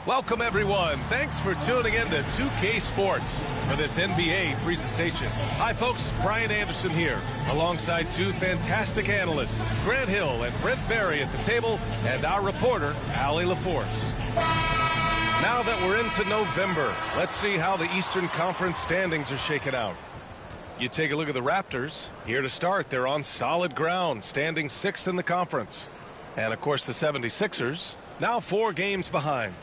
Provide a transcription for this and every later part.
Welcome, everyone. Thanks for tuning in to 2K Sports for this NBA presentation. Hi, folks. Brian Anderson here, alongside two fantastic analysts, Grant Hill and Brent Barry at the table, and our reporter, Allie LaForce. Now that we're into November, let's see how the Eastern Conference standings are shaking out. You take a look at the Raptors. Here to start, they're on solid ground, standing 6th in the conference. And, of course, the 76ers, now 4 games behind.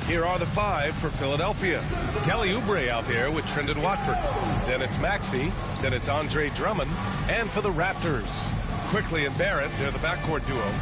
Here are the 5 for Philadelphia. Kelly Oubre out there with Trendon Watford. Then it's Maxey. Then it's Andre Drummond. And for the Raptors, Quickly and Barrett, they're the backcourt duo.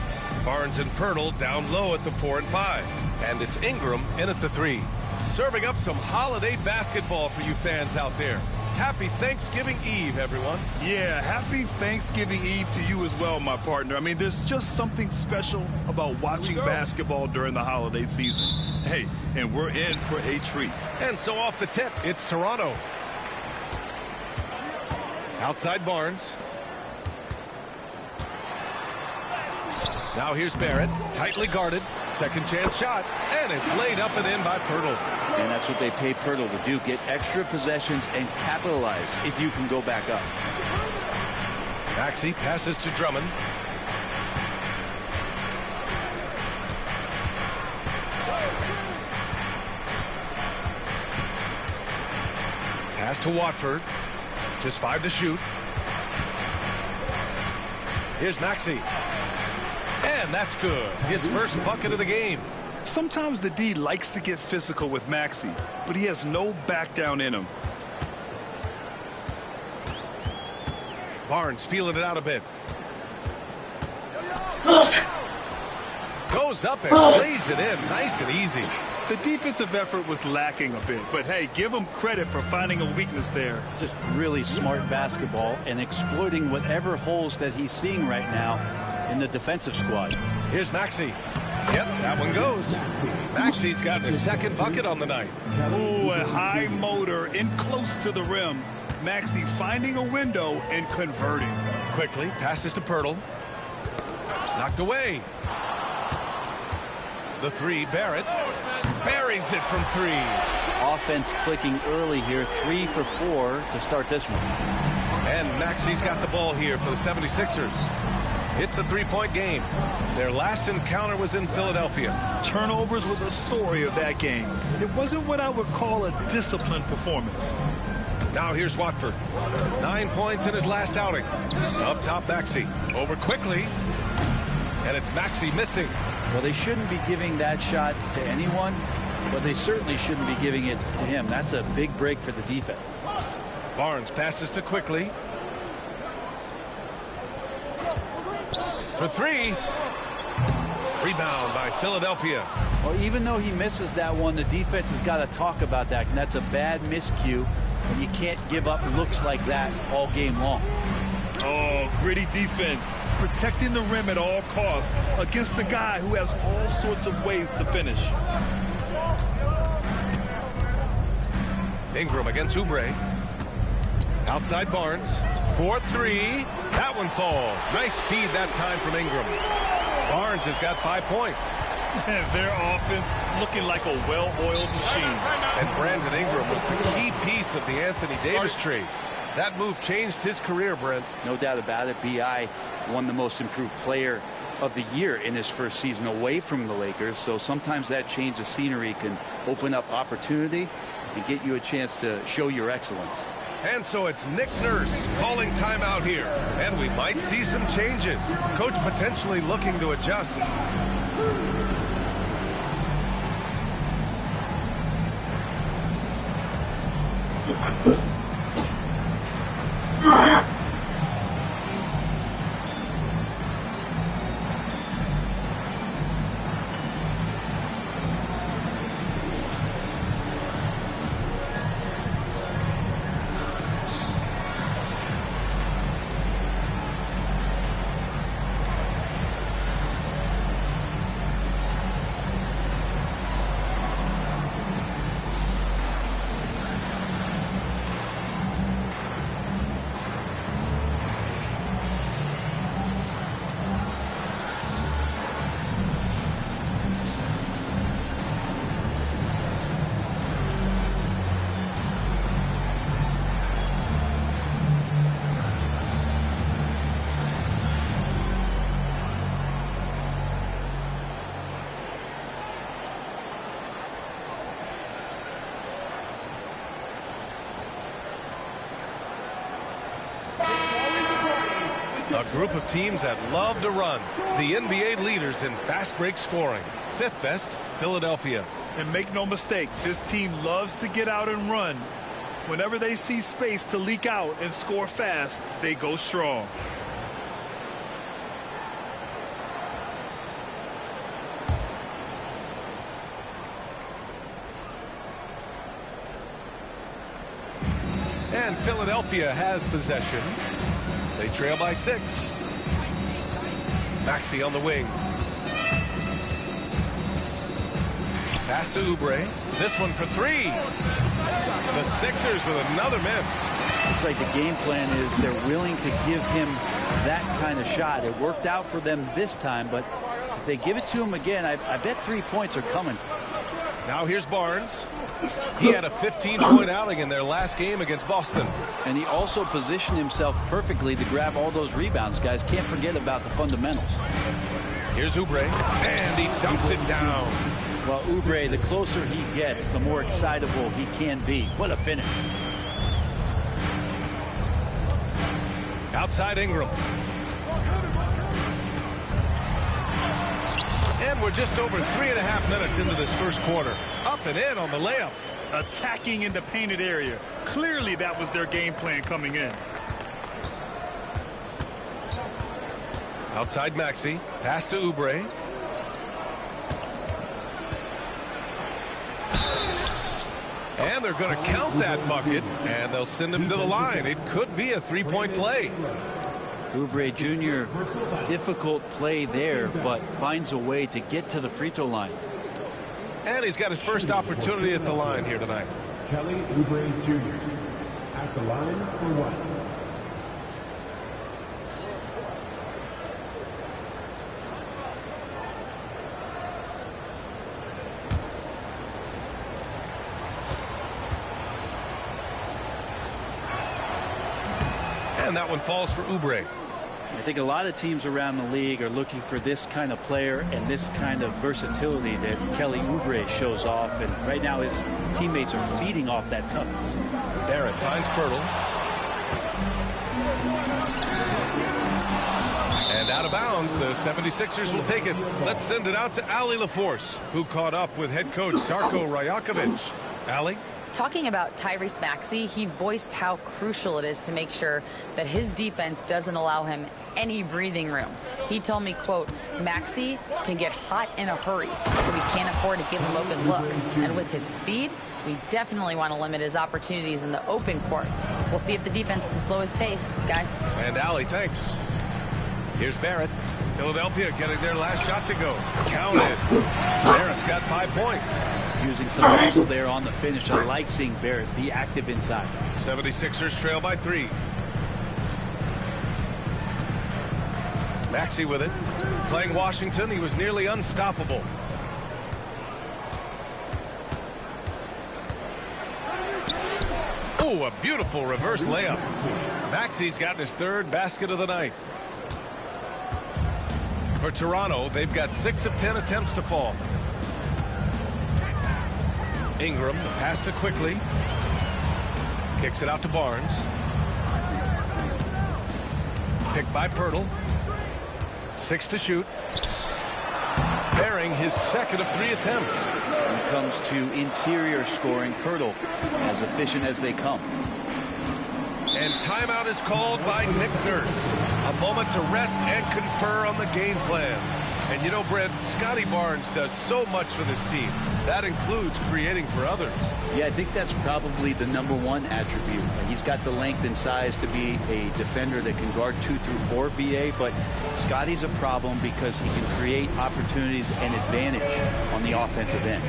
Barnes and Pirtle down low at the 4 and 5. And it's Ingram in at the 3. Serving up some holiday basketball for you fans out there. Happy Thanksgiving Eve, everyone. Yeah, happy Thanksgiving Eve to you as well, my partner. I mean, there's just something special about watching basketball during the holiday season. Hey, and we're in for a treat. And so off the tip, it's Toronto. Outside Barnes. Now here's Barrett, tightly guarded. Second chance shot, and it's laid up and in by Pirtle. And that's what they pay Pirtle to do, get extra possessions and capitalize if you can go back up. Maxey passes to Drummond. Pass to Watford. Just 5 to shoot. Here's Maxey. And that's good. His first bucket of the game. Sometimes the D likes to get physical with Maxey, but he has no back down in him. Barnes feeling it out a bit. Goes up and lays it in. Nice and easy. The defensive effort was lacking a bit, but hey, give him credit for finding a weakness there. Just really smart basketball and exploiting whatever holes that he's seeing right now in the defensive squad. Here's Maxey. Yep, that one goes. Maxey's got his second bucket on the night. Ooh, a high motor in close to the rim. Maxey finding a window and converting. Quickly passes to Pirtle. Knocked away. The 3, Barrett. Buries it from 3. Offense clicking early here, 3 for 4 to start this one. And Maxey's got the ball here for the 76ers. It's a 3-point game. Their last encounter was in Philadelphia. Turnovers were the story of that game. It wasn't what I would call a disciplined performance. Now here's Watford. 9 points in his last outing. Up top, Maxey. Over Quickly. And it's Maxey missing. Well, they shouldn't be giving that shot to anyone, but they certainly shouldn't be giving it to him. That's a big break for the defense. Barnes passes to Quickly. For 3. Rebound by Philadelphia. Well, even though he misses that one, the defense has got to talk about that. And that's a bad miscue. And you can't give up looks like that all game long. Oh, gritty defense. Protecting the rim at all costs against a guy who has all sorts of ways to finish. Ingram against Oubre. Outside Barnes. 4-3. That one falls. Nice feed that time from Ingram. Barnes has got 5 points. Their offense looking like a well-oiled machine. And Brandon Ingram was the key piece of the Anthony Davis trade. That move changed his career, Brent. No doubt about it. B.I. won the most improved player of the year in his first season away from the Lakers. So sometimes that change of scenery can open up opportunity and get you a chance to show your excellence. And so it's Nick Nurse calling timeout here. And we might see some changes. Coach potentially looking to adjust. A group of teams that love to run. The NBA leaders in fast break scoring. Fifth best, Philadelphia. And make no mistake, this team loves to get out and run. Whenever they see space to leak out and score fast, they go strong. And Philadelphia has possession. They trail by 6. Maxey on the wing. Pass to Oubre. This one for 3. The Sixers with another miss. Looks like the game plan is they're willing to give him that kind of shot. It worked out for them this time, but if they give it to him again, I bet 3 points are coming. Now here's Barnes. He had a 15-point outing in their last game against Boston. And he also positioned himself perfectly to grab all those rebounds. Guys, can't forget about the fundamentals. Here's Oubre, and he dunks it down. Well, Oubre, the closer he gets, the more excitable he can be. What a finish. Outside Ingram. And we're just over 3.5 minutes into this first quarter. Up and in on the layup. Attacking in the painted area. Clearly that was their game plan coming in. Outside Maxey. Pass to Oubre. And they're going to count that bucket. And they'll send him to the line. It could be a 3-point play. Oubre Jr., difficult play there, but finds a way to get to the free throw line. And he's got his first opportunity at the line here tonight. Kelly Oubre Jr. at the line for 1. And that one falls for Oubre. I think a lot of teams around the league are looking for this kind of player and this kind of versatility that Kelly Oubre shows off. And right now his teammates are feeding off that toughness. Barrett finds Pirtle. And out of bounds, the 76ers will take it. Let's send it out to Allie LaForce, who caught up with head coach Darko Rajakovic. Allie? Talking about Tyrese Maxey, he voiced how crucial it is to make sure that his defense doesn't allow him any breathing room. He told me, quote, Maxey can get hot in a hurry, so we can't afford to give him open looks. And with his speed, we definitely want to limit his opportunities in the open court. We'll see if the defense can slow his pace, guys. And Allie, thanks. Here's Barrett. Philadelphia getting their last shot to go. Counted. Barrett's got 5 points. Using some muscle there on the finish. I like seeing Barrett be active inside. 76ers trail by 3. Maxey with it. Playing Washington, he was nearly unstoppable. Oh, a beautiful reverse layup. Maxey's gotten his 3rd basket of the night. For Toronto, they've got 6 of 10 attempts to fall. Ingram, the pass to Quickly. Kicks it out to Barnes. Picked by Pirtle. 6 to shoot. Bearing his 2nd of 3 attempts. When it comes to interior scoring, Pirtle as efficient as they come. And timeout is called by Nick Nurse. A moment to rest and confer on the game plan. And you know, Brent, Scotty Barnes does so much for this team. That includes creating for others. Yeah, I think that's probably the #1 attribute. He's got the length and size to be a defender that can guard 2 through 4 BA, but Scotty's a problem because he can create opportunities and advantage on the offensive end.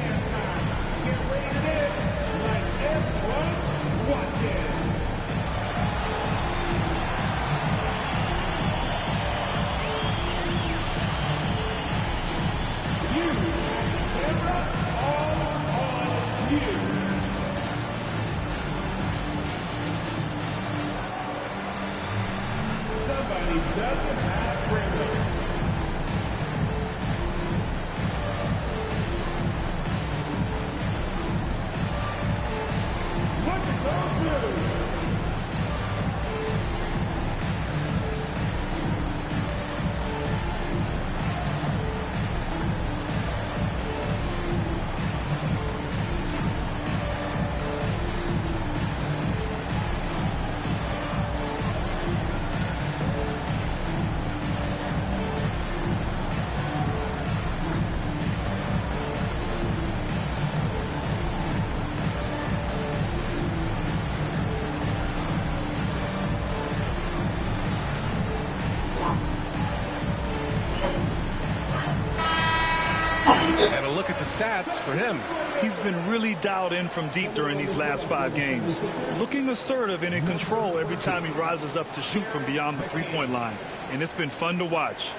the stats for him. He's been really dialed in from deep during these last 5 games. Looking assertive and in control every time he rises up to shoot from beyond the three-point line. And it's been fun to watch.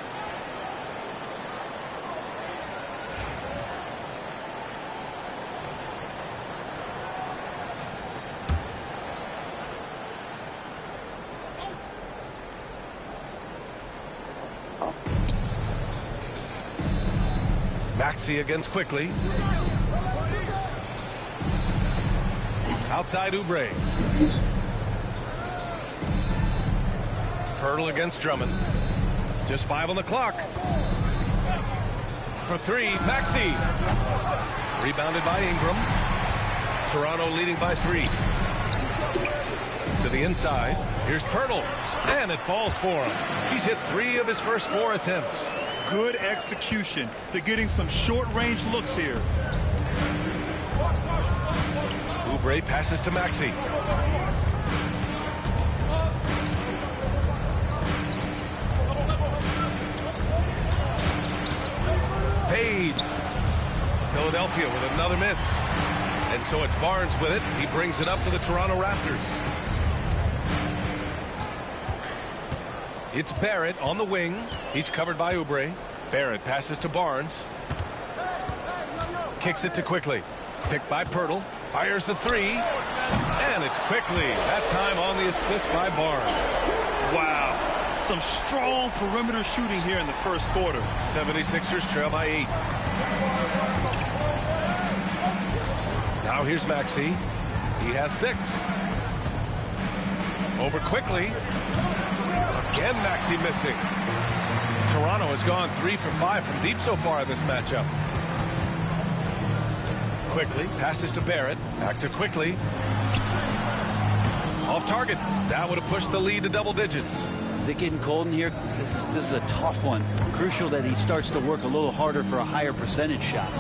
Maxey against Quickly. Outside Oubre. Pirtle against Drummond. Just 5 on the clock. For 3, Maxey. Rebounded by Ingram. Toronto leading by 3. To the inside. Here's Pirtle. And it falls for him. He's hit 3 of his first 4 attempts. Good execution. They're getting some short-range looks here. Oubre passes to Maxey. Fades. Philadelphia with another miss. And so it's Barnes with it. He brings it up for the Toronto Raptors. It's Barrett on the wing. He's covered by Oubre. Barrett passes to Barnes. Kicks it to Quickly. Picked by Pirtle. Fires the 3. And it's Quickly. That time on the assist by Barnes. Wow. Some strong perimeter shooting here in the first quarter. 76ers trail by 8. Now here's Maxey. He has 6. Over Quickly. Again, Maxey missing. Toronto has gone 3 for 5 from deep so far in this matchup. Quickly passes to Barrett. Back to Quickly. Off target. That would have pushed the lead to double digits. Is it getting cold in here? This is a tough one. Crucial that he starts to work a little harder for a higher percentage shot.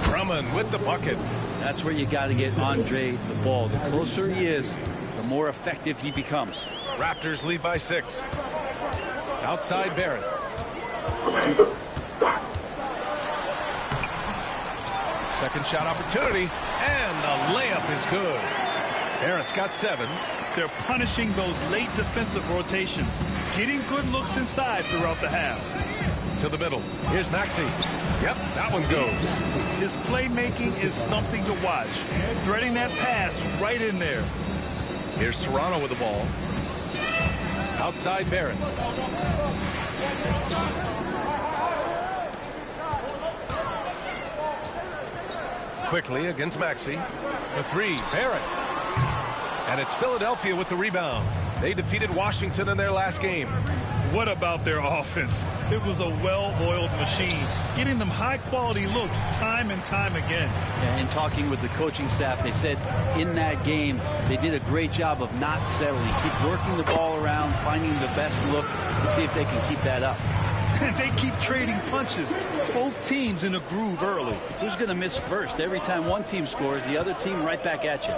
Drummond with the bucket. That's where you got to get Andre the ball. The closer he is, the more effective he becomes. Raptors lead by 6. Outside Barrett. Second shot opportunity, and the layup is good. Barrett's got 7. They're punishing those late defensive rotations, getting good looks inside throughout the half. To the middle. Here's Maxey. Yep, that one goes. His playmaking is something to watch. Threading that pass right in there. Here's Toronto with the ball. Outside Barrett. Quickly against Maxey. For 3, Barrett. And it's Philadelphia with the rebound. They defeated Washington in their last game. What about their offense? It was a well-oiled machine, getting them high-quality looks time and time again. Yeah, in talking with the coaching staff, they said in that game they did a great job of not settling. Keep working the ball around, finding the best look to see if they can keep that up. They keep trading punches. Both teams in a groove early. Who's going to miss first? Every time one team scores, the other team right back at you.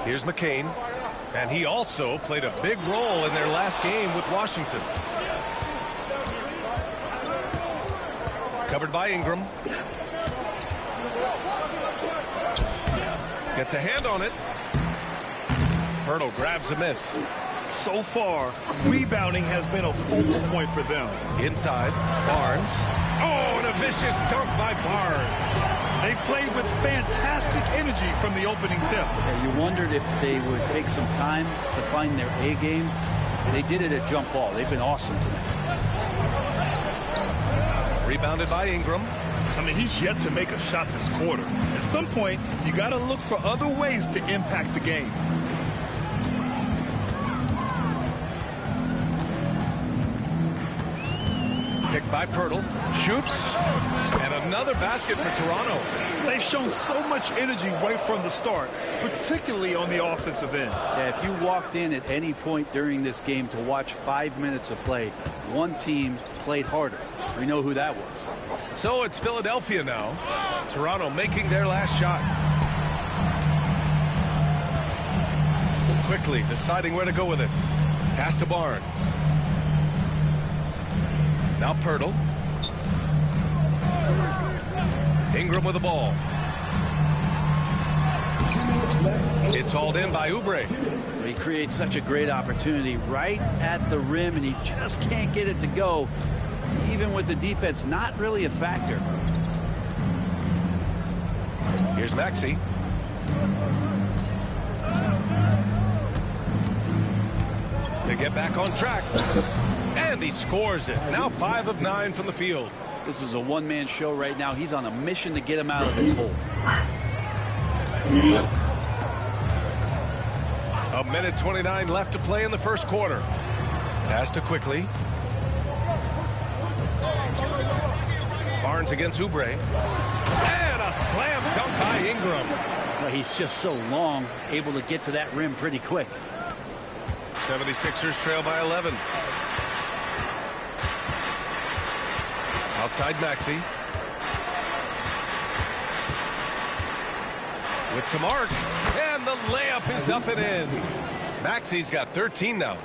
Here's McCain. And he also played a big role in their last game with Washington. Covered by Ingram. Gets a hand on it. Pirtle grabs a miss. So far, rebounding has been a focal point for them. Inside, Barnes. Oh, and a vicious dunk by Barnes. They played with fantastic energy from the opening tip. Yeah, you wondered if they would take some time to find their A game. They did it at jump ball. They've been awesome tonight. Rebounded by Ingram. I mean, he's yet to make a shot this quarter. At some point, you got to look for other ways to impact the game. Picked by Pirtle. Shoots. And another basket for Toronto. They've shown so much energy right from the start, particularly on the offensive end. Yeah, if you walked in at any point during this game to watch 5 minutes of play, one team played harder. We know who that was. So it's Philadelphia now. Toronto making their last shot. Quickly deciding where to go with it. Pass to Barnes. Now Pirtle. Ingram with the ball. It's hauled in by Oubre. He creates such a great opportunity right at the rim, and he just can't get it to go, even with the defense not really a factor. Here's Maxey. To get back on track. And he scores it. Now 5 of 9 from the field. This is a one-man show right now. He's on a mission to get him out of this hole. A minute 29 left to play in the first quarter. Pass to Quickly. Barnes against Oubre. And a slam dunk by Ingram. Well, he's just so long, able to get to that rim pretty quick. 76ers trail by 11. Outside Maxey. With some arc. And the layup is up and in. Maxey's got 13 now.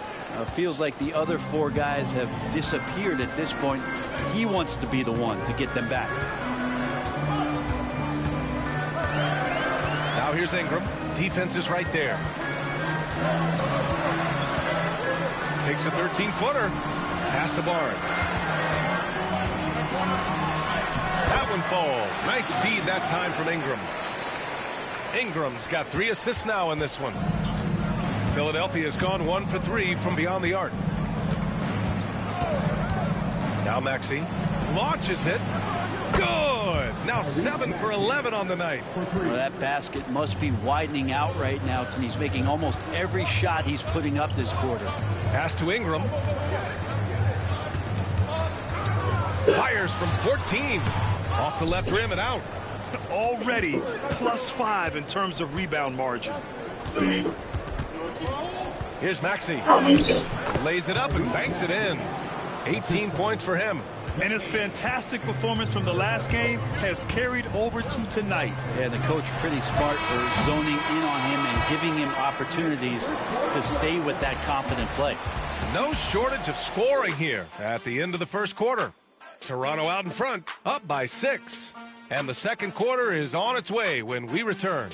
Feels like the other 4 guys have disappeared at this point. He wants to be the one to get them back. Now here's Ingram. Defense is right there. Takes a 13-footer. Pass to Barnes. That one falls. Nice feed that time from Ingram. Ingram's got 3 assists now in this one. Philadelphia's gone 1 for 3 from beyond the arc. Now Maxey launches it. Good. Now 7 for 11 on the night. Well, that basket must be widening out right now. He's making almost every shot he's putting up this quarter. Pass to Ingram. Fires from 14. Off the left rim and out. Already +5 in terms of rebound margin. Here's Maxey. Lays it up and banks it in. 18 points for him. And his fantastic performance from the last game has carried over to tonight. And the coach pretty smart for zoning in on him and giving him opportunities to stay with that confident play. No shortage of scoring here at the end of the first quarter. Toronto out in front, up by 6. And the second quarter is on its way when we return.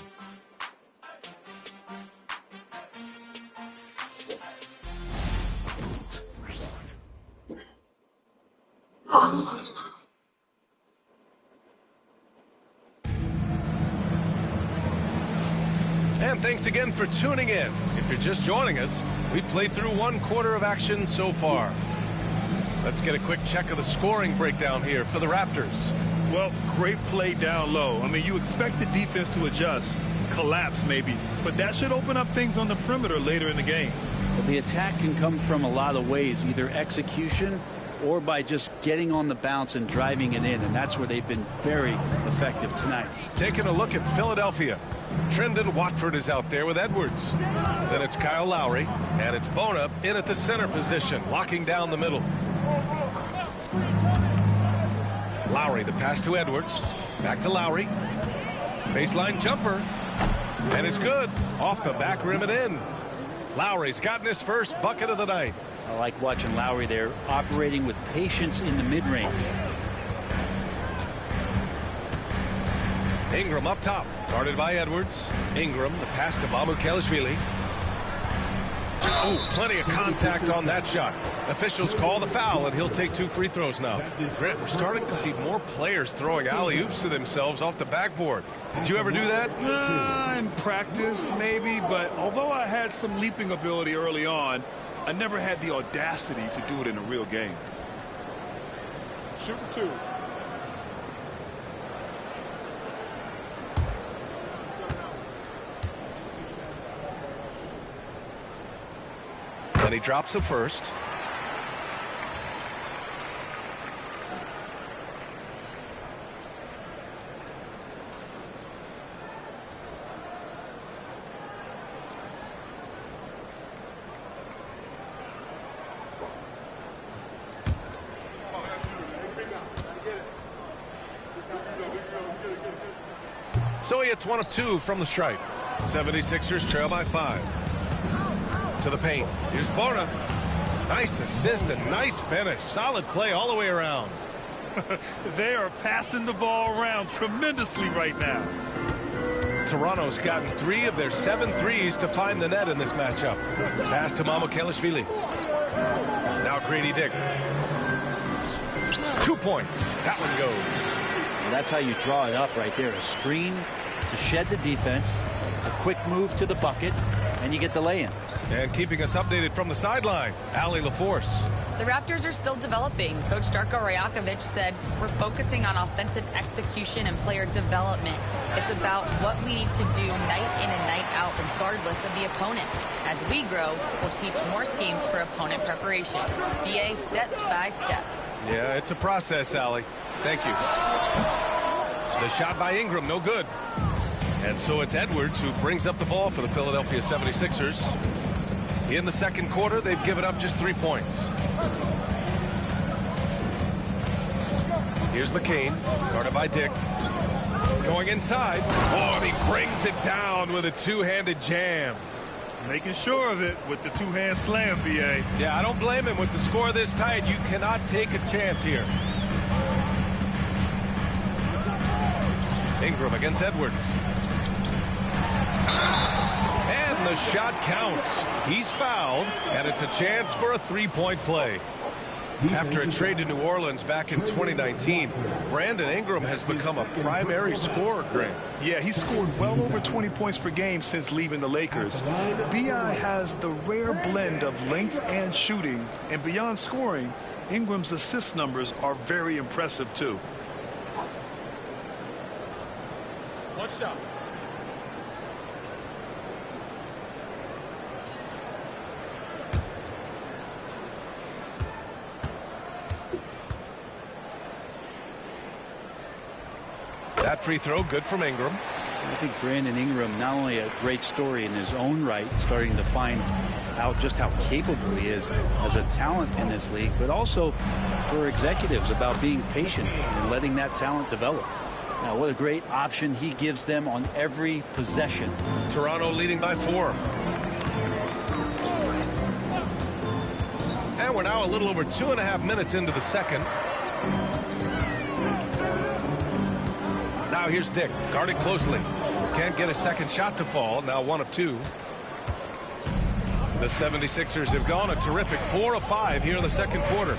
And thanks again for tuning in. If you're just joining us, we've played through 1 quarter of action so far. Let's get a quick check of the scoring breakdown here for the Raptors. Well, great play down low. I mean, you expect the defense to adjust, collapse maybe, but that should open up things on the perimeter later in the game. Well, the attack can come from a lot of ways, either execution or by just getting on the bounce and driving it in, and that's where they've been very effective tonight. Taking a look at Philadelphia. Trendon Watford is out there with Edwards. Then it's Kyle Lowry, and it's Bona in at the center position, locking down the middle. Lowry, the pass to Edwards. Back to Lowry. Baseline jumper. And it's good. Off the back rim and in. Lowry's gotten his first bucket of the night. I like watching Lowry there, operating with patience in the mid-range. Ingram up top. Guarded by Edwards. Ingram, the pass to Mamukelashvili. Oh, plenty of contact on that shot. Officials call the foul, and he'll take 2 free throws now. Grant, we're starting to see more players throwing alley-oops to themselves off the backboard. Did you ever do that? In practice, maybe, but although I had some leaping ability early on, I never had the audacity to do it in a real game. Shoot 2. And he drops the first. So he hits 1 of 2 from the stripe. 76ers trail by 5. To the paint. Here's Bona. Nice assist and nice finish. Solid play all the way around. They are passing the ball around tremendously right now. Toronto's gotten 3 of their 7 threes to find the net in this matchup. Pass to Mamukelashvili. Now Grady Dick. 2 points. That one goes. And that's how you draw it up right there. A screen to shed the defense, a quick move to the bucket, and you get the lay-in. And keeping us updated from the sideline, Ali LaForce. The Raptors are still developing. Coach Darko Rajakovic said, we're focusing on offensive execution and player development. It's about what we need to do night in and night out, regardless of the opponent. As we grow, we'll teach more schemes for opponent preparation. BA step by step. Yeah, it's a process, Ali. Thank you. The shot by Ingram, no good. And so it's Edwards who brings up the ball for the Philadelphia 76ers. In the second quarter, they've given up just 3 points. Here's McCain, guarded by Dick. Going inside. Oh, and he brings it down with a two-handed jam. Making sure of it with the two-hand slam, BA. Yeah, I don't blame him. With the score this tight, you cannot take a chance here. Ingram against Edwards. And the shot counts. He's fouled, and it's a chance for a three-point play. After a trade to New Orleans back in 2019, Brandon Ingram has become a primary scorer, Grant. Yeah, he's scored well over 20 points per game since leaving the Lakers. B.I. has the rare blend of length and shooting, and beyond scoring, Ingram's assist numbers are very impressive, too. What's up? That free throw, good from Ingram. I think Brandon Ingram, not only a great story in his own right, starting to find out just how capable he is as a talent in this league, but also for executives about being patient and letting that talent develop. Now, what a great option he gives them on every possession. Toronto leading by 4. And we're now a little over 2.5 minutes into the second. Now here's Dick, guarded closely. Can't get a second shot to fall. Now 1 of 2. The 76ers have gone a terrific 4 of 5 here in the second quarter.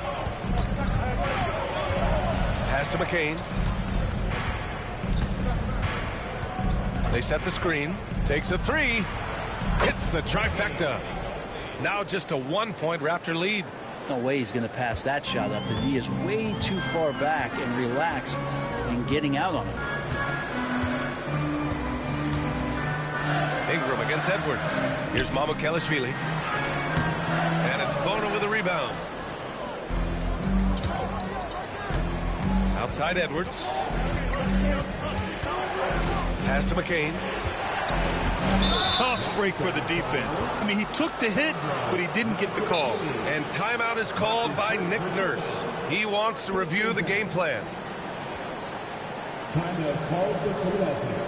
Pass to McCain. They set the screen. Takes a 3. Hits the trifecta. Now just a 1-point Raptor lead. No way he's going to pass that shot up. The D is way too far back and relaxed in getting out on him. Ingram against Edwards. Here's Mamukelashvili. And it's Bono with a rebound. Outside Edwards. Pass to McCain. Tough break for the defense. I mean, he took the hit, but he didn't get the call. And timeout is called by Nick Nurse. He wants to review the game plan. Timeout called for Philadelphia.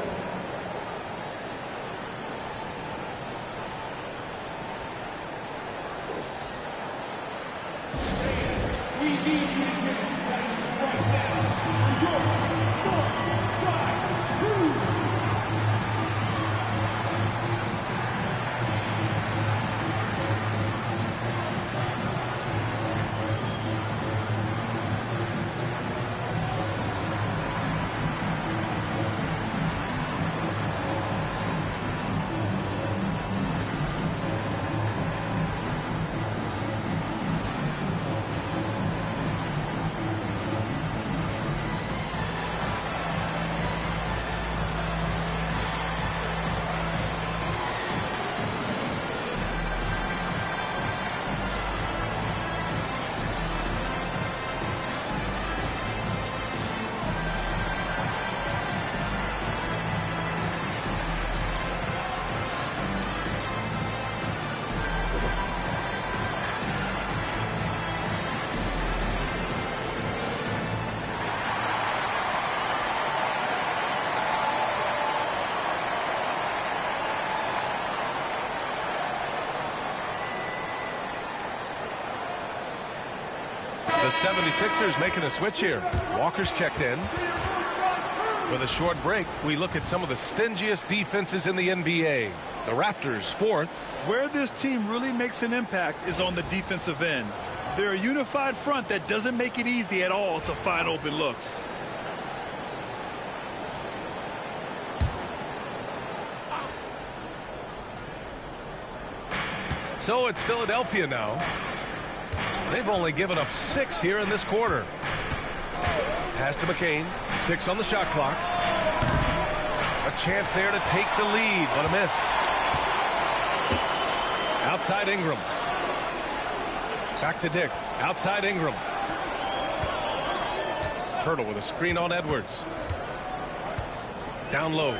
The 76ers making a switch here. Walker's checked in. With a short break, we look at some of the stingiest defenses in the NBA. The Raptors, fourth. Where this team really makes an impact is on the defensive end. They're a unified front that doesn't make it easy at all to find open looks. So it's Philadelphia now. They've only given up 6 here in this quarter. Pass to McCain. 6 on the shot clock. A chance there to take the lead, but a miss. Outside Ingram. Back to Dick. Outside Ingram. Pirtle with a screen on Edwards. Down low.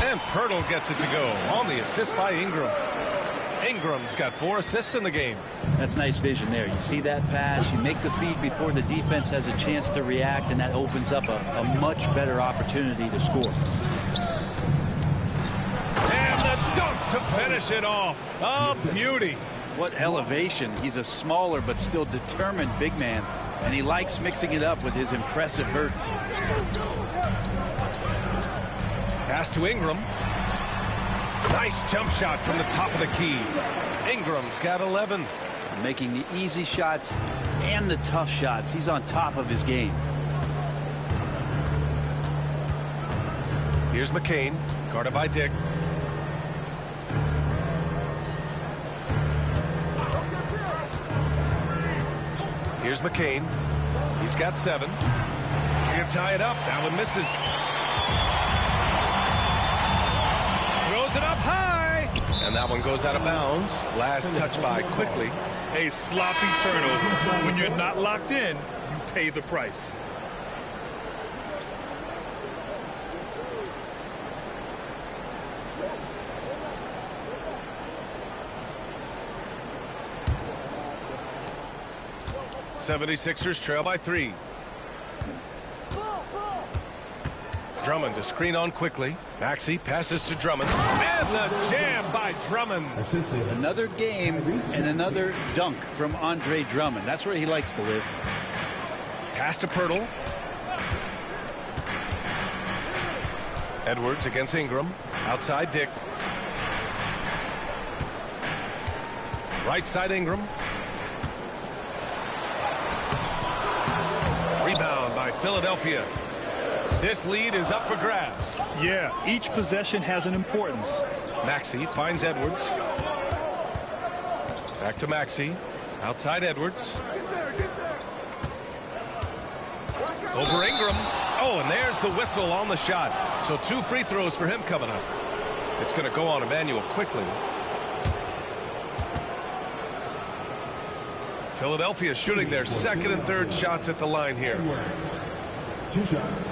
And Pirtle gets it to go on the assist by Ingram. Ingram's got 4 assists in the game. That's nice vision there. You see that pass, you make the feed before the defense has a chance to react, and that opens up a much better opportunity to score. And the dunk to finish it off. A beauty. What elevation. He's a smaller but still determined big man, and he likes mixing it up with his impressive vert. Pass to Ingram. Nice jump shot from the top of the key. Ingram's got 11. Making the easy shots and the tough shots. He's on top of his game. Here's McCain, guarded by Dick. Here's McCain. He's got 7. Can't tie it up. That one misses. Throws it up high. And that one goes out of bounds. Last touch by quickly. A sloppy turnover. When you're not locked in, you pay the price. '76ers trail by 3. Drummond to screen on quickly. Maxey passes to Drummond. And the jam by Drummond. Another game and another dunk from Andre Drummond. That's where he likes to live. Pass to Pirtle. Edwards against Ingram. Outside Dick. Right side Ingram. Rebound by Philadelphia. This lead is up for grabs. Yeah, each possession has an importance. Maxey finds Edwards. Back to Maxey. Outside Edwards. Over Ingram. Oh, and there's the whistle on the shot. So 2 free throws for him coming up. It's going to go on Emmanuel quickly. Philadelphia shooting their second and third shots at the line here. 2 shots.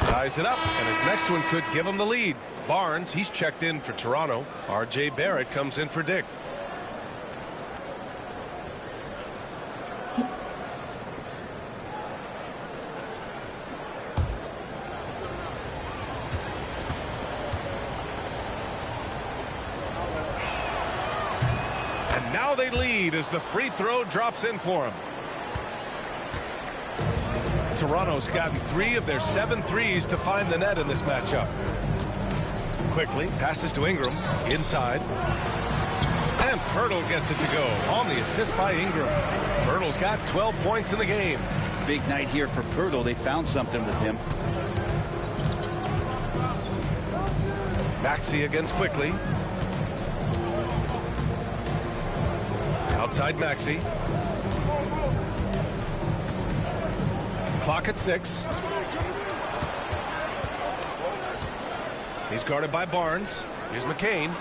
Ties it up, and his next one could give him the lead. Barnes, he's checked in for Toronto. R.J. Barrett comes in for Dick. And now they lead as the free throw drops in for him. Toronto's gotten 3 of their 7 threes to find the net in this matchup. Quickly passes to Ingram inside. And Pirtle gets it to go on the assist by Ingram. Pirtle's got 12 points in the game. Big night here for Pirtle. They found something with him. Maxey against Quickly. Outside Maxey. Clock at 6. He's guarded by Barnes. Here's McCain.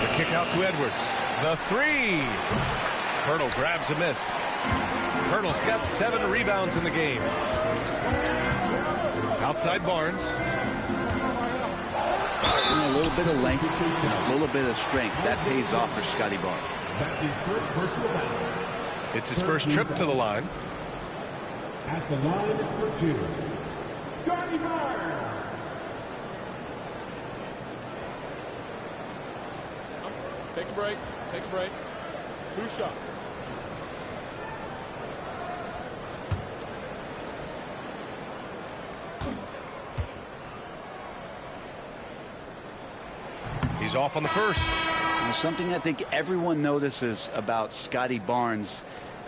The kick out to Edwards. The 3. Pirtle grabs a miss. Pirtle's got 7 rebounds in the game. Outside Barnes. And a little bit of length and a little bit of strength. That pays off for Scotty Barnes. That's his first personal foul. It's his first trip to the line. At the line for 2, Scotty Barnes. Take a break. Take a break. 2 shots. He's off on the first. Now, something I think everyone notices about Scotty Barnes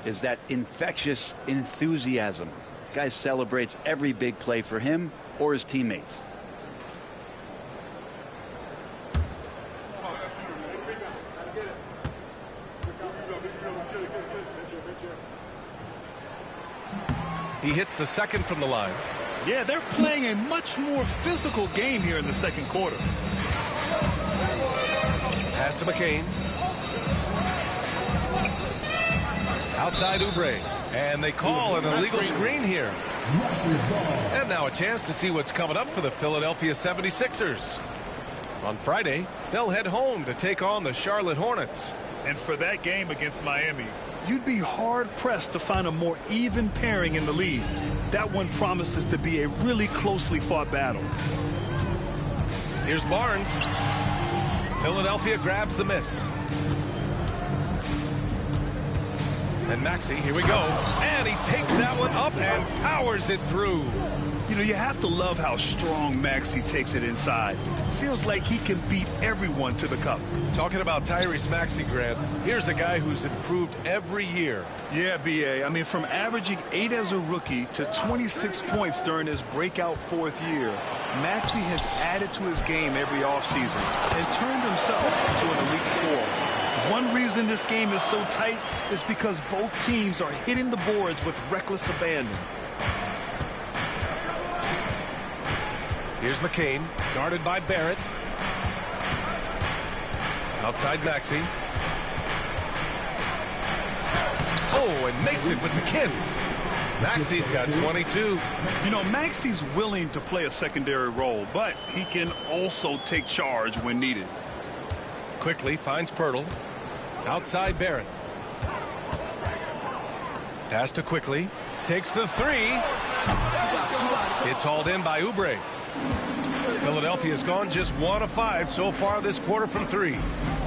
is that infectious enthusiasm. Guy celebrates every big play for him or his teammates. He hits the second from the line. Yeah, they're playing a much more physical game here in the second quarter. Pass to McCain. Outside Oubre. And they call an illegal screen here. And now a chance to see what's coming up for the Philadelphia 76ers. On Friday, they'll head home to take on the Charlotte Hornets. And for that game against Miami, you'd be hard-pressed to find a more even pairing in the league. That one promises to be a really closely fought battle. Here's Barnes. Philadelphia grabs the miss. And Maxey, here we go. And he takes that one up and powers it through. You know, you have to love how strong Maxey takes it inside. Feels like he can beat everyone to the cup. Talking about Tyrese Maxey, Grant, here's a guy who's improved every year. Yeah, B.A. I mean, from averaging 8 as a rookie to 26 points during his breakout 4th year, Maxey has added to his game every offseason and turned himself into an elite scorer. One reason this game is so tight is because both teams are hitting the boards with reckless abandon. Here's McCain, guarded by Barrett. Outside Maxey. Oh, and makes it with the kiss. Maxey's got 22. You know, Maxey's willing to play a secondary role, but he can also take charge when needed. Quickly finds Pirtle. Outside Barrett. Pass to Quickly. Takes the 3. It's hauled in by Oubre. Philadelphia's gone just 1 of 5 so far this quarter from 3.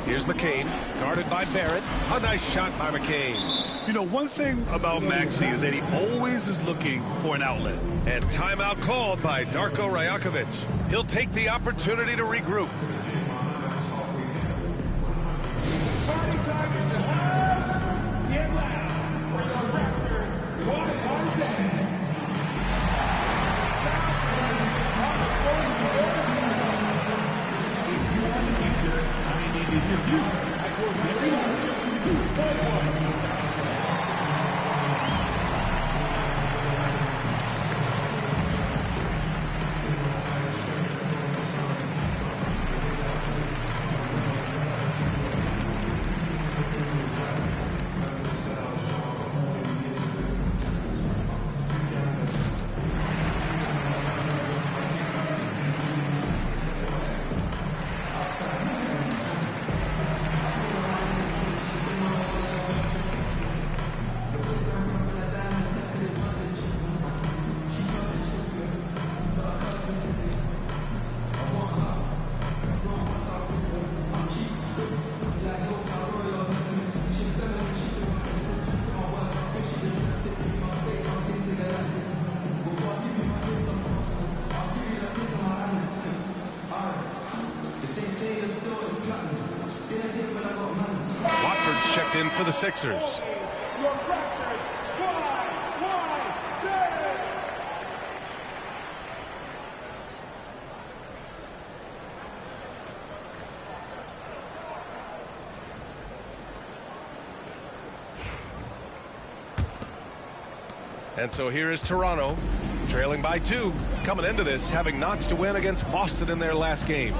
Here's McCain, guarded by Barrett. A nice shot by McCain. You know, one thing about Maxey is that he always is looking for an outlet. And timeout called by Darko Rajakovic. He'll take the opportunity to regroup. Checked in for the Sixers. And so here is Toronto, trailing by 2, coming into this, having notched to win against Boston in their last game.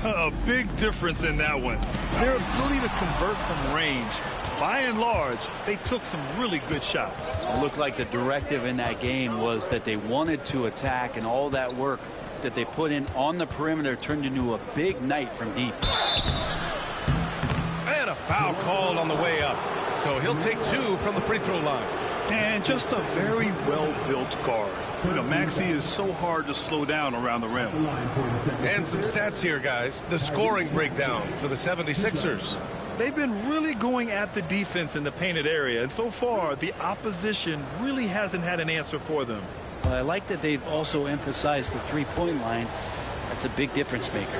A big difference in that one. Their ability to convert from range. By and large, they took some really good shots. It looked like the directive in that game was that they wanted to attack, and all that work that they put in on the perimeter turned into a big night from deep. And a foul called on the way up. So he'll take 2 from the free throw line. And just a very well-built guard. You know, Maxey is so hard to slow down around the rim. And some stats here, guys. The scoring breakdown for the 76ers. They've been really going at the defense in the painted area, and so far the opposition really hasn't had an answer for them. Well, I like that they've also emphasized the three-point line. That's a big difference maker.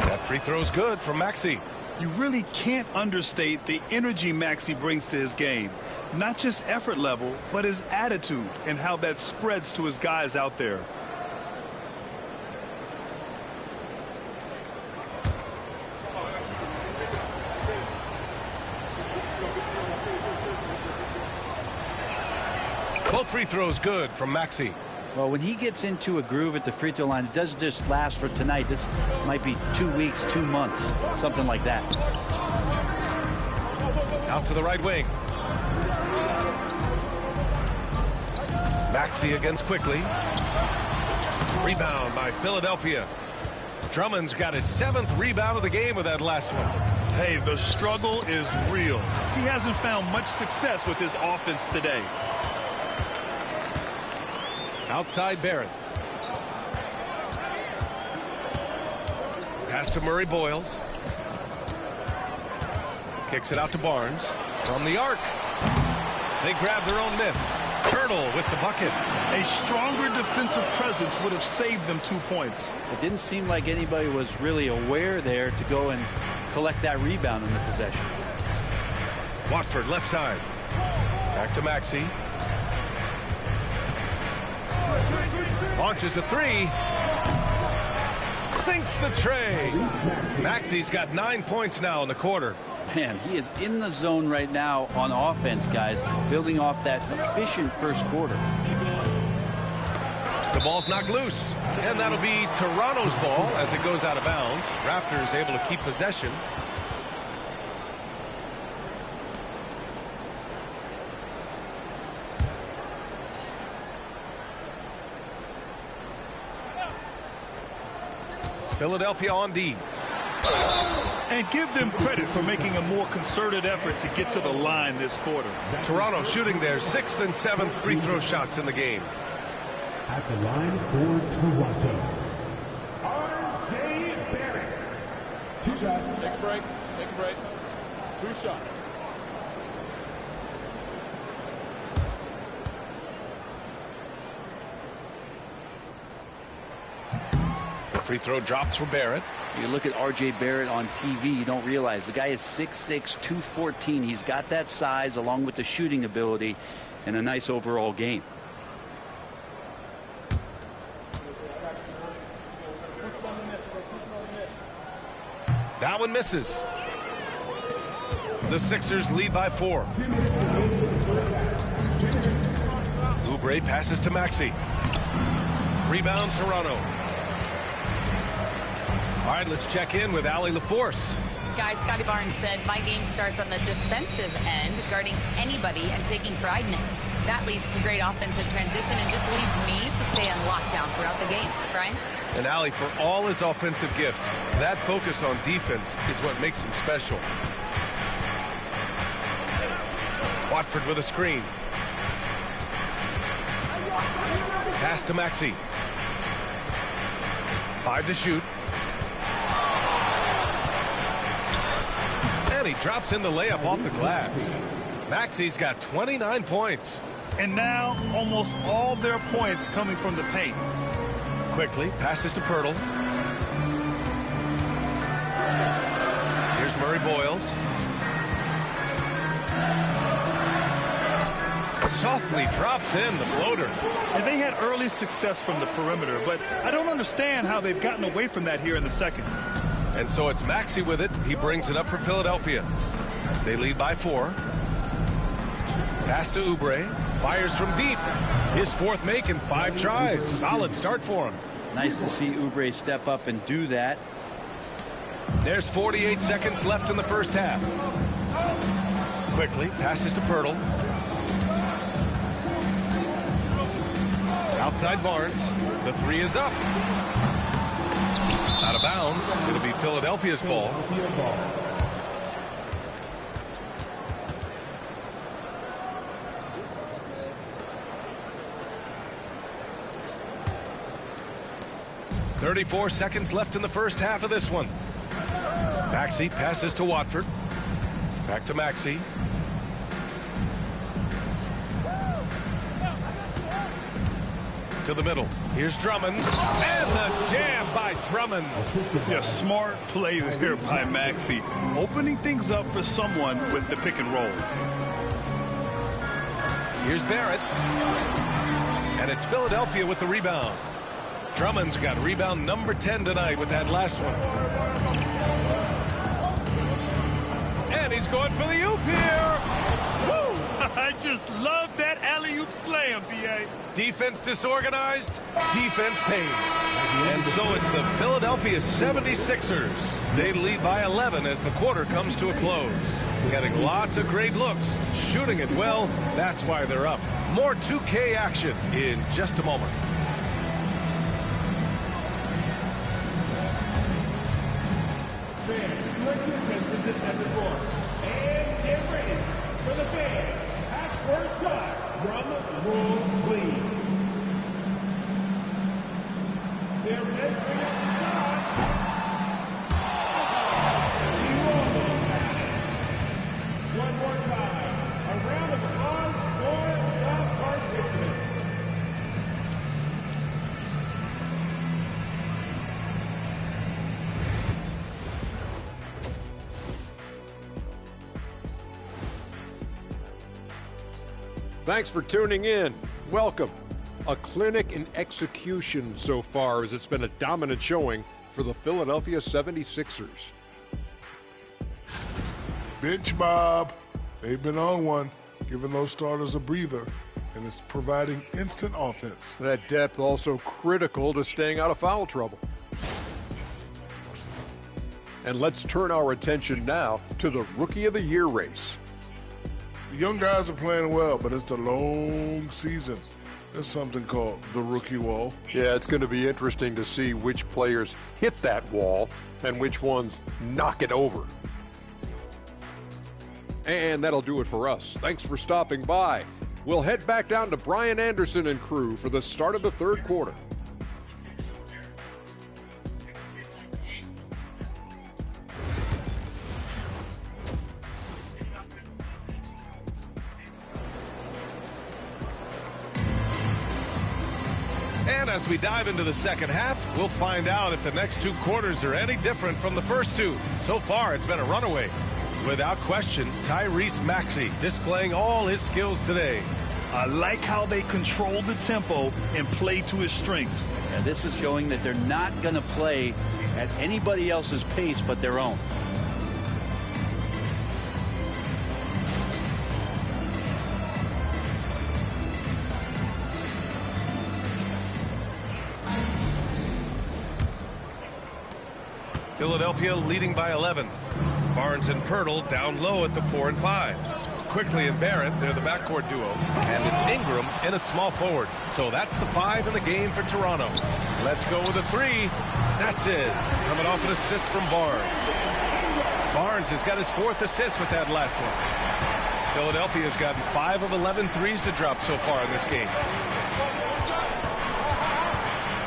That free throw's good from Maxey. You really can't understate the energy Maxey brings to his game. Not just effort level, but his attitude and how that spreads to his guys out there. Both free throws good from Maxey. Well, when he gets into a groove at the free throw line, it doesn't just last for tonight. This might be 2 weeks, 2 months, something like that. Out to the right wing. Maxey against Quickly. Rebound by Philadelphia. Drummond's got his 7th rebound of the game with that last one. Hey, the struggle is real. He hasn't found much success with his offense today. Outside Barrett. Pass to Murray Boyles. Kicks it out to Barnes. From the arc. They grab their own miss. Turtle with the bucket. A stronger defensive presence would have saved them 2 points. It didn't seem like anybody was really aware there to go and collect that rebound in the possession. Watford left side. Back to Maxey. Launches a 3. Sinks the tray. Maxey's got 9 points now in the quarter. Man, he is in the zone right now on offense, guys, building off that efficient first quarter. The ball's knocked loose, and that'll be Toronto's ball as it goes out of bounds. Raptors able to keep possession. Philadelphia on D. And give them credit for making a more concerted effort to get to the line this quarter. Toronto shooting their 6th and 7th free throw shots in the game. At the line for Toronto, R.J. Barrett. 2 shots. Take a break. Take a break. 2 shots. Free throw drops for Barrett. You look at R.J. Barrett on TV, you don't realize the guy is 6'6", 214. He's got that size along with the shooting ability and a nice overall game. That one misses. The Sixers lead by 4. Oubre passes to Maxey. Rebound Toronto. All right, let's check in with Allie LaForce. Guys, Scotty Barnes said, my game starts on the defensive end, guarding anybody and taking pride in it. That leads to great offensive transition and just leads me to stay on lockdown throughout the game. Brian? And Allie, for all his offensive gifts, that focus on defense is what makes him special. Watford with a screen. Pass to Maxey. 5 to shoot. And he drops in the layup off the glass. Maxey's got 29 points. And now almost all their points coming from the paint. Quickly passes to Pirtle. Here's Murray Boyles. Softly drops in the floater. And they had early success from the perimeter, but I don't understand how they've gotten away from that here in the second. And so it's Maxey with it. He brings it up for Philadelphia. They lead by 4. Pass to Oubre. Fires from deep. His 4th make in 5 tries. Solid start for him. Nice to see Oubre step up and do that. There's 48 seconds left in the first half. Quickly passes to Pirtle. Outside Barnes. The three is up. Out of bounds. It'll be Philadelphia's ball. "34 seconds left in the first half of this one. Maxey passes to Watford. Back to Maxey. To the middle. Here's Drummond. And the jam by Drummond. Yeah, smart play there by Maxey. Opening things up for someone with the pick and roll. Here's Barrett. And it's Philadelphia with the rebound. Drummond's got rebound number 10 tonight with that last one. And he's going for the oop here. Woo! I just love that alley-oop slam, B.A. Defense disorganized, defense pays. And so it's the Philadelphia 76ers. They lead by 11 as the quarter comes to a close. Getting lots of great looks, shooting it well. That's why they're up. More 2K action in just a moment. And get ready for the fans. First shot from Rule, please. They're ready for the shot. One more time. A round of applause for the participants. Thanks for tuning in. Welcome. A clinic in execution so far, as it's been a dominant showing for the Philadelphia 76ers. Bench Bob. They've been on one, giving those starters a breather, and it's providing instant offense. That depth also critical to staying out of foul trouble. And let's turn our attention now to the Rookie of the Year race. The young guys are playing well, but it's a long season. There's something called the rookie wall. Yeah, it's going to be interesting to see which players hit that wall and which ones knock it over. And that'll do it for us. Thanks for stopping by. We'll head back down to Brian Anderson and crew for the start of the third quarter. And as we dive into the second half, we'll find out if the next two quarters are any different from the first two. So far, it's been a runaway. Without question, Tyrese Maxey displaying all his skills today. I like how they control the tempo and play to his strengths. And this is showing that they're not going to play at anybody else's pace but their own. Philadelphia leading by 11. Barnes and Pirtle down low at the 4 and 5. Quickly and Barrett, they're the backcourt duo. And it's Ingram in at small forward. So that's the 5 in the game for Toronto. Let's go with a 3. That's it. Coming off an assist from Barnes. Barnes has got his 4th assist with that last one. Philadelphia's gotten 5 of 11 threes to drop so far in this game.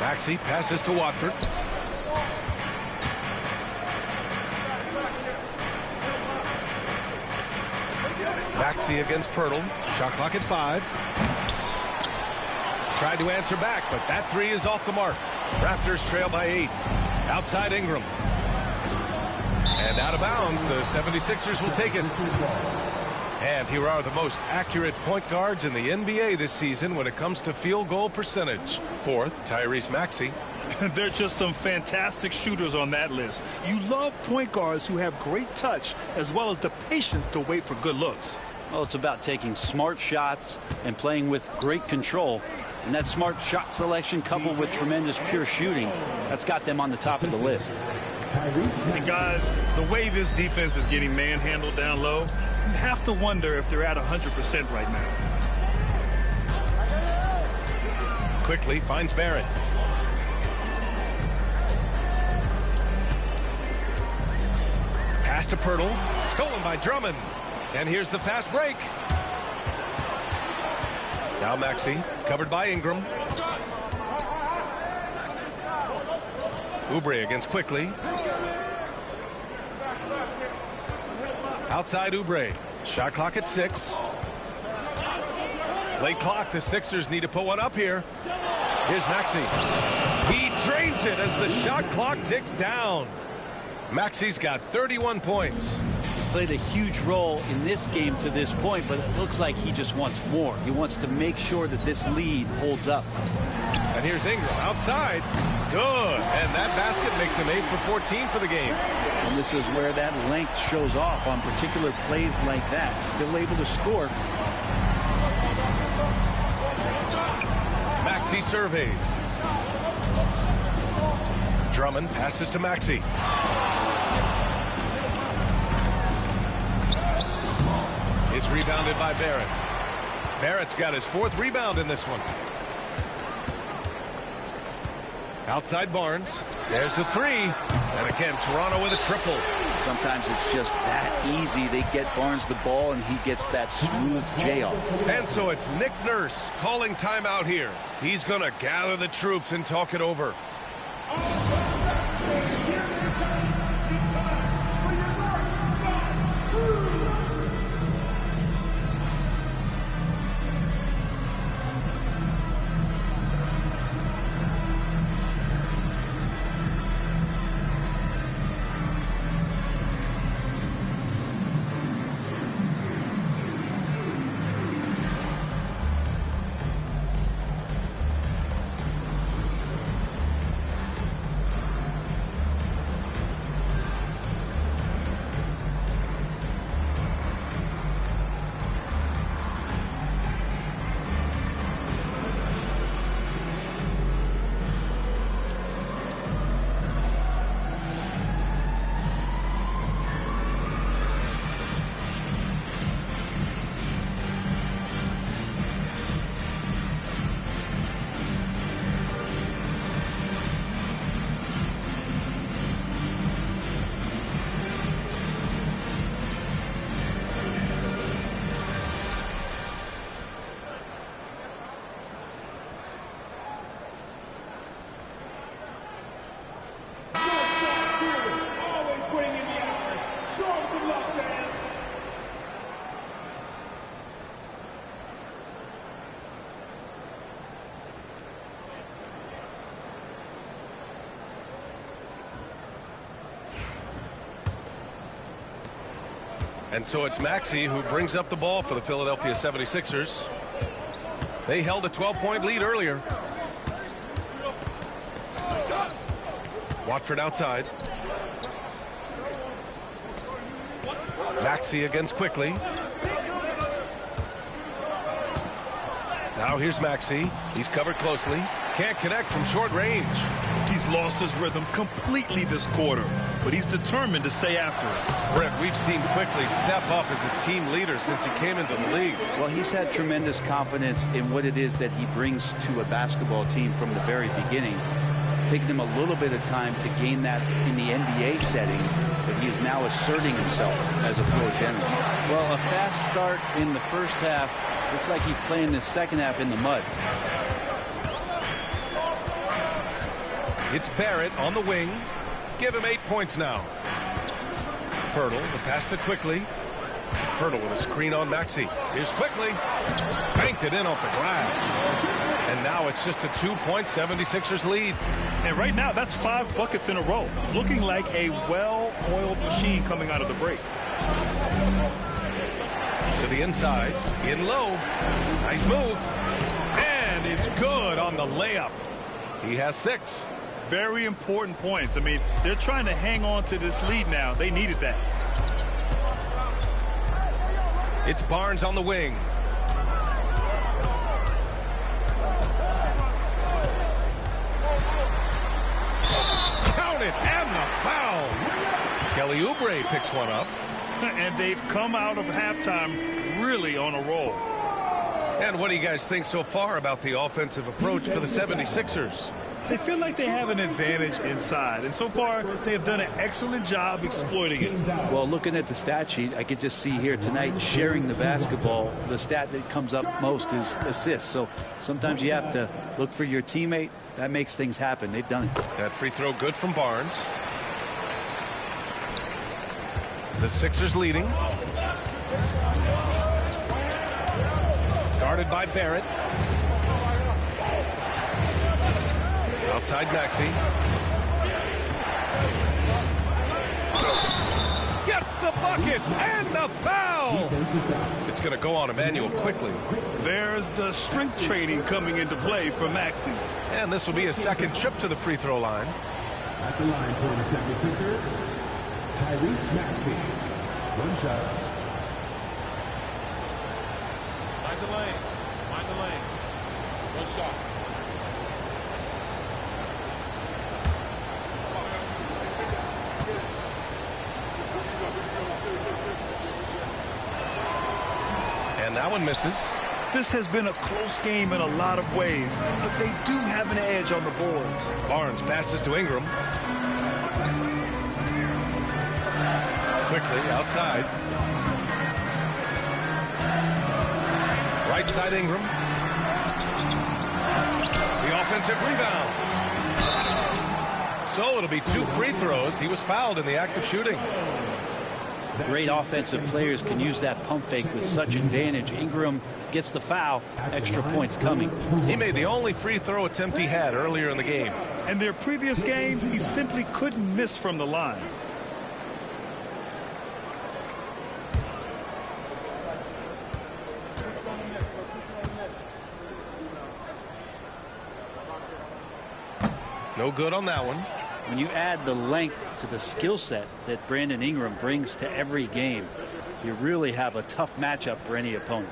Maxey passes to Watford. Maxey against Pirtle. Shot clock at 5. Tried to answer back, but that 3 is off the mark. Raptors trail by 8. Outside Ingram. And out of bounds, the 76ers will take it. And here are the most accurate point guards in the NBA this season when it comes to field goal percentage. 4th, Tyrese Maxey. There are just some fantastic shooters on that list. You love point guards who have great touch as well as the patience to wait for good looks. Well, it's about taking smart shots and playing with great control. And that smart shot selection coupled with tremendous pure shooting, that's got them on the top of the list. And guys, the way this defense is getting manhandled down low, you have to wonder if they're at 100% right now. quickly, finds Barrett. Pass to Pirtle, stolen by Drummond. And here's the fast break. Now Maxey, covered by Ingram. Oubre against Quickly. Outside Oubre. Shot clock at 6. Late clock. The Sixers need to put one up here. Here's Maxey. He drains it as the shot clock ticks down. Maxey's got 31 points. He's played a huge role in this game to this point, but it looks like he just wants more. He wants to make sure that this lead holds up. And here's Ingram outside. Good. And that basket makes him 8 for 14 for the game. And this is where that length shows off on particular plays like that. Still able to score. Maxey surveys. Drummond passes to Maxey. It's rebounded by Barrett. Barrett's got his 4th rebound in this one. Outside Barnes. There's the 3. And again, Toronto with a triple. Sometimes it's just that easy. They get Barnes the ball, and he gets that smooth J off. And so it's Nick Nurse calling timeout here. He's going to gather the troops and talk it over. And so it's Maxey who brings up the ball for the Philadelphia 76ers. They held a 12-point lead earlier. Watford outside. Maxey against Quickly. Now here's Maxey. He's covered closely. Can't connect from short range. He's lost his rhythm completely this quarter, but he's determined to stay after it. Brett, we've seen Quickly step up as a team leader since he came into the league. Well, he's had tremendous confidence in what it is that he brings to a basketball team from the very beginning. It's taken him a little bit of time to gain that in the NBA setting, but he is now asserting himself as a floor general. Well, a fast start in the first half. Looks like he's playing the second half in the mud. It's Barrett on the wing. Give him 8 points now. Pirtle, the pass to Quickly. Pirtle with a screen on Maxey. Here's Quickly. Banked it in off the glass. And now it's just a 2-point 76ers lead. And right now, that's 5 buckets in a row. Looking like a well-oiled machine coming out of the break. To the inside. In low. Nice move. And it's good on the layup. He has 6. Very important points. I mean, they're trying to hang on to this lead now. They needed that. It's Barnes on the wing. Count it, and the foul. Kelly Oubre picks one up. And they've come out of halftime really on a roll. And what do you guys think so far about the offensive approach for the 76ers? They feel like they have an advantage inside, and so far they have done an excellent job exploiting it. Well, looking at the stat sheet, I could just see here tonight sharing the basketball. The stat that comes up most is assists. So sometimes you have to look for your teammate. That makes things happen. They've done it. That free throw good from Barnes. The Sixers leading. Guarded by Barrett. Outside Maxey. Gets the bucket and the foul. It's going to go on Emmanuel quickly. There's the strength training coming into play for Maxey. And this will be his second trip to the free throw line. At the line for the 76ers, Tyrese Maxey. One shot. Mind the lane. Mind the lane. One shot. And that one misses. This has been a close game in a lot of ways, but they do have an edge on the boards. Barnes passes to Ingram. Quickly outside. Right side Ingram. The offensive rebound. So it'll be 2 free throws. He was fouled in the act of shooting. Great offensive players can use that pump fake with such advantage. Ingram gets the foul. Extra points coming. He made the only free throw attempt he had earlier in the game. In their previous game, he simply couldn't miss from the line. No good on that one. When you add the length to the skill set that Brandon Ingram brings to every game, you really have a tough matchup for any opponent.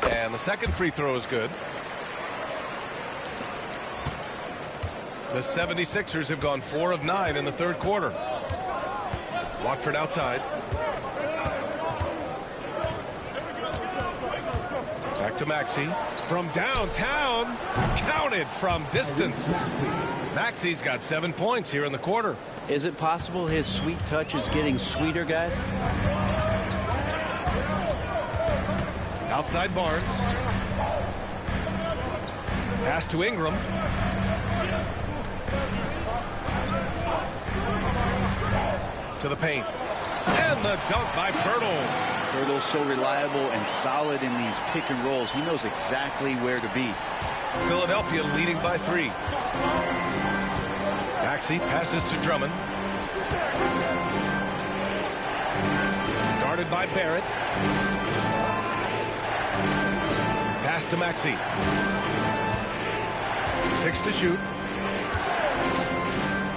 And the second free throw is good. The 76ers have gone 4 of 9 in the third quarter. Watford outside. Back to Maxey. From downtown. Counted from distance. Maxey's got 7 points here in the quarter. Is it possible his sweet touch is getting sweeter, guys? Outside Barnes. Pass to Ingram. To the paint. And the dunk by Pirtle. Pirtle's so reliable and solid in these pick and rolls. He knows exactly where to be. Philadelphia leading by 3. Maxey passes to Drummond. Guarded by Barrett. Pass to Maxey. 6 to shoot.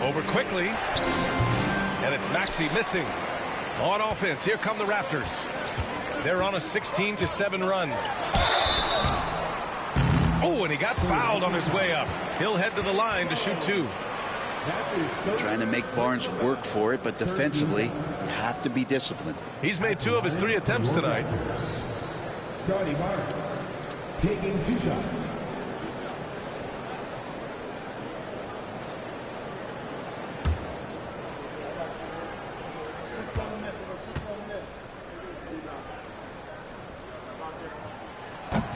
Over quickly. And it's Maxey missing. On offense, here come the Raptors. They're on a 16-7 run. Oh, and he got fouled on his way up. He'll head to the line to shoot 2. Trying to make Barnes work for it, but defensively, you have to be disciplined. He's made 2 of his 3 attempts tonight. Scotty Barnes taking 2 shots.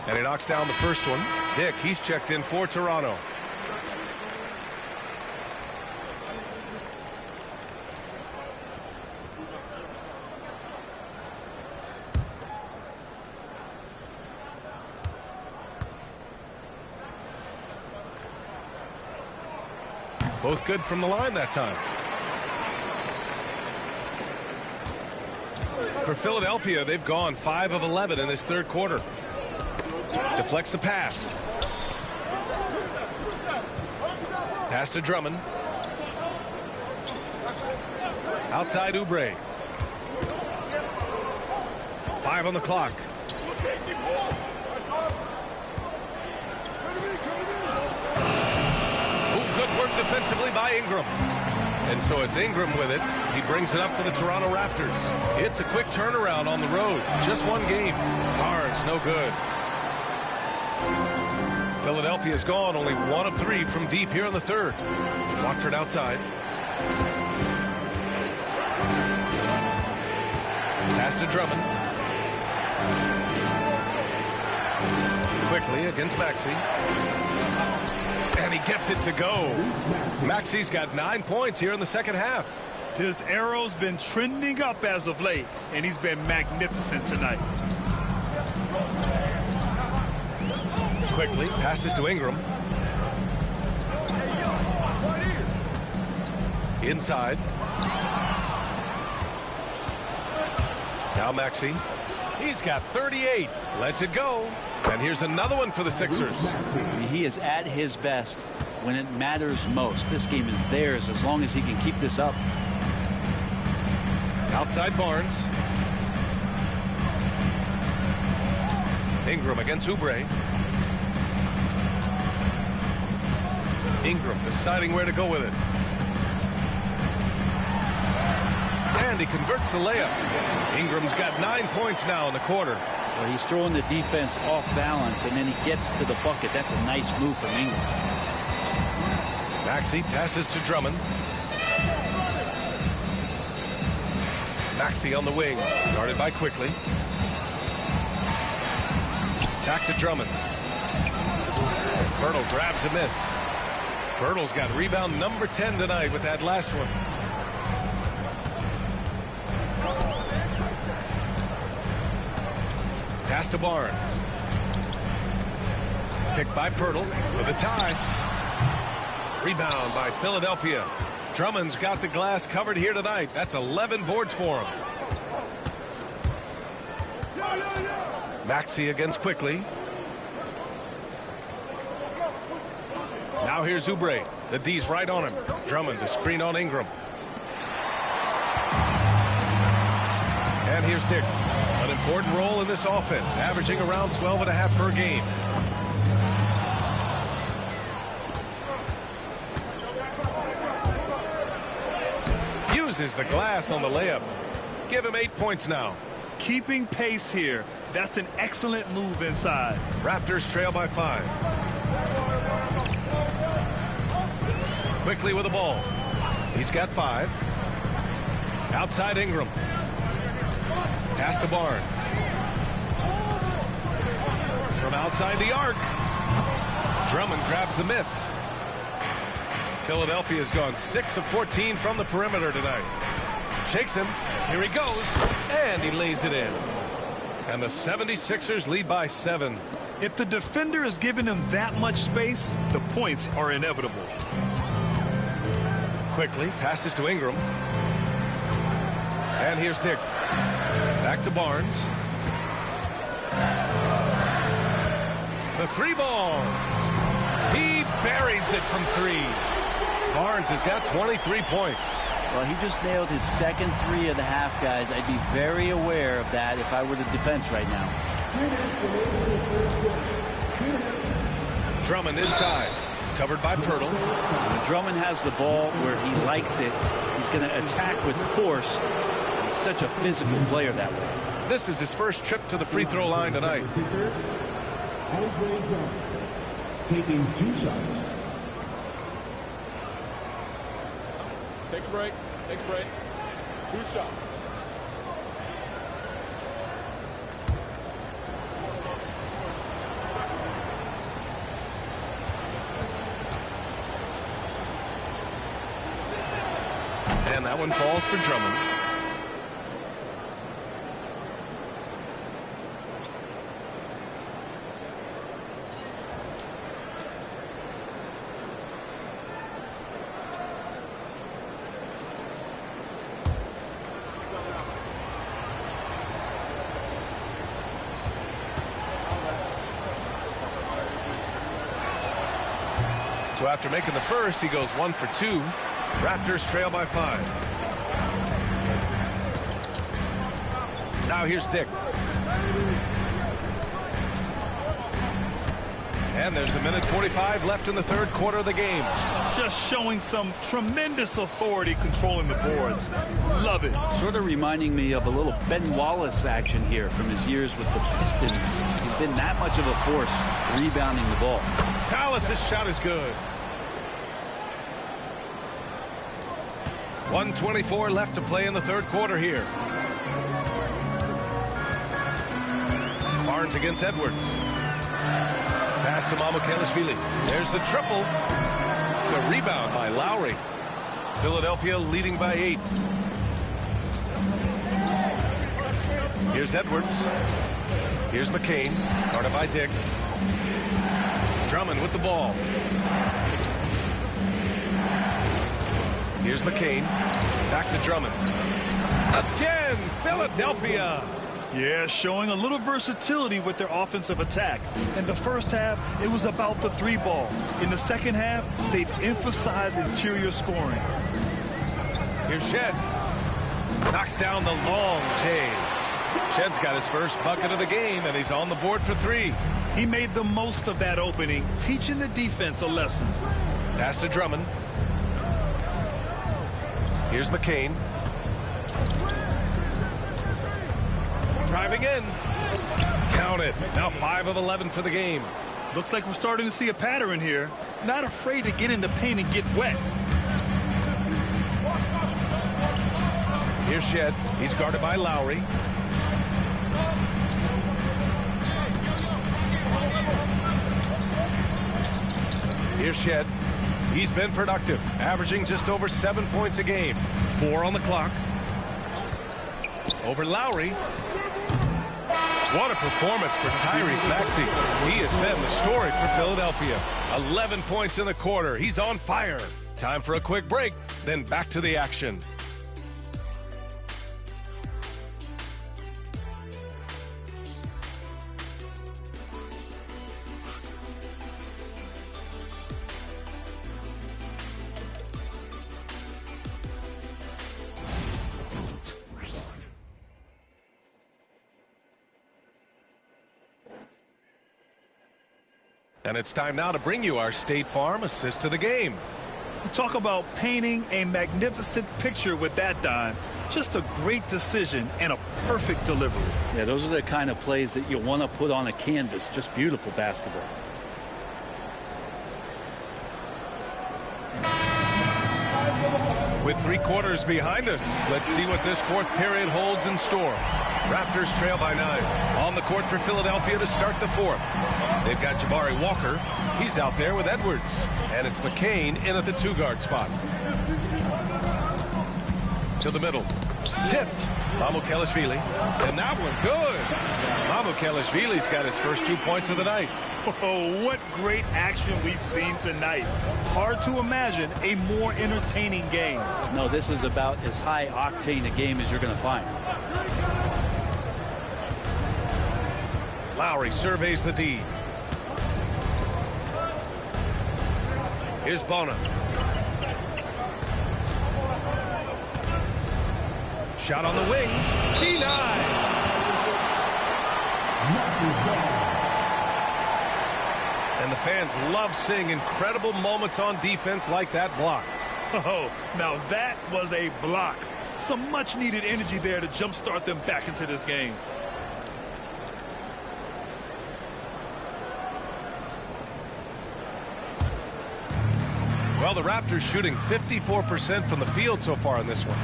And he knocks down the first one. Dick, he's checked in for Toronto. Both good from the line that time. For Philadelphia, they've gone 5 of 11 in this third quarter. Deflects the pass. Pass to Drummond. Outside Oubre. 5 on the clock. Good work defensively by Ingram. And so it's Ingram with it. He brings it up for the Toronto Raptors. It's a quick turnaround on the road. Just one game. Barnes, no good. Philadelphia's gone only 1 of 3 from deep here in the third. Watford outside. Pass to Drummond. Quickly against Maxey. And he gets it to go. Maxey's got 9 points here in the second half. His arrow's been trending up as of late, and he's been magnificent tonight. Quickly passes to Ingram. Inside. Now Maxey. He's got 38. Lets it go. And here's another one for the Sixers. He is at his best when it matters most. This game is theirs as long as he can keep this up. Outside Barnes. Ingram against Oubre. Ingram deciding where to go with it. And he converts the layup. Ingram's got 9 points now in the quarter. Well, he's throwing the defense off balance, and then he gets to the bucket. That's a nice move from Ingram. Maxey passes to Drummond. Maxey on the wing, guarded by Quickly. Back to Drummond. Pirtle grabs a miss. Pirtle's got rebound number 10 tonight with that last one. Pass to Barnes. Picked by Pirtle for the tie. Rebound by Philadelphia. Drummond's got the glass covered here tonight. That's 11 boards for him. Maxey against Quickly. Now here's Oubre. The D's right on him. Drummond to screen on Ingram. And here's Dick. An important role in this offense, averaging around 12.5 per game. Uses the glass on the layup. Give him 8 points now. Keeping pace here. That's an excellent move inside. Raptors trail by 5. Quickly with the ball. He's got 5. Outside Ingram. Pass to Barnes. From outside the arc. Drummond grabs the miss. Philadelphia's gone 6 of 14 from the perimeter tonight. Shakes him. Here he goes. And he lays it in. And the 76ers lead by 7. If the defender is giving him that much space, the points are inevitable. Quickly passes to Ingram. And here's Dick. Back to Barnes. The 3 ball. He buries it from 3. Barnes has got 23 points. Well, he just nailed his second 3 of the half, guys. I'd be very aware of that if I were the defense right now. Drummond inside. Covered by Pirtle. When Drummond has the ball where he likes it, he's going to attack with force. He's such a physical player that way. This is his first trip to the free throw line tonight. Taking 2 shots. Take a break. Take a break. 2 shots. And that one falls for Drummond. So after making the first, he goes 1 for 2. Raptors trail by 5. Now here's Dick. And there's a minute 45 left in the third quarter of the game. Just showing some tremendous authority controlling the boards. Love it. Sort of reminding me of a little Ben Wallace action here from his years with the Pistons. He's been that much of a force rebounding the ball. Salas' shot is good. 1:24 left to play in the third quarter here. Barnes against Edwards. Pass to Mamukelashvili. There's the triple. The rebound by Lowry. Philadelphia leading by 8. Here's Edwards. Here's McCain. Guarded by Dick. Drummond with the ball. Here's McCain. Back to Drummond. Again, Philadelphia. Yeah, showing a little versatility with their offensive attack. In the first half, it was about the 3-ball. In the second half, they've emphasized interior scoring. Here's Shed. Knocks down the long K. Shed's got his first bucket of the game, and he's on the board for 3. He made the most of that opening, teaching the defense a lesson. Pass to Drummond. Here's McCain. Driving in. Count it. Now 5 of 11 for the game. Looks like we're starting to see a pattern here. Not afraid to get in the paint and get wet. Here's Shed. He's guarded by Lowry. Here's Shed. He's been productive, averaging just over 7 points a game. 4 on the clock. Over Lowry. What a performance for Tyrese Maxey. He has been the story for Philadelphia. 11 points in the quarter. He's on fire. Time for a quick break, then back to the action. And it's time now to bring you our State Farm assist to the game. To talk about painting a magnificent picture with that dime. Just a great decision and a perfect delivery. Yeah, those are the kind of plays that you want to put on a canvas. Just beautiful basketball. With 3 quarters behind us, let's see what this fourth period holds in store. Raptors trail by 9. On the court for Philadelphia to start the fourth. They've got Jabari Walker. He's out there with Edwards. And it's McCain in at the 2-guard spot. To the middle. Tipped. Mamukelashvili. And that one good. Mamukelashvili's got his first 2 points of the night. Oh, what great action we've seen tonight. Hard to imagine a more entertaining game. No, this is about as high octane a game as you're going to find. Lowry surveys the D. Here's Bona. Shot on the wing. Denied. And the fans love seeing incredible moments on defense like that block. Oh, now that was a block. Some much needed energy there to jumpstart them back into this game. Well, the Raptors shooting 54% from the field so far in this one.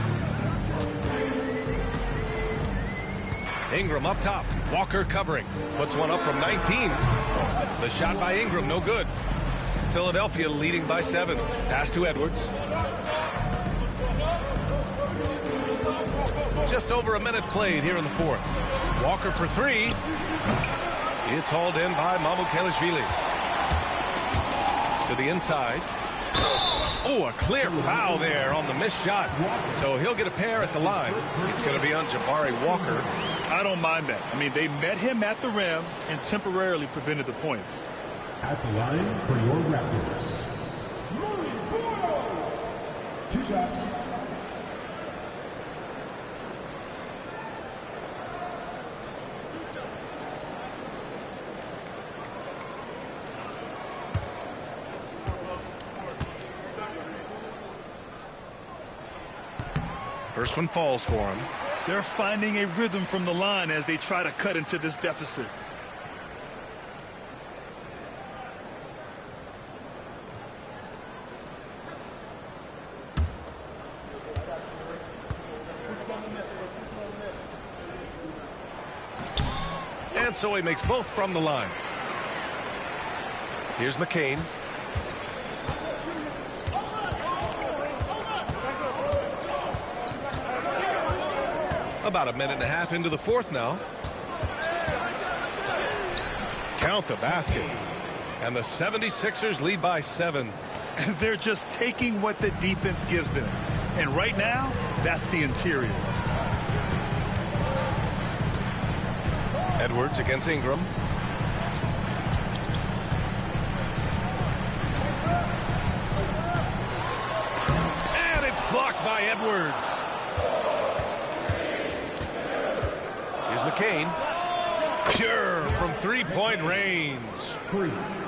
Ingram up top. Walker covering. Puts one up from 19. The shot by Ingram, no good. Philadelphia leading by 7. Pass to Edwards. Just over a minute played here in the fourth. Walker for 3. It's hauled in by Mamukelashvili. To the inside. Oh, a clear foul there on the missed shot. So he'll get a pair at the line. It's going to be on Jabari Walker. I don't mind that. I mean, they met him at the rim and temporarily prevented the points. At the line for your Raptors. 2 shots. First one falls for him. They're finding a rhythm from the line as they try to cut into this deficit. And so he makes both from the line. Here's McCain. About a minute and a half into the fourth now. Count the basket. And the 76ers lead by 7. They're just taking what the defense gives them. And right now, that's the interior. Edwards against Ingram. And it's blocked by Edwards. Here's McCain. Pure from three-point range.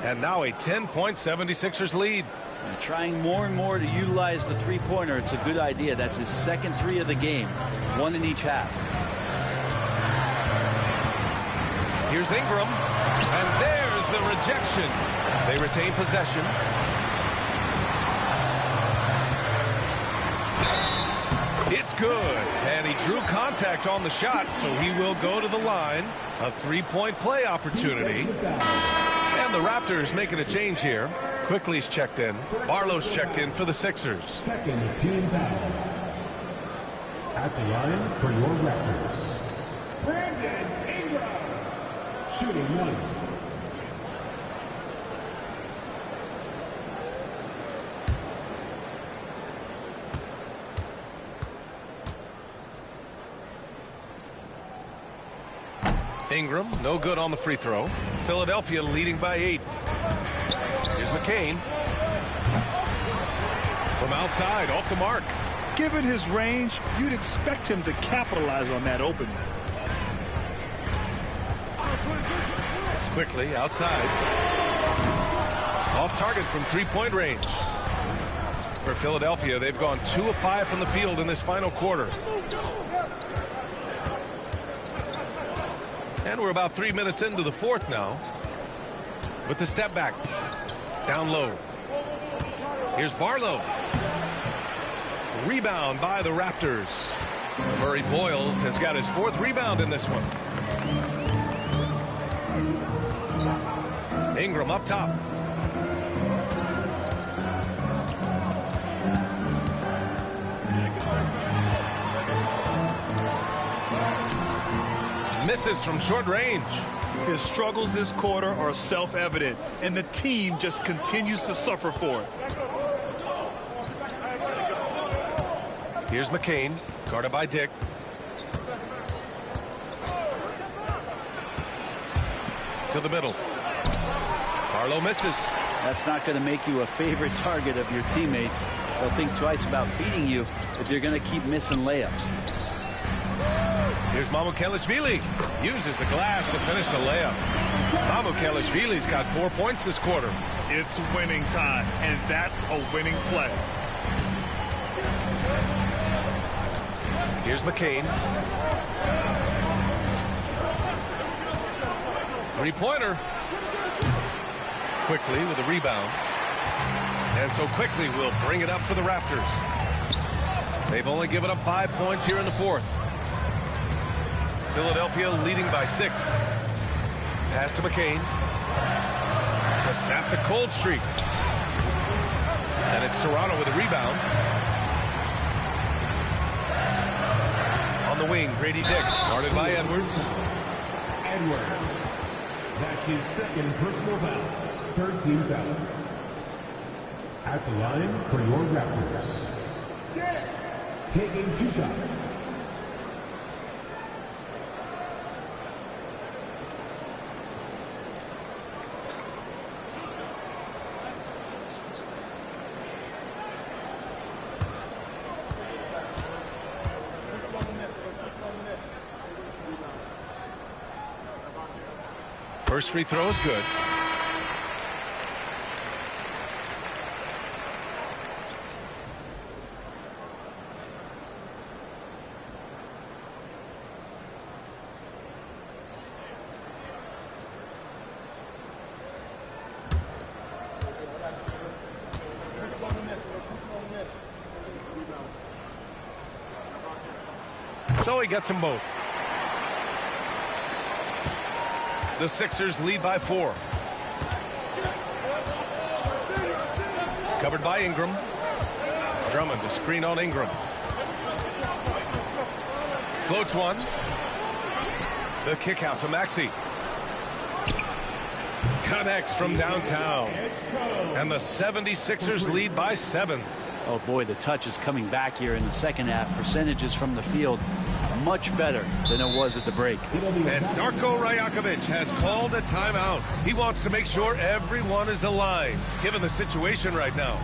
And now a 10-point 76ers lead. And trying more and more to utilize the three-pointer. It's a good idea. That's his second three of the game. One in each half. Here's Ingram. And there's the rejection. They retain possession. It's good. And he drew contact on the shot, so he will go to the line. A three-point play opportunity. And the Raptors making a change here. Quickly's checked in. Barlow's checked in for the Sixers. Second team foul. At the line for your Raptors, Brandon Ingram. Shooting one. Ingram, no good on the free throw. Philadelphia leading by 8. Here's McCain. From outside, off the mark. Given his range, you'd expect him to capitalize on that opening. Quickly, outside. Off target from three-point range. For Philadelphia, they've gone 2 of 5 from the field in this final quarter. And we're about 3 minutes into the fourth now. With the step back. Down low. Here's Barlow. Rebound by the Raptors. Murray Boyles has got his 4th rebound in this one. Ingram up top. Misses from short range. His struggles this quarter are self-evident, and the team just continues to suffer for it. Here's McCain, guarded by Dick. To the middle. Barlow misses. That's not going to make you a favorite target of your teammates. They'll think twice about feeding you if you're going to keep missing layups. Here's Mamukelashvili. Uses the glass to finish the layup. Mamukelashvili's got 4 points this quarter. It's winning time, and that's a winning play. Here's McCain. Three-pointer. Quickly with a rebound. And so Quickly will bring it up for the Raptors. They've only given up 5 points here in the fourth. Philadelphia leading by 6. Pass to McCain. To snap the cold streak. And it's Toronto with a rebound. On the wing, Grady Dick, guarded by Edwards. Edwards. That's his second personal foul. 3rd team foul. At the line for your Raptors, taking 2 shots. First free throw is good. So he gets them both. The Sixers lead by 4. Covered by Ingram. Drummond to screen on Ingram. Floats one. The kick out to Maxey. Connects from downtown. And the 76ers lead by 7. Oh boy, the touch is coming back here in the second half. Percentages from the field much better than it was at the break. And Darko Rajakovic has called a timeout. He wants to make sure everyone is aligned, given the situation right now.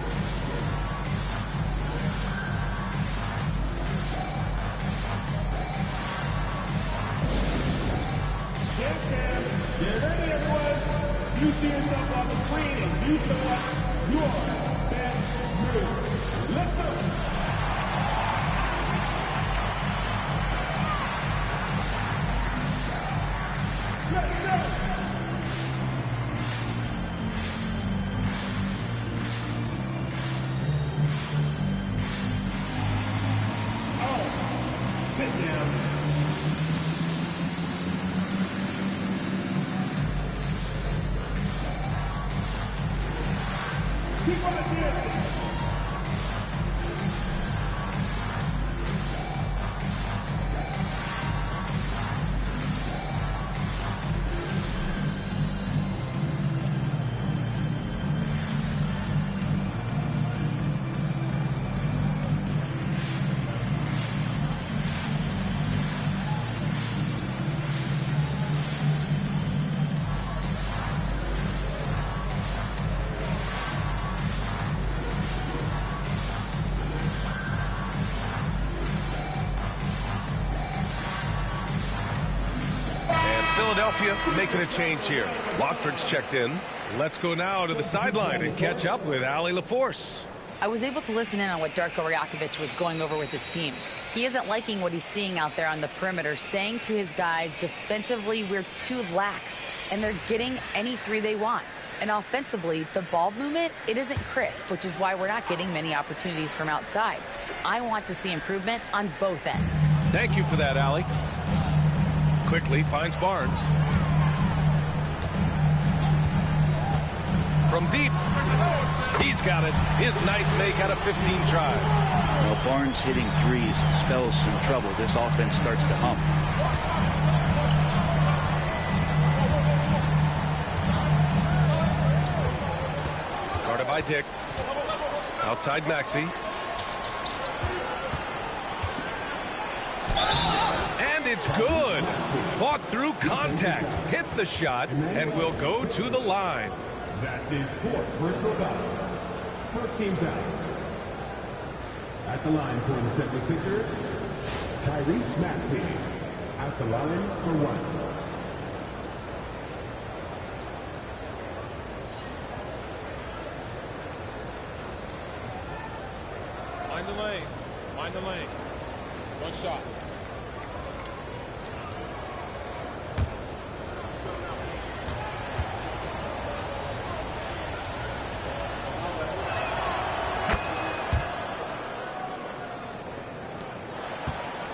Get ready, everyone. You see yourself on the screen and you show us your best move. Let's go. Let's go. Oh, sit down. Keep on dancing. Philadelphia making a change here. Watford's checked in. Let's go now to the sideline and catch up with Allie LaForce. I was able to listen in on what Darko Rajakovic was going over with his team. He isn't liking what he's seeing out there on the perimeter, saying to his guys, defensively, we're too lax, and they're getting any three they want. And offensively, the ball movement, it isn't crisp, which is why we're not getting many opportunities from outside. I want to see improvement on both ends. Thank you for that, Allie. Quickly finds Barnes. From deep. He's got it. His ninth make out of 15 tries. Well, Barnes hitting threes spells some trouble. This offense starts to hum. Guarded by Dick. Outside Maxey. And it's good. Fought through contact. Hit the shot and will go to the line. That's his fourth personal foul. First team foul. At the line for the 76ers, Tyrese Maxey. At the line for one. Mind the lanes. Mind the lanes. One shot.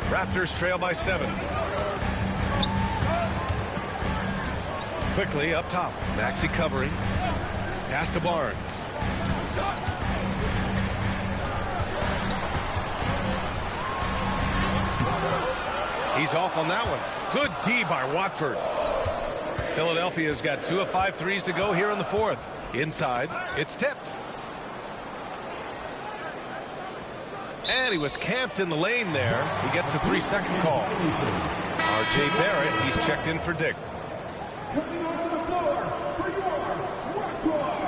Raptors trail by 7. Quickly up top. Maxey covering. Pass to Barnes. He's off on that one. Good D by Watford. Philadelphia's got 2 of 5 threes to go here in the fourth. Inside, it's tipped. And he was camped in the lane there. He gets a 3-second call. R.J. Barrett, he's checked in for Dick. Coming onto the floor for your Raptors,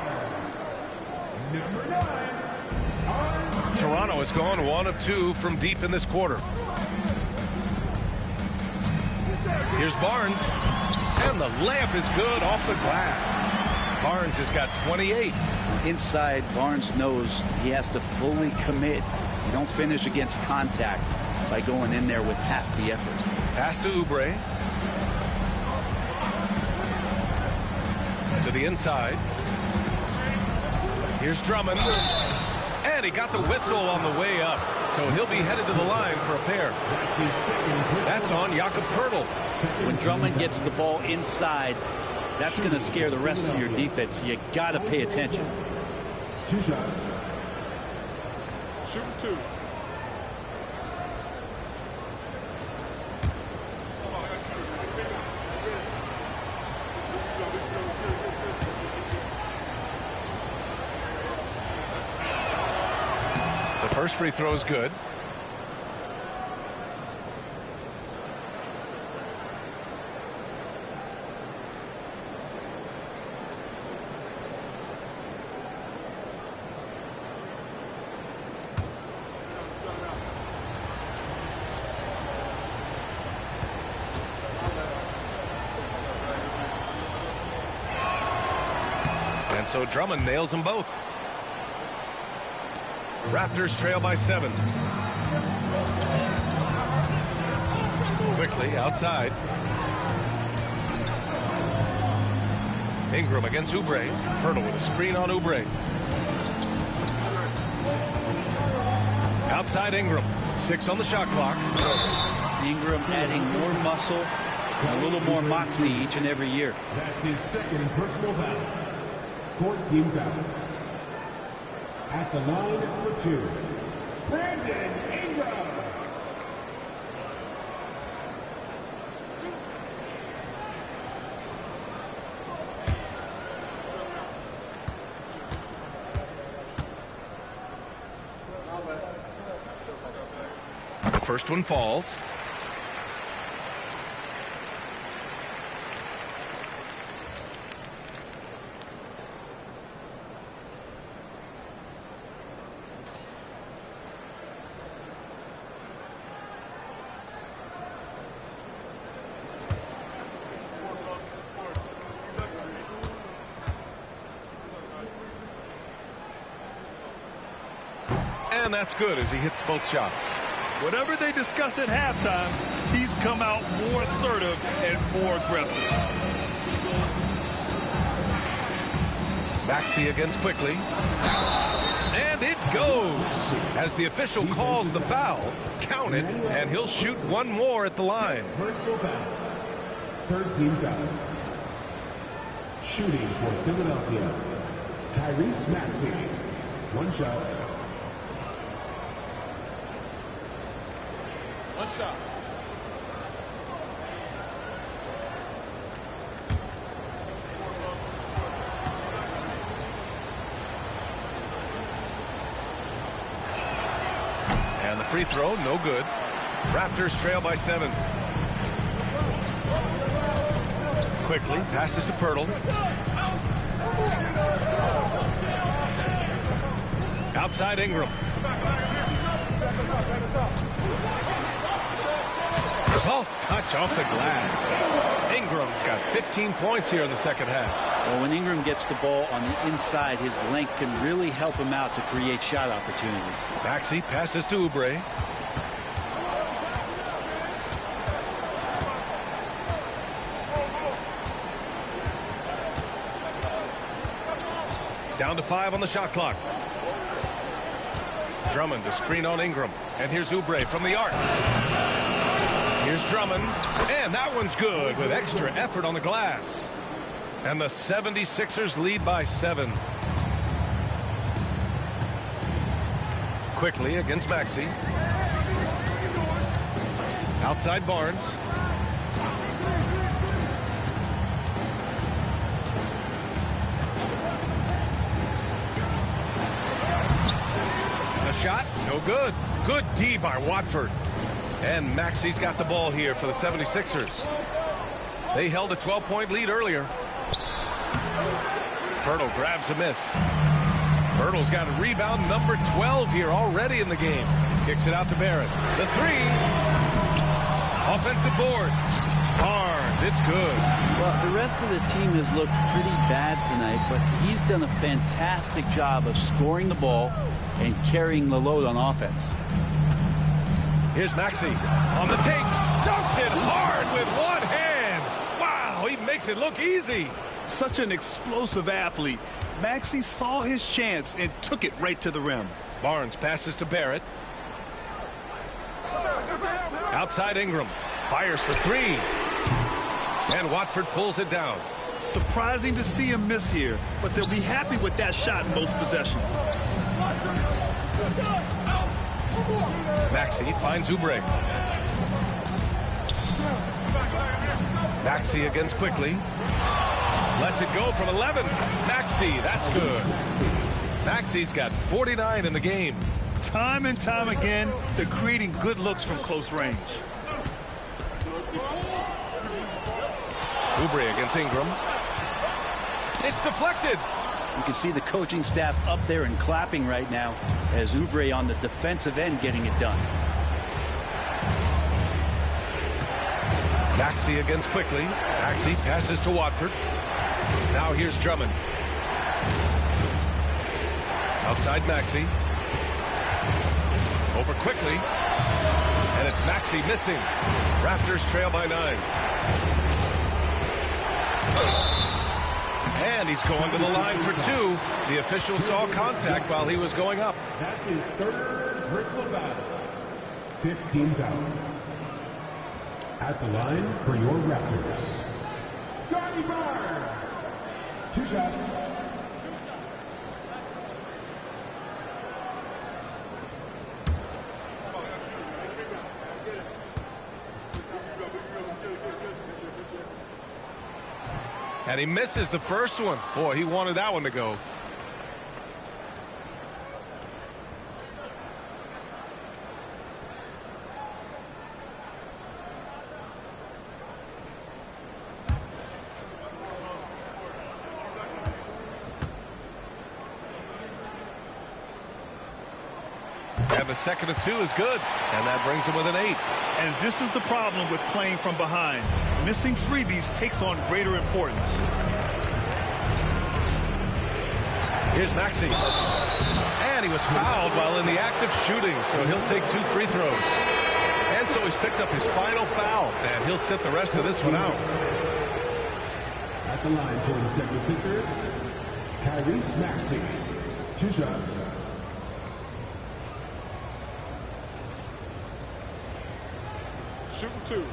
number 9. Toronto has gone 1 of 2 from deep in this quarter. Here's Barnes. And the layup is good off the glass. Barnes has got 28. Inside, Barnes knows he has to fully commit. You don't finish against contact by going in there with half the effort. Pass to Oubre. To the inside. Here's Drummond. And he got the whistle on the way up. so he'll be headed to the line for a pair. That's on Jakob Poeltl. When Drummond gets the ball inside, that's going to scare the rest of your defense. You got to pay attention. 2 shots. Shoot 2. The first free throw is good. And so Drummond nails them both. Raptors trail by 7. Quickly outside. Ingram against Oubre. Poeltl with a screen on Oubre. Outside Ingram. 6 on the shot clock. Ingram adding more muscle and a little more moxie each and every year. That's his second personal foul. 14th foul. At the line for 2, Brandon Ingram. The first one falls. And that's good as he hits both shots. Whatever they discuss at halftime, he's come out more assertive and more aggressive. Maxey against Quickly. And it goes. As the official calls the foul, count it, and he'll shoot one more at the line. Personal foul. 13th foul. Shooting for Philadelphia, Tyrese Maxey. 1 shot. 1 shot. And the free throw, no good. Raptors trail by 7. Quickly passes to Poeltl. Outside Ingram. Soft touch off the glass. Ingram's got 15 points here in the second half. Well, when Ingram gets the ball on the inside, his length can really help him out to create shot opportunities. Maxey passes to Oubre. Down to 5 on the shot clock. Drummond to screen on Ingram. And here's Oubre from the arc. Here's Drummond. And that one's good with extra effort on the glass. And the 76ers lead by 7. Quickly against Maxey. Outside Barnes. The shot, no good. Good D by Watford. And Maxey's got the ball here for the 76ers. They held a 12-point lead earlier. Poeltl grabs a miss. Poeltl's got a rebound number 12 here already in the game. Kicks it out to Barrett. The 3. Offensive board. Barnes, it's good. Well, the rest of the team has looked pretty bad tonight, but he's done a fantastic job of scoring the ball and carrying the load on offense. Here's Maxey on the take. Dunks it hard with one hand. Wow, he makes it look easy. Such an explosive athlete. Maxey saw his chance and took it right to the rim. Barnes passes to Barrett. Outside Ingram. Fires for three. And Watford pulls it down. Surprising to see him miss here, but they'll be happy with that shot in most possessions. Maxey finds Oubre. Maxey against Quickly. Lets it go from 11. Maxey, that's good. Maxey's got 49 in the game. Time and time again, they're creating good looks from close range. Oubre against Ingram. It's deflected. You can see the coaching staff up there and clapping right now as Oubre on the defensive end getting it done. Maxey against Quickly. Maxey passes to Watford. Now here's Drummond. Outside Maxey. Over Quickly. And it's Maxey missing. Raptors trail by 9. And he's going to the line for 2. The official saw contact while he was going up. That is third personal foul. 15 foul. At the line for your Raptors, Scotty Barnes. 2 shots. And he misses the first one. Boy, he wanted that one to go. And the second of 2 is good. And that brings him with an 8. And this is the problem with playing from behind. Missing freebies takes on greater importance. Here's Maxey. And he was fouled while in the act of shooting, so he'll take 2 free throws. And so he's picked up his final foul, and he'll sit the rest of this one out. At the line for the 76ers, Tyrese Maxey. 2 shots. Shooting 2.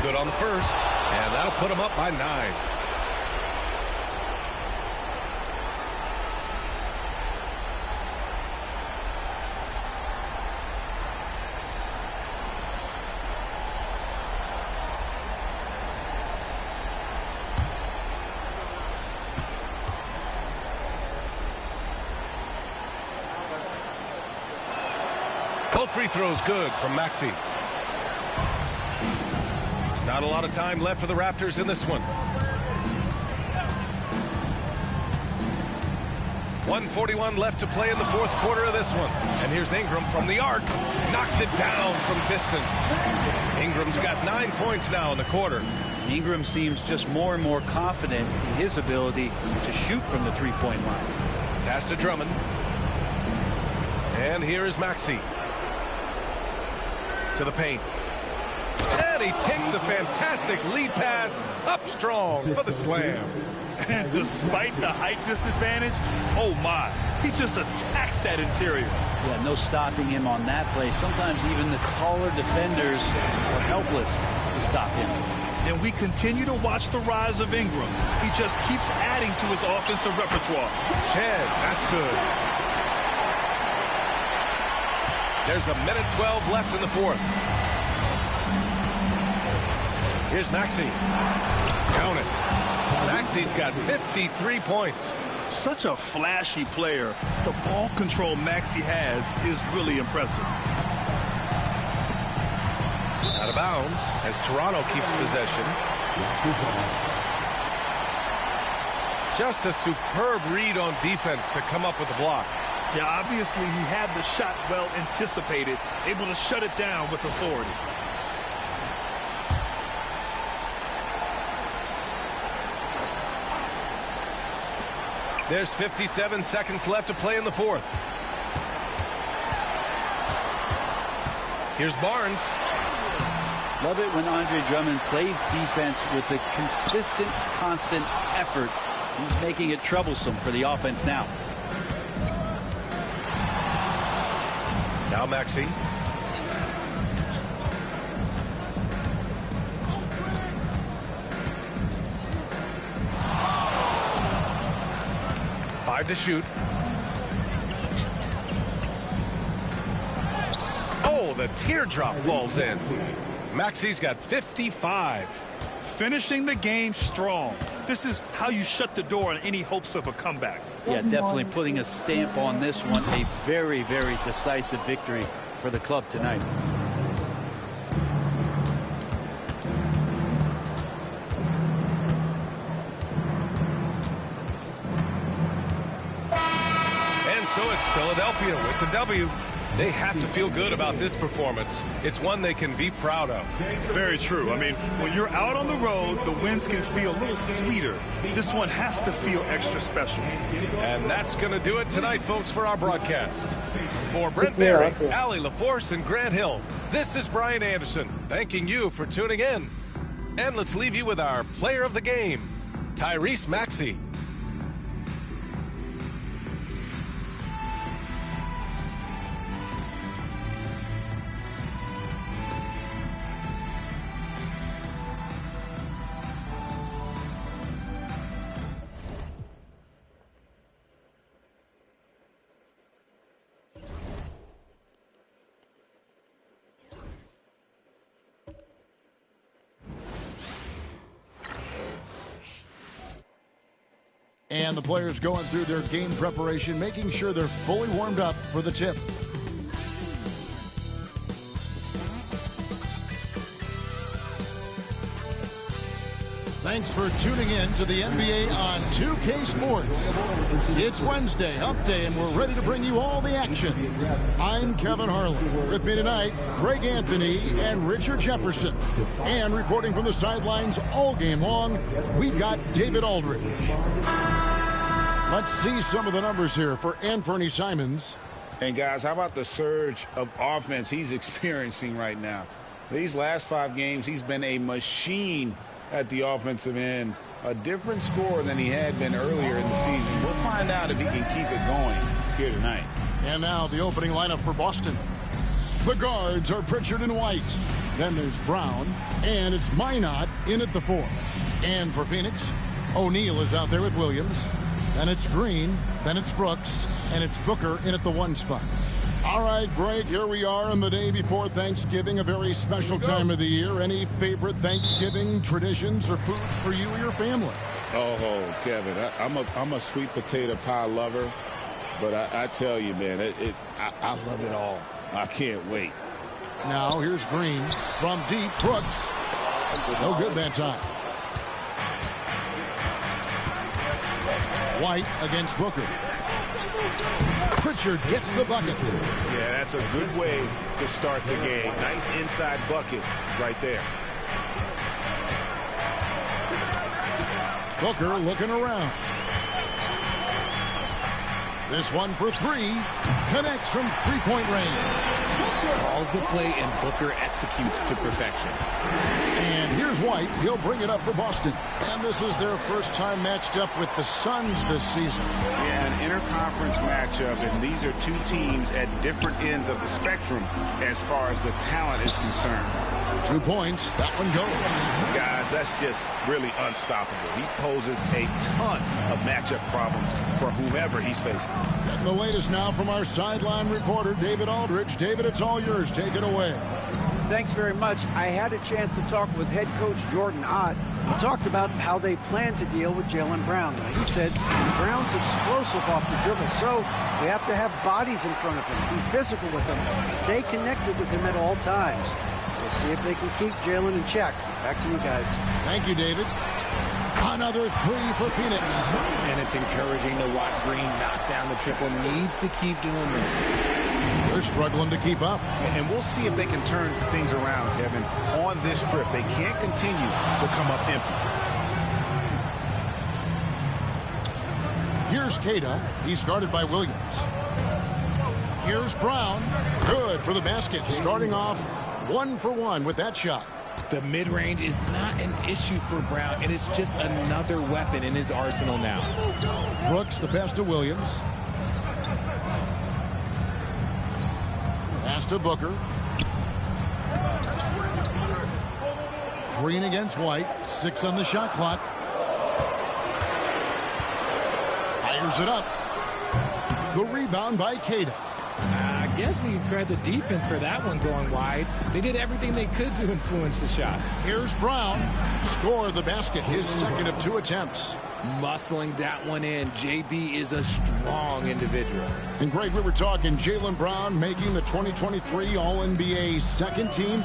Good on the first, and that'll put him up by 9. Both free throws good from Maxey. Not a lot of time left for the Raptors in this one. 1:41 left to play in the fourth quarter of this one. And here's Ingram from the arc. Knocks it down from distance. Ingram's got 9 points now in the quarter. Ingram seems just more and more confident in his ability to shoot from the three-point line. Pass to Drummond. And here is Maxey. To the paint. And he takes the fantastic lead pass up strong for the slam. And despite the height disadvantage, oh my, he just attacks that interior. Yeah, no stopping him on that play. Sometimes even the taller defenders are helpless to stop him. And we continue to watch the rise of Ingram. He just keeps adding to his offensive repertoire. Shed, that's good. There's a minute 12 left in the fourth. Here's Maxey. Count it. Maxey's got 53 points. Such a flashy player. The ball control Maxey has is really impressive. Out of bounds as Toronto keeps possession. Just a superb read on defense to come up with the block. Yeah, obviously he had the shot well anticipated, able to shut it down with authority. There's 57 seconds left to play in the fourth. Here's Barnes. Love it when Andre Drummond plays defense with a consistent, constant effort. He's making it troublesome for the offense now. Now Maxey. Five to shoot. Oh, the teardrop falls in. Maxey's got 55. Finishing the game strong. This is how you shut the door on any hopes of a comeback. Yeah, definitely putting a stamp on this one. A very, very decisive victory for the club tonight. And so it's Philadelphia with the W. They have to feel good about this performance. It's one they can be proud of. Very true. I mean, when you're out on the road, the wins can feel a little sweeter. This one has to feel extra special. And that's going to do it tonight, folks, for our broadcast. For Brent Barry, Allie LaForce, and Grant Hill, this is Brian Anderson, thanking you for tuning in. And let's leave you with our player of the game, Tyrese Maxey. And the players going through their game preparation, making sure they're fully warmed up for the tip. Thanks for tuning in to the NBA on 2K Sports. It's Wednesday, Hump Day, and we're ready to bring you all the action. I'm Kevin Harlan. With me tonight, Greg Anthony and Richard Jefferson. And reporting from the sidelines all game long, we've got David Aldridge. Let's see some of the numbers here for Anthony Simons. And guys, how about the surge of offense he's experiencing right now? These last 5 games, he's been a machine at the offensive end. A different score than he had been earlier in the season. We'll find out if he can keep it going here tonight. And now the opening lineup for Boston. The guards are Pritchard and White. Then there's Brown, and it's Minot in at the 4. And for Phoenix, O'Neal is out there with Williams. Then it's Green, then it's Brooks, and it's Booker in at the 1 spot. All right, Greg, here we are on the day before Thanksgiving, a very special time of the year. Any favorite Thanksgiving traditions or foods for you or your family? Oh, Kevin, I'm a sweet potato pie lover, but I tell you, man, I love it all. I can't wait. Now here's Green from deep. Brooks, no good that time. White against Booker. Pritchard gets the bucket. Yeah, that's a good way to start the game. Nice inside bucket right there. Booker looking around. This one for 3. Connects from three-point range. Calls the play and Booker executes to perfection. And here's White. He'll bring it up for Boston. And this is their first time matched up with the Suns this season. Yeah, an interconference matchup, and these are 2 teams at different ends of the spectrum as far as the talent is concerned. 2 points. That one goes. Guys, that's just really unstoppable. He poses a ton of matchup problems for whomever he's facing. Getting the latest now from our sideline reporter, David Aldridge. David, it's all yours. Take it away. Thanks very much. I had a chance to talk with head coach Jordan Ott. He talked about how they plan to deal with Jaylen Brown. Now, he said Brown's explosive off the dribble, so we have to have bodies in front of him, be physical with him, stay connected with him at all times. We'll see if they can keep Jaylen in check. Back to you guys. Thank you, David. Another 3 for Phoenix. And it's encouraging to watch Green knock down the triple. Needs to keep doing this. They're struggling to keep up. And we'll see if they can turn things around, Kevin, on this trip. They can't continue to come up empty. Here's Cada. He's guarded by Williams. Here's Brown. Good for the basket. Starting off 1 for 1 with that shot. The mid-range is not an issue for Brown, and it's just another weapon in his arsenal now. Brooks, the best of Williams. Pass to Booker. Green against White. 6 on the shot clock. Fires it up. The rebound by Cada. I guess we can credit the defense for that one going wide. They did everything they could to influence the shot. Here's Brown. Score the basket. His second of 2 attempts. Muscling that one in. JB is a strong individual. And Greg, we were talking Jaylen Brown making the 2023 All-NBA second team.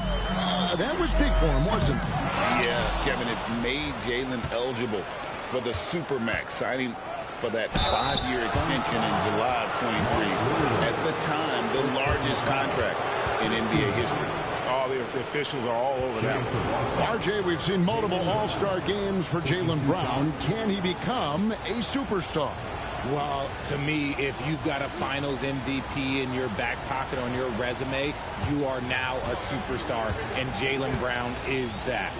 That was big for him, wasn't it? Yeah, Kevin, it made Jaylen eligible for the Supermax, signing for that 5-year extension in July of 23. At the time, the largest contract in NBA history. All the officials are all over that one. RJ, we've seen multiple All-Star games for Jaylen Brown. Can he become a superstar? Well, to me, if you've got a finals MVP in your back pocket on your resume, you are now a superstar, and Jaylen Brown is that.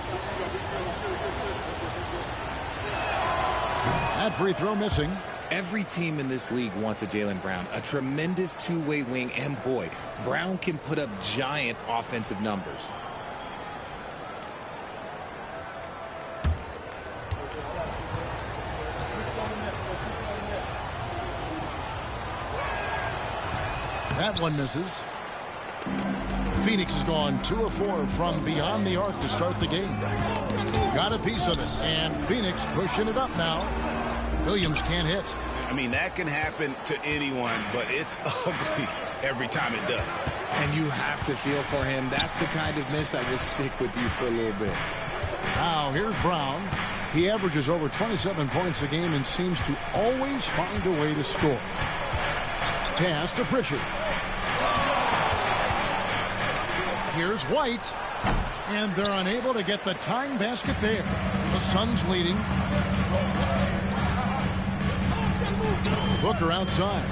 That free throw missing. Every team in this league wants a Jaylen Brown, a tremendous two-way wing, and boy, Brown can put up giant offensive numbers. That one misses. Phoenix has gone 2 of 4 from beyond the arc to start the game. Got a piece of it, and Phoenix pushing it up now. Williams can't hit. I mean, that can happen to anyone, but it's ugly every time it does. And you have to feel for him. That's the kind of miss that will stick with you for a little bit. Now, here's Brown. He averages over 27 points a game and seems to always find a way to score. Pass to Pritchard. Here's White. And they're unable to get the tying basket there. The Suns leading. Booker outside.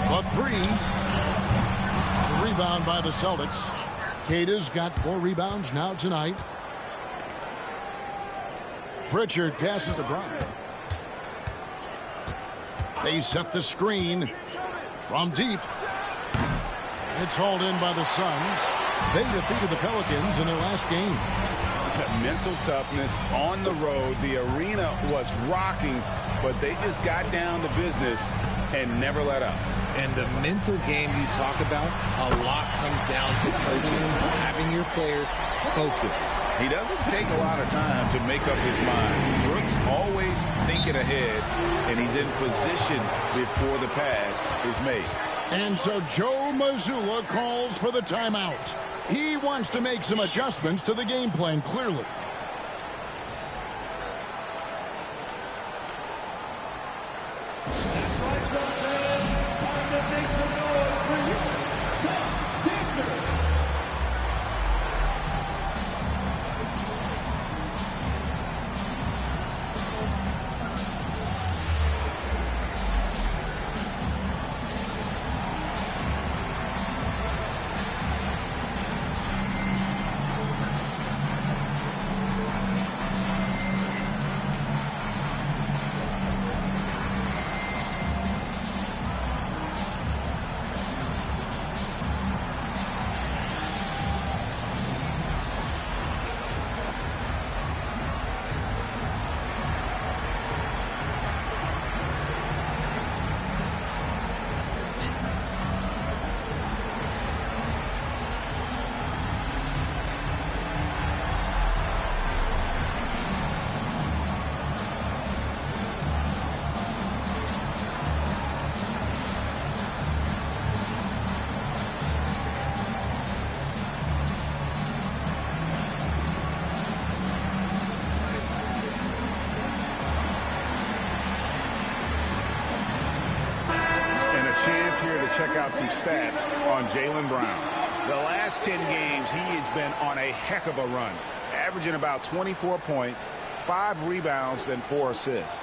A 3. The rebound by the Celtics. Cada's got 4 rebounds now tonight. Pritchard passes to Brown. They set the screen from deep. It's hauled in by the Suns. They defeated the Pelicans in their last game. Mental toughness on the road. The arena was rocking, but they just got down to business and never let up. And the mental game you talk about, a lot comes down to coaching, having your players focused. He doesn't take a lot of time to make up his mind. Brooks always thinking ahead, and he's in position before the pass is made. And so Joe Mazzulla calls for the timeout. He wants to make some adjustments to the game plan, clearly. Chance here to check out some stats on Jaylen Brown. The last 10 games, he has been on a heck of a run, averaging about 24 points, 5 rebounds, and 4 assists.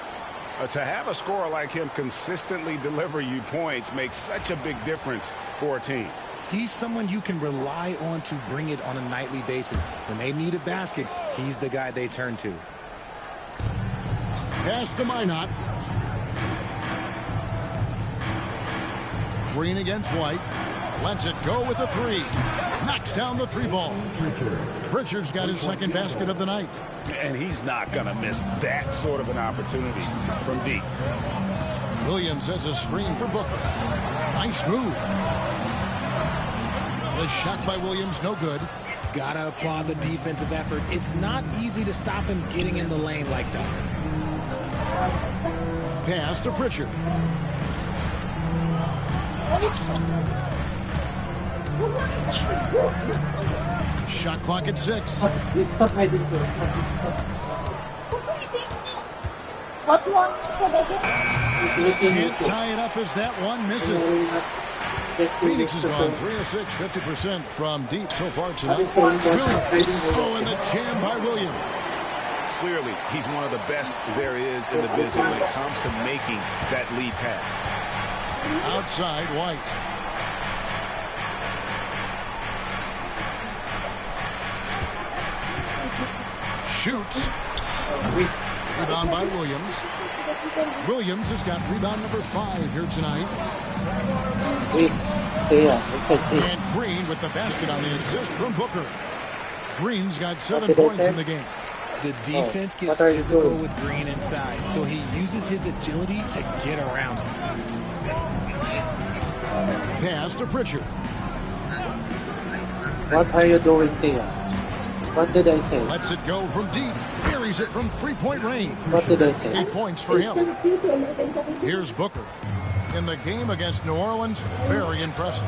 To have a scorer like him consistently deliver you points makes such a big difference for a team. He's someone you can rely on to bring it on a nightly basis. When they need a basket, he's the guy they turn to. Pass to Minot. Green against White. Lets it go with a three. Knocks down the three ball. Pritchard's got his second basket of the night. And he's not going to miss that sort of an opportunity from deep. Williams sets a screen for Booker. Nice move. The shot by Williams, no good. Gotta applaud the defensive effort. It's not easy to stop him getting in the lane like that. Pass to Pritchard. Shot clock at 6. Can't tie it up as that one misses. Phoenix has gone 3 of 6, 50% from deep so far tonight. Williams. Oh, and the jam by Williams. Clearly, he's one of the best there is in the business when it comes to making that lead pass. Outside, White. Shoots. Rebound by Williams. Williams has got rebound number 5 here tonight. And Green with the basket on the assist from Booker. Green's got 7 points in the game. The defense gets physical with Green inside, so he uses his agility to get around him. Pass to Pritchard. What are you doing there? What did I say? Lets it go from deep. Buries it from three-point range. What did I say? 8 points for him. Here's Booker. In the game against New Orleans, very impressive.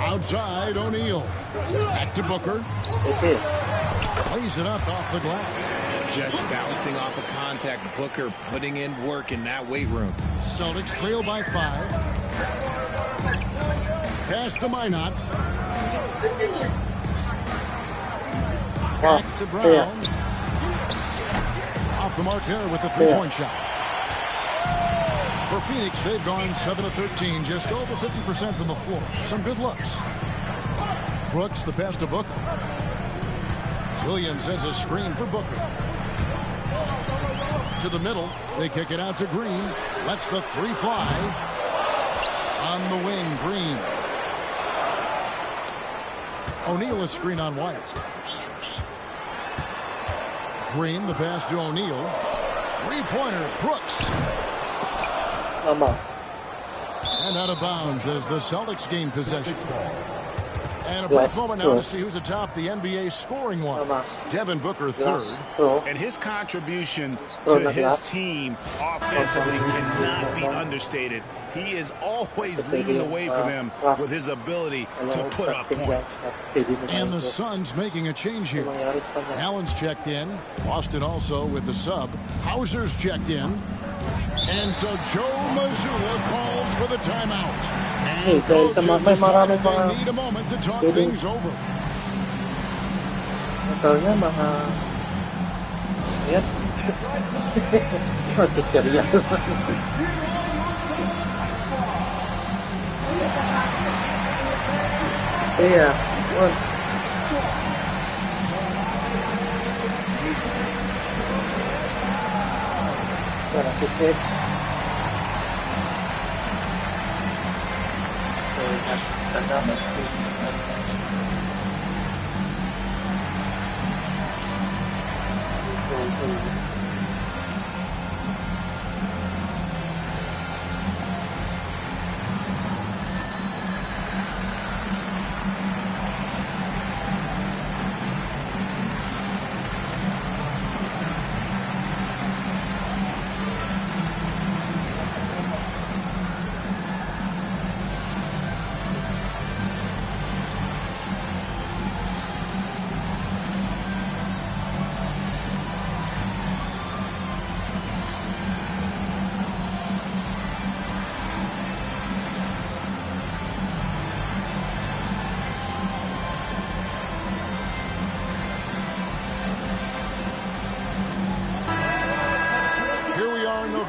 Outside, O'Neal. Back to Booker. Plays it up off the glass. Just bouncing off of contact. Booker putting in work in that weight room. Celtics trail by 5. Pass to Minot. Back to Brown. Off the mark there with the three-point shot. For Phoenix, they've gone 7 of 13, just over 50% from the floor. Some good looks. Brooks, the pass to Booker. Williams sends a screen for Booker. To the middle. They kick it out to Green. Lets the three fly. On the wing, Green. O'Neal a screen on White. Green, the pass to O'Neal. Three-pointer, Brooks. And out of bounds as the Celtics gain possession. And a brief moment now to see who's atop the NBA scoring one. Devin Booker, 3rd. And his contribution to his team offensively cannot be understated. He is always leading the way for them with his ability to put up points. And the Suns making a change here. Allen's checked in. Boston also with the sub. Hauser's checked in. And so Joe Mazzulla calls for the timeout. And coaches decided they need a moment to talk things over. Stand up and see.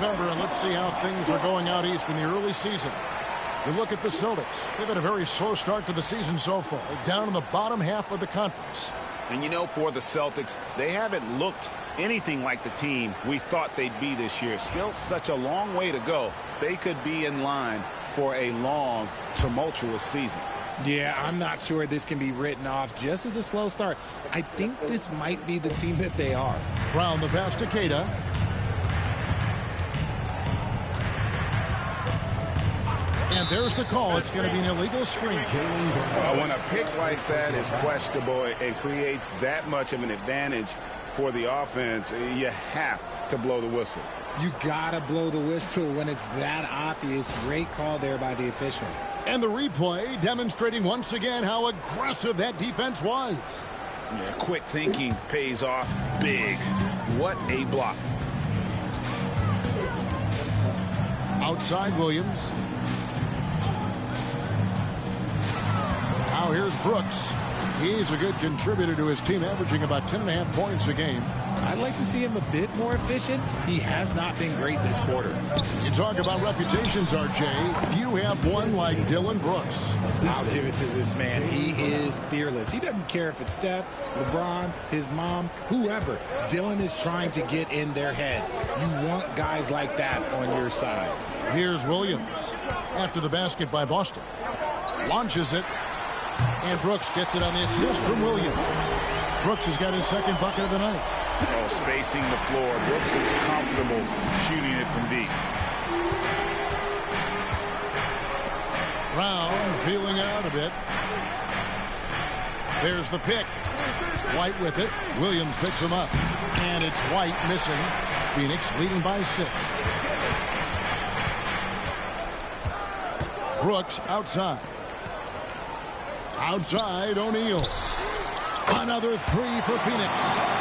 November, and let's see how things are going out east in the early season. You look at the Celtics. They've had a very slow start to the season so far, down in the bottom half of the conference. And you know, for the Celtics, they haven't looked anything like the team we thought they'd be this year. Still such a long way to go. They could be in line for a long, tumultuous season. Yeah, I'm not sure this can be written off just as a slow start. I think this might be the team that they are. Brown the pass to Queta. And there's the call. It's going to be an illegal screen. When a pick like that is questionable and creates that much of an advantage for the offense, you have to blow the whistle. You got to blow the whistle when it's that obvious. Great call there by the official. And the replay demonstrating once again how aggressive that defense was. Yeah, quick thinking pays off big. What a block. Outside Williams. Now here's Brooks. He's a good contributor to his team, averaging about 10.5 points a game. I'd like to see him a bit more efficient. He has not been great this quarter. You talk about reputations, RJ. Few have one like Dylan Brooks. I'll give it to this man. He is fearless. He doesn't care if it's Steph, LeBron, his mom, whoever. Dylan is trying to get in their head. You want guys like that on your side. Here's Williams. After the basket by Boston. Launches it. And Brooks gets it on the assist from Williams. Brooks has got his second bucket of the night. Oh, spacing the floor. Brooks is comfortable shooting it from deep. Brown feeling out a bit. There's the pick. White with it. Williams picks him up. And it's White missing. Phoenix leading by 6. Brooks outside. Outside O'Neal. Another 3 for Phoenix.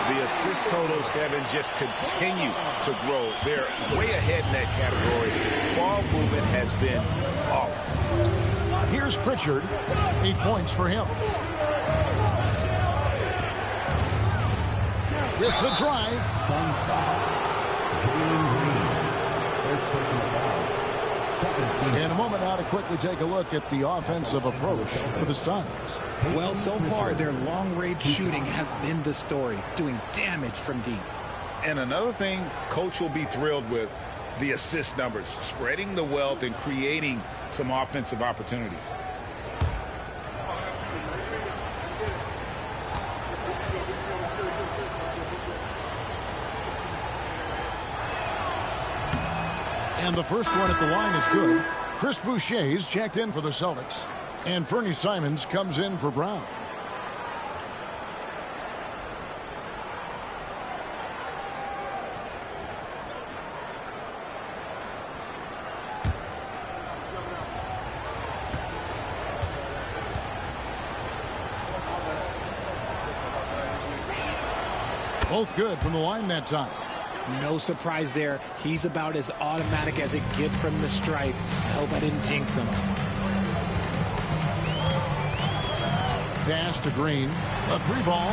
The assist totals, Kevin, just continue to grow. They're way ahead in that category. Ball movement has been flawless. Here's Pritchard. 8 points for him. With the drive. In a moment now to quickly take a look at the offensive approach for the Suns. Well, so far, their long-range shooting has been the story, doing damage from deep. And another thing Coach will be thrilled with, the assist numbers, spreading the wealth and creating some offensive opportunities. And the first one at the line is good. Chris Boucher's checked in for the Celtics. And Fernie Simons comes in for Brown. Both good from the line that time. No surprise there. He's about as automatic as it gets from the stripe. I hope I didn't jinx him. Pass to Green. A 3-ball.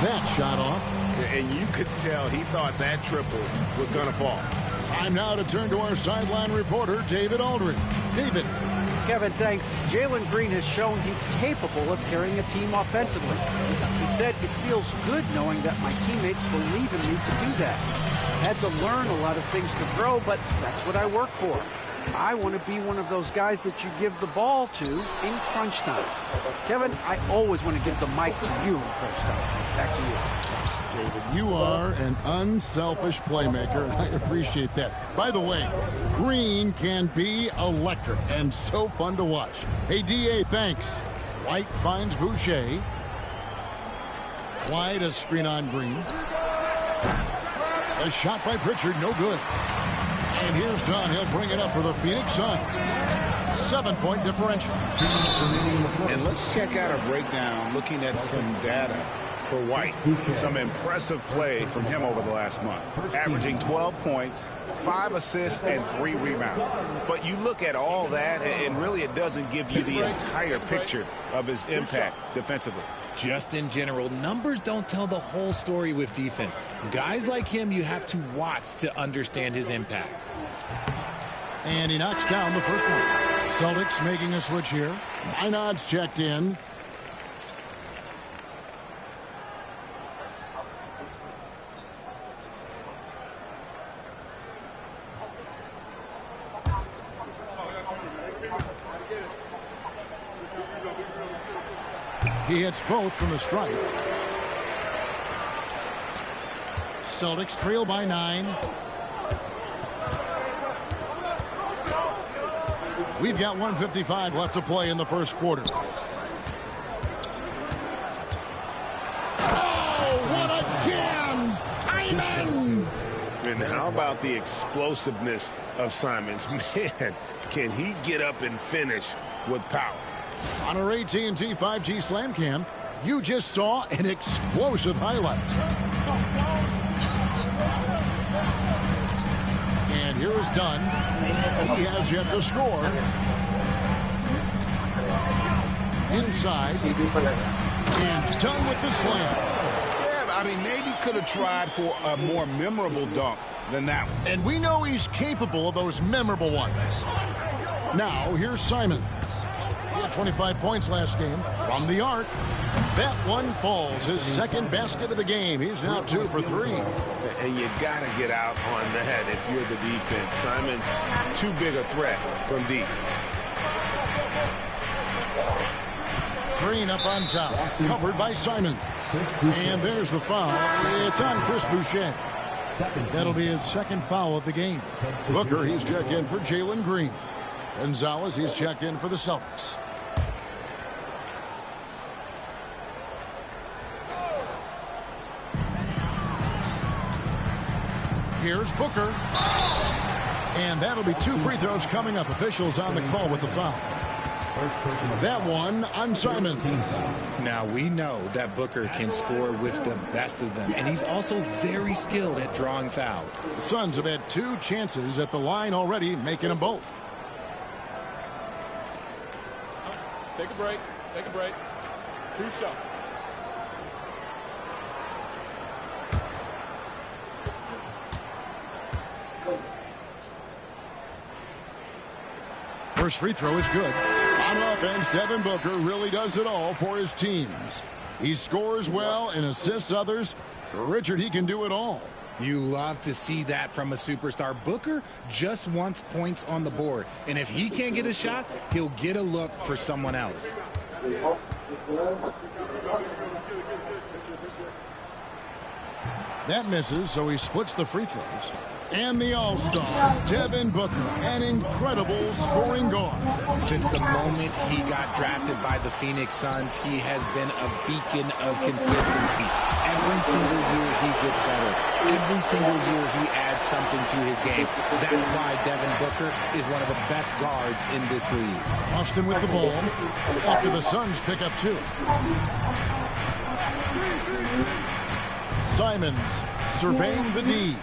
That shot off. And you could tell he thought that triple was going to fall. Time now to turn to our sideline reporter, David Aldridge. David. Kevin, thanks. Jalen Green has shown he's capable of carrying a team offensively. He said it feels good knowing that my teammates believe in me to do that. Had to learn a lot of things to grow, but that's what I work for. I want to be one of those guys that you give the ball to in crunch time. Kevin, I always want to give the mic to you in crunch time. Back to you. David, you are an unselfish playmaker, and I appreciate that. By the way, Green can be electric and so fun to watch. Hey, D.A., thanks. White finds Boucher. White a screen on Green. A shot by Pritchard, no good. And here's Dunn. He'll bring it up for the Phoenix Suns. 7-point differential. And let's check out a breakdown looking at some data for White. Some impressive play from him over the last month. Averaging 12 points, 5 assists, and 3 rebounds. But you look at all that, and really it doesn't give you the entire picture of his impact defensively. just in general, numbers don't tell the whole story with defense. Guys like him, you have to watch to understand his impact. And he knocks down the first one. Celtics making a switch here. Minot's checked in. He hits both from the stripe. Celtics trail by 9. We've got 1:55 left to play in the first quarter. Oh, what a jam! Simons! And how about the explosiveness of Simons? Man, can he get up and finish with power? On our AT&T 5G Slam Cam, you just saw an explosive highlight. And here is Dunn. He has yet to score. Inside. And Dunn with the slam. Yeah, I mean, maybe could have tried for a more memorable dunk than that one. And we know he's capable of those memorable ones. Now, here's Simons. He had 25 points last game from the arc. That one falls, his second basket of the game. He's now 2 for 3. And you got to get out on the head if you're the defense. Simons, too big a threat from deep. Green up on top, covered by Simons. And there's the foul. It's on Chris Boucher. That'll be his second foul of the game. Booker, he's checked in for Jalen Green. Gonzalez, he's checked in for the Celtics. Here's Booker. And that'll be 2 free throws coming up. Officials on the call with the foul. That one on Simons. Now, we know that Booker can score with the best of them, and he's also very skilled at drawing fouls. The Suns have had 2 chances at the line already, making them both. Take a break. Take a break. 2 shots. First free throw is good. On offense, Devin Booker really does it all for his teams. He scores well and assists others. Richard, he can do it all. You love to see that from a superstar. Booker just wants points on the board. And if he can't get a shot, he'll get a look for someone else. That misses, so he splits the free throws. And the all-star, Devin Booker, an incredible scoring guard. Since the moment he got drafted by the Phoenix Suns, he has been a beacon of consistency. Every single year he gets better. Every single year he adds something to his game. That's why Devin Booker is one of the best guards in this league. Austin with the ball after the Suns pick up 2. Simons surveying the D.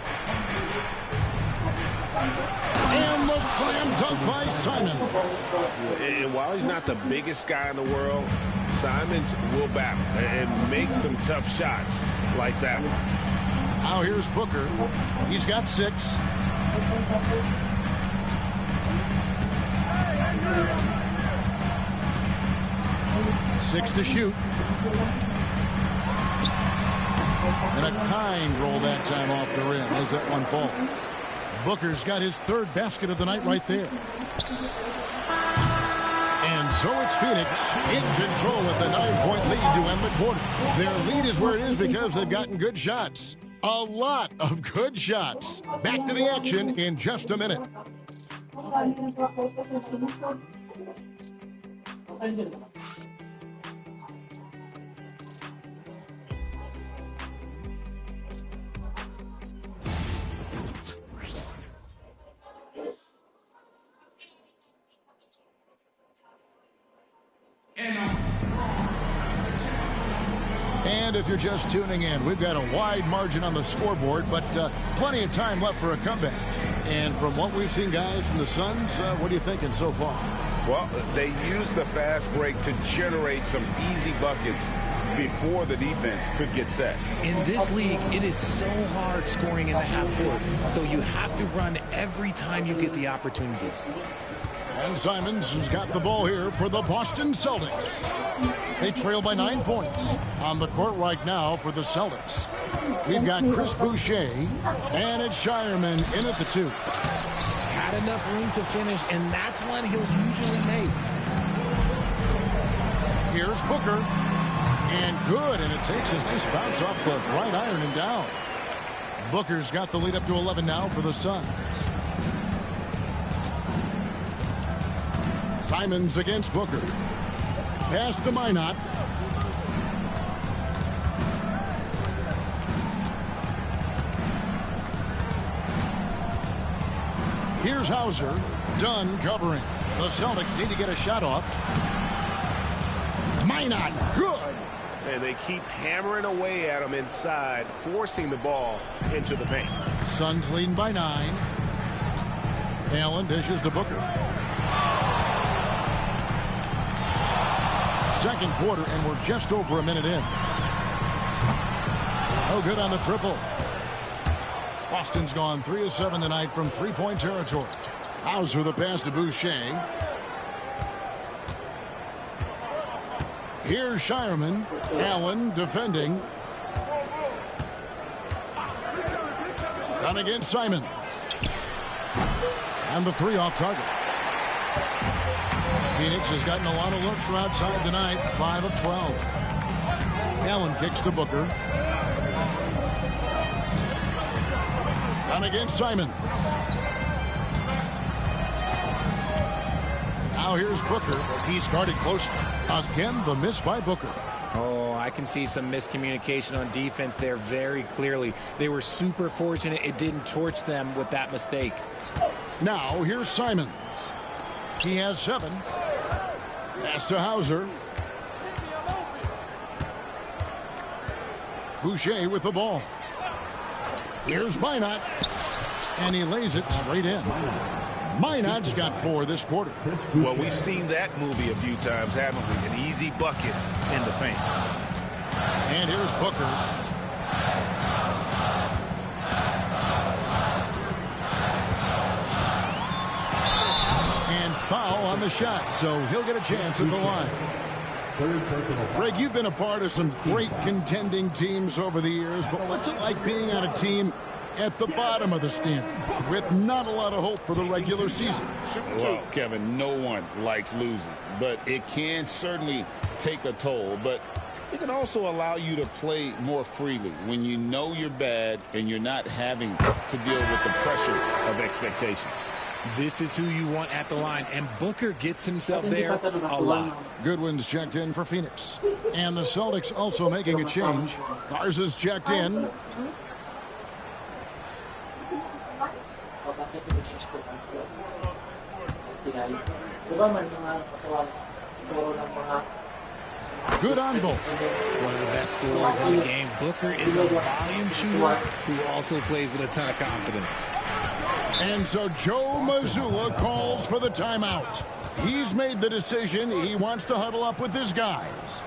And the slam dunk by Simons. And while he's not the biggest guy in the world, Simons will battle and make some tough shots like that. Now here's Booker. He's got 6. Six to shoot. And a kind roll that time off the rim as that one falls. Booker's got his 3rd basket of the night right there. And so it's Phoenix in control with the 9-point lead to end the quarter. Their lead is where it is because they've gotten good shots. A lot of good shots. Back to the action in just a minute. And if you're just tuning in, we've got a wide margin on the scoreboard, but plenty of time left for a comeback. And from what we've seen, guys, from the Suns, what are you thinking so far? Well, they used the fast break to generate some easy buckets before the defense could get set. In this league, it is so hard scoring in the half court, so you have to run every time you get the opportunity. And Simons has got the ball here for the Boston Celtics. They trail by 9 points. On the court right now for the Celtics, we've got Chris Boucher, and it's Shireman in at the 2. Had enough room to finish, and that's one he'll usually make. Here's Booker, and good, and it takes a nice bounce off the right iron and down. Booker's got the lead up to 11 now for the Suns. Simons against Booker. Pass to Minot. Here's Hauser. Dunn covering. The Celtics need to get a shot off. Minot. Good. And they keep hammering away at him inside, forcing the ball into the paint. Suns leading by 9. Allen dishes to Booker. Second quarter, and we're just over a minute in. No good on the triple. Boston's gone 3 of 7 tonight from three-point territory. Hauser the pass to Boucher. Here's Shireman. Allen defending. Done against Simons. And the 3 off target. Phoenix has gotten a lot of looks from outside tonight. 5 of 12. Allen kicks to Booker. Done against Simon. Now here's Booker. He's guarded close. Again, the miss by Booker. Oh, I can see some miscommunication on defense there very clearly. They were super fortunate it didn't torch them with that mistake. Now here's Simons. He has 7. Pass to Hauser. Boucher with the ball. Here's Minot. And he lays it straight in. Minot's got 4 this quarter. Well, we've seen that movie a few times, haven't we? An easy bucket in the paint. And here's Booker. And foul on the shot, so he'll get a chance at the line. Greg, you've been a part of some great contending teams over the years, but what's it like being on a team at the bottom of the standings with not a lot of hope for the regular season? Well, Kevin, no one likes losing, but it can certainly take a toll. But it can also allow you to play more freely when you know you're bad and you're not having to deal with the pressure of expectations. This is who you want at the line, and Booker gets himself there a lot. Goodwin's checked in for Phoenix. And the Celtics also making a change. Garza's checked in. Good on both. One of the best scorers in the game. Booker is a volume shooter who also plays with a ton of confidence. And so Joe Mazzulla calls for the timeout. He's made the decision. He wants to huddle up with his guys.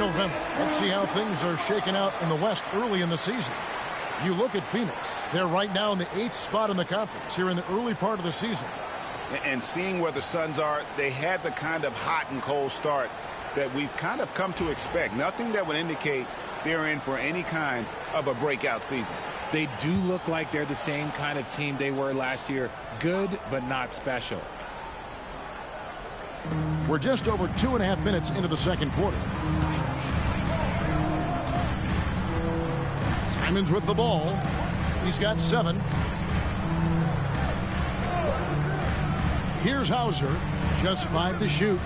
November. Let's see how things are shaking out in the West early in the season. You look at Phoenix. They're right now in the 8th spot in the conference here in the early part of the season. And seeing where the Suns are, they had the kind of hot and cold start that we've kind of come to expect. Nothing that would indicate they're in for any kind of a breakout season. They do look like they're the same kind of team they were last year. Good, but not special. We're just over 2.5 minutes into the second quarter. Simons with the ball. He's got 7. Here's Hauser. Just 5 to shoot.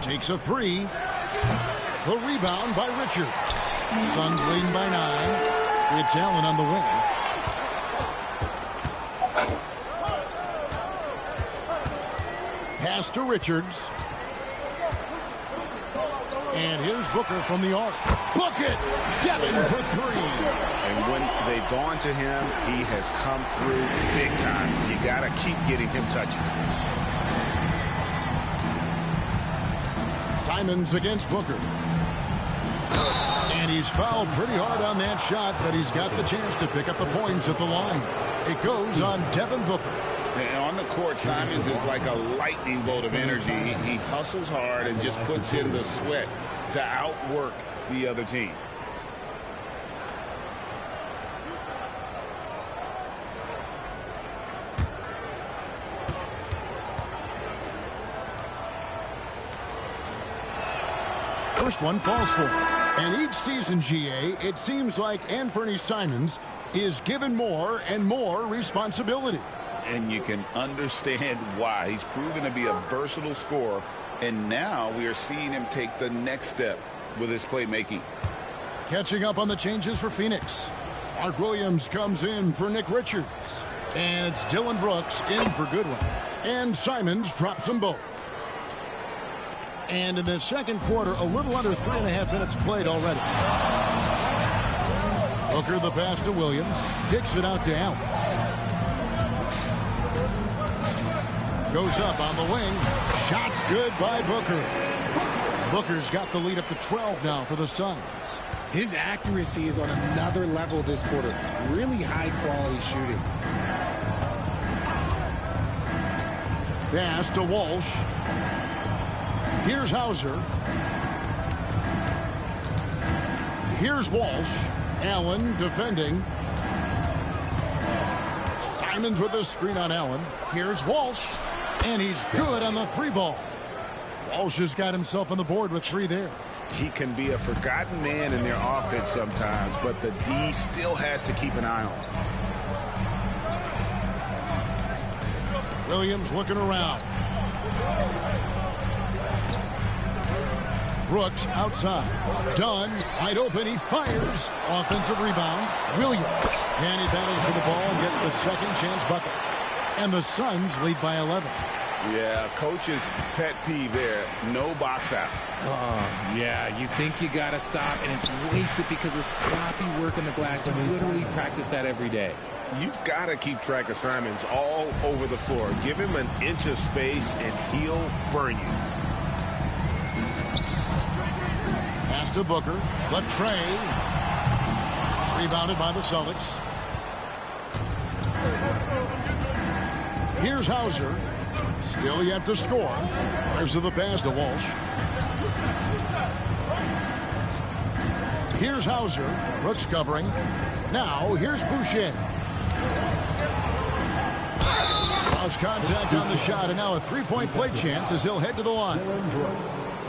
Takes a 3. The rebound by Richard. Suns leading by 9. It's Allen on the wing. Pass to Richards. And here's Booker from the arc. Book it! Devin for 3. And when they've gone to him, he has come through big time. You got to keep getting him touches. Simons against Booker. And he's fouled pretty hard on that shot, but he's got the chance to pick up the points at the line. It goes on Devin Booker. And on the court, Simons is like a lightning bolt of energy. He hustles hard and just puts in the sweat to outwork the other team. First one falls for him. And each season, GA, it seems like Anthony Simons is given more and more responsibility. And you can understand why. He's proven to be a versatile scorer, and now we are seeing him take the next step with his playmaking. Catching up on the changes for Phoenix. Mark Williams comes in for Nick Richards. And it's Dylan Brooks in for Goodwin. And Simons drops them both. And in the second quarter, a little under 3.5 minutes played already. Booker the pass to Williams. Kicks it out to Allen. Goes up on the wing. Shots good by Booker. Booker's got the lead up to 12 now for the Suns. His accuracy is on another level this quarter. Really high quality shooting. Pass to Walsh. Here's Hauser. Here's Walsh. Allen defending. Simons with a screen on Allen. Here's Walsh. And he's good on the 3 ball. Walsh has got himself on the board with 3 there. He can be a forgotten man in their offense sometimes, but the D still has to keep an eye on. Williams looking around. Brooks outside. Dunn wide open. He fires. Offensive rebound. Williams. And he battles for the ball and gets the second chance bucket. And the Suns lead by 11. Yeah, coach's pet peeve there. No box out. Yeah, you think you got to stop, and it's wasted because of sloppy work on the glass. You literally practice that every day. You've got to keep track of Simons all over the floor. Give him an inch of space, and he'll burn you. Pass to Booker. Latrey. Rebounded by the Celtics. Here's Hauser. Still yet to score. There's the pass to Walsh. Here's Hauser. Brooks covering. Now here's Boucher. Lost contact on the shot, and now a 3-point play chance as he'll head to the line.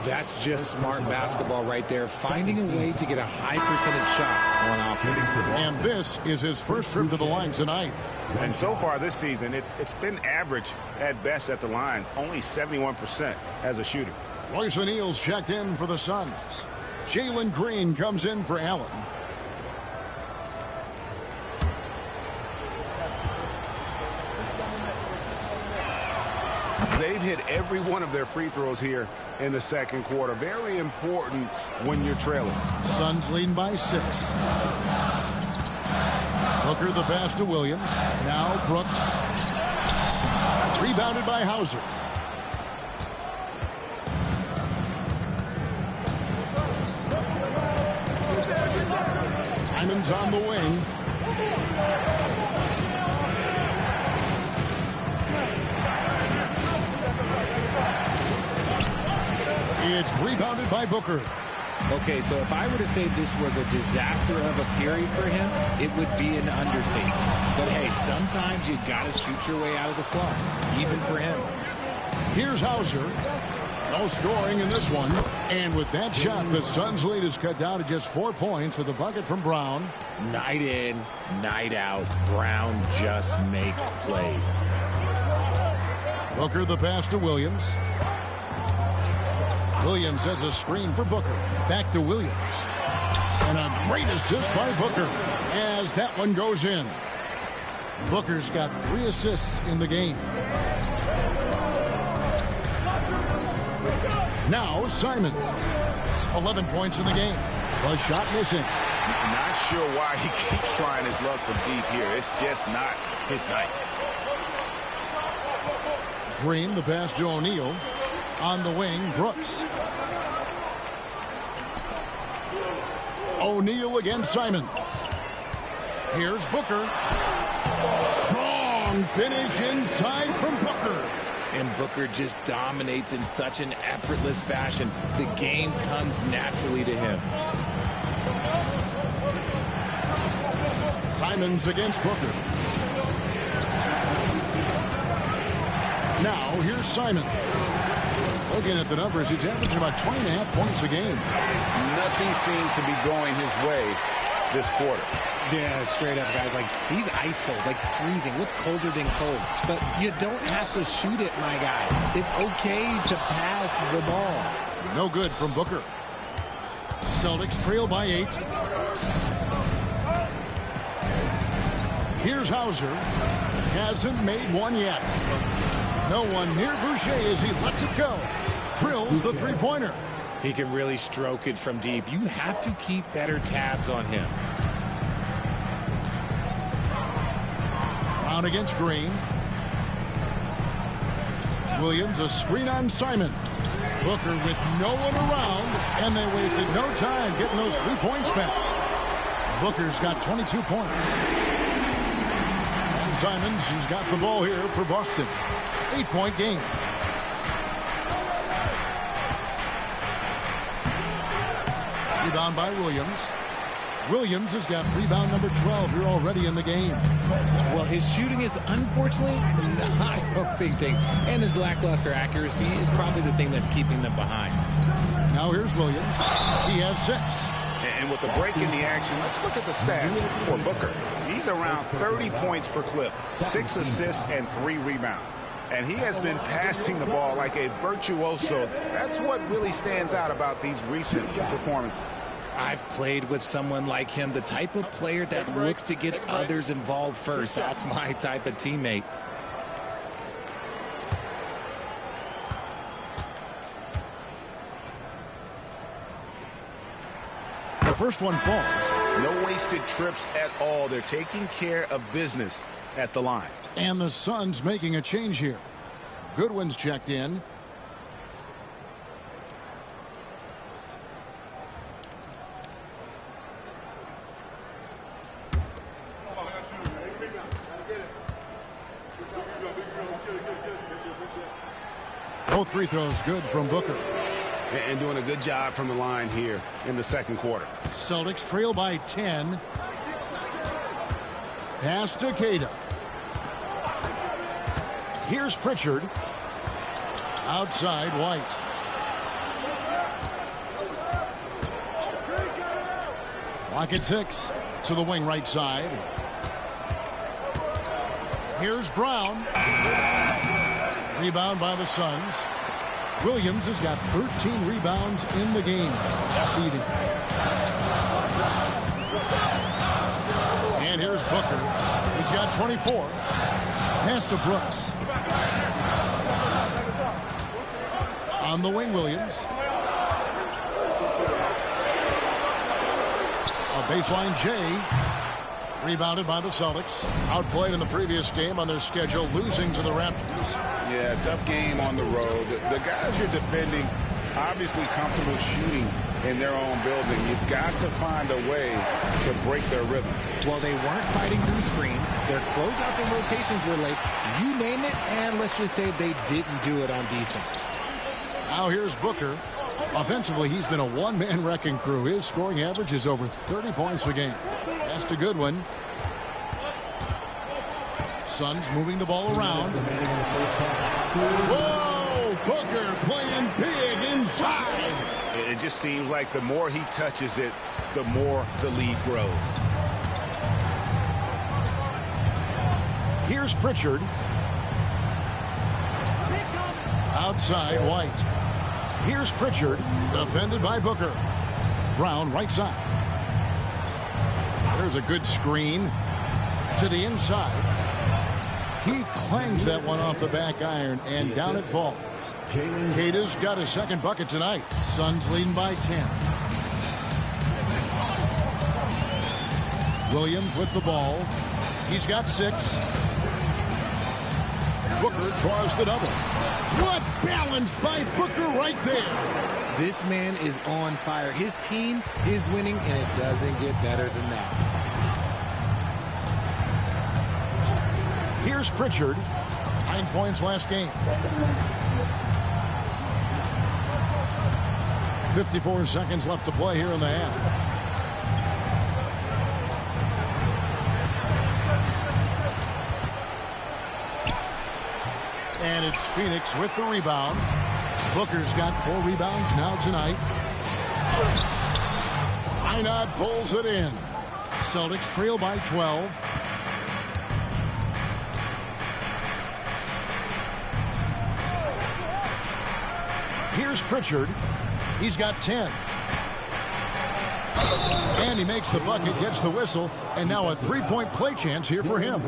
That's just smart basketball right there, finding a way to get a high percentage shot on offense. And this is his first trip to the line tonight. And so far this season, it's been average at best at the line, only 71% as a shooter. Royce O'Neal's checked in for the Suns. Jalen Green comes in for Allen. They've hit every one of their free throws here in the second quarter. Very important when you're trailing. Suns leading by 6. Booker the pass to Williams. Now Brooks. Rebounded by Hauser. Simon's on the wing. It's rebounded by Booker. Okay, so if I were to say this was a disaster of a period for him, it would be an understatement. But hey, sometimes you got to shoot your way out of the slump, even for him. Here's Hauser. No scoring in this one. And with that shot, the Suns' lead is cut down to just 4 points with a bucket from Brown. Night in, night out, Brown just makes plays. Booker the pass to Williams. Williams has a screen for Booker. Back to Williams. And a great assist by Booker as that one goes in. Booker's got 3 assists in the game. Now Simon. 11 points in the game. A shot missing. Not sure why he keeps trying his luck from deep here. It's just not his night. Green the pass to O'Neal. On the wing, Brooks. O'Neal against Simon. Here's Booker. Strong finish inside from Booker. And Booker just dominates in such an effortless fashion. The game comes naturally to him. Simon's against Booker. Now here's Simon. Looking at the numbers, he's averaging about 20.5 points a game. Nothing seems to be going his way this quarter. Yeah, straight up, guys. Like, he's ice cold, like freezing. What's colder than cold? But you don't have to shoot it, my guy. It's okay to pass the ball. No good from Booker. Celtics trail by 8. Here's Hauser. Hasn't made one yet. No one near Boucher as he lets it go. Drills the three-pointer. He can really stroke it from deep. You have to keep better tabs on him. Brown against Green. Williams a screen on Simon. Booker with no one around, and they wasted no time getting those 3 points back. Booker's got 22 points. And Simons has got the ball here for Boston. 8-point game. Rebound by Williams. Williams has got rebound number 12 here already in the game. Well, his shooting is unfortunately not a big thing. And his lackluster accuracy is probably the thing that's keeping them behind. Now here's Williams. He has 6. And with the break in the action, let's look at the stats for Booker. He's around 30 points per clip, 6 assists and 3 rebounds. And he has been passing the ball like a virtuoso. That's what really stands out about these recent performances. I've played with someone like him, the type of player that looks to get others involved first. That's my type of teammate. The first one falls. No wasted trips at all. They're taking care of business at the line. And the Suns making a change here. Goodwin's checked in. Both free throws good from Booker. And doing a good job from the line here in the second quarter. Celtics trail by 10. Pass to Queta. Here's Pritchard. Outside White. Clock at 6. To the wing right side. Here's Brown. Rebound by the Suns. Williams has got 13 rebounds in the game. Seeding. And here's Booker. He's got 24. Pass to Brooks. On the wing, Williams. A baseline J. Rebounded by the Celtics. Outplayed in the previous game on their schedule, losing to the Raptors. Yeah, tough game on the road. The guys you're defending, obviously comfortable shooting in their own building. You've got to find a way to break their rhythm. Well, they weren't fighting through screens. Their closeouts and rotations were late. You name it, and let's just say they didn't do it on defense. Now here's Booker. Offensively, he's been a one-man wrecking crew. His scoring average is over 30 points a game. That's a good one. Suns moving the ball around. Whoa! Booker playing big inside. It just seems like the more he touches it, the more the lead grows. Here's Pritchard. Outside, White. Here's Pritchard, defended by Booker. Brown, right side. There's a good screen to the inside. He clangs that one off the back iron, and down it falls. Kata's got his second bucket tonight. Suns leading by 10. Williams with the ball. He's got 6. Booker draws the double. What balance by Booker right there. This man is on fire. His team is winning, and it doesn't get better than that. Here's Pritchard. 9 points last game. 54 seconds left to play here in the half. And it's Phoenix with the rebound. Booker's got 4 rebounds now tonight. Einard pulls it in. Celtics trail by 12. Here's Pritchard. He's got 10. And he makes the bucket, gets the whistle, and now a 3-point play chance here for him.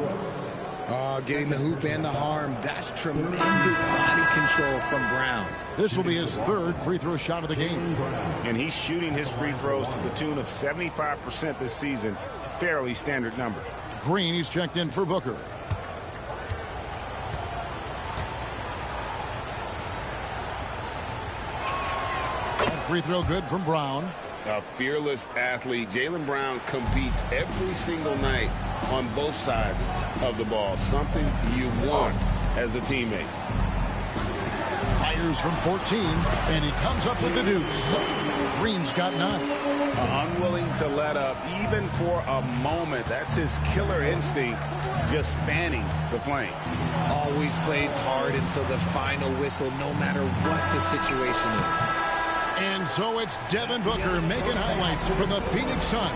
Getting the hoop and the harm. That's tremendous body control from Brown. This will be his 3rd free throw shot of the game. And he's shooting his free throws to the tune of 75% this season. Fairly standard number. Green, he's checked in for Booker. That free throw good from Brown. A fearless athlete. Jaylen Brown competes every single night on both sides of the ball. Something you want as a teammate. Fires from 14, and he comes up with the deuce. Green's got 9. Unwilling to let up even for a moment. That's his killer instinct, just fanning the flame. Always plays hard until the final whistle, no matter what the situation is. And so it's Devin Booker making highlights for the Phoenix Suns.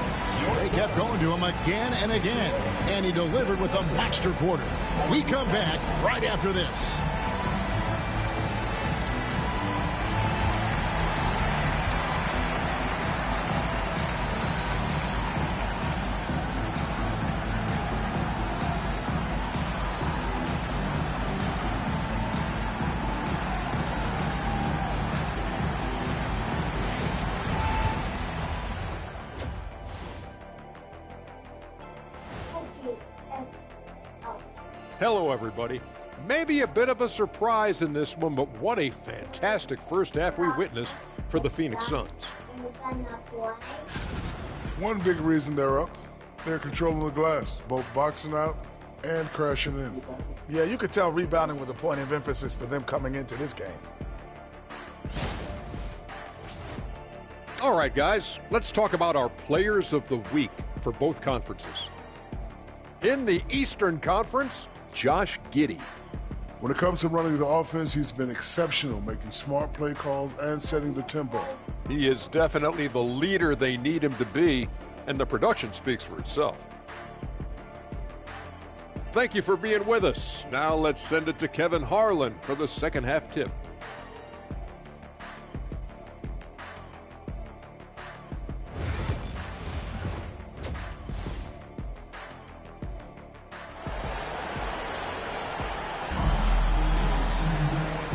They kept going to him again and again, and he delivered with a monster quarter. We come back right after this. Hello, everybody. Maybe a bit of a surprise in this one, but what a fantastic first half we witnessed for the Phoenix Suns. One big reason they're up, they're controlling the glass, both boxing out and crashing in. Yeah, you could tell rebounding was a point of emphasis for them coming into this game. All right, guys, let's talk about our players of the week for both conferences. In the Eastern Conference, Josh Giddey. When it comes to running the offense, he's been exceptional, making smart play calls and setting the tempo. He is definitely the leader they need him to be, and the production speaks for itself. Thank you for being with us. Now let's send it to Kevin Harlan for the second half tip.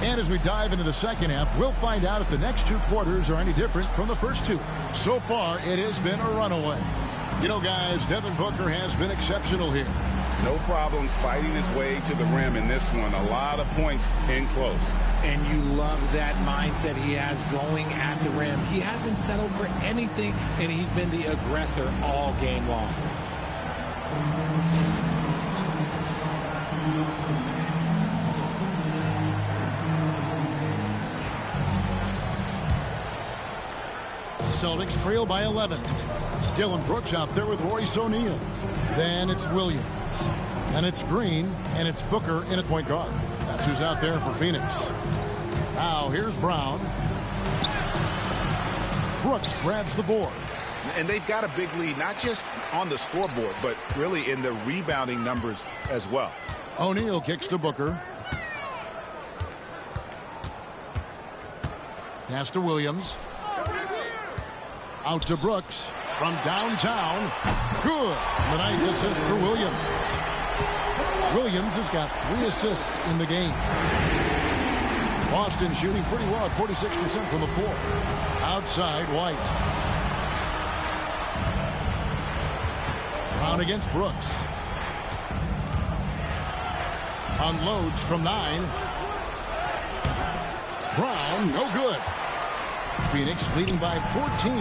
And as we dive into the second half, we'll find out if the next 2 quarters are any different from the first 2. So far, it has been a runaway. You know, guys, Devin Booker has been exceptional here. No problems fighting his way to the rim in this one. A lot of points in close. And you love that mindset he has going at the rim. He hasn't settled for anything, and he's been the aggressor all game long. Celtics trail by 11. Dylan Brooks out there with Royce O'Neal. Then it's Williams. And it's Green, and it's Booker in at point guard. That's who's out there for Phoenix. Now here's Brown. Brooks grabs the board. And they've got a big lead, not just on the scoreboard, but really in the rebounding numbers as well. O'Neal kicks to Booker. Pass to Williams. Out to Brooks from downtown. Good. A nice assist for Williams. Williams has got 3 assists in the game. Boston shooting pretty well at 46% from the floor. Outside, White. Brown against Brooks. Unloads from 9. Brown, no good. Phoenix leading by 14.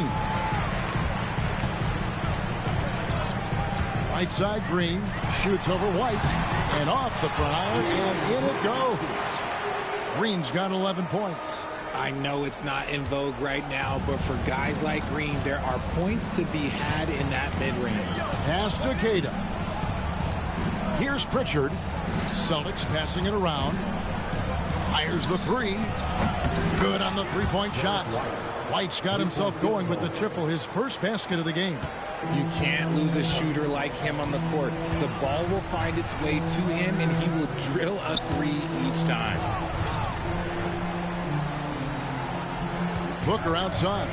Right side, Green shoots over White and off the prior, and in it goes. Green's got 11 points. I know it's not in vogue right now, but for guys like Green, there are points to be had in that mid-range. Pass to Queta. Here's Pritchard. Celtics passing it around. Fires the 3. Good on the three-point shot. White's got himself going with the triple, his first basket of the game. You can't lose a shooter like him on the court. The ball will find its way to him, and he will drill a 3 each time. Booker outside.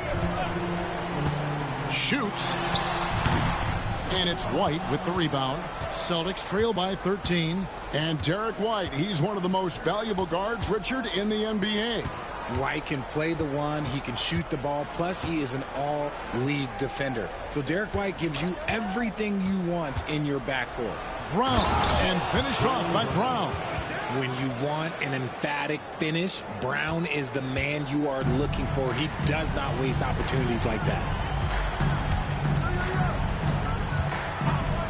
Shoots. And it's White with the rebound. Celtics trail by 13. And Derek White, he's one of the most valuable guards, Richard, in the NBA. White can play the 1, he can shoot the ball, plus he is an all-league defender. So Derek White gives you everything you want in your backcourt. Brown, and finished off by Brown. When you want an emphatic finish, Brown is the man you are looking for. He does not waste opportunities like that.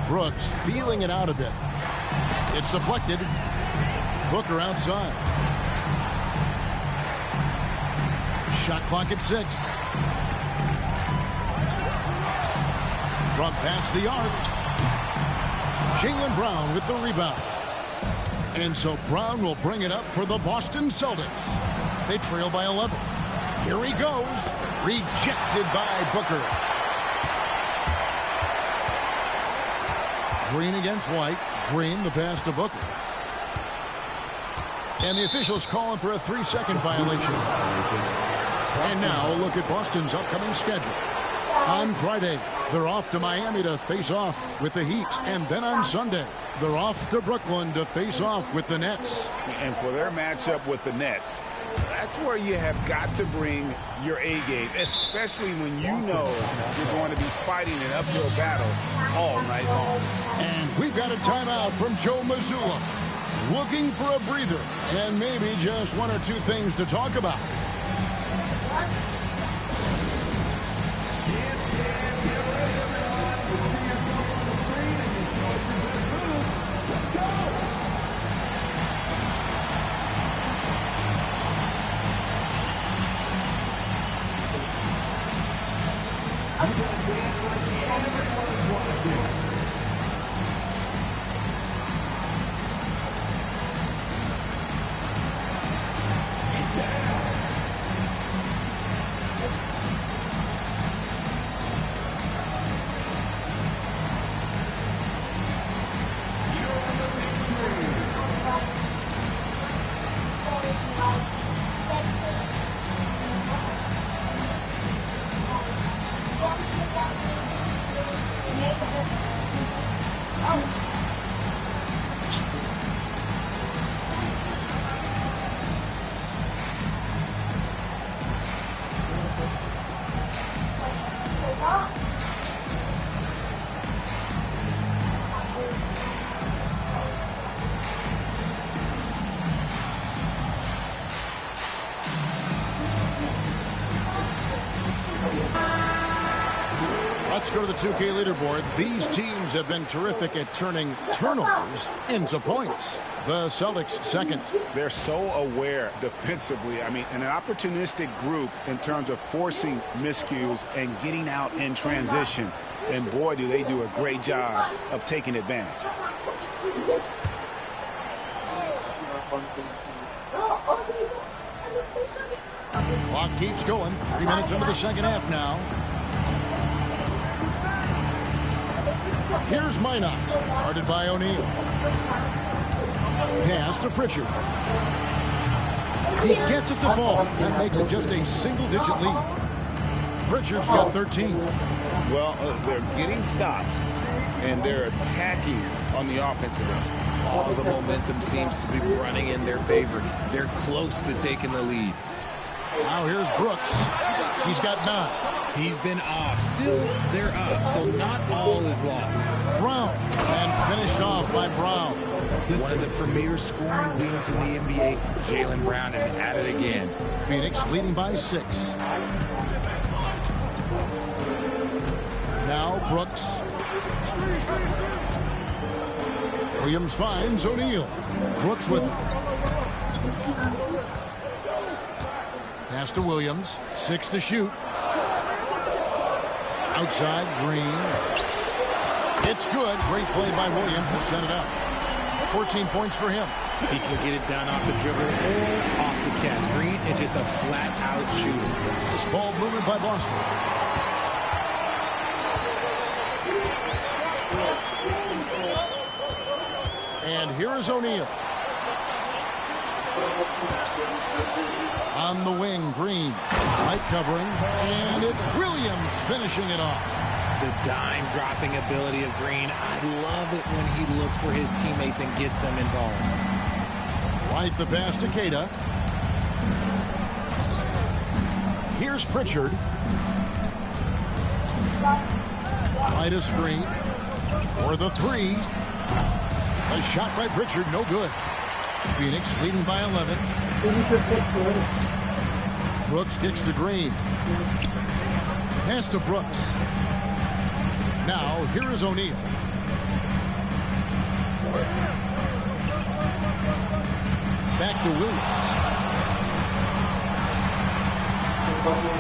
Brooks feeling it out a bit. It's deflected. Booker outside. Shot clock at 6. From past the arc. Jaylen Brown with the rebound. And so Brown will bring it up for the Boston Celtics. They trail by 11. Here he goes. Rejected by Booker. Green against White. Green the pass to Booker. And the officials calling for a 3-second violation. And now a look at Boston's upcoming schedule. On Friday, they're off to Miami to face off with the Heat. And then on Sunday, they're off to Brooklyn to face off with the Nets. And for their matchup with the Nets, that's where you have got to bring your A game, especially when you know you're going to be fighting an uphill battle all night long. And we've got a timeout from Joe Mazzulla. Looking for a breather and maybe just 1 or 2 things to talk about. Let's go to the 2K leaderboard. These teams have been terrific at turning turnovers into points. The Celtics second. They're so aware defensively. I mean, an opportunistic group in terms of forcing miscues and getting out in transition. And boy, do they do a great job of taking advantage. Clock keeps going. 3 minutes into the second half now. Here's Minot, guarded by O'Neal. Pass to Pritchard. He gets it to fall. That makes it just a single-digit lead. Pritchard's got 13. Well, they're getting stops, and they're attacking on the offensive end. All the momentum seems to be running in their favor. They're close to taking the lead. Now here's Brooks. He's got 9. He's been off. Still, they're up, so not all is lost. Brown, and finished off by Brown. One of the premier scoring wings in the NBA. Jaylen Brown is at it again. Phoenix leading by 6. Now Brooks. Williams finds O'Neal. Brooks with it. Pass to Williams. 6 to shoot. Outside, Green. It's good. Great play by Williams to set it up. 14 points for him. He can get it done off the dribble or off the catch. Green is just a flat-out shooter. This ball movement by Boston. And here is O'Neal. On the wing, Green. Right covering. And it's Williams finishing it off. The dime-dropping ability of Green. I love it when he looks for his teammates and gets them involved. Right the pass to Queta. Here's Pritchard. Right a screen. For the 3. A shot by Pritchard, no good. Phoenix leading by 11. Brooks kicks to Green. Pass to Brooks. Now, here is O'Neal. Back to Williams.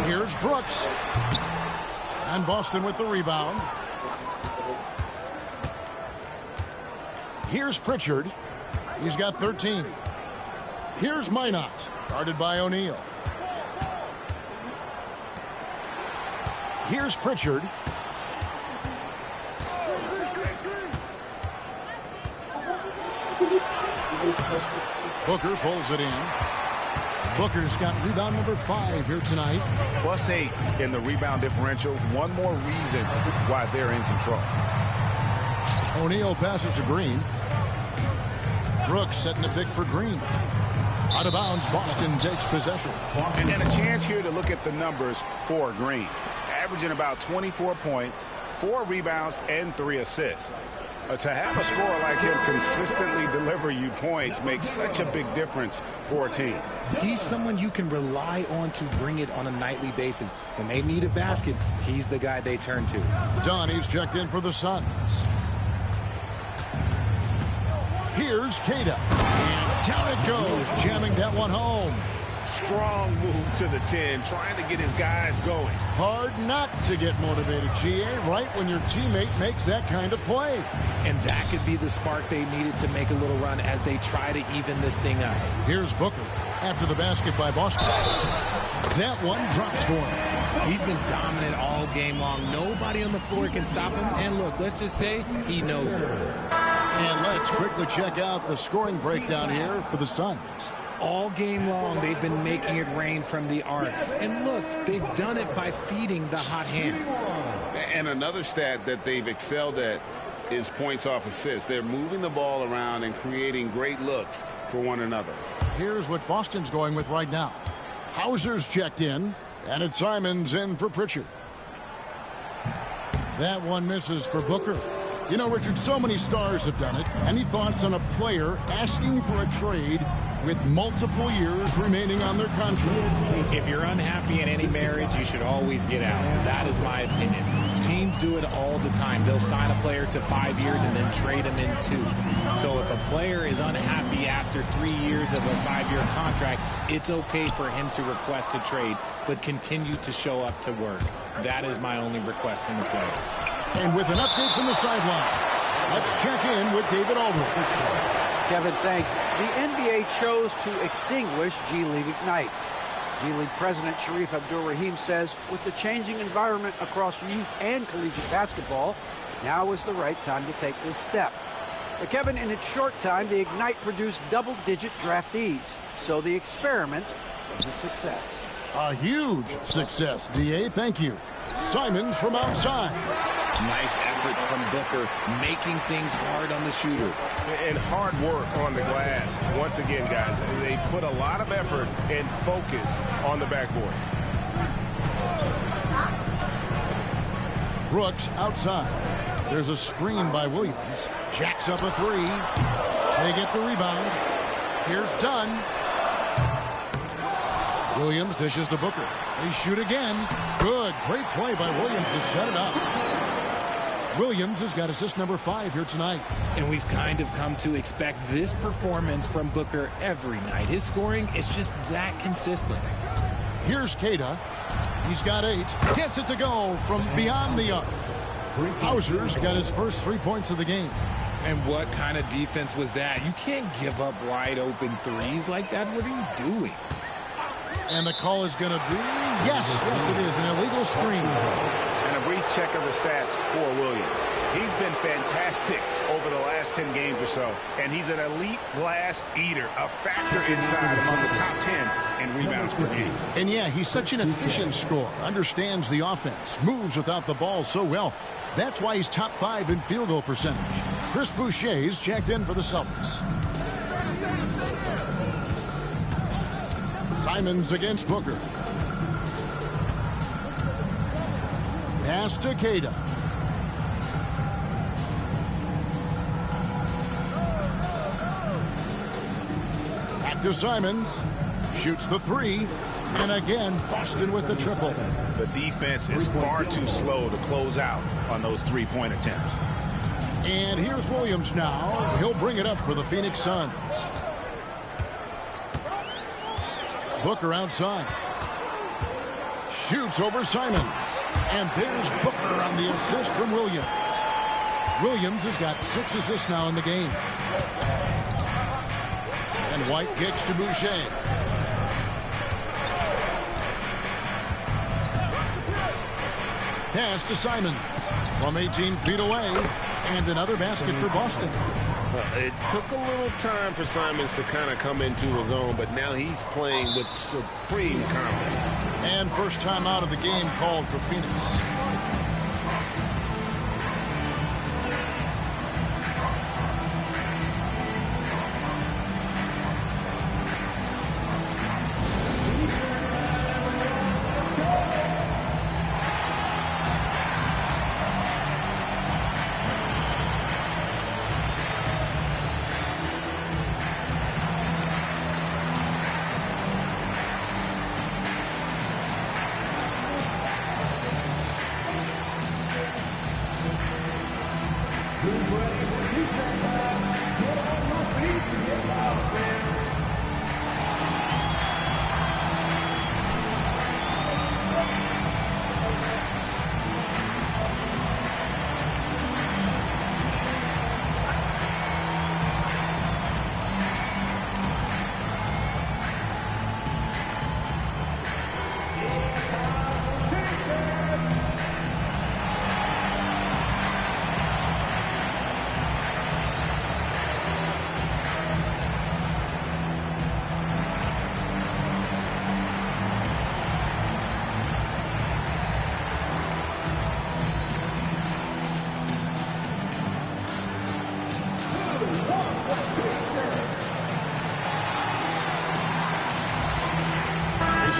Here's Brooks. And Boston with the rebound. Here's Pritchard. He's got 13. Here's Minot, guarded by O'Neal. Here's Pritchard. Booker pulls it in. Booker's got rebound number 5 here tonight. +8 in the rebound differential. One more reason why they're in control. O'Neal passes to Green. Brooks setting the pick for Green. Out of bounds, Boston takes possession. And a chance here to look at the numbers for Green. Averaging about 24 points, 4 rebounds, and 3 assists. To have a scorer like him consistently deliver you points makes such a big difference for a team. He's someone you can rely on to bring it on a nightly basis. When they need a basket, he's the guy they turn to. Donnie's checked in for the Suns. Here's Queta. And down it goes, jamming that one home. Strong move to the 10, trying to get his guys going. Hard not to get motivated, GA, right when your teammate makes that kind of play. And that could be the spark they needed to make a little run as they try to even this thing up. Here's Booker after the basket by Boston. That one drops for him. He's been dominant all game long. Nobody on the floor can stop him. And look, let's just say he knows it. And let's quickly check out the scoring breakdown here for the Suns. All game long, they've been making it rain from the arc. And look, they've done it by feeding the hot hands. And another stat that they've excelled at is points off assists. They're moving the ball around and creating great looks for one another. Here's what Boston's going with right now. Hauser's checked in, and it's Simons in for Pritchard. That one misses for Booker. You know, Richard, so many stars have done it. Any thoughts on a player asking for a trade with multiple years remaining on their contract? If you're unhappy in any marriage, you should always get out. That is my opinion. Teams do it all the time. They'll sign a player to 5 years and then trade him in 2. So if a player is unhappy after 3 years of a 5-year contract, it's okay for him to request a trade, but continue to show up to work. That is my only request from the players. And with an update from the sideline, let's check in with David Aldridge. Kevin, thanks. The NBA chose to extinguish G League Ignite. G League President Sharif Abdur-Rahim says with the changing environment across youth and collegiate basketball, now is the right time to take this step. But Kevin, in its short time, the Ignite produced double-digit draftees. So the experiment was a success. A huge success, DA. Thank you. Simons from outside. Nice effort from Booker, making things hard on the shooter. And hard work on the glass. Once again, guys, they put a lot of effort and focus on the backboard. Brooks outside. There's a screen by Williams. Jacks up a 3. They get the rebound. Here's Dunn. Williams dishes to Booker. They shoot again. Good. Great play by Williams to set it up. Williams has got assist number 5 here tonight. And we've kind of come to expect this performance from Booker every night. His scoring is just that consistent. Here's Keita. He's got 8. Gets it to go from beyond the arc. Hauser's got his first 3 points of the game. And what kind of defense was that? You can't give up wide open threes like that. What are you doing? And the call is going to be, yes, it is, an illegal screen. And a brief check of the stats for Williams. He's been fantastic over the last 10 games or so. And he's an elite glass eater, a factor inside among the top 10 in rebounds per game. And yeah, he's such an efficient scorer, understands the offense, moves without the ball so well. That's why he's top 5 in field goal percentage. Chris Boucher's checked in for the Celtics. Simons against Booker. Pass to Keita. Back to Simons. Shoots the 3. And again, Boston with the triple. The defense is far too slow to close out on those 3-point attempts. And here's Williams now. He'll bring it up for the Phoenix Suns. Booker outside. Shoots over Simons. And there's Booker on the assist from Williams. Williams has got 6 assists now in the game. And White kicks to Boucher. Pass to Simons from 18 feet away. And another basket for Boston. It took a little time for Simons to kind of come into his own, but now he's playing with supreme confidence. And first time out of the game called for Phoenix.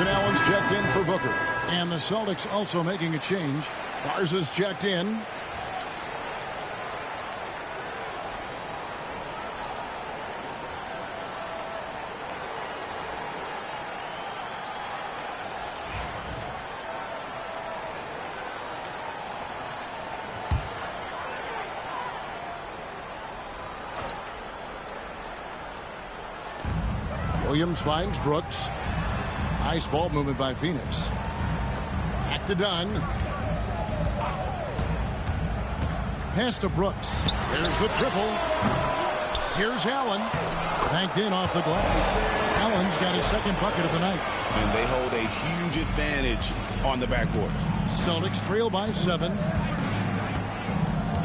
Grayson Allen's checked in for Booker. And the Celtics also making a change. Garza's checked in. Williams finds Brooks. Nice ball movement by Phoenix. Back to Dunn. Pass to Brooks. There's the triple. Here's Allen. Banked in off the glass. Allen's got his second bucket of the night. And they hold a huge advantage on the backboard. Celtics trail by 7.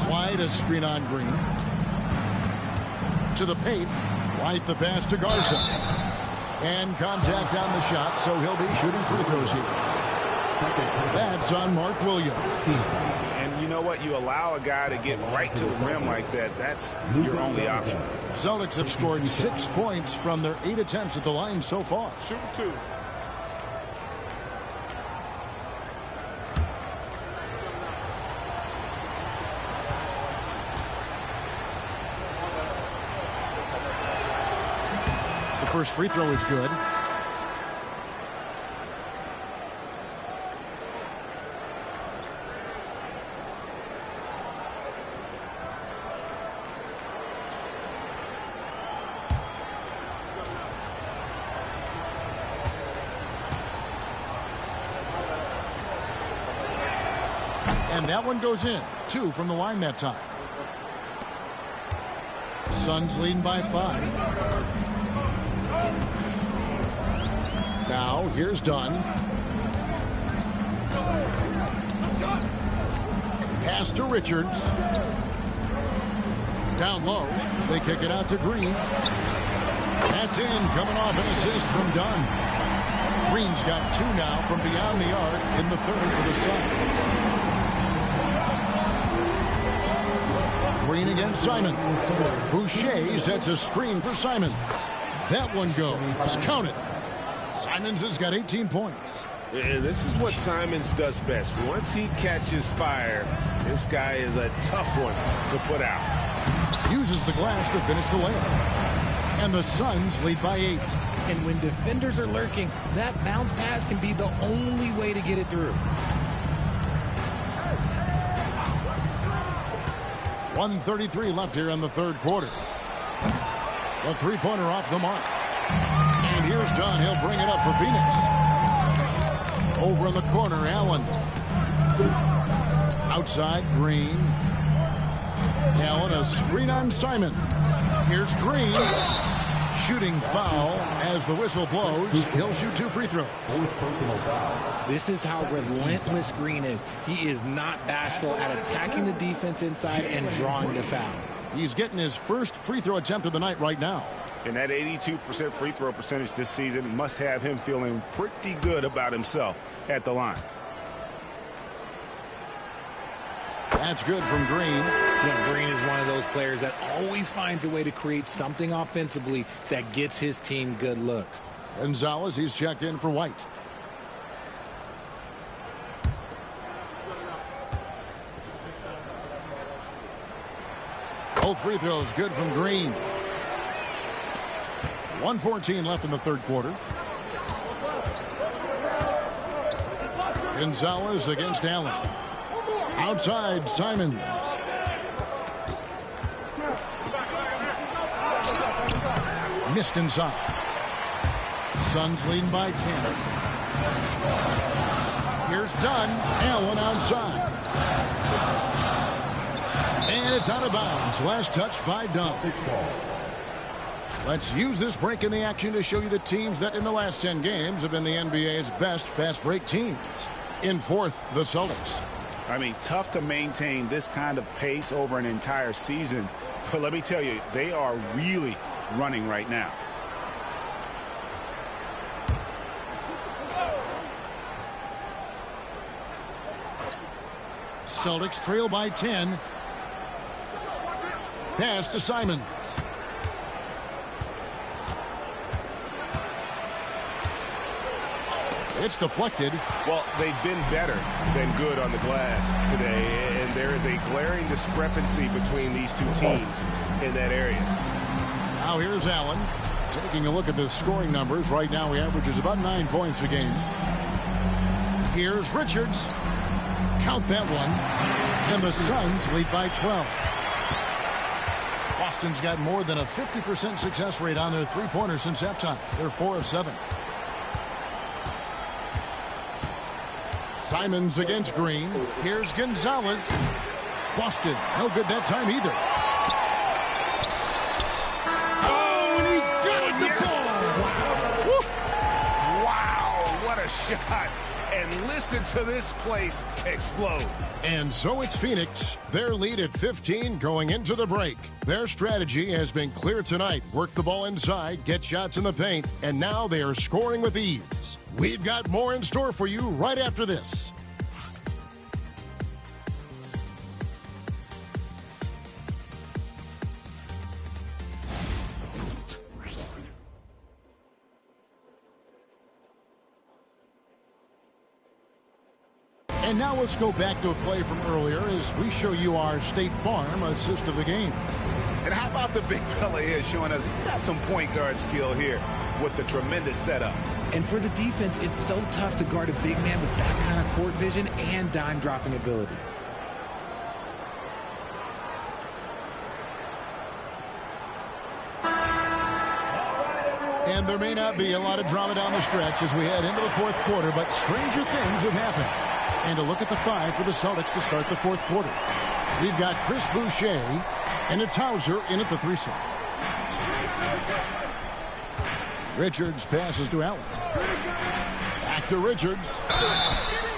White, a screen on Green. To the paint. White the pass to Garza. And contact on the shot, so he'll be shooting free throws here. That's on Mark Williams. And you know what? You allow a guy to get right to the rim like that. That's your only option. Celtics have scored 6 points from their 8 attempts at the line so far. Shoot 2. The first free throw is good. And that one goes in. 2 from the line that time. Suns leading by 5. Now, here's Dunn. Pass to Richards. Down low. They kick it out to Green. That's in, coming off an assist from Dunn. Green's got 2 now from beyond the arc in the third for the Suns. Green against Simon. Boucher sets a screen for Simon. That one goes. Count it. Simons has got 18 points. And this is what Simons does best. Once he catches fire, this guy is a tough one to put out. Uses the glass to finish the layup. And the Suns lead by 8. And when defenders are lurking, that bounce pass can be the only way to get it through. 1:33 left here in the third quarter. The three-pointer off the mark. And here's Dunn. He'll bring it up for Phoenix. Over in the corner, Allen. Outside, Green. Allen, a screen on Simon. Here's Green. Shooting foul as the whistle blows. He'll shoot 2 free throws. This is how relentless Green is. He is not bashful at attacking the defense inside and drawing the foul. He's getting his first free throw attempt of the night right now. And that 82% free throw percentage this season must have him feeling pretty good about himself at the line. That's good from Green. Yeah, Green is one of those players that always finds a way to create something offensively that gets his team good looks. Gonzalez, he's checked in for White. Both free throws good from Green. 1:14 left in the third quarter. Gonzalez against Allen. Outside, Simons. Missed inside. Suns leading by 10. Here's Dunn. Allen outside. And it's out of bounds. Last touch by Dunn. Let's use this break in the action to show you the teams that in the last 10 games have been the NBA's best fast break teams. In fourth, the Celtics. I mean, tough to maintain this kind of pace over an entire season. But let me tell you, they are really running right now. Celtics trail by 10. Pass to Simons. It's deflected. Well, they've been better than good on the glass today, and there is a glaring discrepancy between these two teams in that area. Now here's Allen. Taking a look at the scoring numbers. Right now he averages about 9 points a game. Here's Richards. Count that one. And the Suns lead by 12. Boston's got more than a 50% success rate on their three-pointers since halftime. They're 4 of 7. Simons against Green. Here's Gonzalez. Boston, no good that time either. Oh, and he got it to fall. Wow, what a shot. And listen to this place explode. And so it's Phoenix. Their lead at 15 going into the break. Their strategy has been clear tonight. Work the ball inside, get shots in the paint, and now they are scoring with ease. We've got more in store for you right after this. And now let's go back to a play from earlier as we show you our State Farm assist of the game. And how about the big fella here showing us he's got some point guard skill here with the tremendous setup. And for the defense, it's so tough to guard a big man with that kind of court vision and dime dropping ability. And there may not be a lot of drama down the stretch as we head into the fourth quarter, but stranger things have happened. And a look at the 5 for the Celtics to start the fourth quarter. We've got Chris Boucher, and it's Hauser in at the 3 slot. Richards passes to Allen. Back to Richards.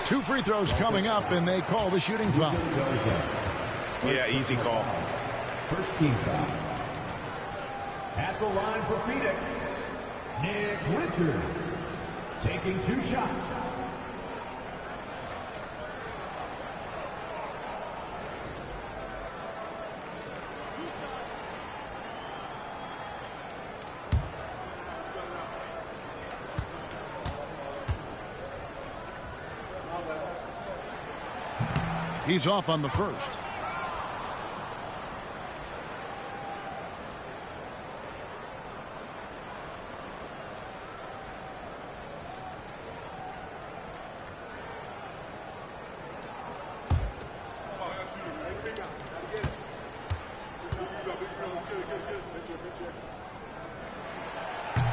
2 free throws coming up, and they call the shooting foul. Yeah, easy call. First team foul. At the line for Phoenix, Nick Richards taking 2 shots. He's off on the first.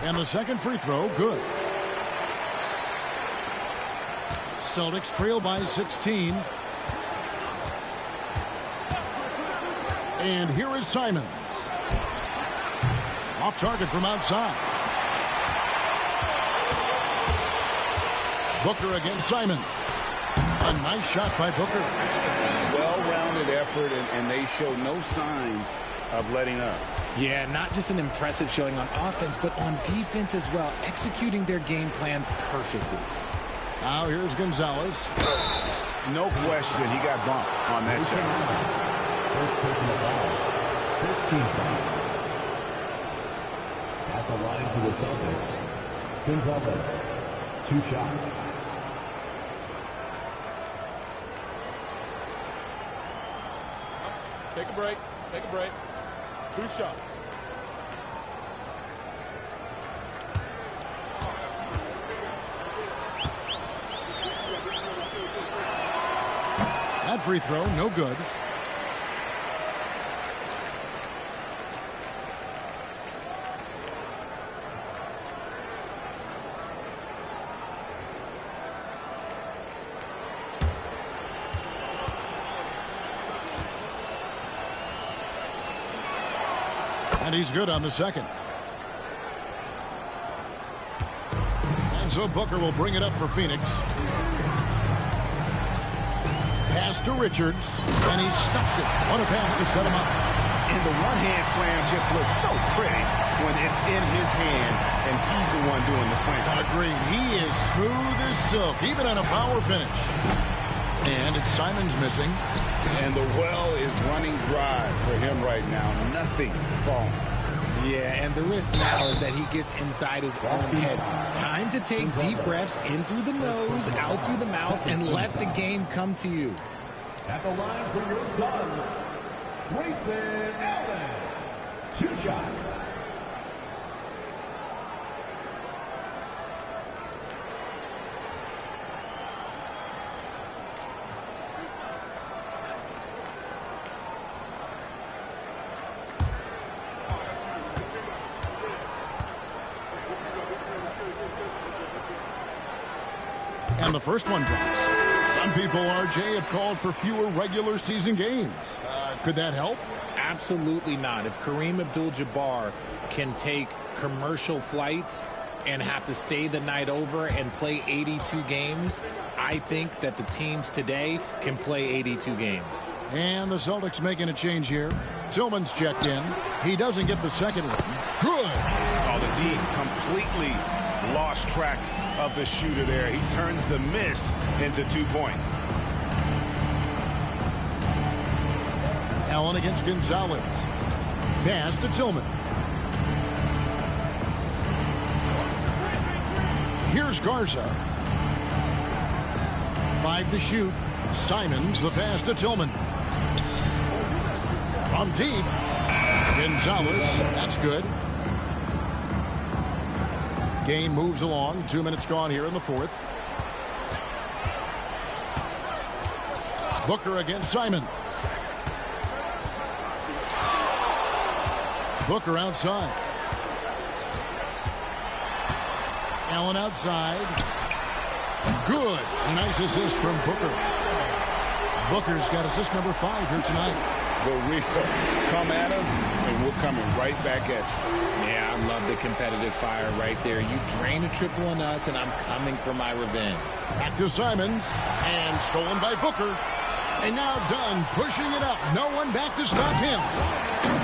And the second free throw, good. Celtics trail by 16. And here is Simons. Off target from outside. Booker against Simon. A nice shot by Booker. Well-rounded effort, and they show no signs of letting up. Yeah, not just an impressive showing on offense, but on defense as well, executing their game plan perfectly. Now here's Gonzalez. No question, he got bumped on that shot. First personal foul. First team foul. At the line for the Celtics, Gonzalez, 2 shots. Take a break. Take a break. 2 shots. That free throw, no good. And he's good on the second. And so Booker will bring it up for Phoenix. Pass to Richards, and he stuffs it. What a pass to set him up. And the one-hand slam just looks so pretty when it's in his hand, and he's the one doing the slam. Agreed. He is smooth as silk, even on a power finish. And it's Simons missing. And the well is running dry for him right now. Nothing falling. Yeah, and the risk now is that he gets inside his own head. Time to take deep breaths in through the nose, out through the mouth, and let the game come to you. At the line for your Suns, Grayson Allen, 2 shots. And the first one drops. Some people, RJ, have called for fewer regular season games. Could that help? Absolutely not. If Kareem Abdul-Jabbar can take commercial flights and have to stay the night over and play 82 games, I think that the teams today can play 82 games. And the Celtics making a change here. Tillman's checked in. He doesn't get the second one. Good. Oh, the D completely lost track of the shooter there. He turns the miss into 2 points. Allen against Gonzalez. Pass to Tillman. Here's Garza. 5 to shoot. Simons, the pass to Tillman. From deep. Gonzalez, that's good. Game moves along. 2 minutes gone here in the fourth. Booker against Simons. Booker outside. Allen outside. Good. A nice assist from Booker. Booker's got assist number 5 here tonight. But we come at us, and we're coming right back at you. Yeah, I love the competitive fire right there. You drain a triple on us, and I'm coming for my revenge. Back to Simons. And stolen by Booker. And now Dunn pushing it up. No one back to stop him.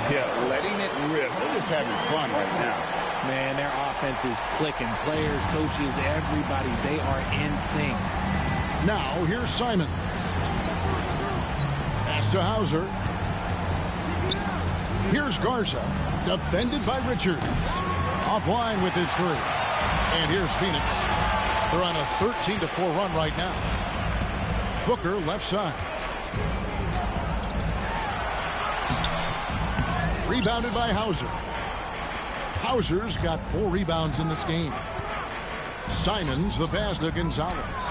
Yeah, letting it rip. They're just having fun right now. Man, their offense is clicking. Players, coaches, everybody, they are in sync. Now, here's Simons. Pass to Hauser. Here's Garza. Defended by Richards. Offline with his 3. And here's Phoenix. They're on a 13-4 run right now. Booker left side. Rebounded by Hauser. Hauser's got 4 rebounds in this game. Simons, the pass to Gonzalez.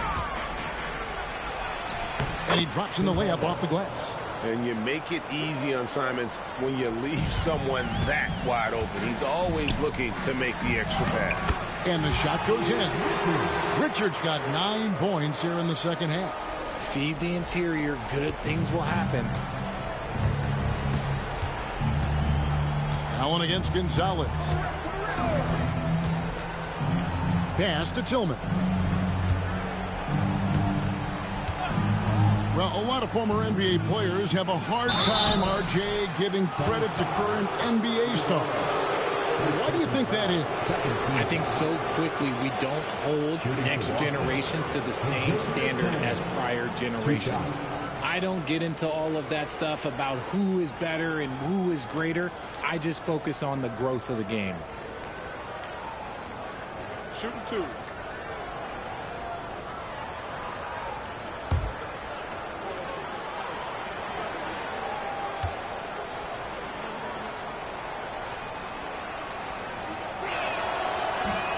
And he drops in the layup off the glass. And you make it easy on Simons when you leave someone that wide open. He's always looking to make the extra pass. And the shot goes in. Richards got 9 points here in the second half. Feed the interior. Good things will happen. Allen against Gonzalez. Pass to Tillman. Well, a lot of former NBA players have a hard time, RJ, giving credit to current NBA stars. Why do you think that is? I think so quickly we don't hold next generation to the same standard as prior generations. I don't get into all of that stuff about who is better and who is greater. I just focus on the growth of the game. Shooting 2.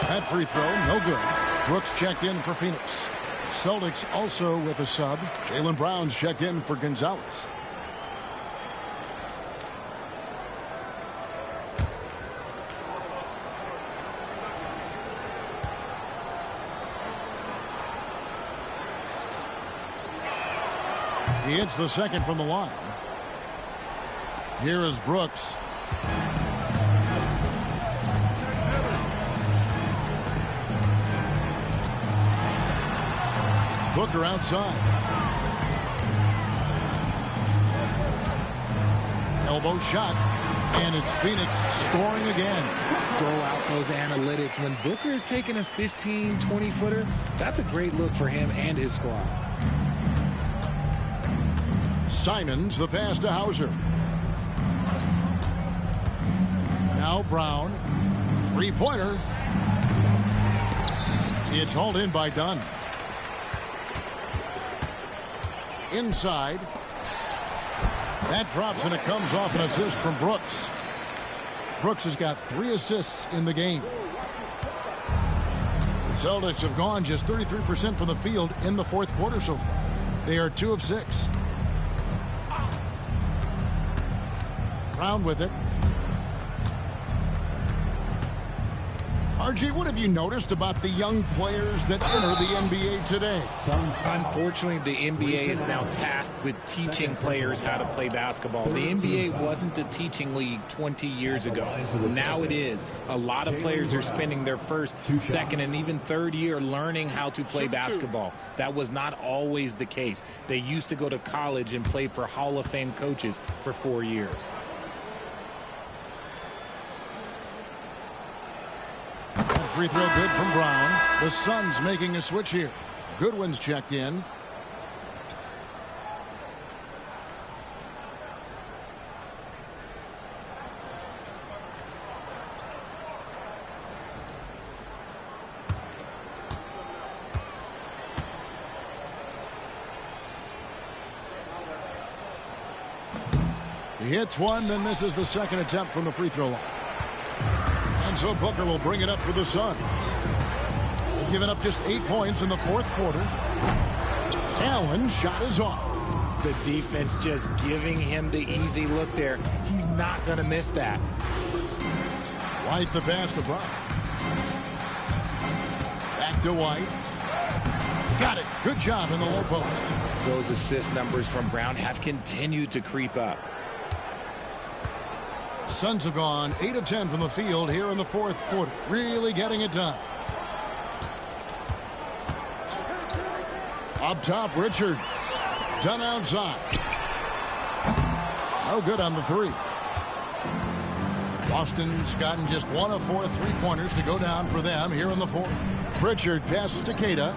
That free throw, no good. Brooks checked in for Phoenix. Celtics also with a sub. Jaylen Brown's checked in for Gonzalez. He hits the second from the line. Here is Brooks. Booker outside. Elbow shot. And it's Phoenix scoring again. Throw out those analytics. When Booker is taking a 15, 20-footer, that's a great look for him and his squad. Simons, the pass to Hauser. Now Brown. Three-pointer. It's hauled in by Dunn. Inside. That drops and it comes off an assist from Brooks. Brooks has got 3 assists in the game. The Celtics have gone just 33% from the field in the fourth quarter so far. They are 2 of 6. Brown with it. RJ, what have you noticed about the young players that enter the NBA today? Unfortunately, the NBA is now tasked with teaching players how to play basketball. The NBA wasn't a teaching league 20 years ago. Now it is. A lot of players are spending their first, second, and even third year learning how to play basketball. That was not always the case. They used to go to college and play for Hall of Fame coaches for 4 years. That free throw good from Brown. The Suns making a switch here. Goodwin's checked in. He hits one, then misses the second attempt from the free throw line. And so Booker will bring it up for the Suns. They've given up just 8 points in the fourth quarter. Allen's shot is off. The defense just giving him the easy look there. He's not going to miss that. White the pass to Brown. Back to White. Got it. Good job in the low post. Those assist numbers from Brown have continued to creep up. Suns have gone 8 of 10 from the field here in the fourth quarter. Really getting it done. Up top, Richards. Done outside. No good on the three. Boston's gotten just 1 of 4 3-pointers to go down for them here in the fourth. Pritchard passes to Queta.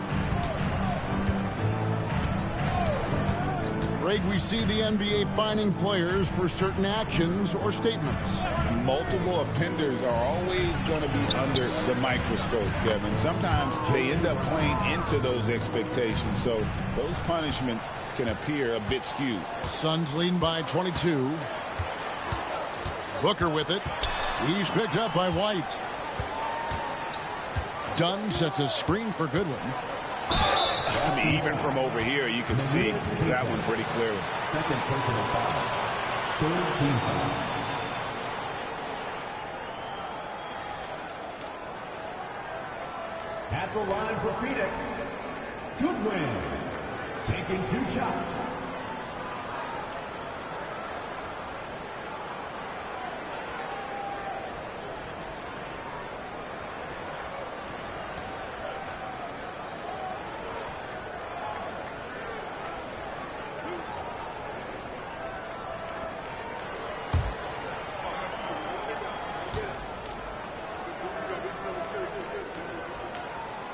Greg, we see the NBA fining players for certain actions or statements. Multiple offenders are always going to be under the microscope, Kevin. Sometimes they end up playing into those expectations, so those punishments can appear a bit skewed. Suns leading by 22. Booker with it. He's picked up by White. Dunn sets a screen for Goodwin. I mean, even from over here, you can see that one pretty clearly. Second personal foul. Third team foul. At the line for Phoenix, Goodwin taking 2 shots.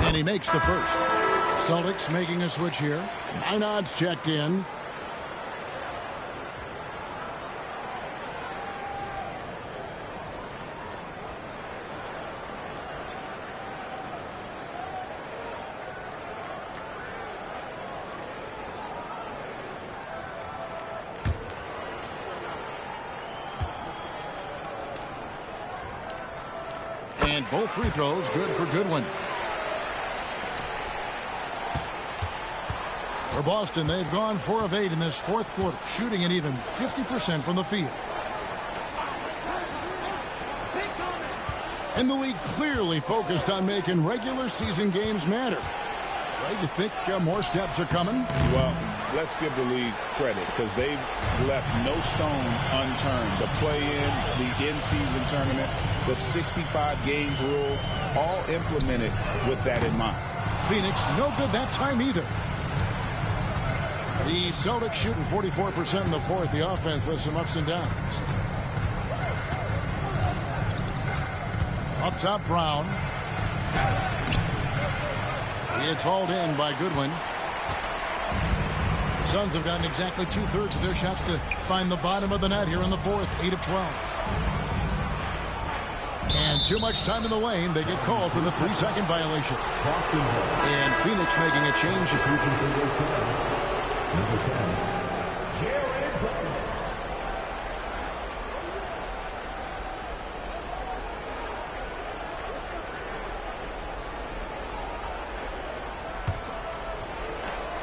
And he makes the first. Celtics making a switch here. Einad's checked in. And both free throws good for Goodwin. For Boston, they've gone 4 of 8 in this fourth quarter, shooting an even 50% from the field. And the league clearly focused on making regular season games matter. Right? You think more steps are coming? Well, let's give the league credit because they've left no stone unturned. The play-in, the in-season tournament, the 65 games rule, all implemented with that in mind. Phoenix, no good that time either. The Celtics shooting 44% in the fourth. The offense with some ups and downs. Up top, Brown. It's hauled in by Goodwin. The Suns have gotten exactly 2/3 of their shots to find the bottom of the net here in the fourth. 8 of 12. And too much time in the lane. They get called for the 3-second violation. And Phoenix making a change. Number 10, Jared Butler.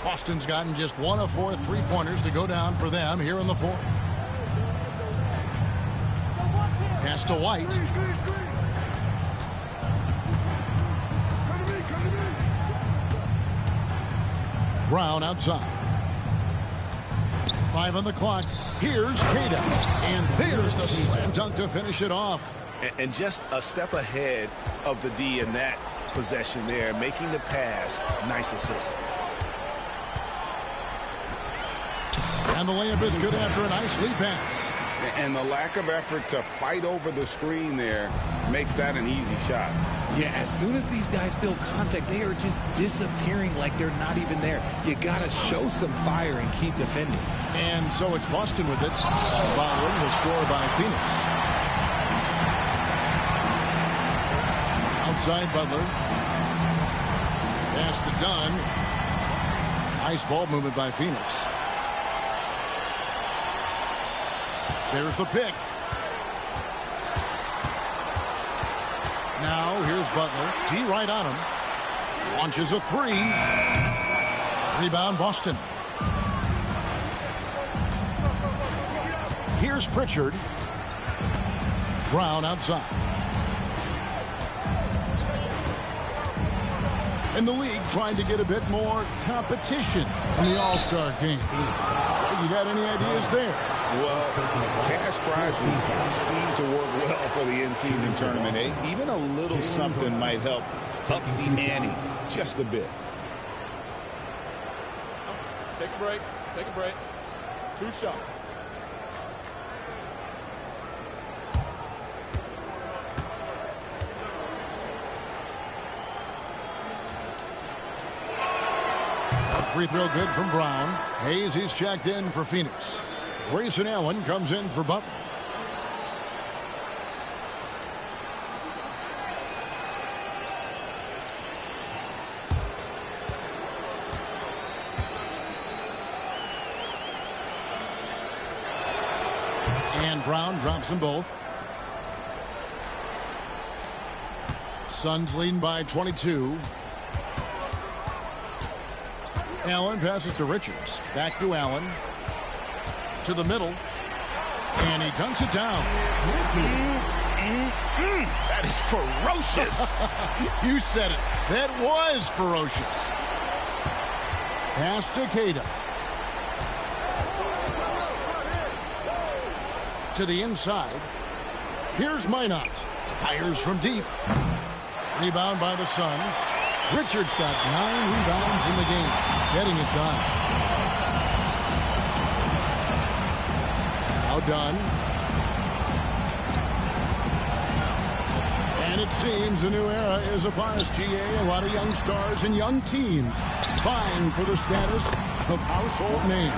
Boston's gotten just 1 of 4 3-pointers to go down for them here in the fourth. Pass to White. Brown outside. 5 on the clock. Here's Cada. And there's the slam dunk to finish it off. And just a step ahead of the D in that possession there, making the pass. Nice assist. And the layup is good after a nice lead pass. And the lack of effort to fight over the screen there makes that an easy shot. Yeah, as soon as these guys feel contact, they are just disappearing like they're not even there. You got to show some fire and keep defending. And so it's Boston with it. Following the score by Phoenix. Outside Butler. Pass to Dunn. Nice ball movement by Phoenix. There's the pick. Now here's Butler. D right on him. Launches a 3. Rebound Boston. Here's Pritchard. Brown outside. And the league trying to get a bit more competition in the All-Star game. You got any ideas there? Well, cash prizes seem to work well for the in-season tournament. Even a little something might help up the ante just a bit. Take a break. Take a break. 2 shots. Free throw good from Brown. Hayes is checked in for Phoenix. Grayson Allen comes in for Butler. And Brown drops them both. Suns leading by 22. Allen passes to Richards. Back to Allen. To the middle. And he dunks it down. That is ferocious. You said it. That was ferocious. Pass to Cada. To the inside. Here's Minot. Fires from deep. Rebound by the Suns. Richards got 9 rebounds in the game. Getting it done. Now done. And it seems a new era is upon us, GA. A lot of young stars and young teams vying for the status of household name.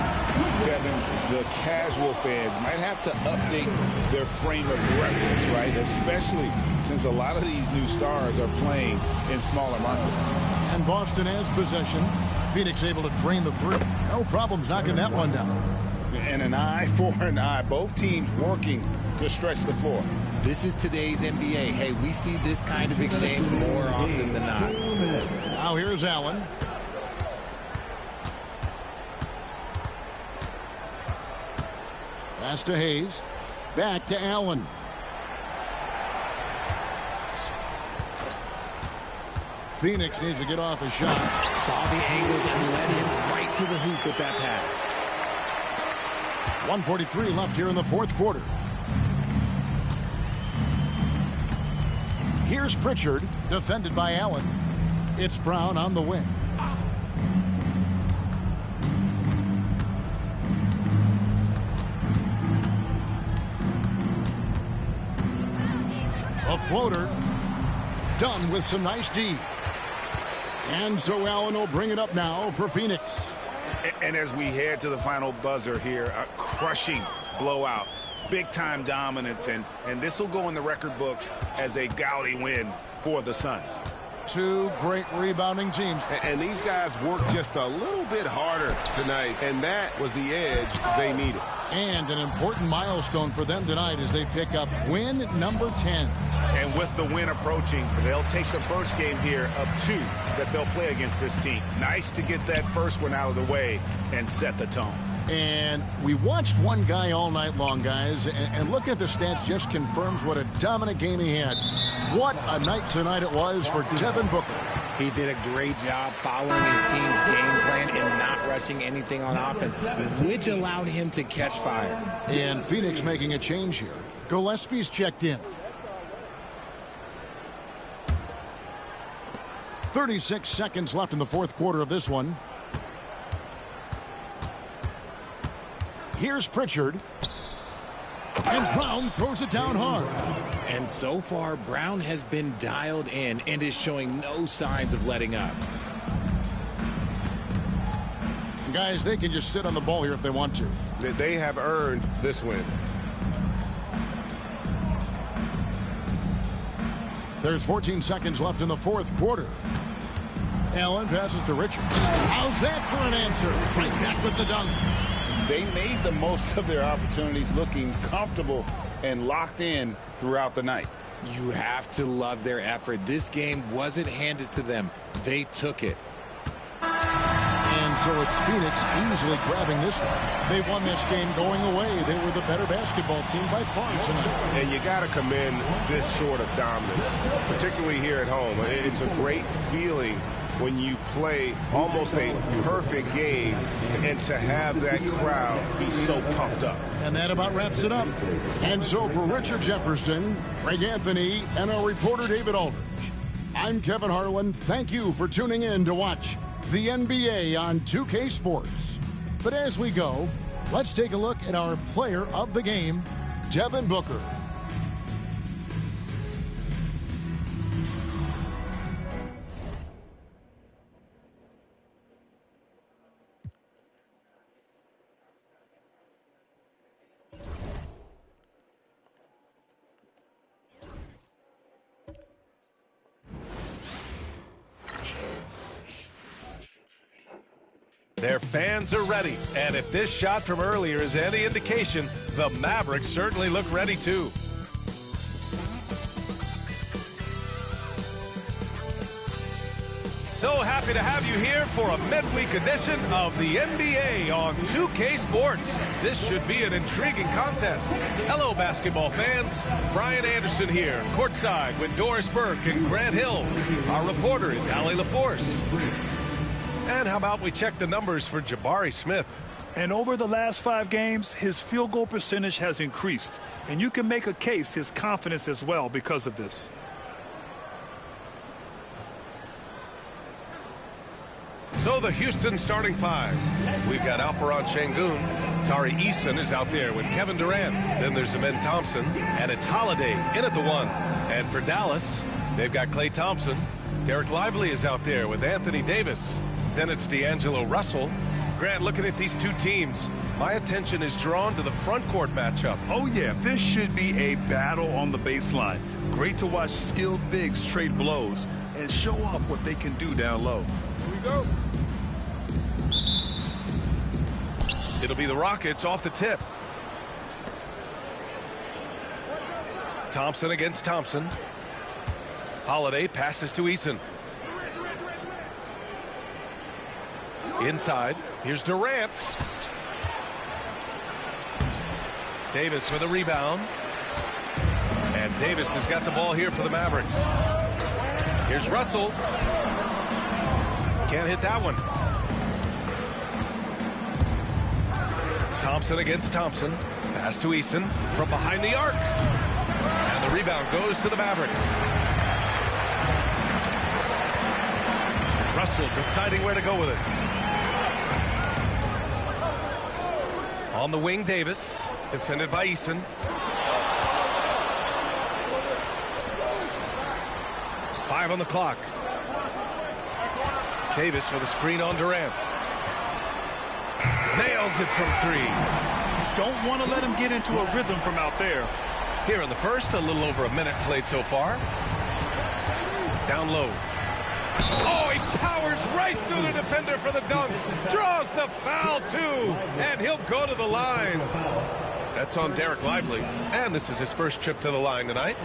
Kevin, the casual fans might have to update their frame of reference, right? Especially since a lot of these new stars are playing in smaller markets. And Boston has possession. Phoenix able to drain the 3. No problems knocking that one down. And an eye for an eye. Both teams working to stretch the floor. This is today's NBA. Hey, we see this kind of exchange more often than not. Now here's Allen. Pass to Hayes. Back to Allen. Phoenix needs to get off a shot. Saw the angles and led him right to the hoop with that pass. 1:43 left here in the 4th quarter. Here's Pritchard, defended by Allen. It's Brown on the wing. A floater. Done with some nice D. And so Allen will bring it up now for Phoenix. And as we head to the final buzzer here, a crushing blowout, big-time dominance, and this will go in the record books as a gaudy win for the Suns. 2 great rebounding teams. And these guys worked just a little bit harder tonight, and that was the edge they needed. And an important milestone for them tonight as they pick up win number 10. And with the win approaching, they'll take the first game here of 2 that they'll play against this team. Nice to get that first one out of the way and set the tone. And we watched one guy all night long, guys, and look at the stats just confirms what a dominant game he had. What a night tonight it was for Devin Booker. He did a great job following his team's game plan and not rushing anything on offense, which allowed him to catch fire. And Phoenix making a change here. Gillespie's checked in. 36 seconds left in the fourth quarter of this one. Here's Pritchard. And Brown throws it down hard. And so far, Brown has been dialed in and is showing no signs of letting up. Guys, they can just sit on the ball here if they want to. They have earned this win. There's 14 seconds left in the fourth quarter. Allen passes to Richards. How's that for an answer? Right back with the dunk. They made the most of their opportunities, looking comfortable and locked in throughout the night. You have to love their effort. This game wasn't handed to them. They took it. And so it's Phoenix easily grabbing this one. They won this game going away. They were the better basketball team by far tonight. And you got to commend this sort of dominance, particularly here at home. It's a great feeling when you play almost a perfect game and to have that crowd be so pumped up. And that about wraps it up. And so for Richard Jefferson, Greg Anthony, and our reporter David Aldridge, I'm Kevin Harlan. Thank you for tuning in to watch the NBA on 2K Sports. But as we go, let's take a look at our player of the game, Devin Booker. Their fans are ready, and if this shot from earlier is any indication, the Mavericks certainly look ready too. So happy to have you here for a midweek edition of the NBA on 2K Sports. This should be an intriguing contest. Hello, basketball fans. Brian Anderson here, courtside with Doris Burke and Grant Hill. Our reporter is Allie LaForce. And how about we check the numbers for Jabari Smith? And over the last 5 games, his field goal percentage has increased. And you can make a case his confidence as well because of this. So the Houston starting 5. We've got Alperon Şengün. Tari Eason is out there with Kevin Durant. Then there's Amen Thompson. And it's Holiday in at the 1. And for Dallas, they've got Klay Thompson. Derek Lively is out there with Anthony Davis. Then it's D'Angelo Russell. Grant, looking at these two teams, my attention is drawn to the front court matchup. Oh, yeah, this should be a battle on the baseline. Great to watch skilled bigs trade blows and show off what they can do down low. Here we go. It'll be the Rockets off the tip. Thompson against Thompson. Holiday passes to Eason. Inside, here's Durant. Davis with a rebound. And Davis has got the ball here for the Mavericks. Here's Russell. Can't hit that one. Thompson against Thompson. Pass to Eason from behind the arc. And the rebound goes to the Mavericks. Russell deciding where to go with it. On the wing, Davis, defended by Eason. Five on the clock. Davis with a screen on Durant. Nails it from 3. Don't want to let him get into a rhythm from out there. Here in the first, a little over a minute played so far. Down low. Oh, he powers right through the defender for the dunk. Draws the foul, too. And he'll go to the line. That's on Derek Lively. And this is his first trip to the line tonight.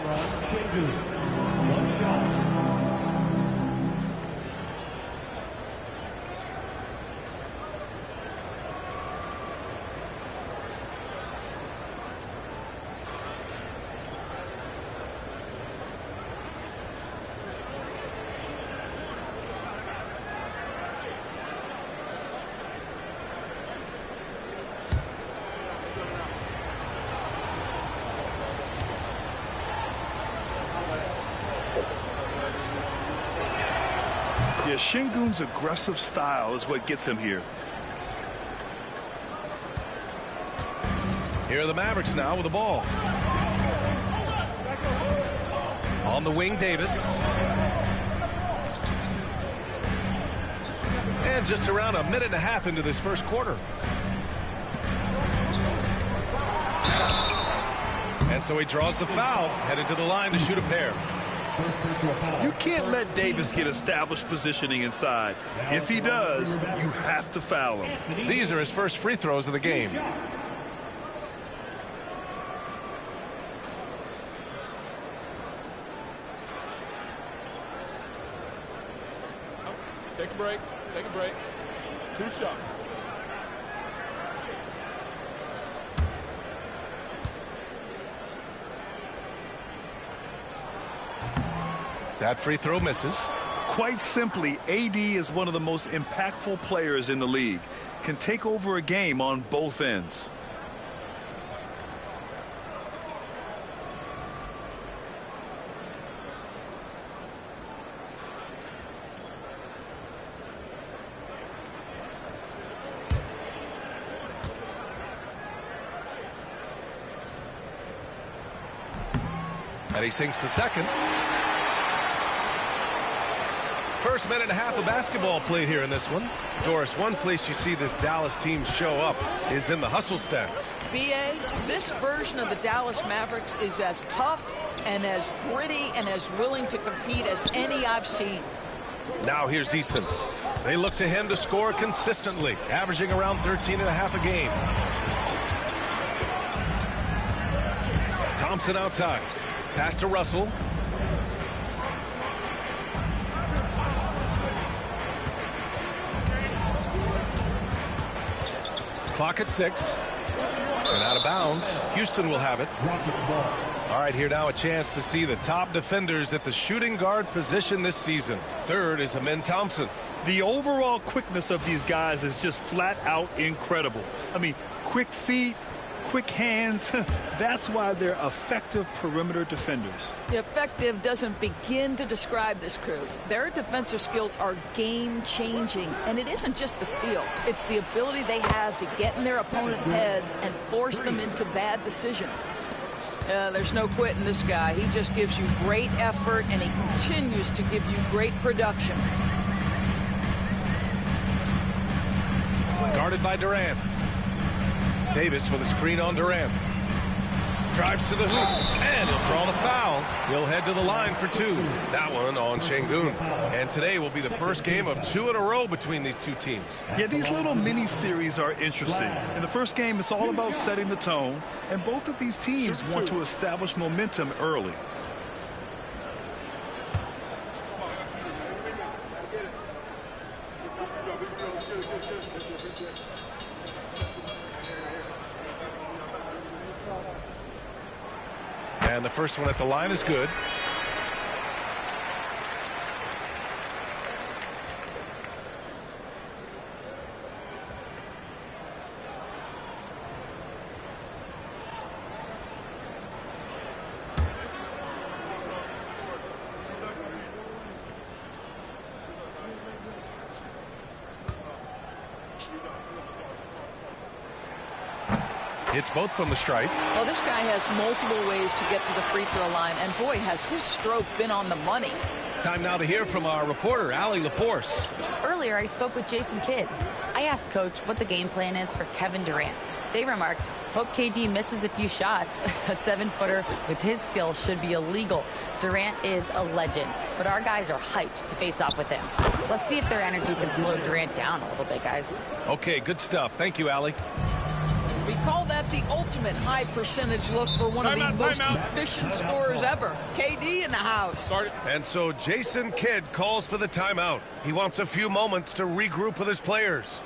Yeah, Şengün's aggressive style is what gets him here. Here are the Mavericks now with the ball. On the wing, Davis. And just around a minute and a half into this first quarter. And so he draws the foul, headed to the line to shoot a pair. You can't let Davis get established positioning inside. If he does, you have to foul him. These are his first free throws of the game. Take a break. Take a break. 2 shots. That free throw misses. Quite simply, AD is one of the most impactful players in the league. Can take over a game on both ends. And he sinks the second. First minute and a half of basketball played here in this one. Doris, one place you see this Dallas team show up is in the hustle stance. B.A., this version of the Dallas Mavericks is as tough and as gritty and as willing to compete as any I've seen. Now here's Easton. They look to him to score consistently, averaging around 13 and a half a game. Thompson outside. Pass to Russell. Clock at 6. And out of bounds. Houston will have it. All right, here now a chance to see the top defenders at the shooting guard position this season. Third is Amin Thompson. The overall quickness of these guys is just flat out incredible. I mean, quick feet, quick hands. That's why they're effective perimeter defenders. Effective doesn't begin to describe this crew. Their defensive skills are game-changing, and it isn't just the steals. It's the ability they have to get in their opponents' heads and force them into bad decisions. There's no quitting this guy. He just gives you great effort, and he continues to give you great production. Guarded by Durant. Davis with a screen on Durant. Drives to the hoop, and he'll draw the foul. He'll head to the line for 2. That one on Şengün. And today will be the first game of 2 in a row between these two teams. Yeah, these little mini-series are interesting. In the first game, it's all about setting the tone, and both of these teams want to establish momentum early. And the first one at the line is good. Hits both from the stripe. Well, this guy has multiple ways to get to the free throw line, and boy, has his stroke been on the money. Time now to hear from our reporter, Allie LaForce. Earlier, I spoke with Jason Kidd. I asked Coach what the game plan is for Kevin Durant. They remarked, hope KD misses a few shots. A 7-footer with his skill should be illegal. Durant is a legend, but our guys are hyped to face off with him. Let's see if their energy can slow Durant down a little bit, guys. Okay, good stuff. Thank you, Allie. We call that the ultimate high percentage look for one of the most efficient scorers ever. KD in the house. And so Jason Kidd calls for the timeout. He wants a few moments to regroup with his players.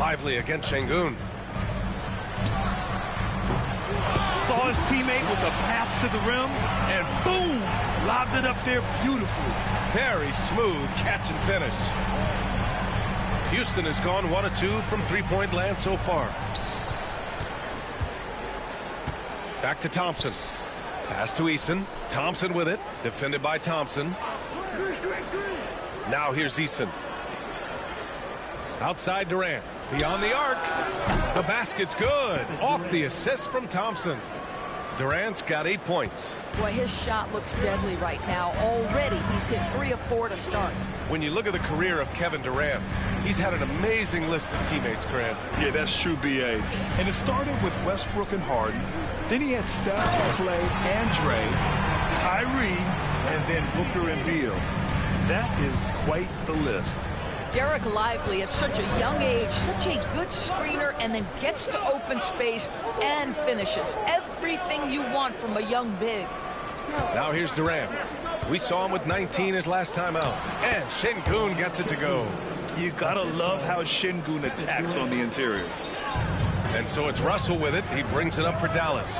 Lively against Şengün. Saw his teammate with a path to the rim, and boom, lobbed it up there beautifully. Very smooth catch and finish. Houston has gone 1 of 2 from three-point land so far. Back to Thompson. Pass to Eason. Thompson with it. Defended by Thompson. Now here's Eason. Outside Durant. Beyond the arc. The basket's good. Off the assist from Thompson. Durant's got 8 points. Boy, his shot looks deadly right now. Already he's hit 3 of 4 to start. When you look at the career of Kevin Durant, he's had an amazing list of teammates, Grant. Yeah, that's true, B.A. And it started with Westbrook and Harden. Then he had Steph, Clay, and Dre, Kyrie, and then Booker and Beal. That is quite the list. Derek Lively at such a young age, such a good screener, and then gets to open space and finishes. Everything you want from a young big. Now here's Durant. We saw him with 19 his last time out. And Şengün gets it to go. You gotta love how Şengün attacks on the interior. And so it's Russell with it. He brings it up for Dallas.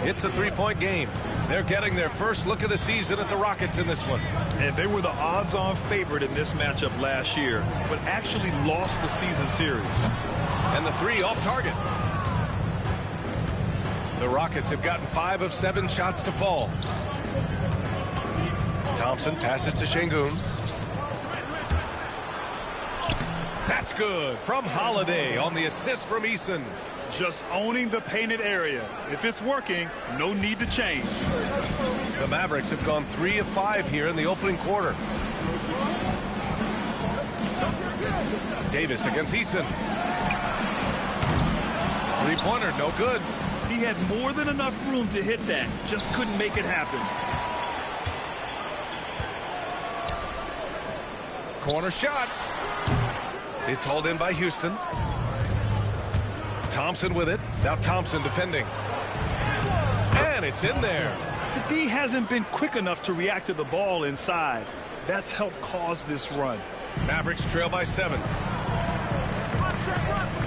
It's a three-point game. They're getting their first look of the season at the Rockets in this one. And they were the odds-on favorite in this matchup last year, but actually lost the season series. And the three off target. The Rockets have gotten 5 of 7 shots to fall. Thompson passes to Şengün. That's good from Holiday on the assist from Eason. Just owning the painted area. If it's working, no need to change. The Mavericks have gone 3 of 5 here in the opening quarter. Davis against Eason. Three-pointer, no good. He had more than enough room to hit that. Just couldn't make it happen. Corner shot. It's hauled in by Houston. Thompson with it. Now Thompson defending. And it's in there. The D hasn't been quick enough to react to the ball inside. That's helped cause this run. Mavericks trail by 7.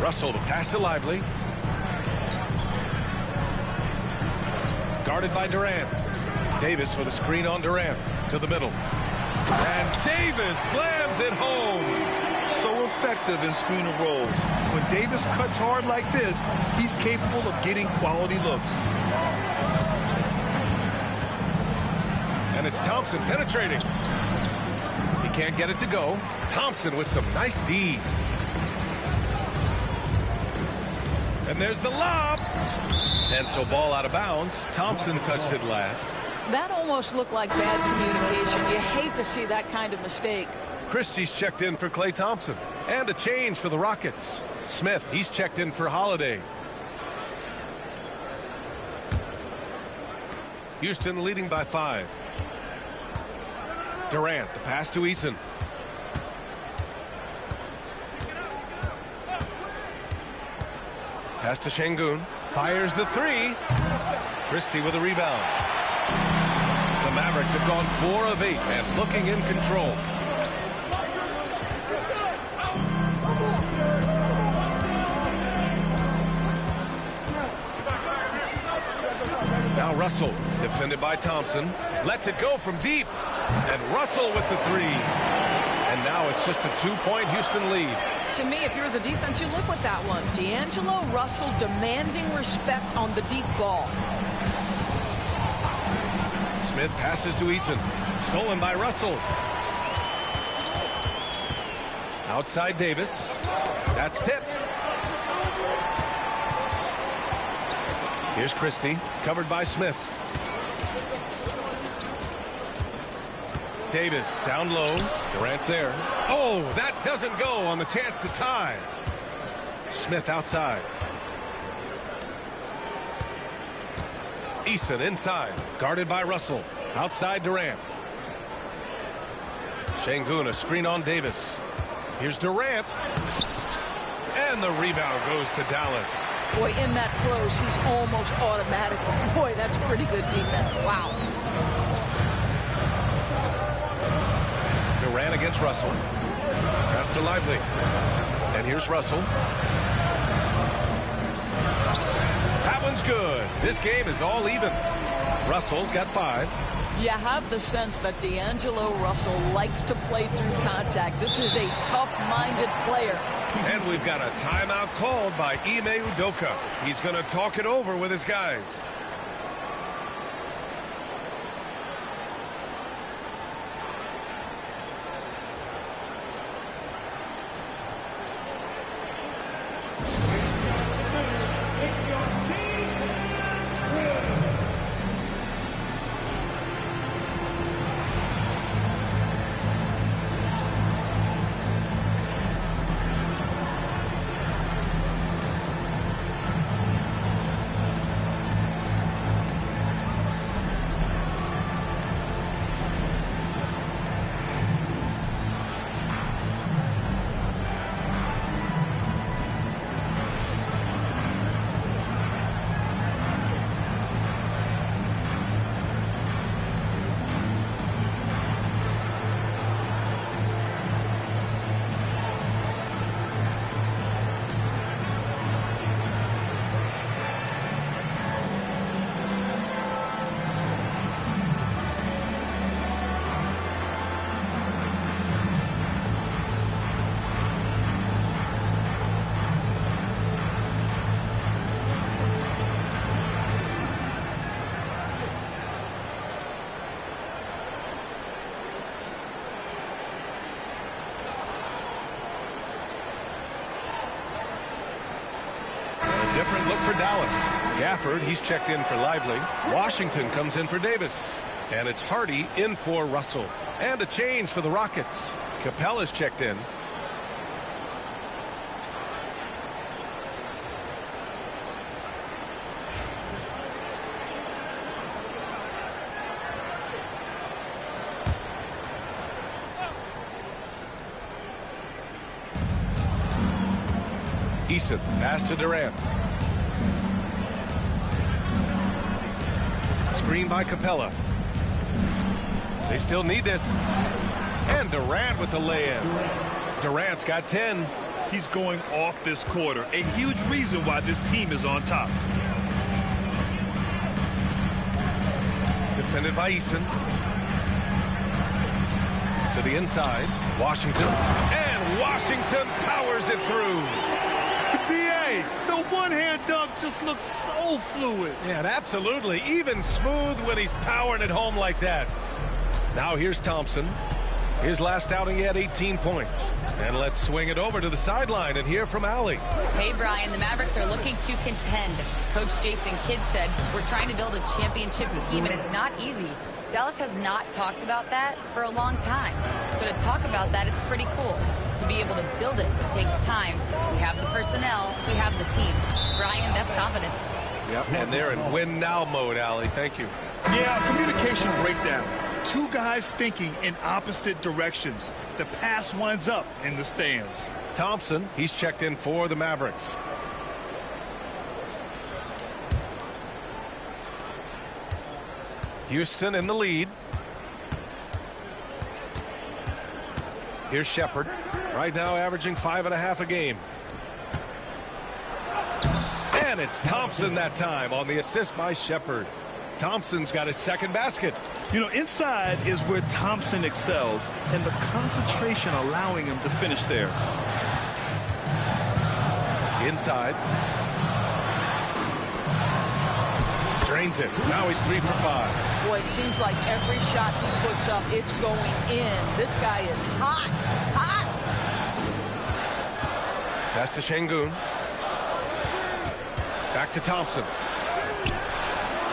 Russell to pass to Lively. Guarded by Durant. Davis with a screen on Durant to the middle. And Davis slams it home. So effective in screen and rolls. When Davis cuts hard like this, he's capable of getting quality looks. And it's Thompson penetrating. He can't get it to go. Thompson with some nice D. And there's the lob. And so ball out of bounds. Thompson touched it last. That almost looked like bad communication. You hate to see that kind of mistake. Christie's checked in for Klay Thompson. And a change for the Rockets. Smith, he's checked in for Holiday. Houston leading by 5. Durant, the pass to Eason. Pass to Şengün. Fires the 3. Christie with a rebound. The Mavericks have gone 4 of 8 and looking in control. Now Russell, defended by Thompson, lets it go from deep. And Russell with the 3. And now it's just a 2-point Houston lead. To me, if you're the defense, you live with that one. D'Angelo Russell demanding respect on the deep ball. Smith passes to Eason. Stolen by Russell. Outside Davis. That's tipped. Here's Christie, covered by Smith. Davis down low. Durant's there. Oh, that doesn't go on the chance to tie. Smith outside. Eason inside, guarded by Russell. Outside Durant. Şengün, a screen on Davis. Here's Durant. And the rebound goes to Dallas. Boy, in that close, he's almost automatic. Boy, that's pretty good defense. Wow. Durant against Russell. Pass to Lively. And here's Russell. That one's good. This game is all even. Russell's got 5. You have the sense that D'Angelo Russell likes to play through contact. This is a tough-minded player. And we've got a timeout called by Ime Udoka. He's going to talk it over with his guys. Different look for Dallas. Gafford, he's checked in for Lively. Washington comes in for Davis. And it's Hardy in for Russell. And a change for the Rockets. Capella's checked in. Eason, pass to Durant. Screen by Capella. They still need this. And Durant with the lay-in. Durant's got 10. He's going off this quarter. A huge reason why this team is on top. Defended by Eason. To the inside. Washington. And Washington powers it through. B.A., the one-hand dunk just looks so fluid. Yeah, absolutely. Even smooth when he's powering it home like that. Now here's Thompson. His last outing, he had 18 points. And let's swing it over to the sideline and hear from Allie. Hey, Brian, the Mavericks are looking to contend. Coach Jason Kidd said, we're trying to build a championship team, and it's not easy. Dallas has not talked about that for a long time. So to talk about that, it's pretty cool. To be able to build it takes time. We have the personnel. We have the team. Brian, that's confidence. Yep, and they're in win-now mode, Allie. Thank you. Yeah, communication breakdown. Two guys thinking in opposite directions. The pass winds up in the stands. Thompson, he's checked in for the Mavericks. Houston in the lead. Here's Shepard. Right now averaging 5.5 a game. And it's Thompson that time on the assist by Shepard. Thompson's got his second basket. You know, inside is where Thompson excels, and the concentration allowing him to finish there. Inside. Drains it. Now he's 3 for 5. Boy, it seems like every shot he puts up, it's going in. This guy is hot. Hot. Pass to Şengün. Back to Thompson.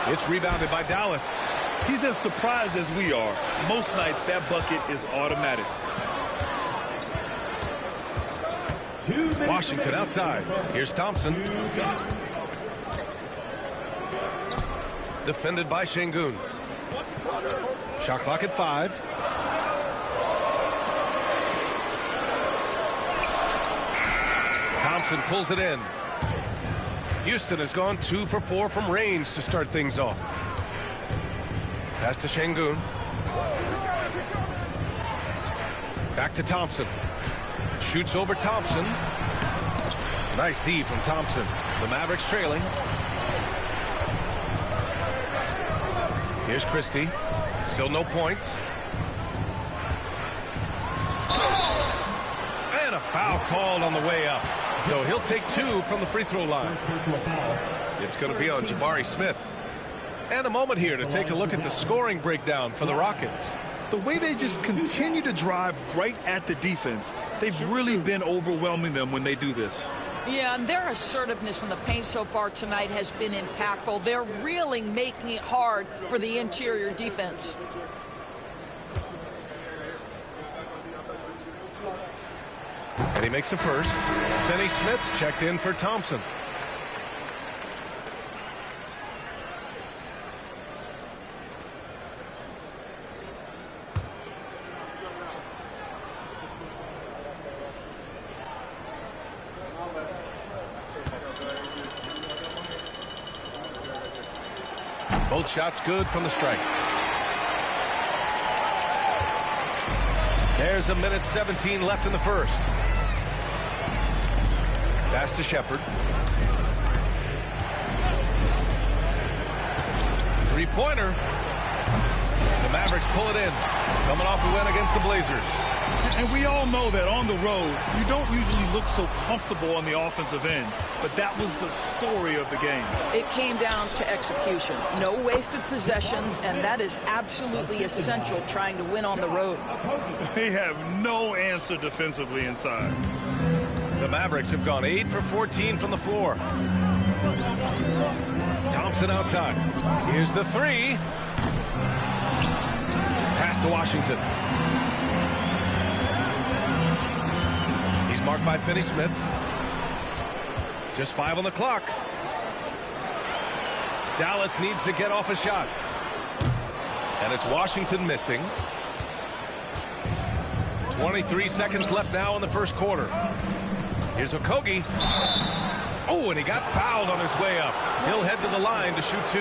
It's rebounded by Dallas. He's as surprised as we are. Most nights, that bucket is automatic. Washington outside. Here's Thompson. Defended by Şengün. Shot clock at 5. Thompson pulls it in. Houston has gone 2 for 4 from range to start things off. Pass to Şengün. Back to Thompson. Shoots over Thompson. Nice D from Thompson. The Mavericks trailing. Here's Christie. Still no points. And a foul called on the way up. So he'll take 2 from the free throw line. It's going to be on Jabari Smith. And a moment here to take a look at the scoring breakdown for the Rockets. The way they just continue to drive right at the defense, they've really been overwhelming them when they do this. Yeah, and their assertiveness in the paint so far tonight has been impactful. They're really making it hard for the interior defense. And he makes the first. Finney Smith checked in for Thompson. Both shots good from the strike. There's a minute 17 left in the first. Pass to Shepard. Three-pointer. The Mavericks pull it in. Coming off a win against the Blazers. And we all know that on the road, you don't usually look so comfortable on the offensive end. But that was the story of the game. It came down to execution. No wasted possessions, and that is absolutely essential trying to win on the road. They have no answer defensively inside. The Mavericks have gone 8 for 14 from the floor. Thompson outside. Here's the three. Pass to Washington. He's marked by Finney Smith. Just 5 on the clock. Dallas needs to get off a shot. And it's Washington missing. 23 seconds left now in the first quarter. Here's Okogie. Oh, and he got fouled on his way up. He'll head to the line to shoot 2.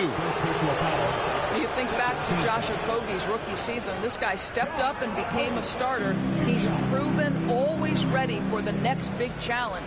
You think back to Josh Okogie's rookie season. This guy stepped up and became a starter. He's proven always ready for the next big challenge.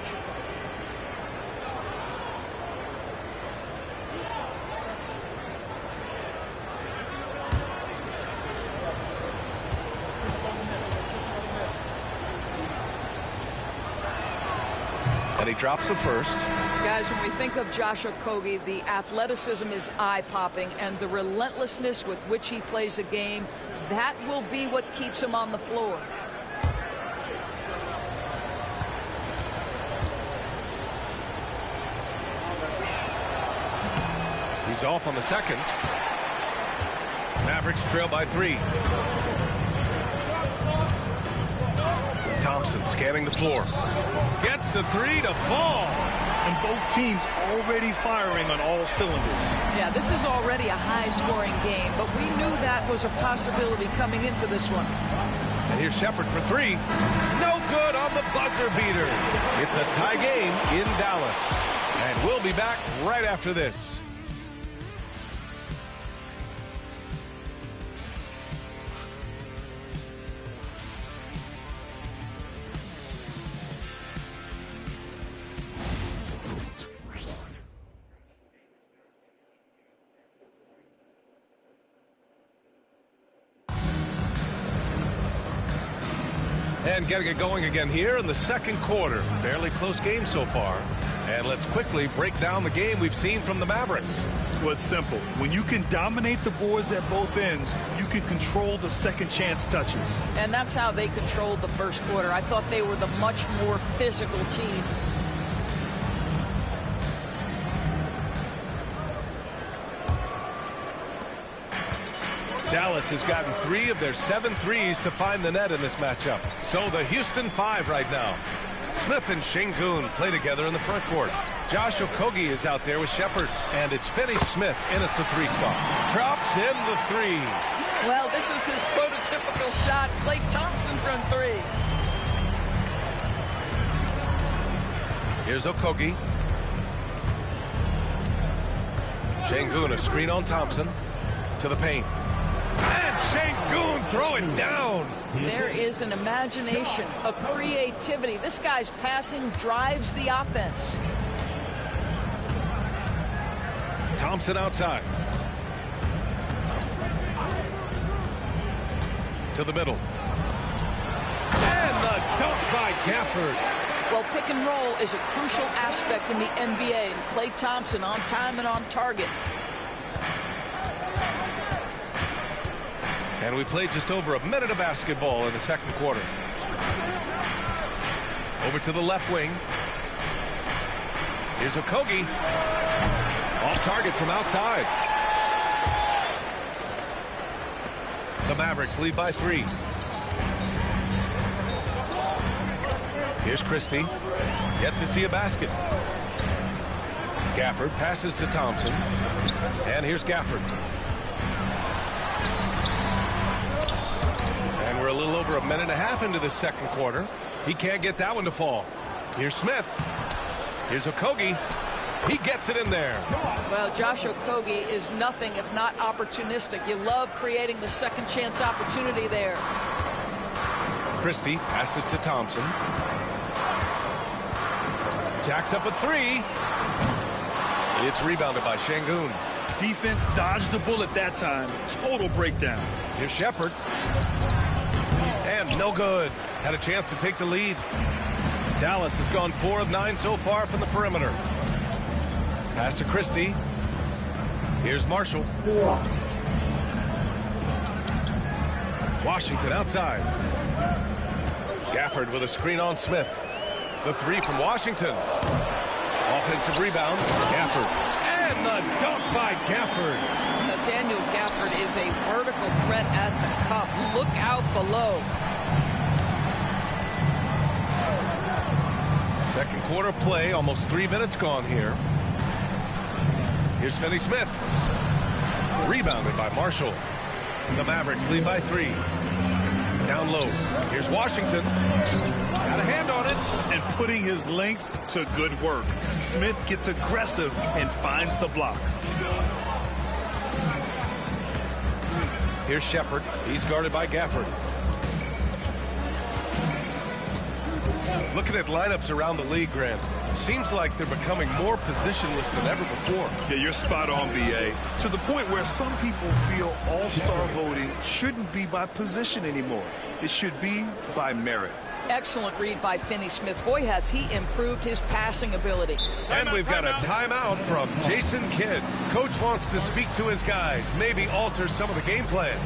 And he drops the first. Guys, when we think of Josh Okogie, the athleticism is eye-popping, and the relentlessness with which he plays a game, that will be what keeps him on the floor. He's off on the second. Mavericks trail by 3. Thompson scanning the floor. Gets the 3 to fall. And both teams already firing on all cylinders. Yeah, this is already a high-scoring game, but we knew that was a possibility coming into this one. And here's Shepard for 3. No good on the buzzer beater. It's a tie game in Dallas. And we'll be back right after this. And getting it going again here in the second quarter. Fairly close game so far. And let's quickly break down the game we've seen from the Mavericks. Well, it's simple. When you can dominate the boards at both ends, you can control the second chance touches. And that's how they controlled the first quarter. I thought they were the much more physical team. Dallas has gotten 3 of their 7 threes to find the net in this matchup. So the Houston 5 right now. Smith and Şengün play together in the front court. Josh Okogie is out there with Shepard. And it's Finney Smith in at the 3 spot. Drops in the 3. Well, this is his prototypical shot. Klay Thompson from 3. Here's Okogie. Şengün, a screen on Thompson. To the paint. And Şengün throw it down. There is an imagination, a creativity. This guy's passing drives the offense. Thompson outside. To the middle. And the dunk by Gafford. Well, pick and roll is a crucial aspect in the NBA, and Klay Thompson on time and on target. And we played just over a minute of basketball in the second quarter. Over to the left wing. Here's Okogie. Off target from outside. The Mavericks lead by 3. Here's Christie. Yet to see a basket. Gafford passes to Thompson. And here's Gafford. And we're a little over a minute and a half into the second quarter. He can't get that one to fall. Here's Smith. Here's Okogie. He gets it in there. Well, Josh Okogie is nothing if not opportunistic. You love creating the second chance opportunity there. Christie passes to Thompson. Jacks up a 3. It's rebounded by Şengün. Defense dodged the bullet that time. Total breakdown. Here's Shepherd. And no good. Had a chance to take the lead. Dallas has gone 4 of 9 so far from the perimeter. Pass to Christie. Here's Marshall. Washington outside. Gafford with a screen on Smith. The 3 from Washington. Offensive rebound. Gafford. And the dunk by Gafford. Now, Daniel Gafford is a vertical threat at the cup. Look out below. Second quarter play. Almost 3 minutes gone here. Here's Finney Smith. Rebounded by Marshall. The Mavericks lead by 3. Down low. Here's Washington. Got a hand on it. And putting his length to good work. Smith gets aggressive and finds the block. Here's Shepherd. He's guarded by Gafford. Looking at lineups around the league, Grant, seems like they're becoming more positionless than ever before. Yeah, you're spot on, B.A. To the point where some people feel all-star voting shouldn't be by position anymore. It should be by merit. Excellent read by Finney Smith. Boy, has he improved his passing ability. And we've got a timeout from Jason Kidd. Coach wants to speak to his guys, maybe alter some of the game plan.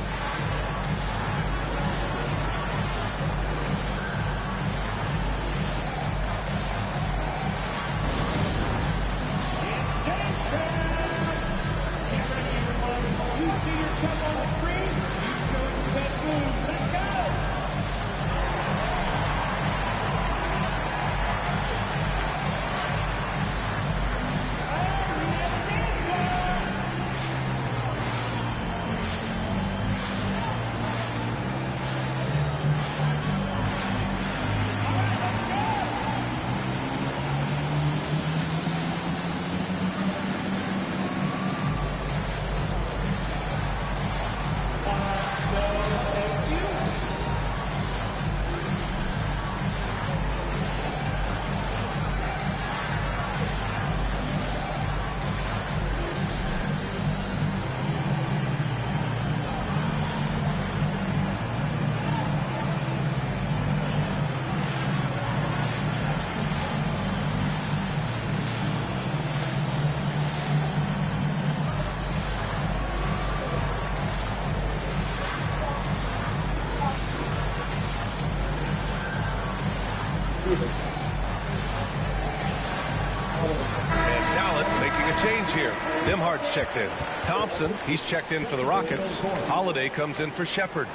And Dallas making a change here. Nimhardt's checked in. Thompson, he's checked in for the Rockets. Holiday comes in for Shepherd.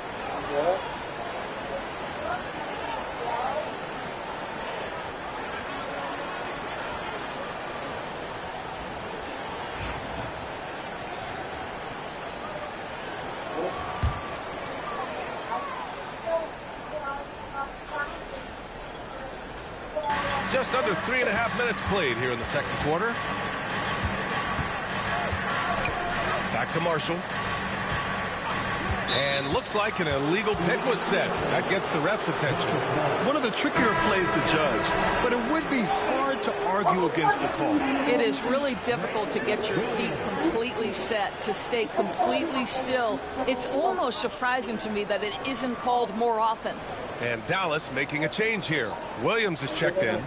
Just under 3.5 minutes played here in the second quarter. Back to Marshall. And looks like an illegal pick was set. That gets the ref's attention. One of the trickier plays to judge, but it would be hard to argue against the call. It is really difficult to get your feet completely set, to stay completely still. It's almost surprising to me that it isn't called more often. And Dallas making a change here. Williams is checked in.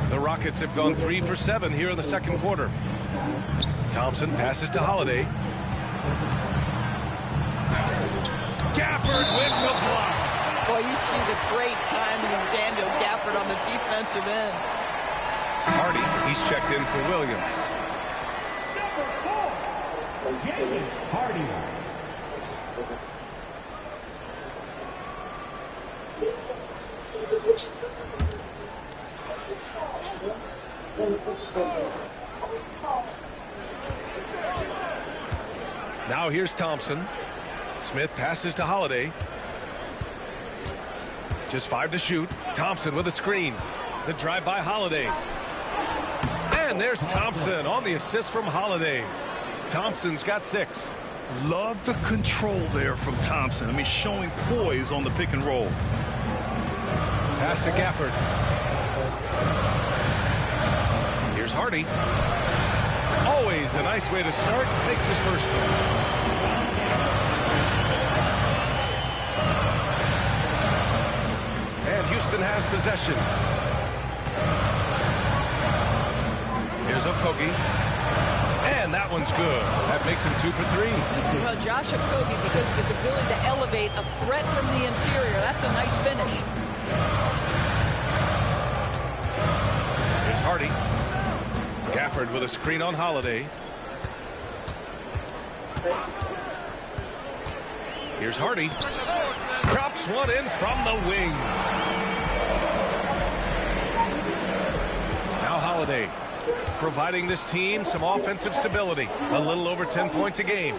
The Rockets have gone 3 for 7 here in the second quarter. Thompson passes to Holiday. Gafford with the block. Boy, you see the great timing of Daniel Gafford on the defensive end. Hardy, he's checked in for Williams. Hardy. Now here's Thompson. Smith passes to Holiday. Just 5 to shoot. Thompson with a screen. The drive by Holiday. And there's Thompson on the assist from Holiday. Thompson's got 6. Love the control there from Thompson. I mean, showing poise on the pick and roll. Pass to Gafford. Here's Hardy. Always a nice way to start. Makes his first one. And Houston has possession. Here's Okogie. And that one's good. That makes him 2 for 3. Well, Josh Okogie, because of his ability to elevate a threat from the interior, that's a nice finish. Here's Hardy. Gafford with a screen on Holiday. Here's Hardy. Drops one in from the wing. Now Holiday, providing this team some offensive stability. A little over 10 points a game.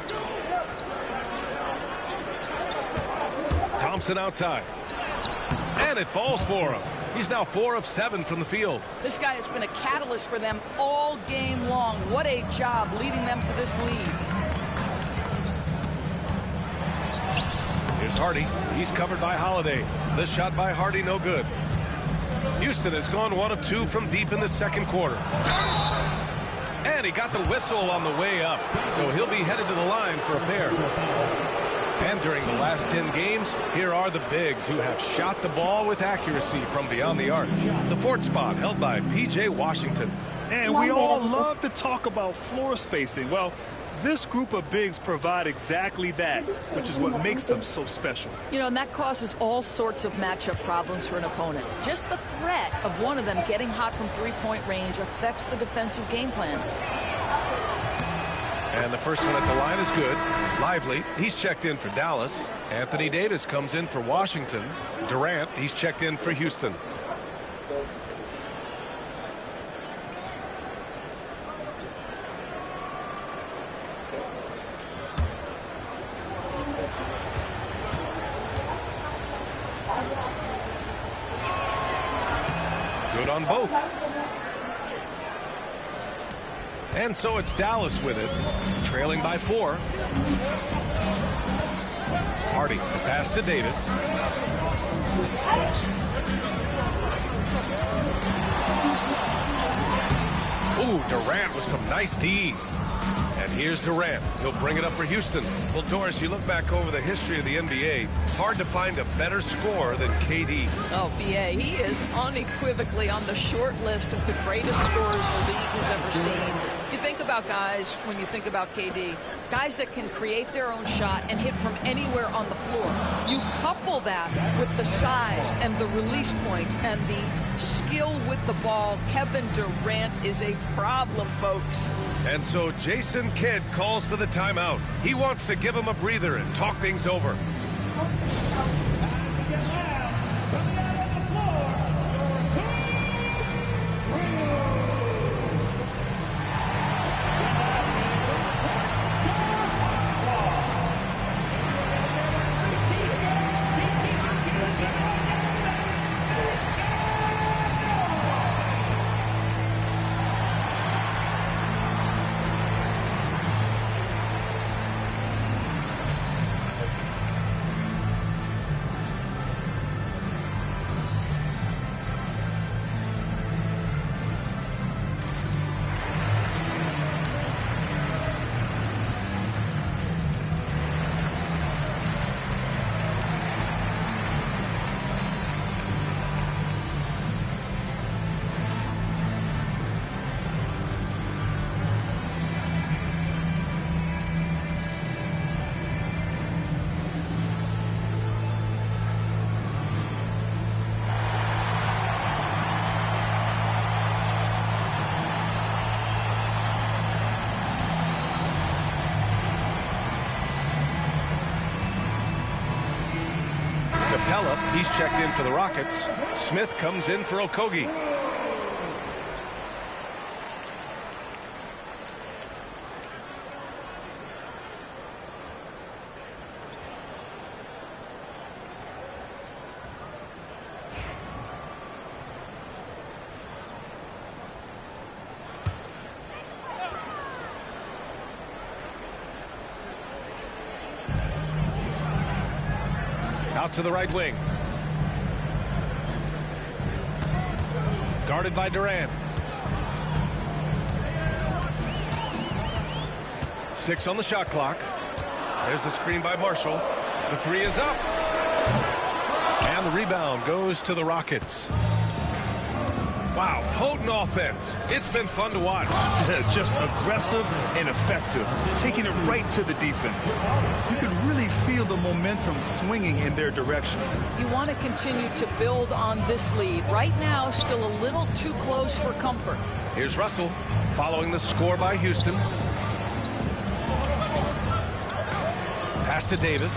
Thompson outside. And it falls for him. He's now 4 of 7 from the field. This guy has been a catalyst for them all game long. What a job leading them to this lead. Here's Hardy. He's covered by Holiday. The shot by Hardy, no good. Houston has gone 1 of 2 from deep in the second quarter. And he got the whistle on the way up. So he'll be headed to the line for a pair. And during the last 10 games, here are the bigs who have shot the ball with accuracy from beyond the arc. The 4th spot held by P.J. Washington. And we all love to talk about floor spacing. Well, this group of bigs provide exactly that, which is what makes them so special. You know, and that causes all sorts of matchup problems for an opponent. Just the threat of one of them getting hot from three-point range affects the defensive game plan. And the first one at the line is good. Lively, he's checked in for Dallas. Anthony Davis comes in for Washington. Durant, he's checked in for Houston. Good on both. And so it's Dallas with it, trailing by 4. Hardy, the pass to Davis. Ooh, Durant with some nice D. And here's Durant. He'll bring it up for Houston. Well, Doris, you look back over the history of the NBA, hard to find a better scorer than KD. Oh, B.A., he is unequivocally on the short list of the greatest scorers the league has ever seen. You think about guys, when you think about KD, guys that can create their own shot and hit from anywhere on the floor. You couple that with the size and the release point and the skill with the ball. Kevin Durant is a problem, folks. And so Jason Kidd calls for the timeout. He wants to give him a breather and talk things over. Capella, he's checked in for the Rockets. Smith comes in for Okogie. Out to the right wing. Guarded by Durant. 6 on the shot clock. There's the screen by Marshall. The 3 is up. And the rebound goes to the Rockets. Wow, potent offense. It's been fun to watch. Just aggressive and effective, taking it right to the defense. You can really feel the momentum swinging in their direction. You want to continue to build on this lead. Right now, still a little too close for comfort. Here's Russell following the score by Houston. Pass to Davis.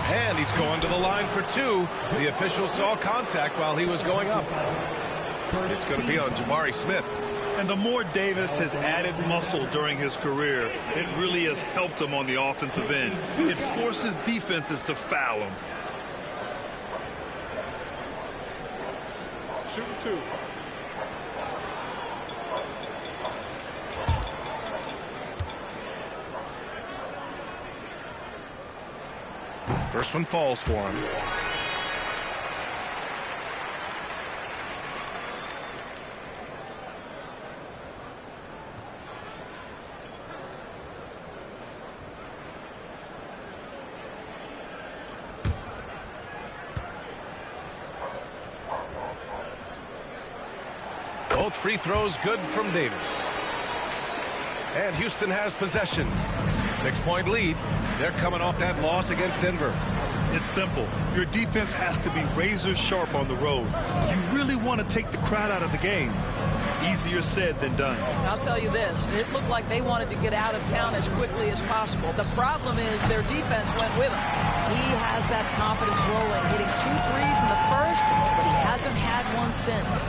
And he's going to the line for 2. The official saw contact while he was going up. It's going to be on Jabari Smith. And the more Davis has added muscle during his career, it really has helped him on the offensive end. It forces defenses to foul him. Shooting 2. First one falls for him. Both free throws good from Davis. And Houston has possession. 6-point lead. They're coming off that loss against Denver. It's simple. Your defense has to be razor sharp on the road. You really want to take the crowd out of the game. Easier said than done. I'll tell you this. It looked like they wanted to get out of town as quickly as possible. The problem is their defense went with him. He has that confidence rolling, hitting 2 threes in the first, but he hasn't had one since.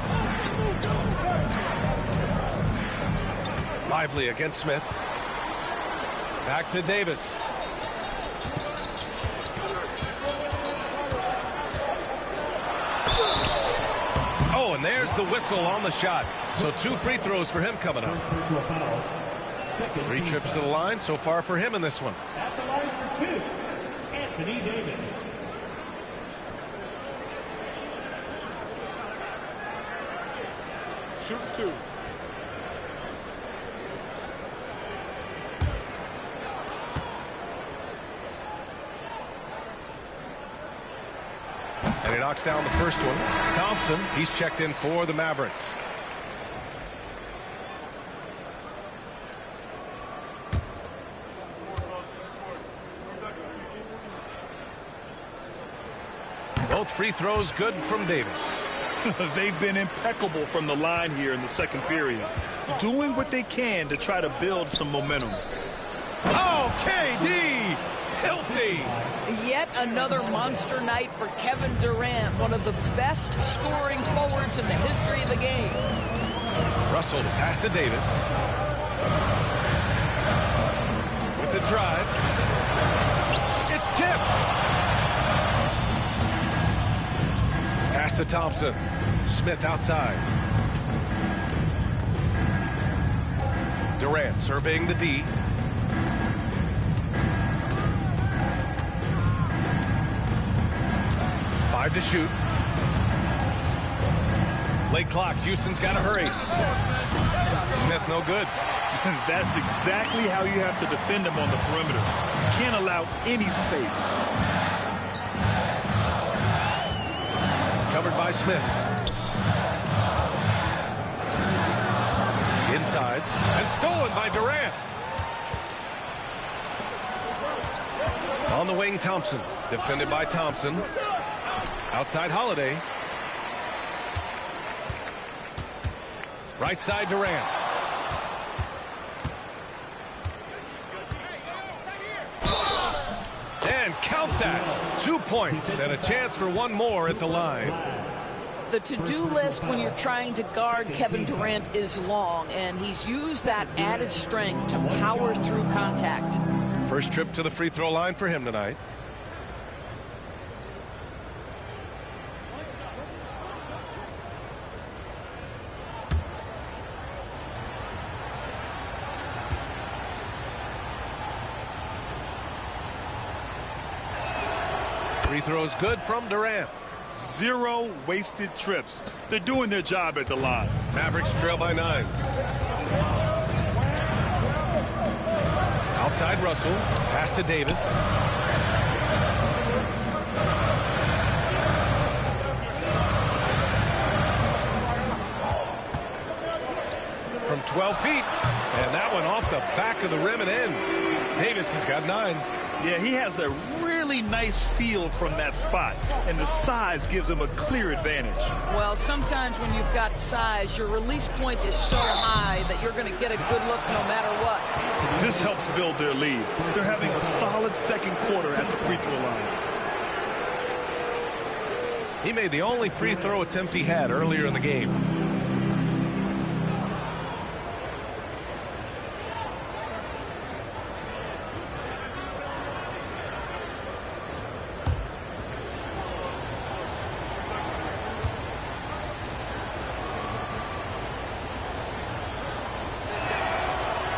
Lively against Smith. Back to Davis. Oh, and there's the whistle on the shot. So 2 free throws for him coming up. 3 trips to the line so far for him in this one. At the line for 2, Anthony Davis. Shooting 2. And he knocks down the first one. Thompson, he's checked in for the Mavericks. Both free throws good from Davis. They've been impeccable from the line here in the second period, doing what they can to try to build some momentum. Oh, KD! Filthy! Yet another monster night for Kevin Durant, one of the best scoring forwards in the history of the game. Russell to pass to Davis. With the drive. It's tipped. Pass to Thompson. Smith outside. Durant surveying the D. To shoot. Late clock. Houston's got to hurry. Smith no good. That's exactly how you have to defend him on the perimeter. Can't allow any space. Covered by Smith. Inside. And stolen by Durant. On the wing, Thompson. Defended by Thompson. Outside Holiday. Right side Durant. that. 2 points and a chance for one more at the line. The to-do list when you're trying to guard Kevin Durant is long, and he's used that added strength to power through contact. First trip to the free throw line for him tonight. Free throws good from Durant. 0 wasted trips. They're doing their job at the line. Mavericks trail by 9. Outside Russell. Pass to Davis. From 12 feet. And that one off the back of the rim and in. Davis has got 9. Yeah, he has a really nice feel from that spot, and the size gives him a clear advantage. Well, sometimes when you've got size, your release point is so high that you're going to get a good look no matter what. This helps build their lead. They're having a solid second quarter at the free throw line. He made the only free throw attempt he had earlier in the game.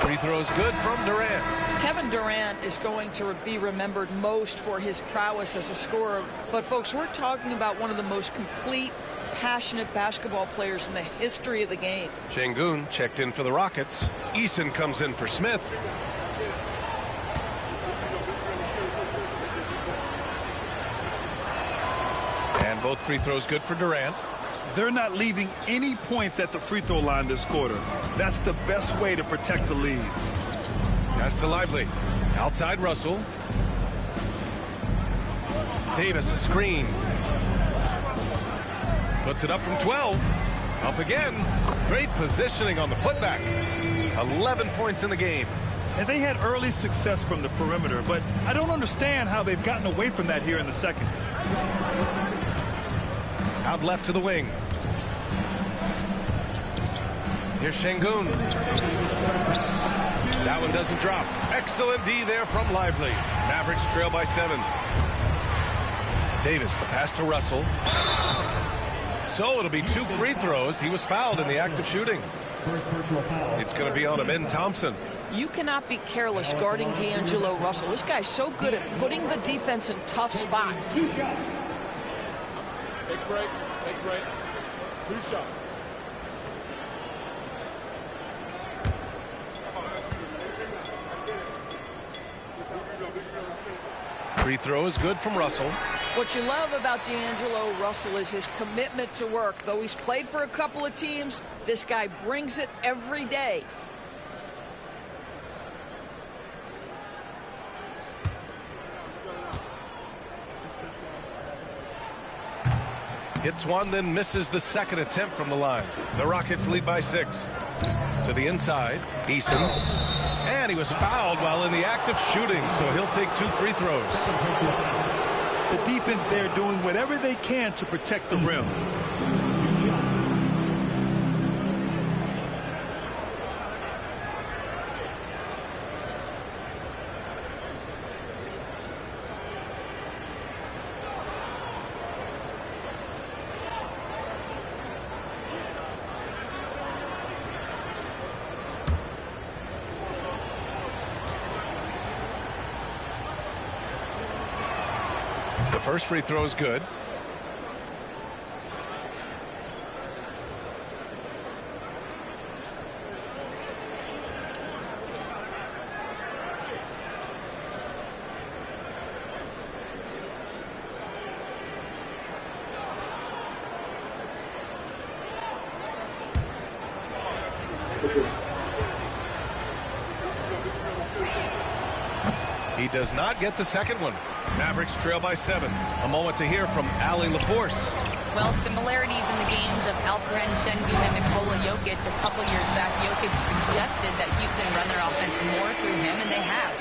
Free throws good from Durant. Kevin Durant is going to be remembered most for his prowess as a scorer. But, folks, we're talking about one of the most complete, passionate basketball players in the history of the game. Şengün checked in for the Rockets. Eason comes in for Smith. And both free throws good for Durant. They're not leaving any points at the free throw line this quarter. That's the best way to protect the lead. Pass to Lively. Outside Russell. Davis a screen. Puts it up from 12. Up again. Great positioning on the putback. 11 points in the game. And they had early success from the perimeter, but I don't understand how they've gotten away from that here in the second. Out left to the wing. Here's Şengün. That one doesn't drop. Excellent D there from Lively. Mavericks trail by 7. Davis, the pass to Russell. So it'll be 2 free throws. He was fouled in the act of shooting. It's going to be on Amin Thompson. You cannot be careless guarding D'Angelo Russell. This guy's so good at putting the defense in tough spots. Take break. Take break. 2 shots. Free throw is good from Russell. What you love about D'Angelo Russell is his commitment to work. Though he's played for a couple of teams, this guy brings it every day. Hits one, then misses the second attempt from the line. The Rockets lead by 6. To the inside, Eason. And he was fouled while in the act of shooting, so he'll take 2 free throws. The defense there doing whatever they can to protect the rim. The first free throw is good. He does not get the second one. Mavericks trail by 7. A moment to hear from Allie LaForce. Well, similarities in the games of Alperen Şengün and Nikola Jokic. A couple years back, Jokic suggested that Houston run their offense more through him, and they have.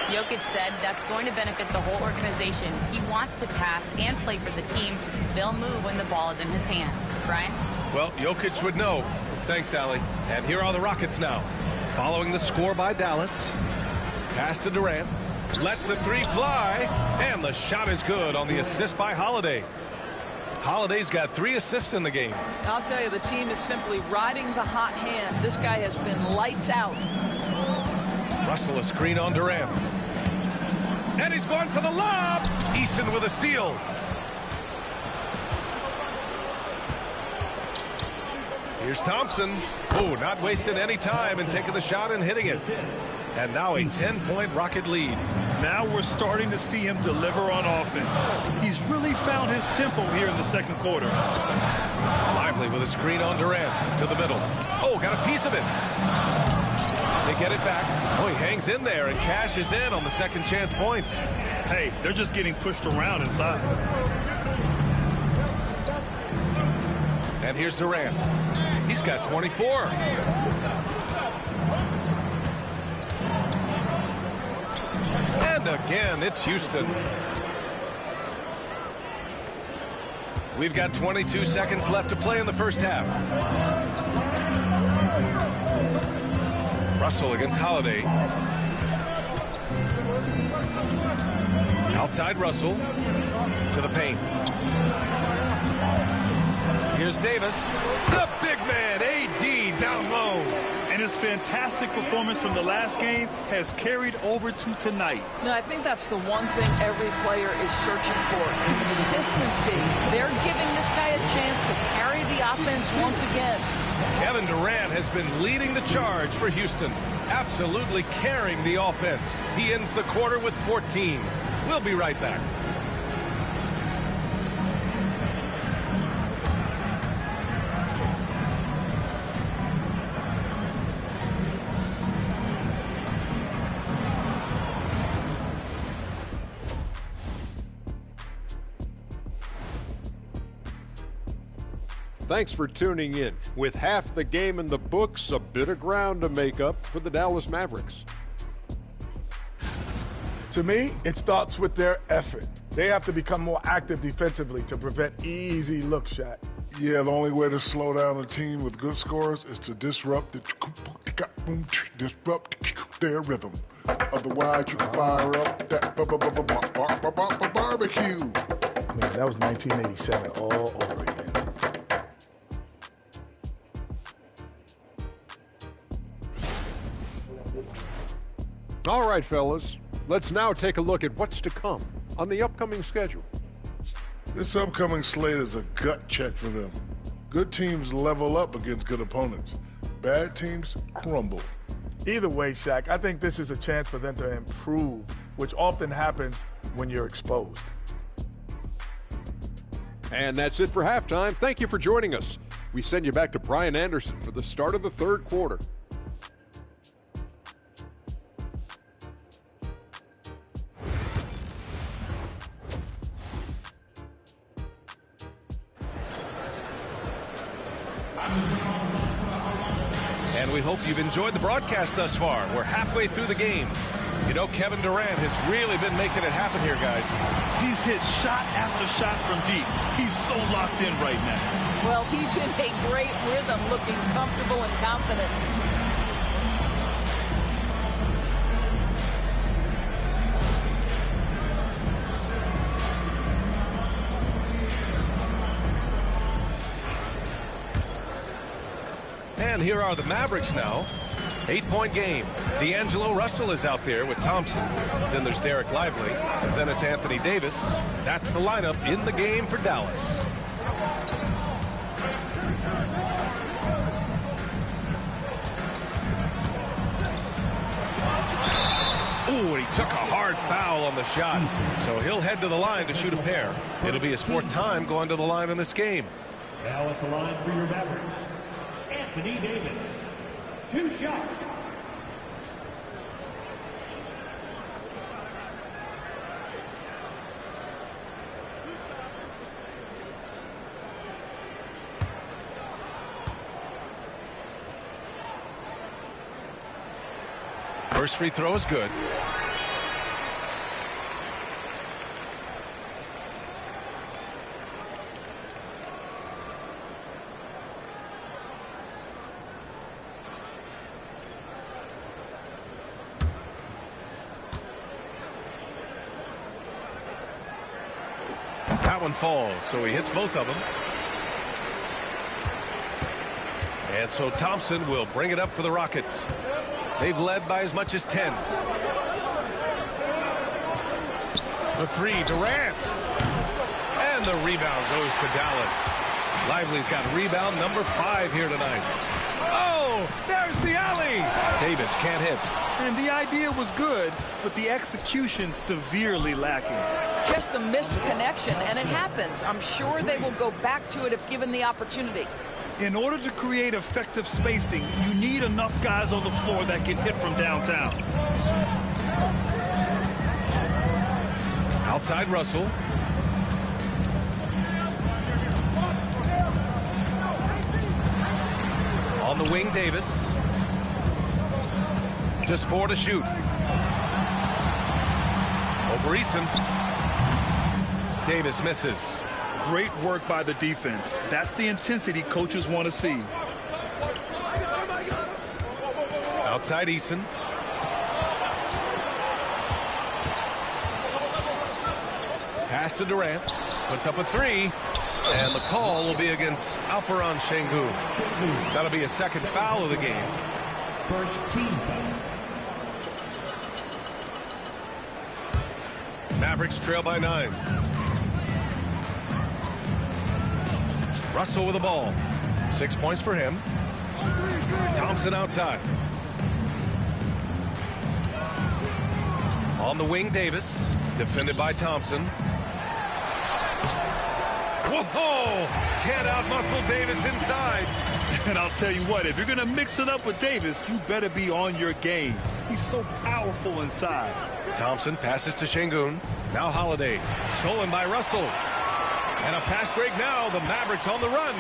Jokic said that's going to benefit the whole organization. He wants to pass and play for the team. They'll move when the ball is in his hands. Brian? Well, Jokic would know. Thanks, Allie. And here are the Rockets now. Following the score by Dallas. Pass to Durant. Lets the three fly. And the shot is good on the assist by Holiday. Holiday's got 3 assists in the game. I'll tell you, the team is simply riding the hot hand. This guy has been lights out. Russell a screen on Durant. And he's going for the lob. Easton with a steal. Here's Thompson. Oh, not wasting any time and taking the shot and hitting it. And now a 10-point Rocket lead. Now we're starting to see him deliver on offense. He's really found his tempo here in the second quarter. Lively with a screen on Durant to the middle. Oh, got a piece of it. They get it back. Oh, he hangs in there and cashes in on the second chance points. Hey, they're just getting pushed around inside. And here's Durant. He's got 24. And again, it's Houston. We've got 22 seconds left to play in the first half. Russell against Holiday. Outside Russell to the paint. Here's Davis. The big man, AD, down low. And his fantastic performance from the last game has carried over to tonight. No, I think that's the one thing every player is searching for. Consistency. They're giving this guy a chance to carry the offense once again. Kevin Durant has been leading the charge for Houston. Absolutely carrying the offense. He ends the quarter with 14. We'll be right back. Thanks for tuning in. With half the game in the books, a bit of ground to make up for the Dallas Mavericks. To me, it starts with their effort. They have to become more active defensively to prevent easy looks, Shaq. Yeah, the only way to slow down a team with good scores is to disrupt their rhythm. Otherwise, you can fire up that barbecue. Man, that was 1987 all over again. All right, fellas, let's now take a look at what's to come on the upcoming schedule. This upcoming slate is a gut check for them. Good teams level up against good opponents. Bad teams crumble. Either way, Shaq, I think this is a chance for them to improve, which often happens when you're exposed. And that's it for halftime. Thank you for joining us. We send you back to Brian Anderson for the start of the third quarter. And we hope you've enjoyed the broadcast thus far. We're halfway through the game. You know, Kevin Durant has really been making it happen here, guys. He's hit shot after shot from deep. He's so locked in right now. Well, he's in a great rhythm, looking comfortable and confident. And here are the Mavericks now. 8-point game. D'Angelo Russell is out there with Thompson. Then there's Derek Lively. Then it's Anthony Davis. That's the lineup in the game for Dallas. Ooh, he took a hard foul on the shot. So he'll head to the line to shoot a pair. It'll be his 4th time going to the line in this game. Now at the line for your Mavericks, Anthony Davis. 2 shots. First free throw is good. one falls, so he hits both of them. And so Thompson will bring it up for the Rockets. They've led by as much as 10. The three, Durant. And the rebound goes to Dallas. Lively's got rebound number 5 here tonight. Oh, there's the alley. Davis can't hit. And the idea was good, but the execution severely lacking. Just a missed connection, and it happens. I'm sure they will go back to it if given the opportunity. In order to create effective spacing, you need enough guys on the floor that can hit from downtown. Outside Russell. On the wing, Davis. Just 4 to shoot. Over Easton. Davis misses. Great work by the defense. That's the intensity coaches want to see. Outside Easton. Pass to Durant. Puts up a 3. And the call will be against Alperen Sengun. That'll be a second foul of the game. First team foul. Mavericks trail by 9. Russell with the ball. 6 points for him. Thompson outside. On the wing, Davis. Defended by Thompson. Whoa! Can't outmuscle Davis inside. And I'll tell you what, if you're going to mix it up with Davis, you better be on your game. He's so powerful inside. Thompson passes to Sengun. Now Holiday. Stolen by Russell. And a pass break now. The Mavericks on the run.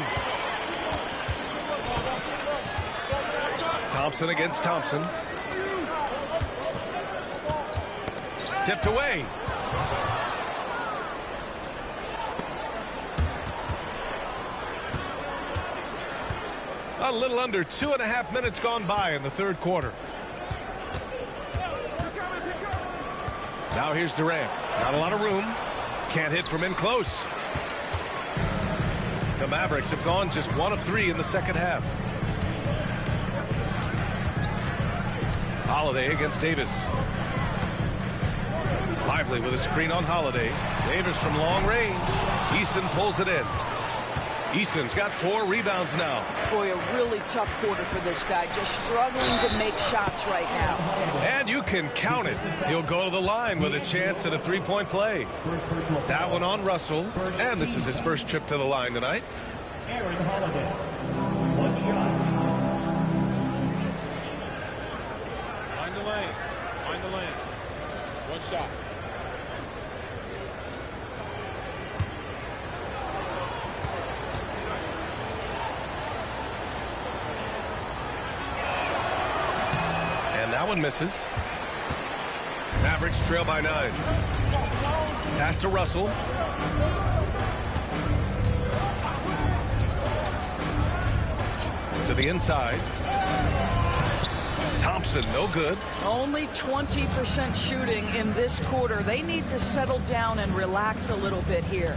Thompson against Thompson. Tipped away. A little under 2.5 minutes gone by in the third quarter. Now here's Durant. Not a lot of room. Can't hit from in close. The Mavericks have gone just 1 of 3 in the second half. Holiday against Davis. Lively with a screen on Holiday. Davis from long range. Easton pulls it in. Easton's got 4 rebounds now. Boy, a really tough quarter for this guy. Just struggling to make shots right now. And you can count it. He'll go to the line with a chance at a 3-point play. That one on Russell. And this is his first trip to the line tonight. Aaron Holiday. 1 shot. Find the lane. Find the lane. 1 shot. That one misses. Mavericks trail by 9. Pass to Russell. To the inside. Thompson, no good. Only 20% shooting in this quarter. They need to settle down and relax a little bit here.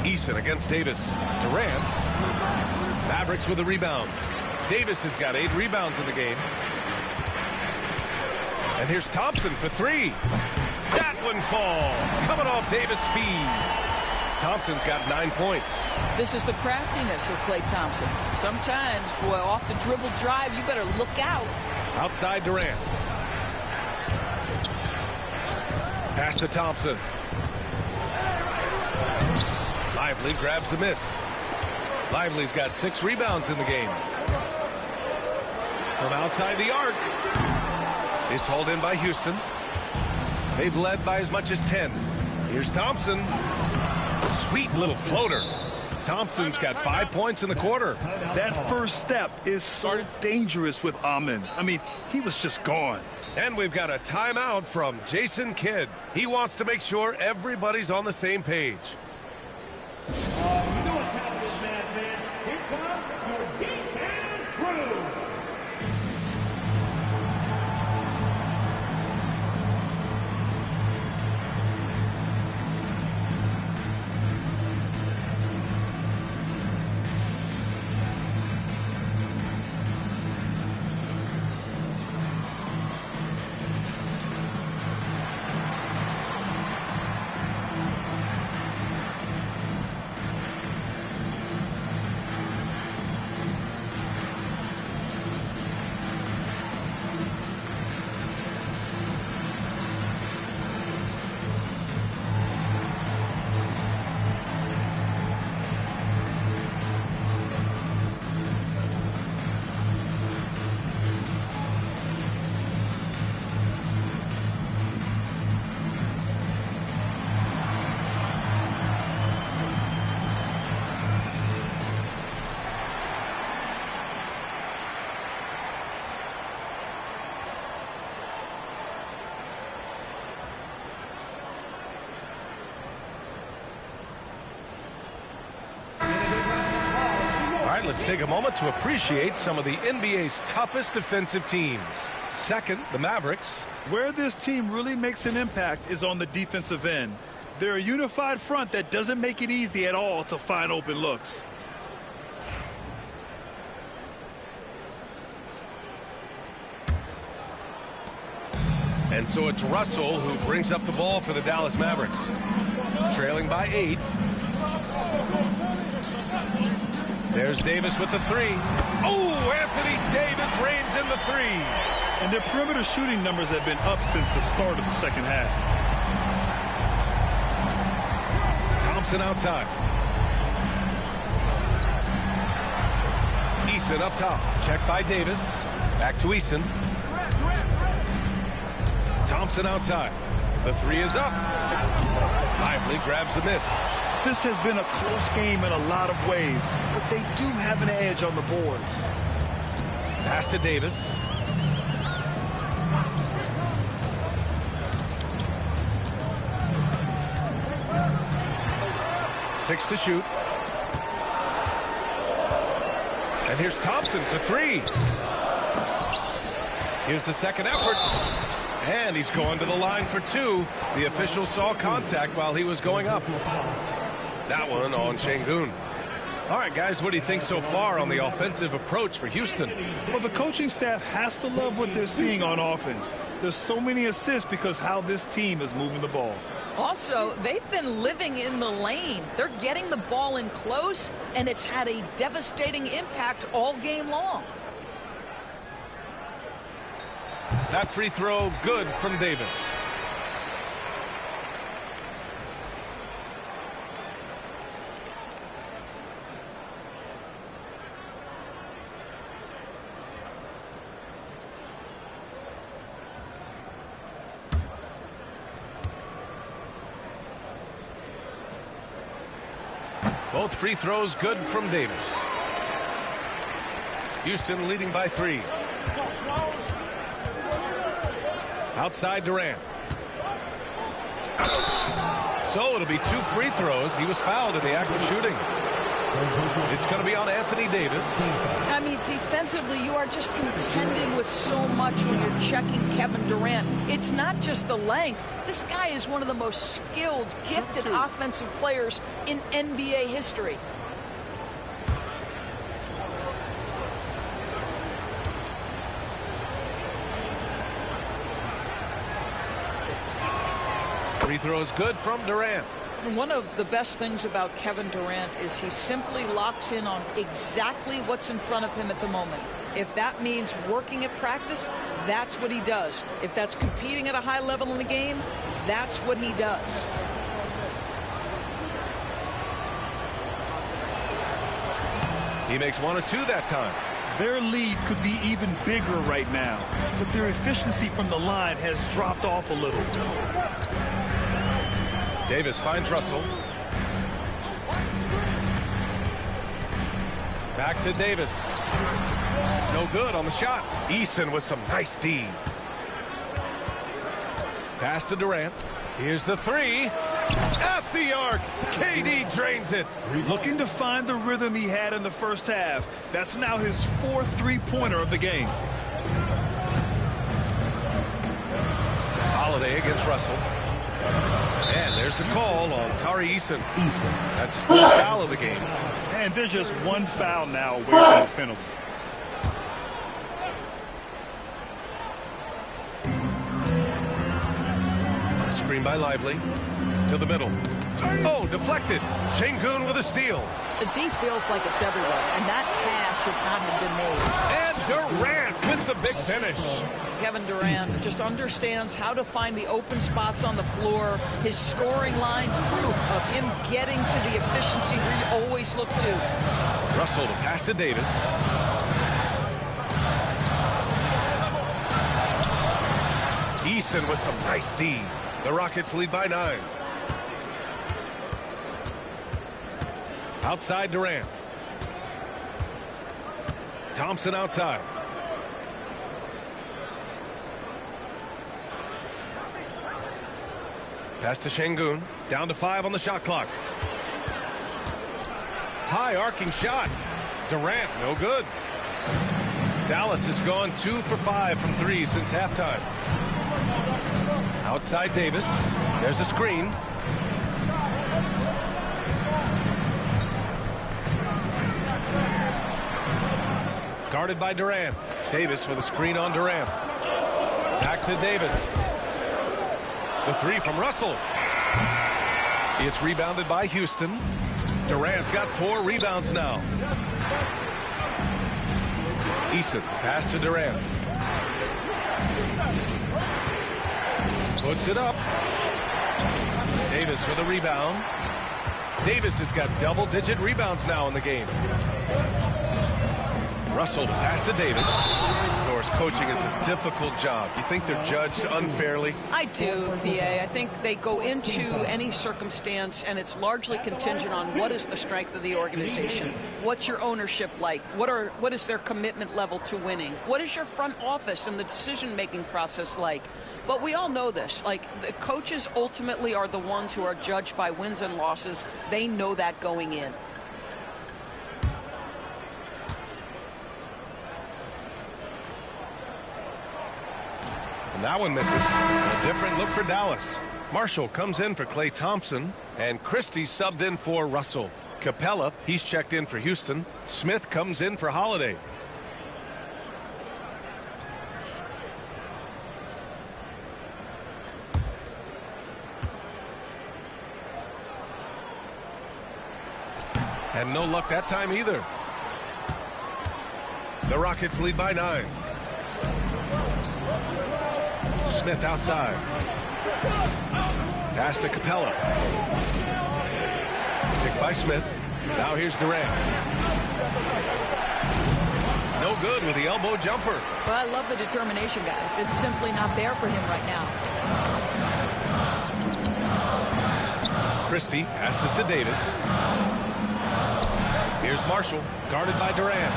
Easton against Davis. Durant. Mavericks with a rebound. Davis has got 8 rebounds in the game. And here's Thompson for 3. That one falls. Coming off Davis' speed. Thompson's got 9 points. This is the craftiness of Klay Thompson. Sometimes, boy, off the dribble drive, you better look out. Outside Durant. Pass to Thompson. Lively grabs a miss. Lively's got 6 rebounds in the game. From outside the arc. It's hauled in by Houston. They've led by as much as 10. Here's Thompson. Sweet little floater. Thompson's got 5 points in the quarter. That first step is so dangerous with Amin. I mean, he was just gone. And we've got a timeout from Jason Kidd. He wants to make sure everybody's on the same page. let's take a moment to appreciate some of the NBA's toughest defensive teams. Second, the Mavericks. Where this team really makes an impact is on the defensive end. They're a unified front that doesn't make it easy at all to find open looks. And so it's Russell who brings up the ball for the Dallas Mavericks. Trailing by 8. There's Davis with the 3. Oh, Anthony Davis reigns in the 3. And their perimeter shooting numbers have been up since the start of the second half. Thompson outside. Eason up top. Checked by Davis. Back to Eason. Thompson outside. The 3 is up. Lively grabs the miss. This has been a close game in a lot of ways, but they do have an edge on the boards. Pass to Davis. Six to shoot. And here's Thompson to 3. Here's the second effort. And he's going to the line for 2. The official saw contact while he was going up. That one on Şengün. All right, guys, what do you think so far on the offensive approach for Houston? Well, the coaching staff has to love what they're seeing on offense. There's so many assists because how this team is moving the ball. Also, they've been living in the lane. They're getting the ball in close, and it's had a devastating impact all game long. That free throw good from Davis. Both free throws good from Davis. Houston leading by 3. Outside Durant. So it'll be 2 free throws. He was fouled in the act of shooting. It's going to be on Anthony Davis. I mean, defensively, you are just contending with so much when you're checking Kevin Durant. It's not just the length. This guy is one of the most skilled, gifted offensive players in NBA history. Free throw is good from Durant. And one of the best things about Kevin Durant is he simply locks in on exactly what's in front of him at the moment. If that means working at practice, that's what he does. If that's competing at a high level in the game, that's what he does. He makes 1 or 2 that time. Their lead could be even bigger right now, but their efficiency from the line has dropped off a little. Davis finds Russell. Back to Davis. No good on the shot. Eason with some nice D. Pass to Durant. Here's the 3. At the arc. KD drains it. Looking to find the rhythm he had in the first half. That's now his 4th three-pointer of the game. Holiday against Russell. And there's the call on Tari Eason. That's just the foul of the game. And there's just 1 foul now away from the penalty. Screen by Lively. To the middle. Oh, deflected. Şengün with a steal. The D feels like it's everywhere, and that pass should not have been made. And Durant with the big finish. Kevin Durant just understands how to find the open spots on the floor. His scoring line, proof of him getting to the efficiency we always look to. Russell to pass to Davis. Eason with some nice D. The Rockets lead by 9. Outside Durant. Thompson outside. Pass to Şengün. Down to 5 on the shot clock. High arcing shot. Durant, no good. Dallas has gone 2 for 5 from 3 since halftime. Outside Davis. There's a screen. Guarded by Durant. Davis with a screen on Durant. Back to Davis. The three from Russell. It's rebounded by Houston. Durant's got 4 rebounds now. Eason, pass to Durant. Puts it up. Davis with a rebound. Davis has got double-digit rebounds now in the game. Russell to pass to Davis. Of course, coaching is a difficult job. You think they're judged unfairly? I do, PA. I think they go into any circumstance, and it's largely contingent on what is the strength of the organization. What's your ownership like? What is their commitment level to winning? What is your front office and the decision-making process like? But we all know this. Like, the coaches ultimately are the ones who are judged by wins and losses. They know that going in. And that one misses. A different look for Dallas. Marshall comes in for Klay Thompson, and Christie subbed in for Russell. Capella, he's checked in for Houston. Smith comes in for Holiday. And no luck that time either. The Rockets lead by 9. Smith outside. Pass to Capella. Picked by Smith. Now here's Durant. No good with the elbow jumper. Well, I love the determination, guys. It's simply not there for him right now. Christie passes to Davis. Here's Marshall, guarded by Durant.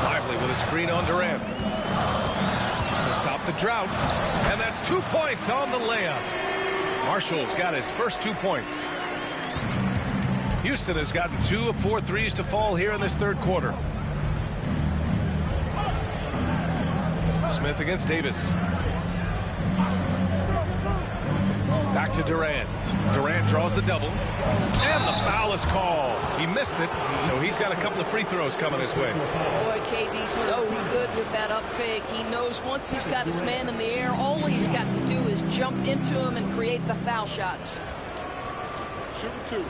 Lively with a screen on Durant. To stop the drought. And that's 2 points on the layup. Marshall's got his first 2 points. Houston has gotten 2 of 4 threes to fall here in this third quarter. Smith against Davis. Back to Durant. Durant draws the double. And the foul is called. He missed it, so he's got a couple of free throws coming his way. Boy, KD's so good with that up fake. He knows once he's got his man in the air, all he's got to do is jump into him and create the foul shots. Shoot 2.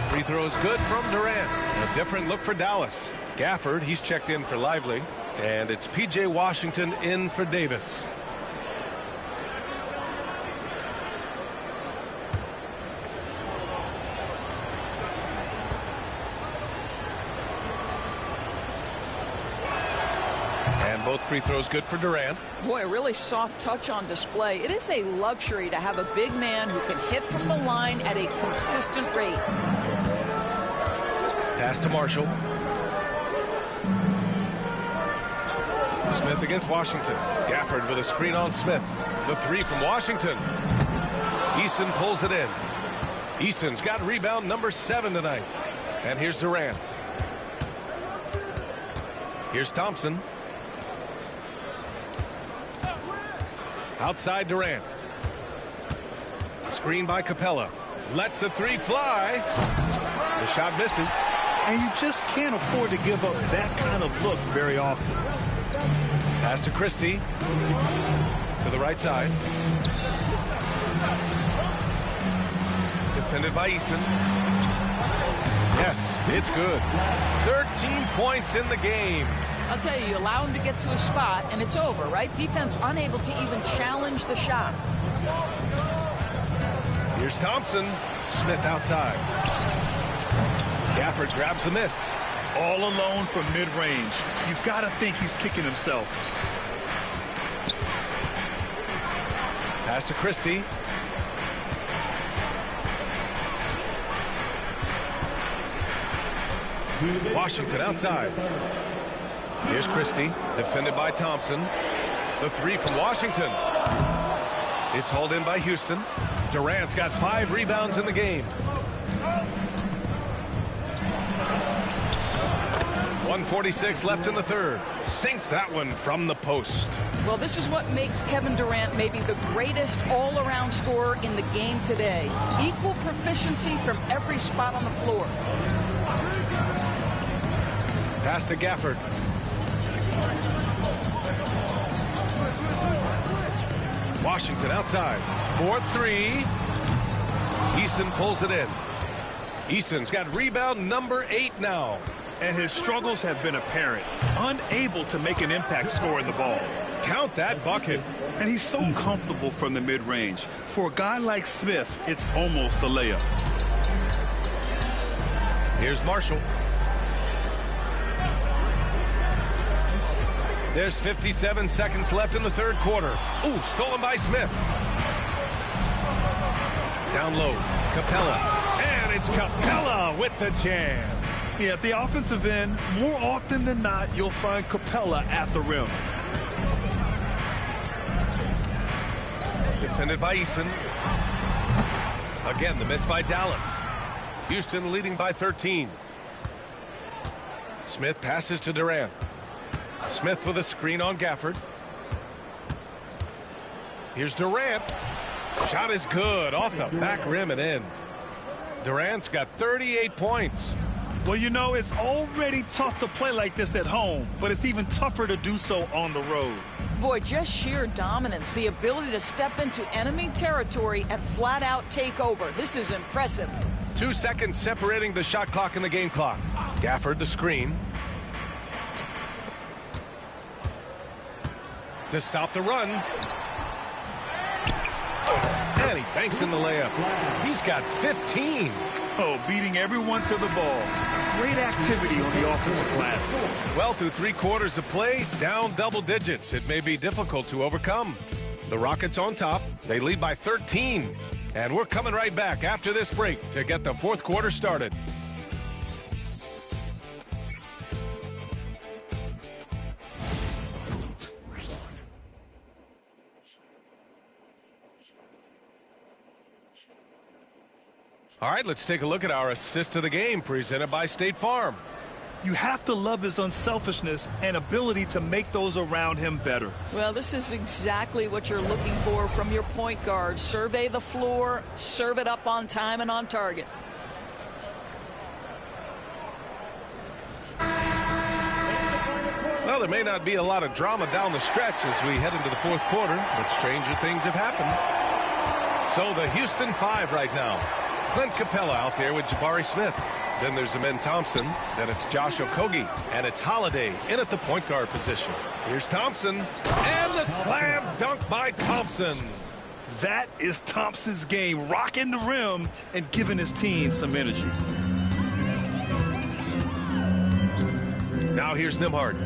Free throw is good from Durant. A different look for Dallas. Gafford, he's checked in for Lively. And it's P.J. Washington in for Davis. And both free throws good for Durant. Boy, a really soft touch on display. It is a luxury to have a big man who can hit from the line at a consistent rate. Pass to Marshall. Smith against Washington. Gafford with a screen on Smith. The three from Washington. Eason pulls it in. Eason's got rebound number 7 tonight. And here's Durant. Here's Thompson. Outside Durant. Screen by Capella. Lets the three fly. The shot misses. And you just can't afford to give up that kind of look very often. Pass to Christie. To the right side. Defended by Eason. Yes, it's good. 13 points in the game. I'll tell you, you allow him to get to a spot, and it's over, right? Defense unable to even challenge the shot. Here's Thompson. Smith outside. Gafford grabs the miss. All alone from mid-range. You've got to think he's kicking himself. Pass to Christie. Washington outside. Here's Christie, defended by Thompson. The three from Washington. It's hauled in by Houston. Durant's got 5 rebounds in the game. 1:46 left in the third. Sinks that one from the post. Well, this is what makes Kevin Durant maybe the greatest all-around scorer in the game today. Equal proficiency from every spot on the floor. Pass to Gafford. Washington outside. 4-3. Easton pulls it in. Easton's got rebound number 8 now. And his struggles have been apparent. Unable to make an impact scoring the ball. Count that bucket. And he's so comfortable from the mid-range. For a guy like Smith, it's almost a layup. Here's Marshall. There's 57 seconds left in the third quarter. Ooh, stolen by Smith. Down low, Capella. And it's Capella with the jam. Yeah, at the offensive end, more often than not, you'll find Capella at the rim. Defended by Eason. Again, the miss by Dallas. Houston leading by 13. Smith passes to Durant. Smith with a screen on Gafford. Here's Durant. Shot is good. Off the back rim and in. Durant's got 38 points. Well, you know, it's already tough to play like this at home, but it's even tougher to do so on the road. Boy, just sheer dominance, the ability to step into enemy territory and flat out take over. This is impressive. 2 seconds separating the shot clock and the game clock. Gafford the screen. To stop the run. And he banks in the layup. He's got 15. Oh, beating everyone to the ball. Great activity on the offensive glass. Well, through 3 quarters of play, down double digits. It may be difficult to overcome. The Rockets on top. They lead by 13. And we're coming right back after this break to get the fourth quarter started. All right, let's take a look at our assist of the game presented by State Farm. You have to love his unselfishness and ability to make those around him better. Well, this is exactly what you're looking for from your point guard. Survey the floor, serve it up on time and on target. Well, there may not be a lot of drama down the stretch as we head into the fourth quarter, but stranger things have happened. So the Houston 5 right now. Clint Capella out there with Jabari Smith. Then there's Amen Thompson. Then it's Josh Okogie. And it's Holiday in at the point guard position. Here's Thompson. And the slam dunk by Thompson. That is Thompson's game, rocking the rim and giving his team some energy. Now here's Nembhard.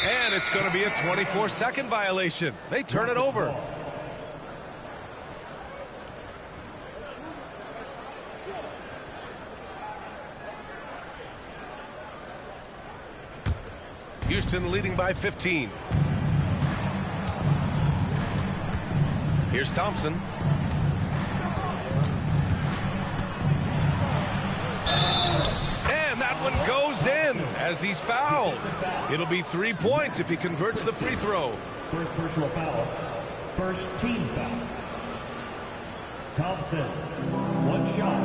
And it's going to be a 24-second violation. They turn it over. Houston leading by 15. Here's Thompson. And that one goes in as he's fouled. It'll be 3 points if he converts the free throw. First personal foul. First team foul. Thompson, 1 shot.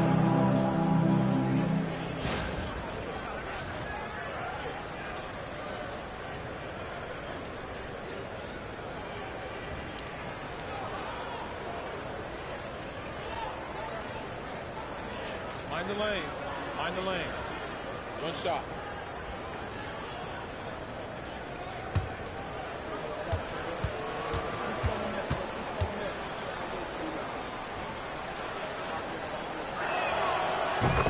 Mind the lanes. Mind the lanes. 1 shot.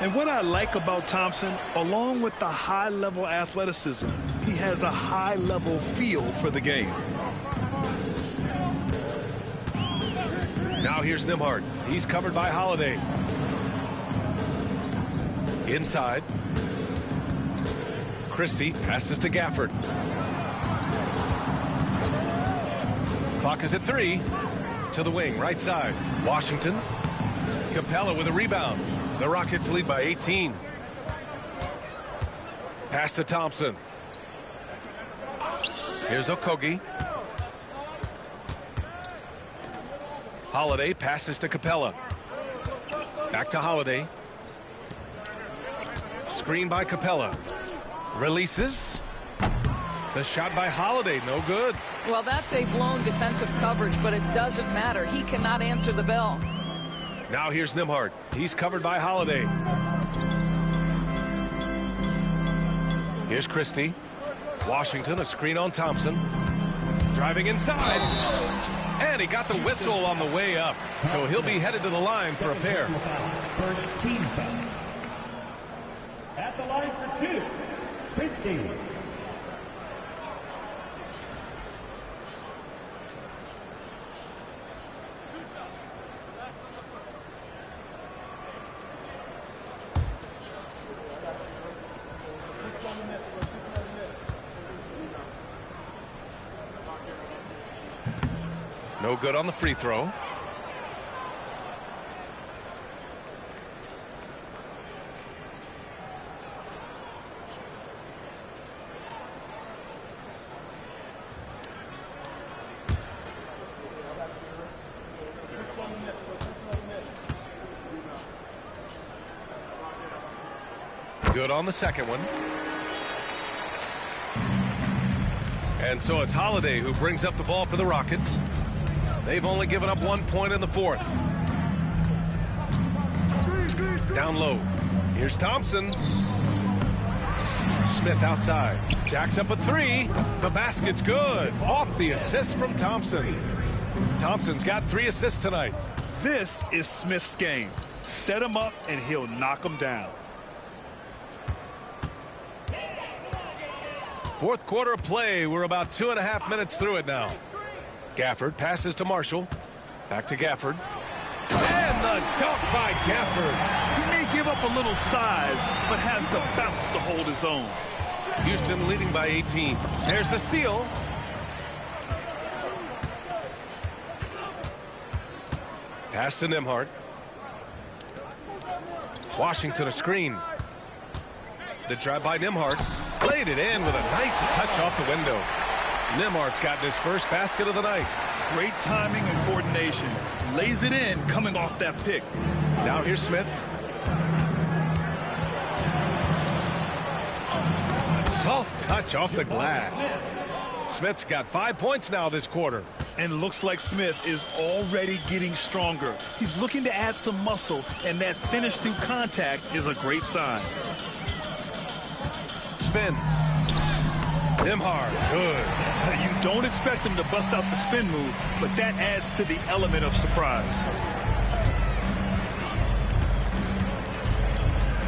And what I like about Thompson, along with the high-level athleticism, he has a high-level feel for the game. Now here's Nembhard. He's covered by Holiday. Inside. Christie passes to Gafford. Clock is at 3. To the wing, right side. Washington. Capella with a rebound. The Rockets lead by 18. Pass to Thompson. Here's Okogie. Holiday passes to Capella. Back to Holiday. Screen by Capella. Releases. The shot by Holiday, no good. Well, that's a blown defensive coverage, but it doesn't matter. He cannot answer the bell. Now here's Nembhard. He's covered by Holiday. Here's Christie. Washington, a screen on Thompson. Driving inside. And he got the whistle on the way up. So he'll be headed to the line for a pair. First team foul. At the line for 2, Christie. No good on the free throw. Good on the second one. And so it's Holiday who brings up the ball for the Rockets. They've only given up 1 point in the fourth. Down low. Here's Thompson. Smith outside. Jacks up a 3. The basket's good. Off the assist from Thompson. Thompson's got 3 assists tonight. This is Smith's game. Set him up and he'll knock him down. Fourth quarter of play. We're about 2.5 minutes through it now. Gafford passes to Marshall. Back to Gafford. And the dunk by Gafford. He may give up a little size, but has the bounce to hold his own. Houston leading by 18. There's the steal. Pass to Nembhard. Washington a screen. The drive by Nembhard. Played it in with a nice touch off the window. Nembhard's gotten his first basket of the night. Great timing and coordination. Lays it in coming off that pick. Now here's Smith. Soft touch off the glass. Smith's got 5 points now this quarter. And looks like Smith is already getting stronger. He's looking to add some muscle, and that finish through contact is a great sign. Spins. Nembhard, good. You don't expect him to bust out the spin move, but that adds to the element of surprise.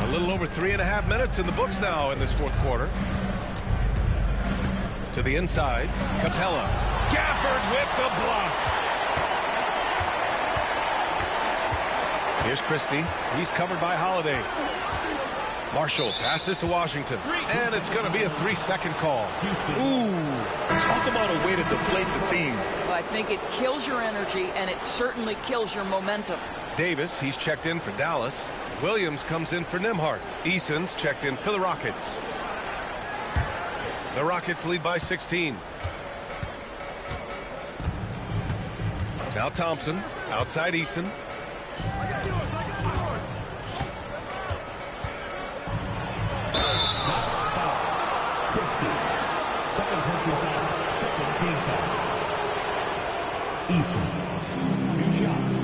A little over 3.5 minutes in the books now in this fourth quarter. To the inside, Capella. Gafford with the block. Here's Christie. He's covered by Holiday. Marshall passes to Washington, and it's going to be a 3-second call. Ooh, talk about a way to deflate the team. Well, I think it kills your energy, and it certainly kills your momentum. Davis, he's checked in for Dallas. Williams comes in for Nembhard. Eason's checked in for the Rockets. The Rockets lead by 16. Now Thompson, outside Eason. Second team foul. Eason. 2 shots.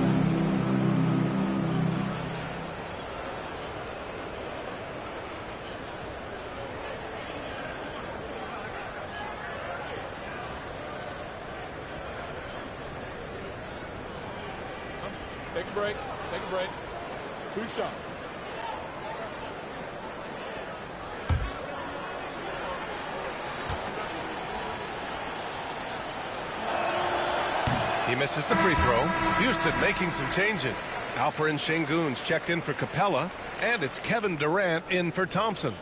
Take a break. Take a break. 2 shots. He misses the free throw. Houston making some changes. Alperen Şengün's checked in for Capella, and it's Kevin Durant in for Thompson.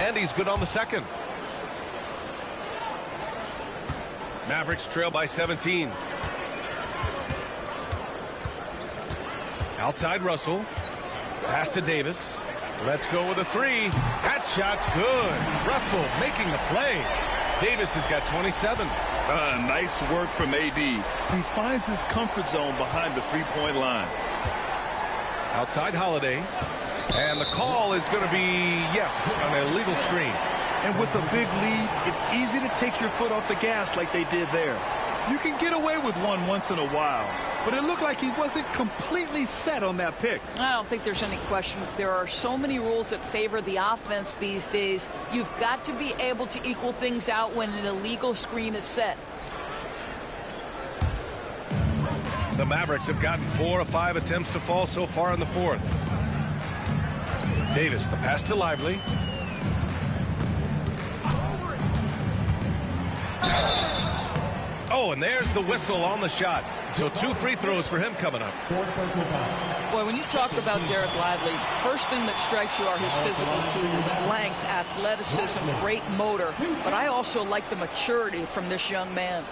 And he's good on the second. Mavericks trail by 17. Outside Russell. Pass to Davis. Let's go with a three. That shot's good. Russell making the play. Davis has got 27. Nice work from AD. He finds his comfort zone behind the three-point line. Outside Holiday. And the call is going to be, yes, an illegal screen. And with a big lead, it's easy to take your foot off the gas like they did there. You can get away with one once in a while, but it looked like he wasn't completely set on that pick. I don't think there's any question. There are so many rules that favor the offense these days. You've got to be able to equal things out when an illegal screen is set. The Mavericks have gotten 4 of 5 attempts to fall so far in the fourth. Davis, the pass to Lively. Oh, and there's the whistle on the shot. So 2 free throws for him coming up. Boy, when you talk about Derek Lively, first thing that strikes you are his physical tools, length, athleticism, great motor. But I also like the maturity from this young man.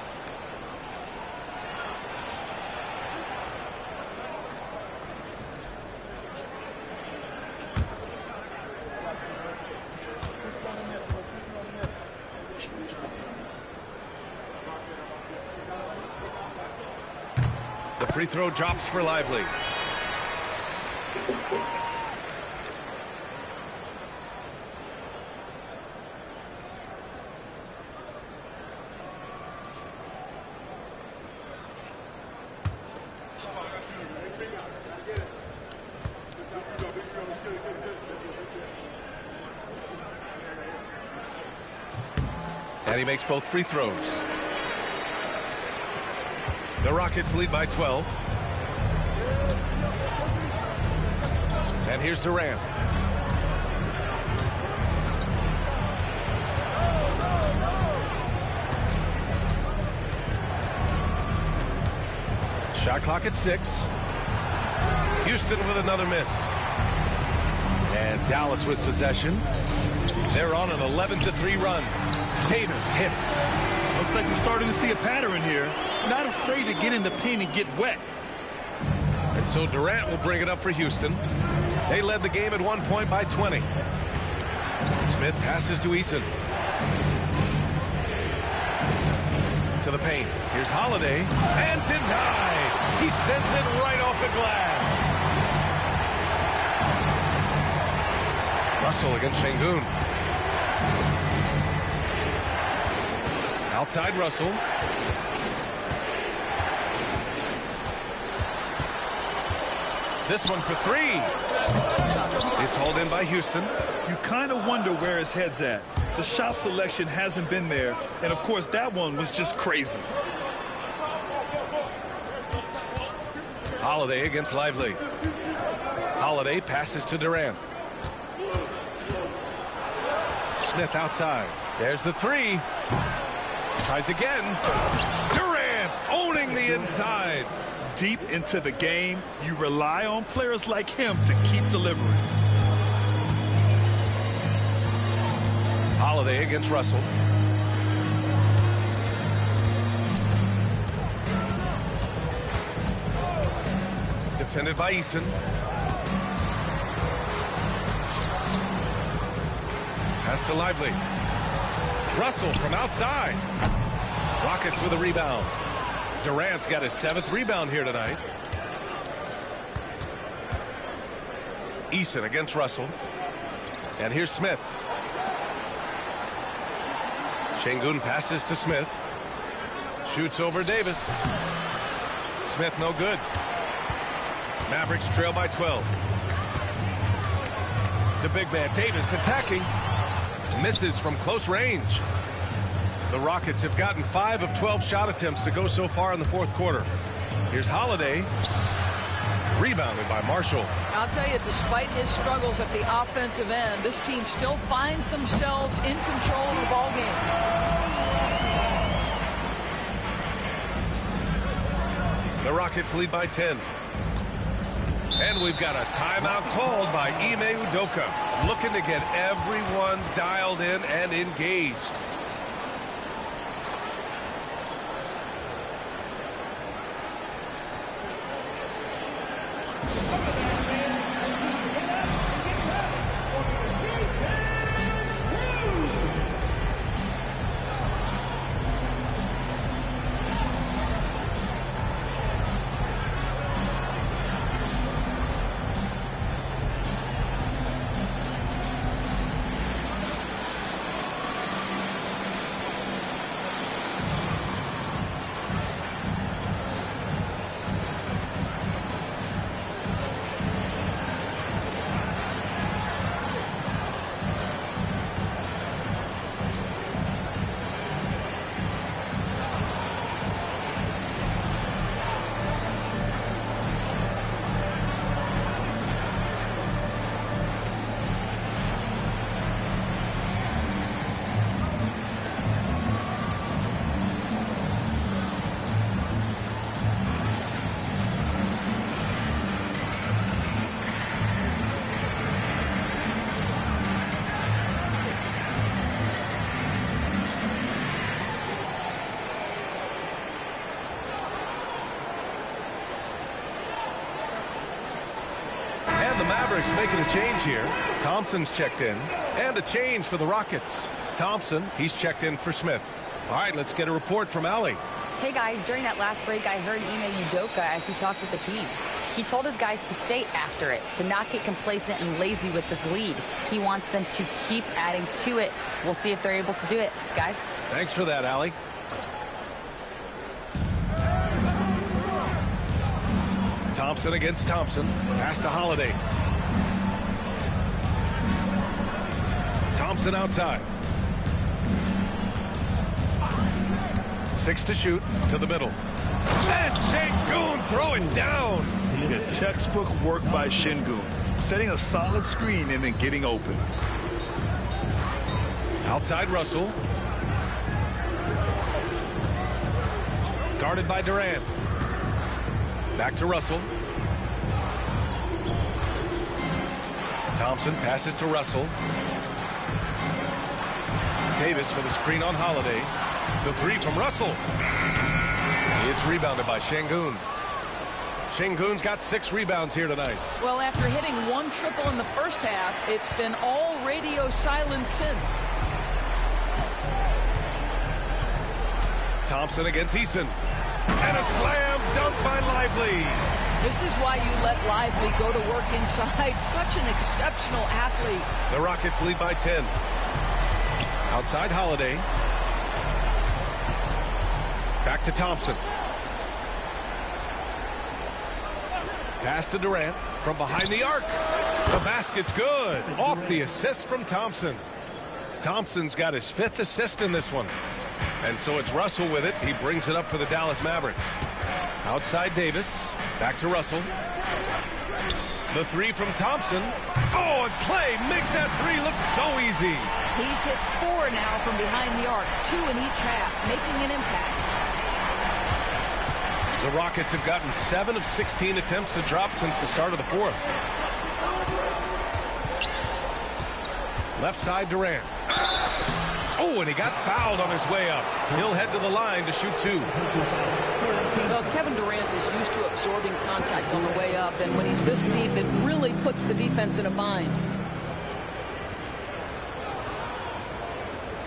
The free throw drops for Lively. And he makes both free throws. The Rockets lead by 12. And here's Durant. Shot clock at 6. Houston with another miss. And Dallas with possession. They're on an 11-3 run. Davis hits. Looks like we're starting to see a pattern here. Not afraid to get in the paint and get wet. And so Durant will bring it up for Houston. They led the game at 1 point by 20. Smith passes to Eason. To the paint. Here's Holiday. And denied. He sends it right off the glass. Russell against Şengün. Outside Russell. This one for 3. It's hauled in by Houston. You kind of wonder where his head's at. The shot selection hasn't been there. And, of course, that one was just crazy. Holiday against Lively. Holiday passes to Durant. Smith outside. There's the 3. Tries again. Durant owning the inside. Deep into the game, you rely on players like him to keep delivering. Holiday against Russell. Defended by Eason. Pass to Lively. Russell from outside. Rockets with a rebound. Durant's got his 7th rebound here tonight. Eason against Russell. And here's Smith. Şengün passes to Smith. Shoots over Davis. Smith no good. Mavericks trail by 12. The big man Davis attacking. Misses from close range. The Rockets have gotten 5 of 12 shot attempts to go so far in the fourth quarter. Here's Holiday. Rebounded by Marshall. I'll tell you, despite his struggles at the offensive end, this team still finds themselves in control of the ball game. The Rockets lead by 10. And we've got a timeout called by Ime Udoka, looking to get everyone dialed in and engaged. Mavericks making a change here. Thompson's checked in. And a change for the Rockets. Thompson, he's checked in for Smith. All right, let's get a report from Allie. Hey, guys, during that last break, I heard Ime Udoka as he talked with the team. He told his guys to stay after it, to not get complacent and lazy with this lead. He wants them to keep adding to it. We'll see if they're able to do it, guys. Thanks for that, Allie. Thompson against Thompson. Pass to Holiday. Thompson outside. 6 to shoot to the middle. And Şengün throw it down. The textbook work by Şengün, setting a solid screen and then getting open. Outside Russell. Guarded by Durant. Back to Russell. Thompson passes to Russell. Davis with a screen on Holiday. The three from Russell. It's rebounded by Şengün. Şengün's got 6 rebounds here tonight. Well, after hitting 1 triple in the first half, it's been all radio silence since. Thompson against Eason. And a slam dunk by Lively. This is why you let Lively go to work inside. Such an exceptional athlete. The Rockets lead by 10. Outside Holiday. Back to Thompson. Pass to Durant from behind the arc. The basket's good. Off the assist from Thompson. Thompson's got his 5th assist in this one. And so it's Russell with it. He brings it up for the Dallas Mavericks. Outside Davis. Back to Russell. The three from Thompson. Oh, and Clay makes that three look so easy. He's hit 4 now from behind the arc. 2 in each half, making an impact. The Rockets have gotten 7 of 16 attempts to drop since the start of the 4th. Left side Durant. Oh, and he got fouled on his way up. He'll head to the line to shoot 2. Well, Kevin Durant is used to absorbing contact on the way up, and when he's this deep, it really puts the defense in a bind.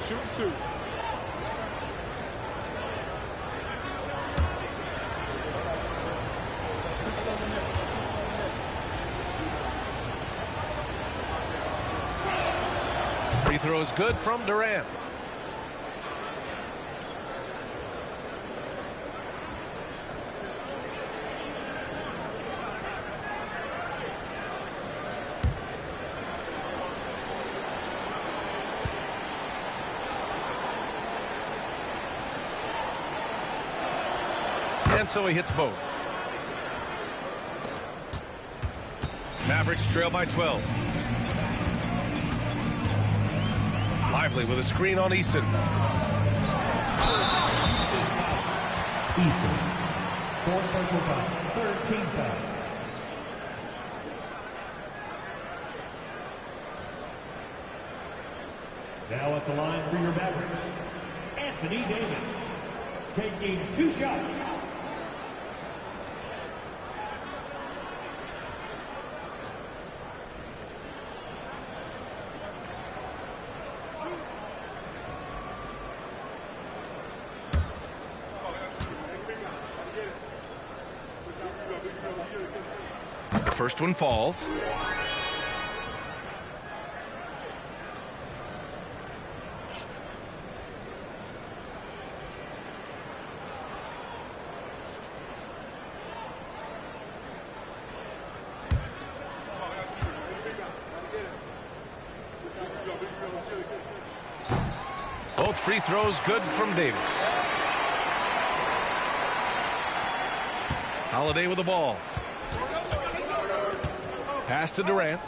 Shoot 2. Free throw is good from Durant. And so he hits both. Mavericks trail by 12. Lively with a screen on Eason. Eason. 4th personal foul. 13th foul. Now at the line for your Mavericks, Anthony Davis, taking 2 shots. The first one falls. Both free throws good from Davis. Holiday with the ball. Pass to Durant.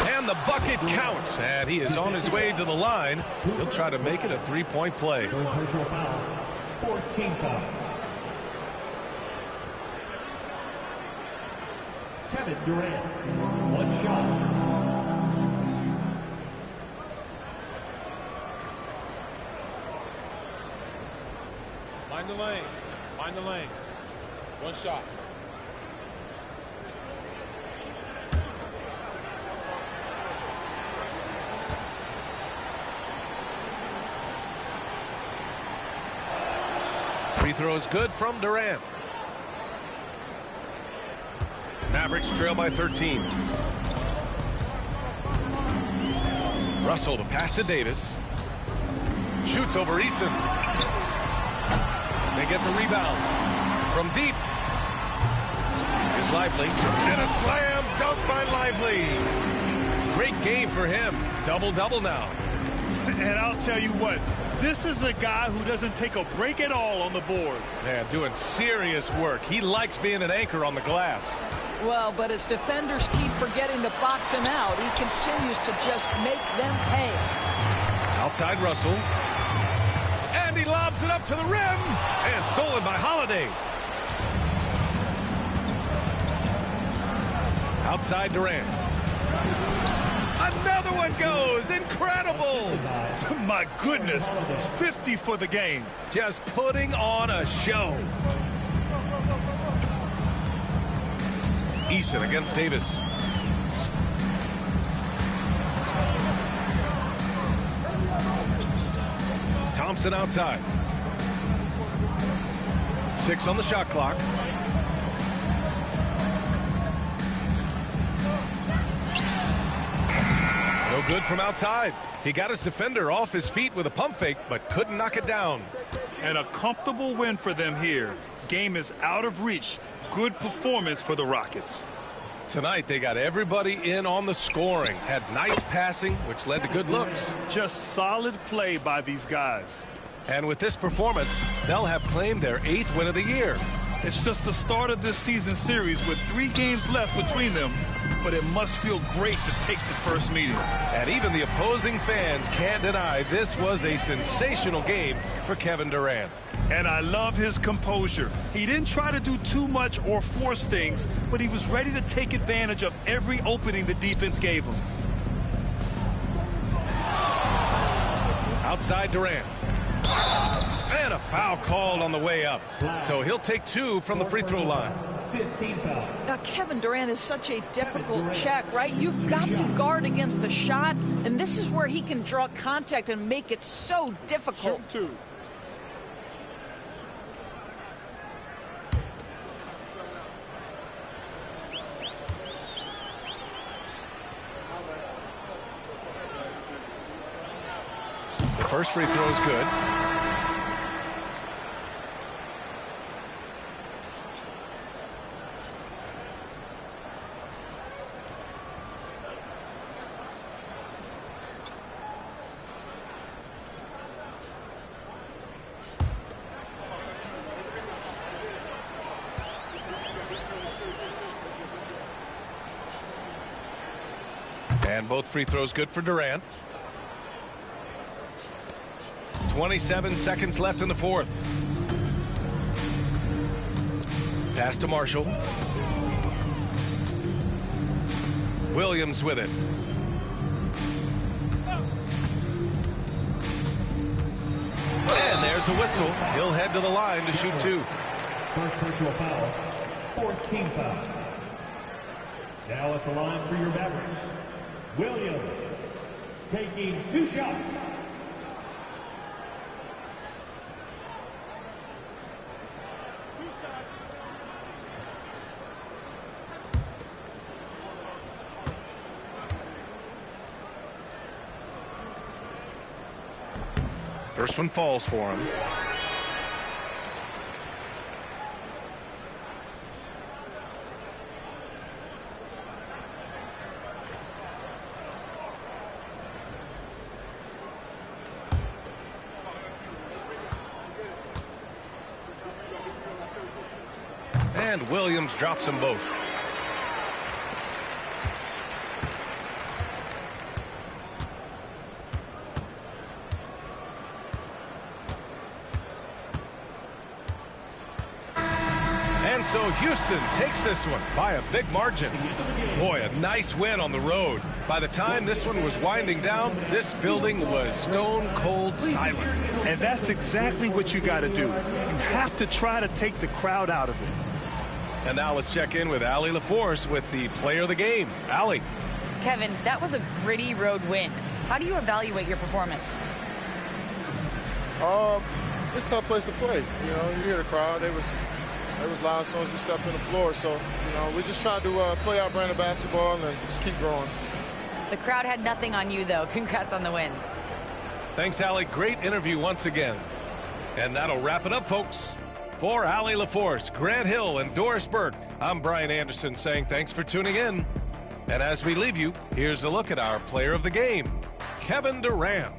And the bucket counts. And he is on his way to the line. He'll try to make it a three-point play. 14th foul. Kevin Durant, 1 shot. Mind the lanes. Mind the lanes. 1 shot. Free throw is good from Durant. Mavericks trail by 13. Russell to pass to Davis. Shoots over Eason. They get the rebound. From deep. Is Lively. And a slam dunk by Lively. Great game for him. Double-double now. And I'll tell you what, this is a guy who doesn't take a break at all on the boards. Man, doing serious work. He likes being an anchor on the glass. Well, but as defenders keep forgetting to box him out, he continues to just make them pay. Outside Russell. And he lobs it up to the rim. And stolen by Holiday. Outside Durant. Another one goes. Incredible. My goodness. 50 for the game. Just putting on a show. Eason against Davis. Thompson outside. 6 on the shot clock. No good from outside. He got his defender off his feet with a pump fake, but couldn't knock it down. And a comfortable win for them here. Game is out of reach. Good performance for the Rockets. Tonight, they got everybody in on the scoring. Had nice passing, which led to good looks. Just solid play by these guys. And with this performance, they'll have claimed their 8th win of the year. It's just the start of this season series with 3 games left between them, but it must feel great to take the first meeting. And even the opposing fans can't deny this was a sensational game for Kevin Durant. And I love his composure. He didn't try to do too much or force things, but he was ready to take advantage of every opening the defense gave him. Outside Durant. And a foul called on the way up. So he'll take 2 from the free throw line. 15th foul. Now, Kevin Durant is such a difficult check, right? You've got to guard against the shot, and this is where he can draw contact and make it so difficult. Shoot 2. The first free throw is good. And both free throws good for Durant. 27 seconds left in the fourth. Pass to Marshall. Williams with it. And there's a whistle. He'll head to the line to shoot two. First personal foul, fourth team foul. Now at the line for your Mavericks, Williams taking 2 shots. First one falls for him. And Williams drops them both. And so Houston takes this one by a big margin. Boy, a nice win on the road. By the time this one was winding down, this building was stone cold silent. And that's exactly what you got to do. You have to try to take the crowd out of it. And now let's check in with Allie LaForce with the player of the game. Allie. Kevin, that was a gritty road win. How do you evaluate your performance? It's a tough place to play. You know, you hear the crowd. They was loud as soon as we stepped in the floor. So, you know, we just tried to play our brand of basketball and just keep growing. The crowd had nothing on you, though. Congrats on the win. Thanks, Allie. Great interview once again. And that'll wrap it up, folks. For Allie LaForce, Grant Hill, and Doris Burke, I'm Brian Anderson saying thanks for tuning in. And as we leave you, here's a look at our player of the game, Kevin Durant.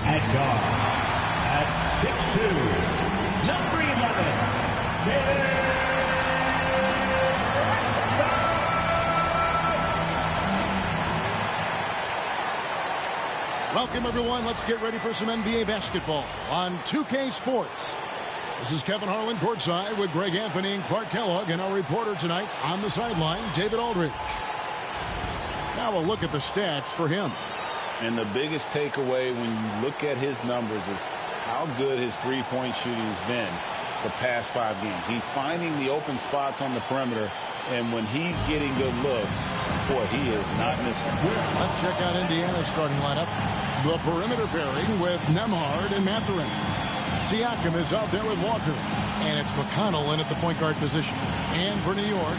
At guard, at 6'2", number 11, Welcome, everyone. Let's get ready for some NBA basketball on 2K Sports. This is Kevin Harlan courtside with Greg Anthony and Clark Kellogg, and our reporter tonight on the sideline, David Aldridge. Now a look at the stats for him. And the biggest takeaway when you look at his numbers is how good his three-point shooting has been the past 5 games. He's finding the open spots on the perimeter, and when he's getting good looks, boy, he is not missing. Let's check out Indiana's starting lineup. The perimeter pairing with Nembhard and Mathurin. Siakam is out there with Walker, and it's McConnell in at the point guard position. And for New York,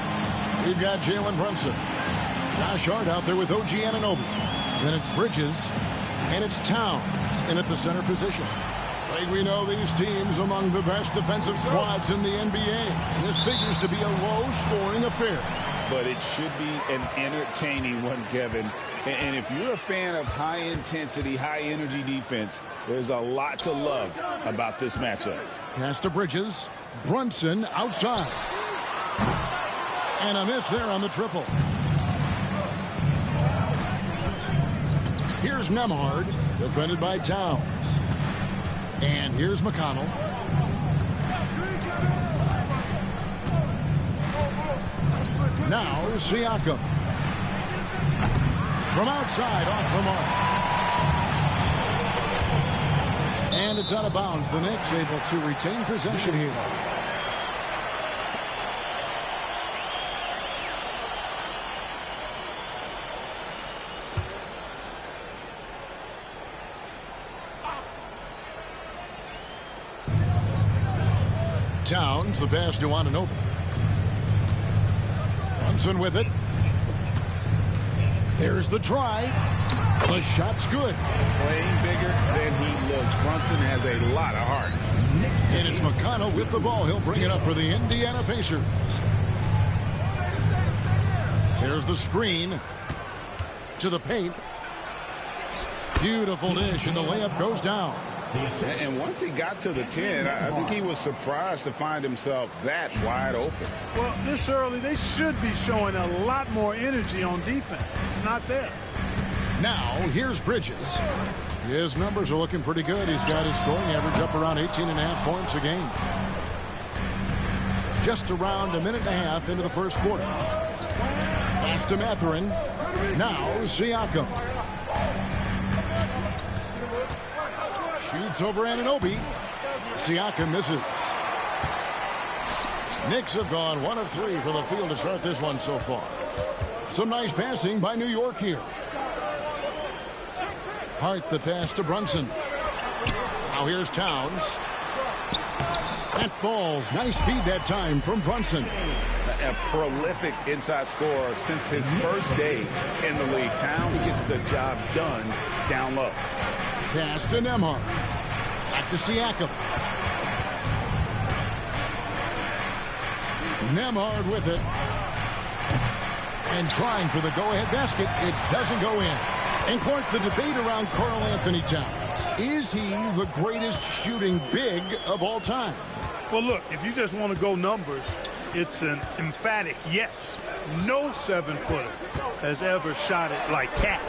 we've got Jalen Brunson. Josh Hart out there with OG Anunoby. Then it's Bridges, and it's Towns in at the center position. Like we know, these teams among the best defensive squads in the NBA. This figures to be a low-scoring affair. But it should be an entertaining one, Kevin. And if you're a fan of high-intensity, high-energy defense, there's a lot to love about this matchup. Pass to Bridges. Brunson outside. And a miss there on the triple. Here's Nembhard, defended by Towns. And here's McConnell. Now Siakam. From outside, off the mark. And it's out of bounds. The Knicks able to retain possession here. Towns, the pass to Anunoby. Brunson with it. There's the drive. The shot's good. Playing bigger than he looks. Brunson has a lot of heart. And it's McConnell with the ball. He'll bring it up for the Indiana Pacers. There's the screen to the paint. Beautiful dish, and the layup goes down. And once he got to the 10, I think he was surprised to find himself that wide open. Well, this early, they should be showing a lot more energy on defense. It's not there. Now, here's Bridges. His numbers are looking pretty good. He's got his scoring average up around 18.5 points a game. Just around a minute and a half into the first quarter. Pass to Mathurin. Now, Siakam. Shoots over Anunoby. Siakam misses. Knicks have gone 1 of 3 for the field to start this one so far. Some nice passing by New York here. Hart the pass to Brunson. Now here's Towns. That falls. Nice feed that time from Brunson. A prolific inside scorer since his first day in the league. Towns gets the job done down low. Pass to Nembhard. Back to Siakam. Nembhard with it. And trying for the go-ahead basket. It doesn't go in. And Clark, the debate around Karl Anthony Towns. Is he the greatest shooting big of all time? Well, look, if you just want to go numbers, it's an emphatic yes. No 7-footer has ever shot it like that.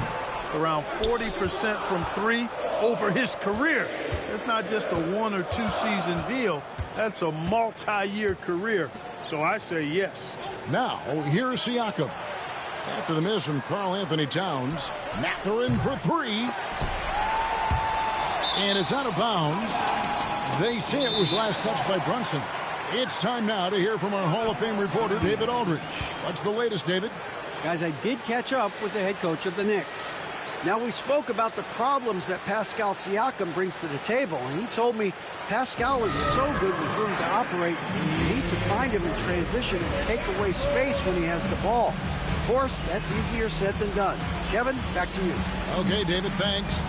Around 40% from 3 over his career. It's not just a 1 or 2 season deal. That's a multi-year career. So I say yes. Now, here's Siakam. After the miss from Karl Anthony Towns, Mathurin for 3. And it's out of bounds. They say it was last touched by Brunson. It's time now to hear from our Hall of Fame reporter, David Aldridge. What's the latest, David? Guys, I did catch up with the head coach of the Knicks. Now, we spoke about the problems that Pascal Siakam brings to the table, and he told me Pascal is so good with room to operate, you need to find him in transition and take away space when he has the ball. Of course, that's easier said than done. Kevin, back to you. Okay, David, thanks.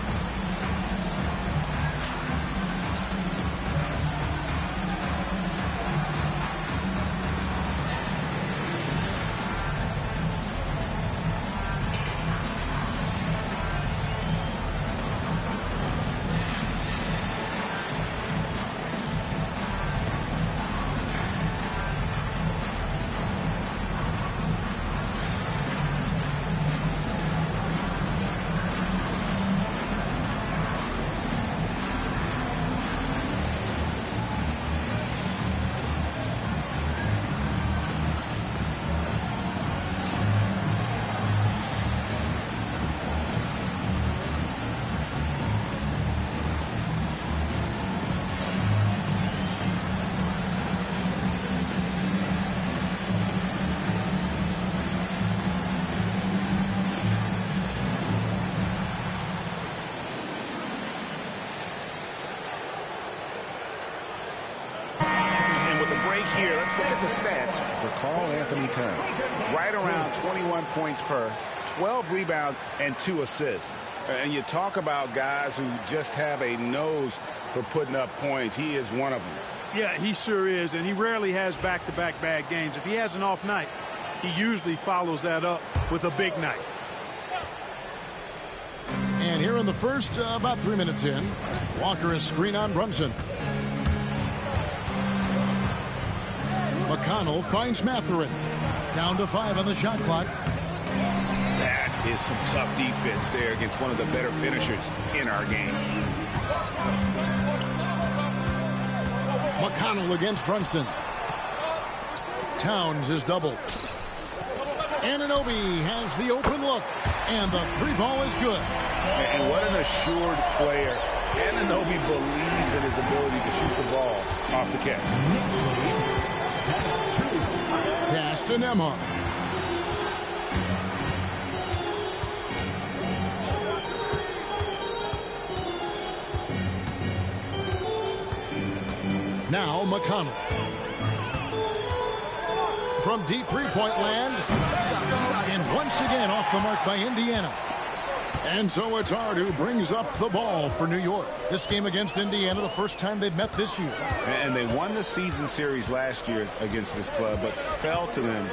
Here, let's look at the stats for Karl Anthony Towns. Right around 21 points per, 12 rebounds, and 2 assists. And you talk about guys who just have a nose for putting up points. He is one of them. Yeah, he sure is, and he rarely has back-to-back bad games. If he has an off night, he usually follows that up with a big night. And here in the first, about 3 minutes in, Walker is screen on Brunson. McConnell finds Mathurin. Down to 5 on the shot clock. That is some tough defense there against one of the better finishers in our game. McConnell against Brunson. Towns is doubled. Anunoby has the open look. And the 3-ball is good. And what an assured player. Anunoby believes in his ability to shoot the ball off the catch. Pass to Nembhard. Now McConnell. From deep three-point land. And once again off the mark by Indiana. And so it's Hart who brings up the ball for New York. This game against Indiana, the first time they've met this year. And they won the season series last year against this club, but fell to them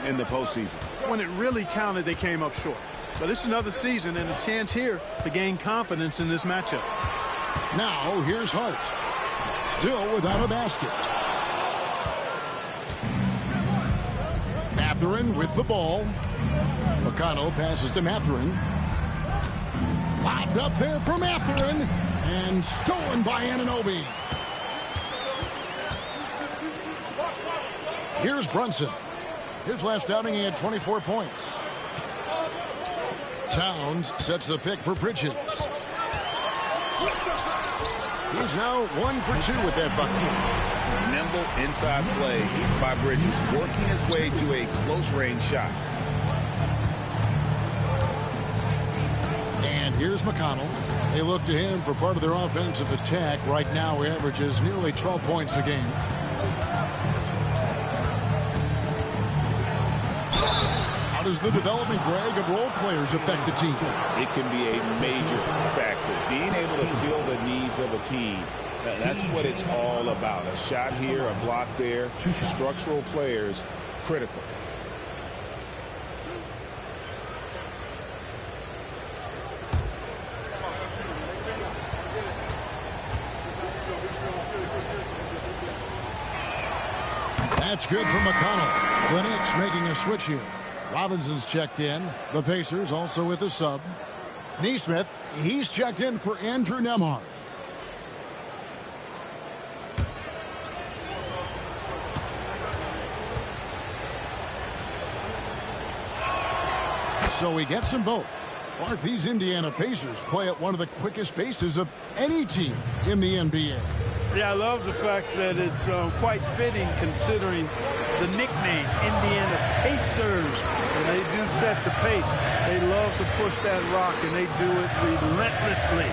in the postseason. When it really counted, they came up short. But it's another season and a chance here to gain confidence in this matchup. Now here's Hart. Still without a basket. Mathurin with the ball. McConnell passes to Mathurin. Lobbed up there for Mathurin. And stolen by Anunoby. Here's Brunson. His last outing, he had 24 points. Towns sets the pick for Bridges. He's now 1 for 2 with that bucket. Nimble inside play by Bridges, working his way to a close-range shot. And here's McConnell. They look to him for part of their offensive attack. Right now, he averages nearly 12 points a game. How does the development, Greg, of role players affect the team? It can be a major factor. Being able to fill the needs of a team, that's what it's all about. A shot here, a block there, structural players, critical. That's good for McConnell. The Knicks making a switch here. Robinson's checked in. The Pacers also with a sub. Neesmith, he's checked in for Andrew Nembhard. So he gets them both. Clark, these Indiana Pacers play at one of the quickest paces of any team in the NBA. Yeah, I love the fact that it's quite fitting considering the nickname, Indiana Pacers. And they do set the pace. They love to push that rock, and they do it relentlessly.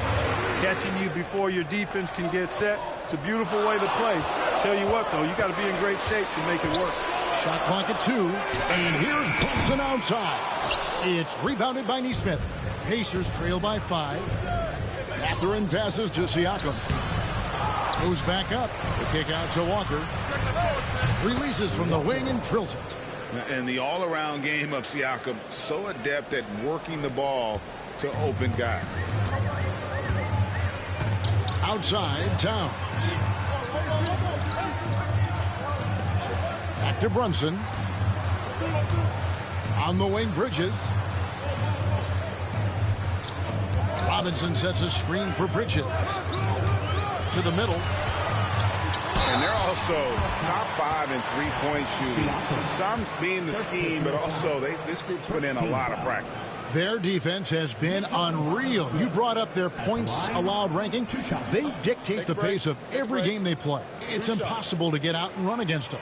Catching you before your defense can get set. It's a beautiful way to play. Tell you what, though, you got to be in great shape to make it work. Shot clock at 2, and here's Brunson outside. It's rebounded by Neesmith. Pacers trail by 5. Mathurin passes to Siakam. Goes back up. The kick out to Walker. Releases from the wing and drills it. And the all-around game of Siakam, so adept at working the ball to open guys. Outside, Towns. Back to Brunson. On the wing, Bridges. Robinson sets a screen for Bridges. To the middle. And they're also top 5 in three-point shooting. Some being the scheme, but also this group's put in a lot of practice. Their defense has been unreal. You brought up their points allowed ranking. They dictate the pace of every game they play. It's impossible to get out and run against them.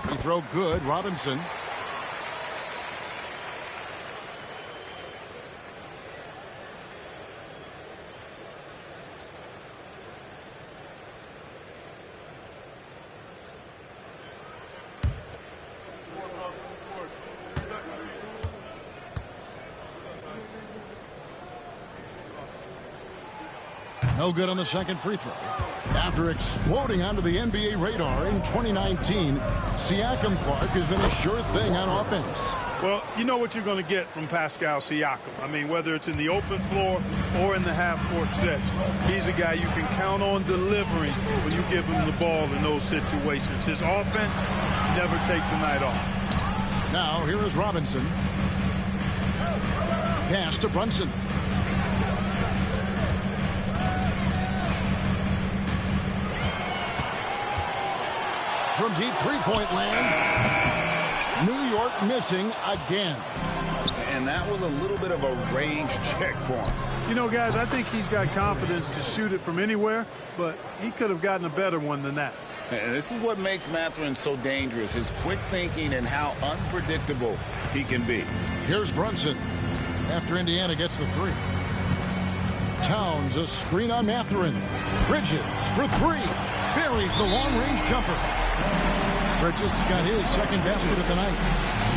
Free throw good, Robinson. No good on the second free throw. After exploding onto the NBA radar in 2019, Siakam, Clark, has been a sure thing on offense. Well, you know what you're going to get from Pascal Siakam. I mean, whether it's in the open floor or in the half-court sets, he's a guy you can count on delivering when you give him the ball in those situations. His offense never takes a night off. Now, here is Robinson. Pass to Brunson. From deep three-point land, New York missing again. And that was a little bit of a range check for him. You know, guys, I think he's got confidence to shoot it from anywhere, but he could have gotten a better one than that. And this is what makes Mathurin so dangerous, his quick thinking and how unpredictable he can be. Here's Brunson after Indiana gets the 3. Towns, a screen on Mathurin. Bridges for three. Buries the long-range jumper. Bridges got his second basket of the night.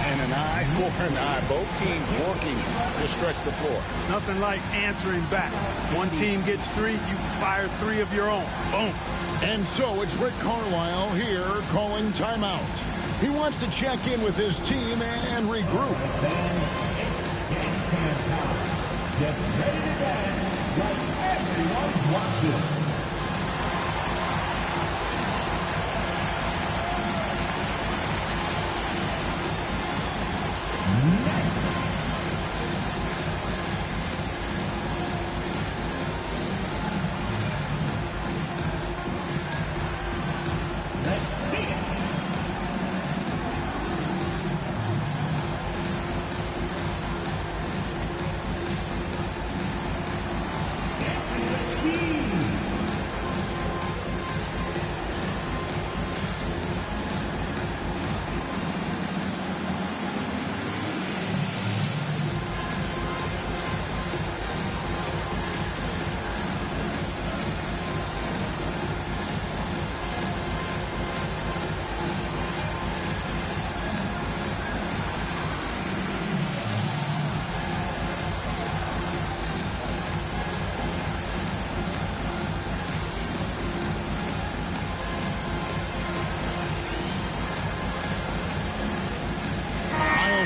And an eye for an eye. Both teams working to stretch the floor. Nothing like answering back. One team gets three, you fire three of your own. Boom. And so it's Rick Carlisle here calling timeout. He wants to check in with his team and regroup. Get ready to dance like everyone's watching.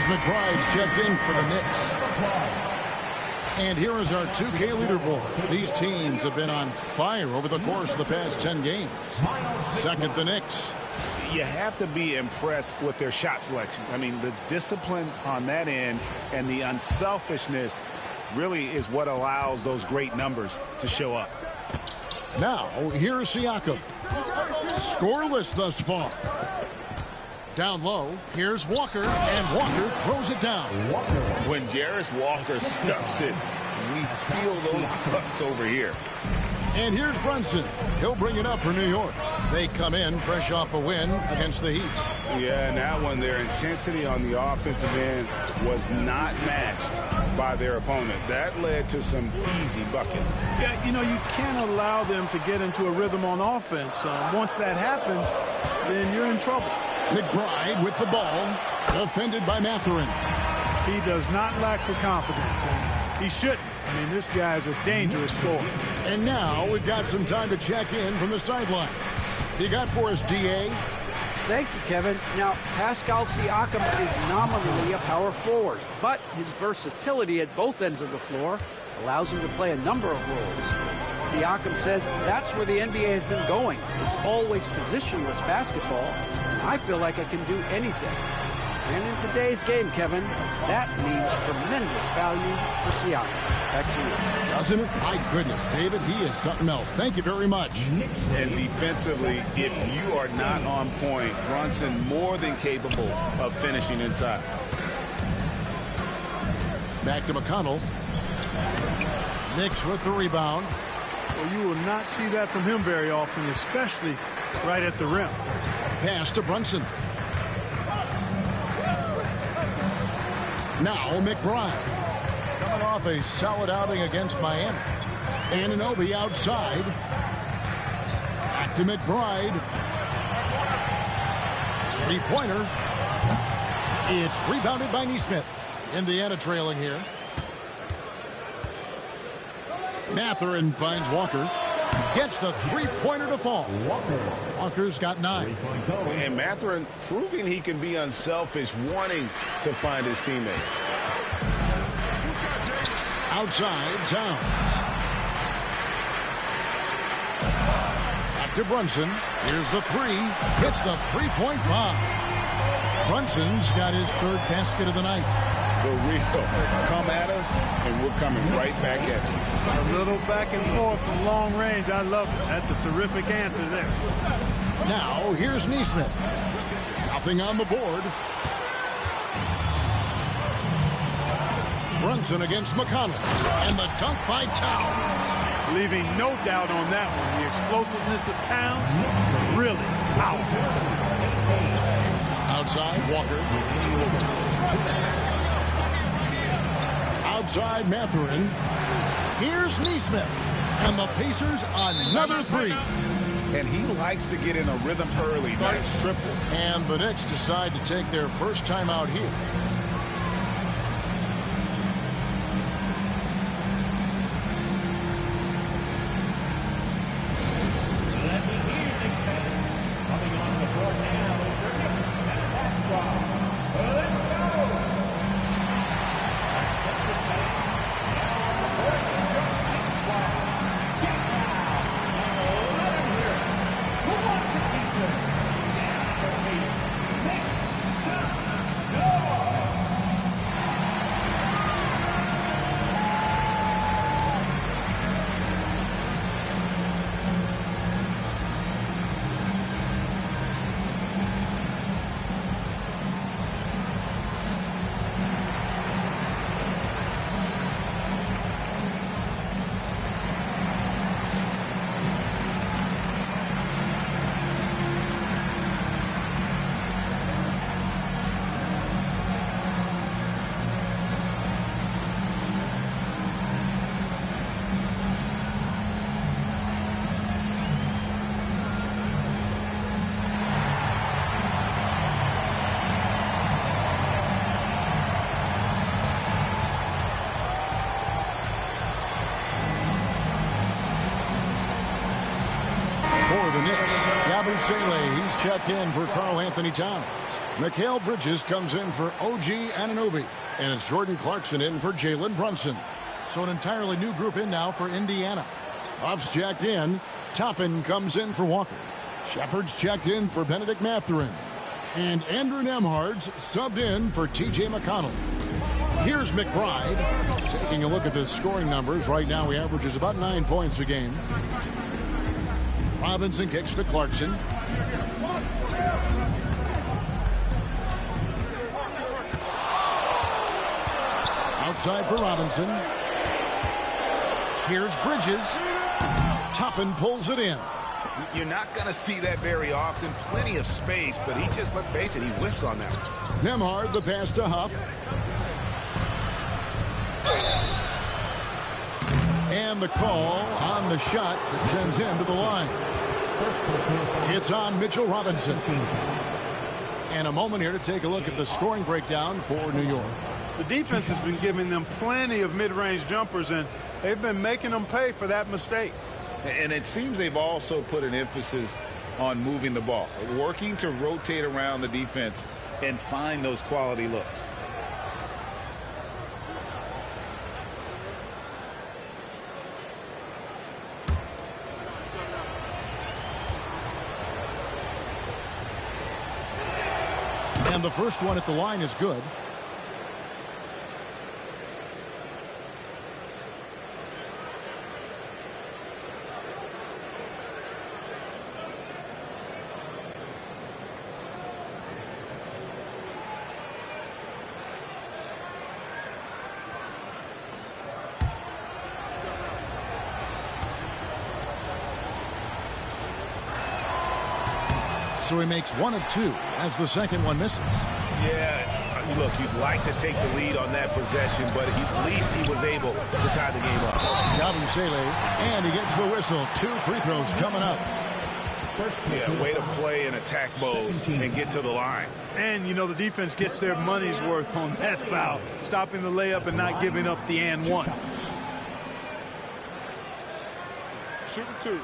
McBride's checked in for the Knicks. And here is our 2K leaderboard. These teams have been on fire over the course of the past 10 games. Second, the Knicks. You have to be impressed with their shot selection. I mean, the discipline on that end and the unselfishness really is what allows those great numbers to show up. Now, here's Siakam. Scoreless thus far. Down low, here's Walker, and Walker throws it down. When Jarris Walker stuffs it, we feel those cuts over here. And here's Brunson. He'll bring it up for New York. They come in fresh off a win against the Heat. Yeah, and that one, their intensity on the offensive end was not matched by their opponent. That led to some easy buckets. Yeah, you know, you can't allow them to get into a rhythm on offense. Once that happens, then you're in trouble. McBride with the ball, defended by Mathurin. He does not lack for confidence, and he shouldn't. I mean, this guy's a dangerous scorer. And now we've got some time to check in from the sidelines. You got for us, D.A.? Thank you, Kevin. Now, Pascal Siakam is nominally a power forward, but his versatility at both ends of the floor allows him to play a number of roles. Siakam says that's where the NBA has been going. It's always positionless basketball. I feel like I can do anything. And in today's game, Kevin, that means tremendous value for Siakam. Back to you. Doesn't it? My goodness, David, he is something else. Thank you very much. And defensively, if you are not on point, Brunson more than capable of finishing inside. Back to McConnell. Knicks with the rebound. Well, you will not see that from him very often, especially right at the rim. Pass to Brunson. Now McBride. Coming off a solid outing against Miami. Anunoby outside. Back to McBride. Three-pointer. It's rebounded by Nesmith. Indiana trailing here. Mathurin finds Walker. Gets the three-pointer to fall. Walker's got 9. And Mathurin proving he can be unselfish, wanting to find his teammates. Outside, Towns. Back to Brunson. Here's the three. Hits the three-point bomb. Brunson's got his third basket of the night. The real come at us, and we're coming right back at you. A little back and forth from long range. I love it. That's a terrific answer there. Now, here's Nesmith. Nothing on the board. Brunson against McConnell. And the dunk by Towns. Leaving no doubt on that one. The explosiveness of Towns, really powerful. Outside, Walker. Outside, Mathurin. Here's Neesmith. And the Pacers another three. And he likes to get in a rhythm early. Nice triple. And the Knicks decide to take their first time out here. Sele, he's checked in for Karl Anthony Towns. Mikal Bridges comes in for OG Anunoby. And it's Jordan Clarkson in for Jalen Brunson. So an entirely new group in now for Indiana. Huff's checked in. Toppin comes in for Walker. Shepard's checked in for Benedict Mathurin. And Andrew Nembhard's subbed in for TJ McConnell. Here's McBride. Taking a look at the scoring numbers. Right now he averages about 9 points a game. Robinson kicks to Clarkson. Outside for Robinson. Here's Bridges. Toppin pulls it in. You're not going to see that very often. Plenty of space, but he just, let's face it, he whiffs on that. Nembhard, the pass to Huff. And the call on the shot that sends him to the line. It's on Mitchell Robinson. And a moment here to take a look at the scoring breakdown for New York. The defense has been giving them plenty of mid-range jumpers, and they've been making them pay for that mistake. And it seems they've also put an emphasis on moving the ball, working to rotate around the defense and find those quality looks. And the first one at the line is good. So he makes 1 of 2 as the second one misses. Yeah, look, you'd like to take the lead on that possession, but at least he was able to tie the game up. Sele, and he gets the whistle. 2 free throws coming up. Yeah, way to play in attack mode and get to the line. And, you know, the defense gets their money's worth on that foul, stopping the layup and not giving up the and one. Shooting 2.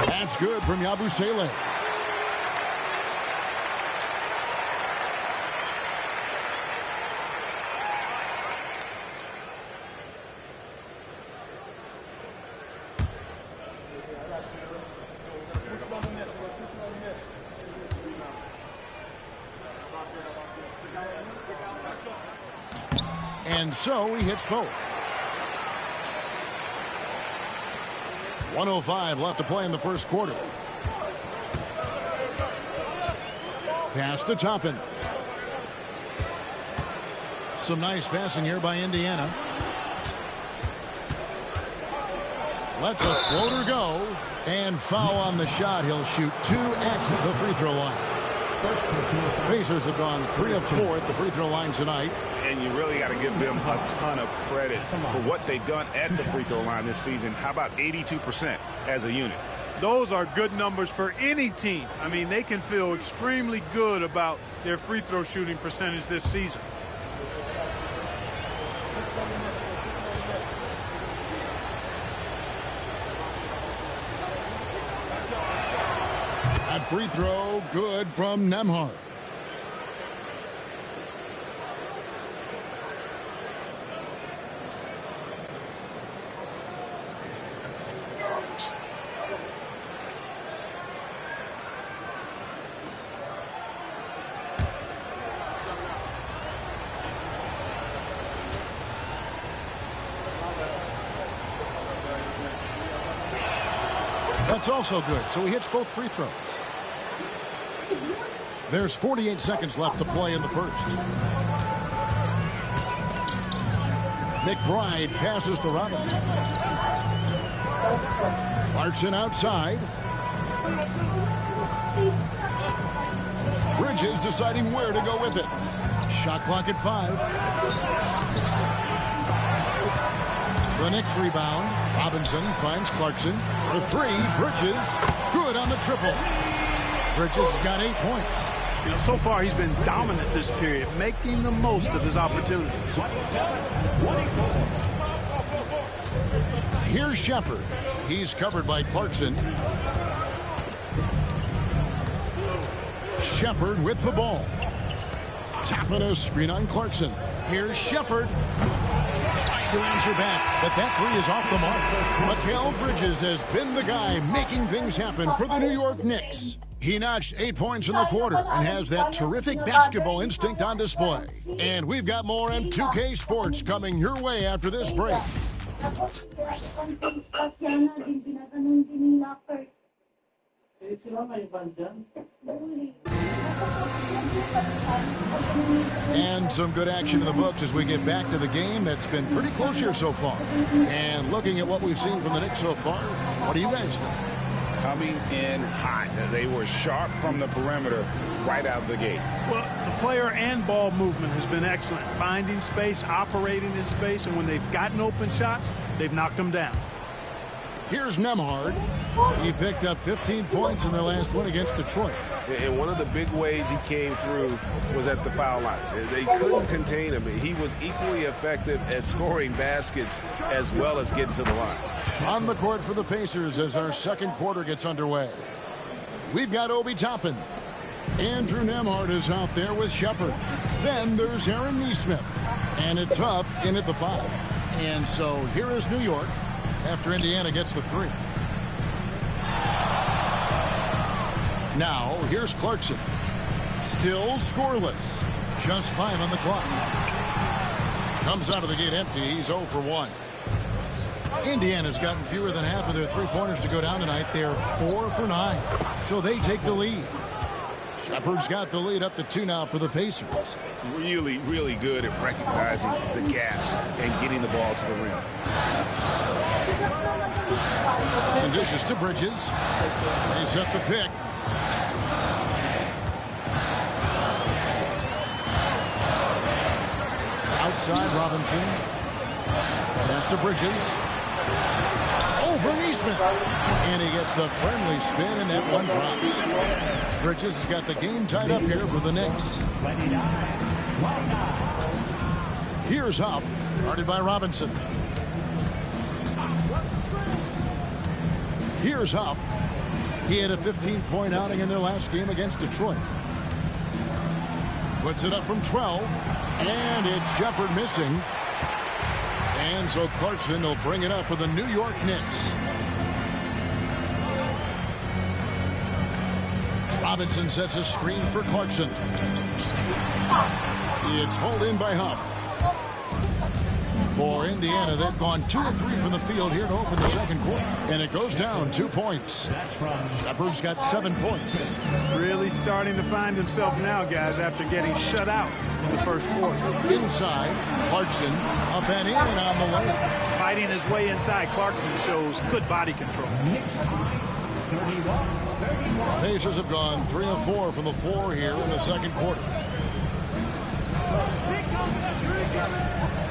That's good from Yabusele. And so he hits both. 1:05 left to play in the first quarter. Pass to Toppin. Some nice passing here by Indiana. Lets a floater go. And foul on the shot. He'll shoot 2 at the free throw line. Pacers have gone 3 of 4 at the free throw line tonight. And you really got to give them a ton of credit for what they've done at the free throw line this season. How about 82% as a unit? Those are good numbers for any team. I mean, they can feel extremely good about their free throw shooting percentage this season. That free throw good from Nembhard. That's also good, so he hits both free throws. There's 48 seconds left to play in the first. McBride passes to Robinson. Clarkson outside. Bridges deciding where to go with it. Shot clock at 5. The Knicks rebound. Robinson finds Clarkson. For 3, Bridges. Good on the triple. Bridges has got 8 points. You know, so far he's been dominant this period, making the most of his opportunities. Here's Shepard. He's covered by Clarkson. Shepard with the ball. Tapping a screen on Clarkson. Here's Shepard. Trying to answer back, but that 3 is off the mark. Mikal Bridges has been the guy making things happen for the New York Knicks. He notched 8 points in the quarter and has that terrific basketball instinct on display. And we've got more M2K Sports coming your way after this break. And some good action in the books as we get back to the game that's been pretty close here so far. And looking at what we've seen from the Knicks so far, what do you guys think? Coming in hot. They were sharp from the perimeter right out of the gate. Well, the player and ball movement has been excellent. Finding space, operating in space, and when they've gotten open shots, they've knocked them down. Here's Nembhard. He picked up 15 points in their last win against Detroit. And one of the big ways he came through was at the foul line. They couldn't contain him. He was equally effective at scoring baskets as well as getting to the line. On the court for the Pacers as our second quarter gets underway. We've got Obi Toppin. Andrew Nembhard is out there with Shepard. Then there's Aaron Nesmith. And it's Huff in at the 5. And so here is New York after Indiana gets the 3. Now, here's Clarkson. Still scoreless. Just 5 on the clock. Comes out of the gate empty. He's 0 for 1. Indiana's gotten fewer than half of their three-pointers to go down tonight. They're 4 for 9. So they take the lead. Shepard's got the lead up to 2 now for the Pacers. Really, really good at recognizing the gaps and getting the ball to the rim. Some dishes to Bridges. They set the pick. Outside Robinson. Pass to Bridges. Over Nesmith. And he gets the friendly spin, and that one drops. Bridges has got the game tied up here for the Knicks. Here's Huff. Guarded by Robinson. Here's Huff. He had a 15-point outing in their last game against Detroit. Puts it up from 12. And it's Shepard missing. And so Clarkson will bring it up for the New York Knicks. Robinson sets a screen for Clarkson. It's hauled in by Huff. For Indiana, they've gone 2 of 3 from the field here to open the second quarter. And it goes down 2 points. Shepard's got 7 points. Really starting to find himself now, guys, after getting shut out in the first quarter. Inside, Clarkson up and in on the lane. Fighting his way inside, Clarkson shows good body control. Pacers have gone 3 of 4 from the floor here in the second quarter.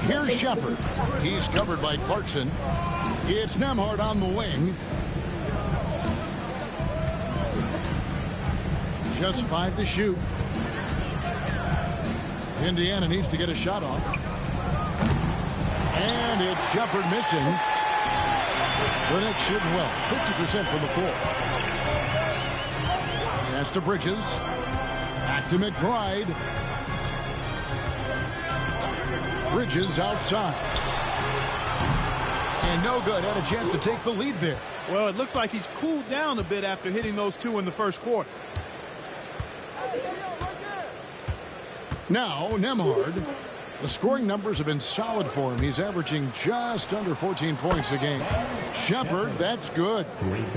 Here's Shepard. He's covered by Clarkson. It's Nembhard on the wing. Just 5 to shoot. Indiana needs to get a shot off. And it's Shepard missing. The Knicks shooting well. 50% from the floor. Pass to Bridges. Back to McBride. Bridges outside. And no good. Had a chance to take the lead there. Well, it looks like he's cooled down a bit after hitting those 2 in the first quarter. Now, Nembhard. The scoring numbers have been solid for him. He's averaging just under 14 points a game. Shepard, that's good.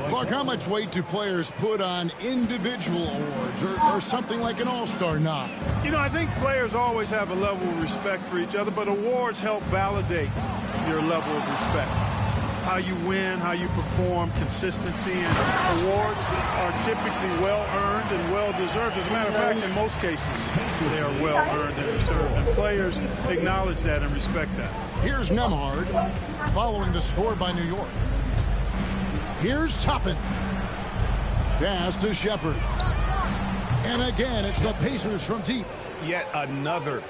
Clark, how much weight do players put on individual awards or something like an all-star nod? You know, I think players always have a level of respect for each other, but awards help validate your level of respect. How you win, how you perform, consistency, and awards are typically well-earned and well-deserved. As a matter of fact, in most cases, they are well-earned and deserved, and players acknowledge that and respect that. Here's Nembhard following the score by New York. Here's Toppin. Pass to Shepard. And again, it's the Pacers from deep. Yet another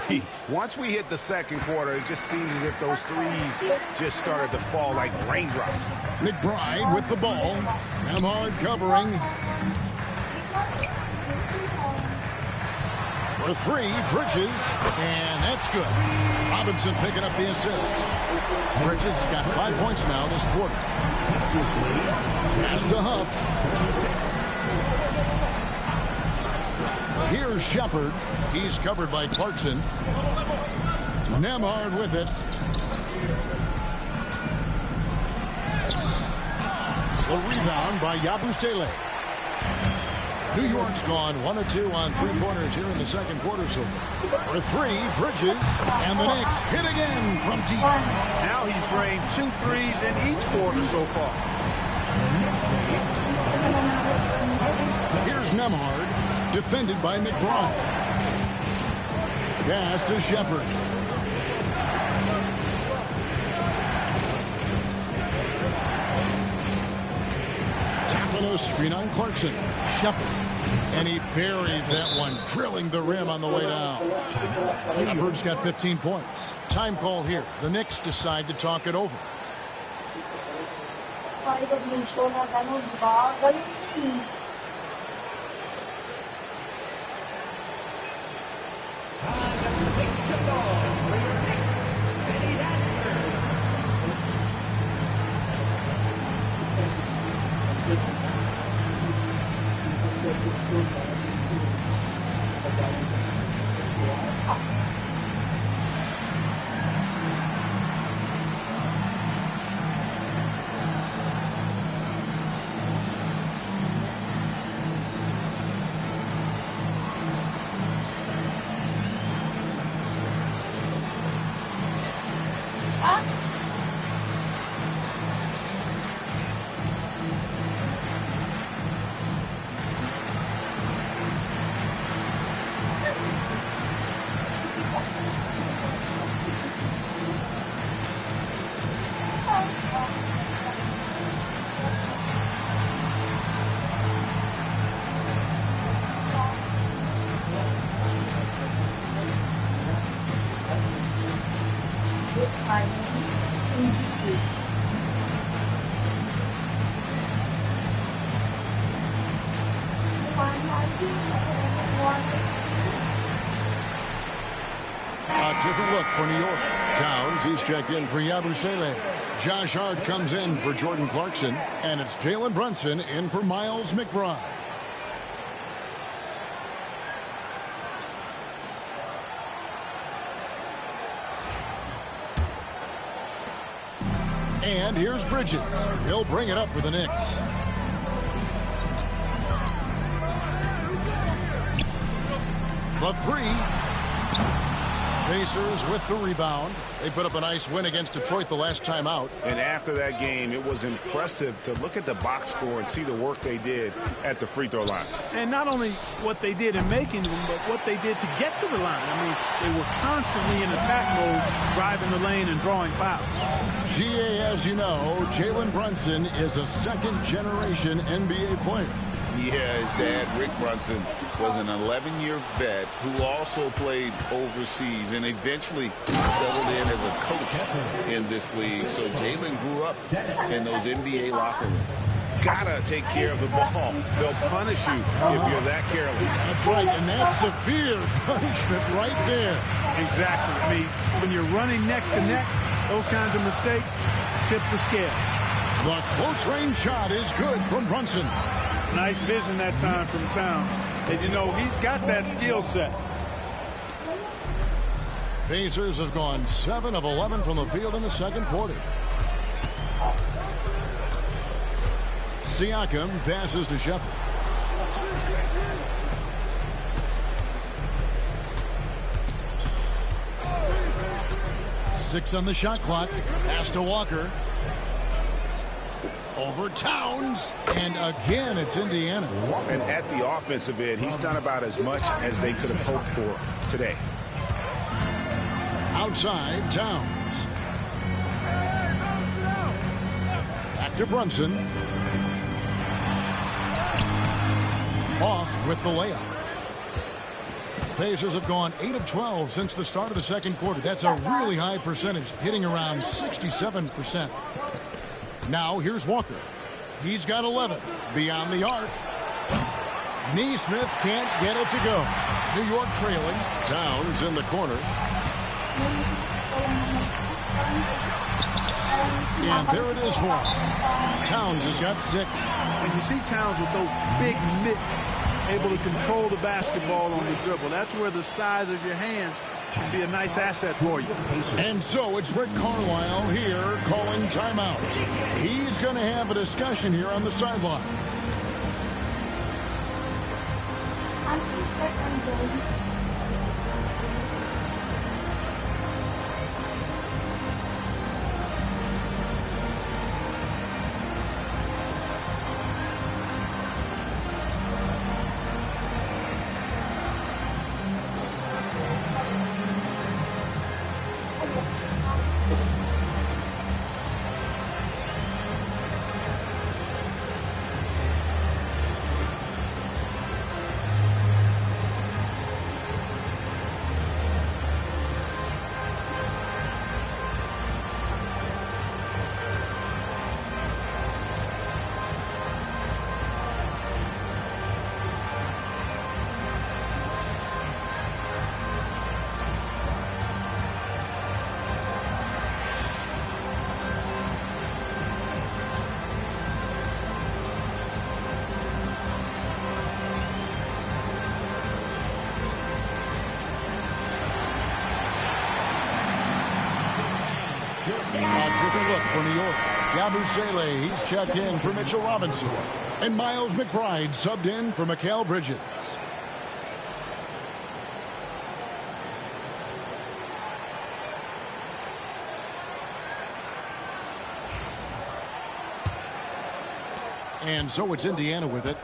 3. Once we hit the second quarter, it just seems as if those threes just started to fall like raindrops. McBride with the ball. Nembhard covering. For 3, Bridges. And that's good. Robinson picking up the assist. Bridges has got 5 points now this quarter. Pass to Huff. Here's Shepard. He's covered by Clarkson. Nembhard with it. The rebound by Yabusele. New York's gone 1 of 2 on 3-pointers here in the second quarter so far. For 3, Bridges. And the Knicks hit again from deep. Now he's drained 2 threes in each quarter so far. Here's Nembhard. Defended by McBride. Pass to Shepard. Tackling a screen on Clarkson. Shepard. And he buries that one, drilling the rim on the way down. Shepard's got 15 points. Time call here. The Knicks decide to talk it over. A different look for New York. Towns, he's checked in for Yabusele. Josh Hart comes in for Jordan Clarkson. And it's Jalen Brunson in for Miles McBride. And here's Bridges. He'll bring it up for the Knicks. The three. Pacers with the rebound. They put up a nice win against Detroit the last time out. And after that game, it was impressive to look at the box score and see the work they did at the free throw line. And not only what they did in making them, but what they did to get to the line. I mean, they were constantly in attack mode, driving the lane and drawing fouls. GA, as you know, Jalen Brunson is a second-generation NBA player. Yeah, his dad, Rick Brunson, was an 11-year vet who also played overseas and eventually settled in as a coach in this league. So Jalen grew up in those NBA locker rooms. Gotta take care of the ball. They'll punish you if you're that careless. That's right, and that's severe punishment right there. Exactly. I mean, when you're running neck to neck, those kinds of mistakes tip the scale. The close-range shot is good from Brunson. Nice vision that time from Towns. And, you know, he's got that skill set. Pacers have gone 7 of 11 from the field in the second quarter. Siakam passes to Shepard. Six on the shot clock. Pass to Walker. Over Towns, and again it's Indiana. And at the offensive end, he's done about as much as they could have hoped for today. Outside, Towns. Back to Brunson. Off with the layup. Pacers have gone 8 of 12 since the start of the second quarter. That's a really high percentage, hitting around 67%. Now here's Walker. He's got 11 beyond the arc. Neesmith can't get it to go. New York trailing. Towns in the corner. And there it is for him. Towns has got 6. And you see Towns with those big mitts, able to control the basketball on the dribble. That's where the size of your hands can be a nice asset for you. And so it's Rick Carlisle here calling timeout. He's going to have a discussion here on the sideline. Look for New York. Yabusele, he's checked in for Mitchell Robinson. And Miles McBride subbed in for Mikal Bridges. And so it's Indiana with it.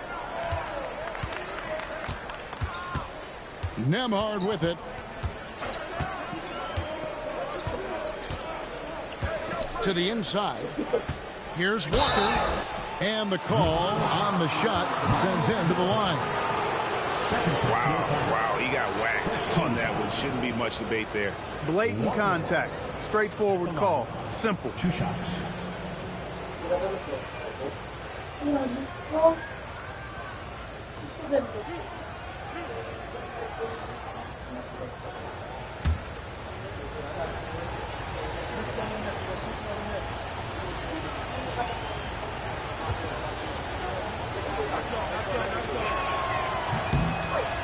Nembhard with it. To the inside. Here's Walker. And the call on the shot that sends him to the line. Wow, he got whacked on that one. Shouldn't be much debate there. Blatant contact. Straightforward call. Simple. 2 shots.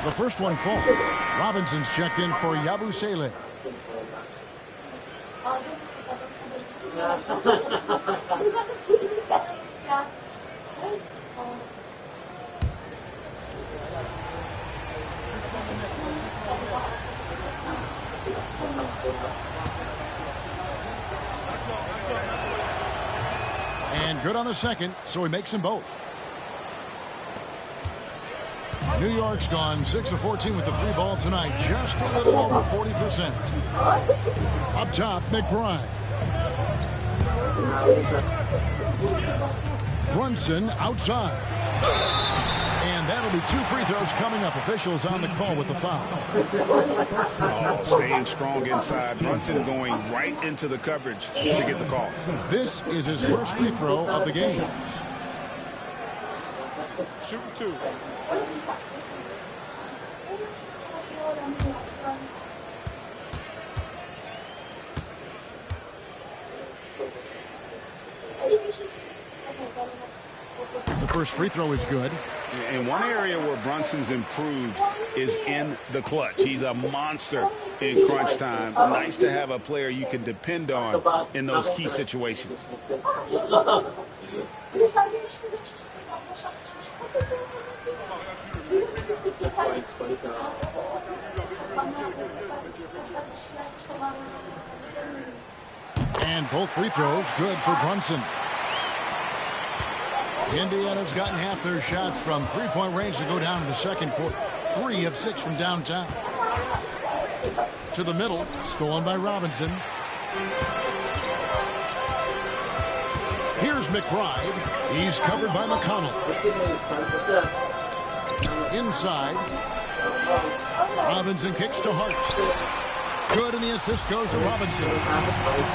The first one falls. Robinson's checked in for Yabusele. And good on the second, so he makes them both. New York's gone 6 of 14 with the 3 ball tonight, just a little over 40%. Up top, McBride. Brunson outside. And that'll be 2 free throws coming up. Officials on the call with the foul. Oh, staying strong inside. Brunson going right into the coverage to get the call. This is his first free throw of the game. Shooting 2. The first free throw is good. And one area where Brunson's improved is in the clutch. He's a monster in crunch time. Nice to have a player you can depend on in those key situations. And both free throws good for Brunson. Indiana's gotten half their shots from three-point range to go down in the second quarter. 3 of 6 from downtown. To the middle, stolen by Robinson. Here's McBride. He's covered by McConnell. Inside. Robinson kicks to Hart. Good, and the assist goes to Robinson.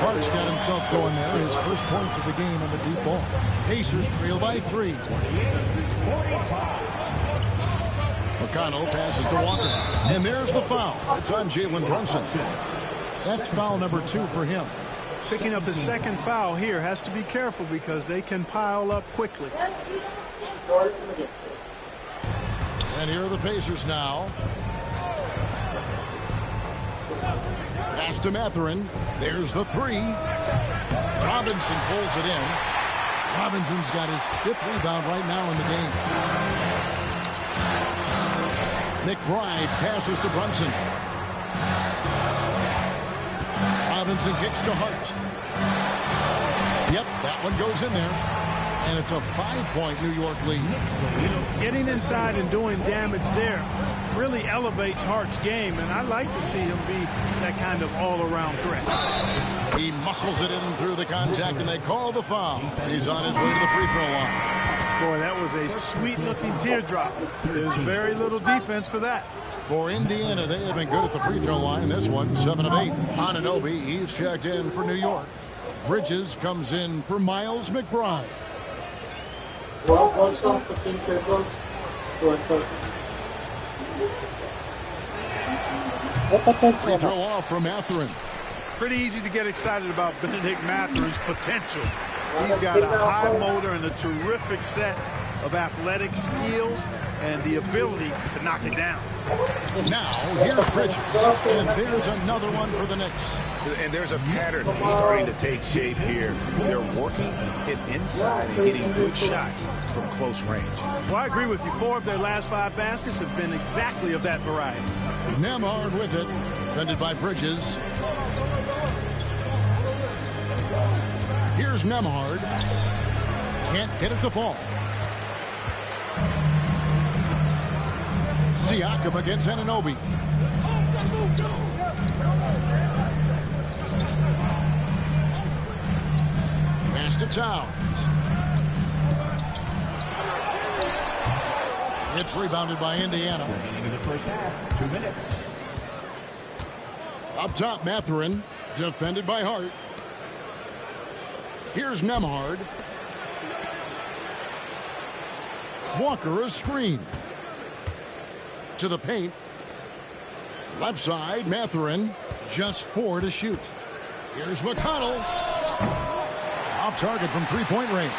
Hart's got himself going there. His first points of the game on the deep ball. Pacers trail by 3. McConnell passes to Walker. And there's the foul. It's on Jalen Brunson. That's foul number 2 for him. Picking up his second foul here. Has to be careful because they can pile up quickly. And here are the Pacers now. Pass to Mathurin. There's the 3. Robinson pulls it in. Robinson's got his 5th rebound right now in the game. McBride passes to Brunson. Robinson kicks to Hart. Yep, that one goes in there. And it's a 5-point New York lead. You know, getting inside and doing damage there really elevates Hart's game, and I like to see him be that kind of all-around threat. He muscles it in through the contact, and they call the foul. He's on his way to the free throw line. Boy, that was a sweet-looking teardrop. There's very little defense for that. For Indiana, they have been good at the free throw line. This one, 7 of 8. Anunoby, he's checked in for New York. Bridges comes in for Miles McBride. Free throw off from Mathurin. Pretty easy to get excited about Benedict Mathurin's potential. He's got a high motor and a terrific set of athletic skills and the ability to knock it down. Now, here's Bridges. And there's another one for the Knicks. And there's a pattern starting to take shape here. They're working it inside and getting good shots from close range. Well, I agree with you. 4 of their last 5 baskets have been exactly of that variety. Nembhard with it. Defended by Bridges. Here's Nembhard. Can't get it to fall. Siakam against Anunoby. Pass to Towns. It's rebounded by Indiana. In the first half, 2 minutes. Up top, Mathurin. Defended by Hart. Here's Nembhard. Walker a screen. To the paint. Left side, Mathurin. Just 4 to shoot. Here's McConnell. Off target from three-point range.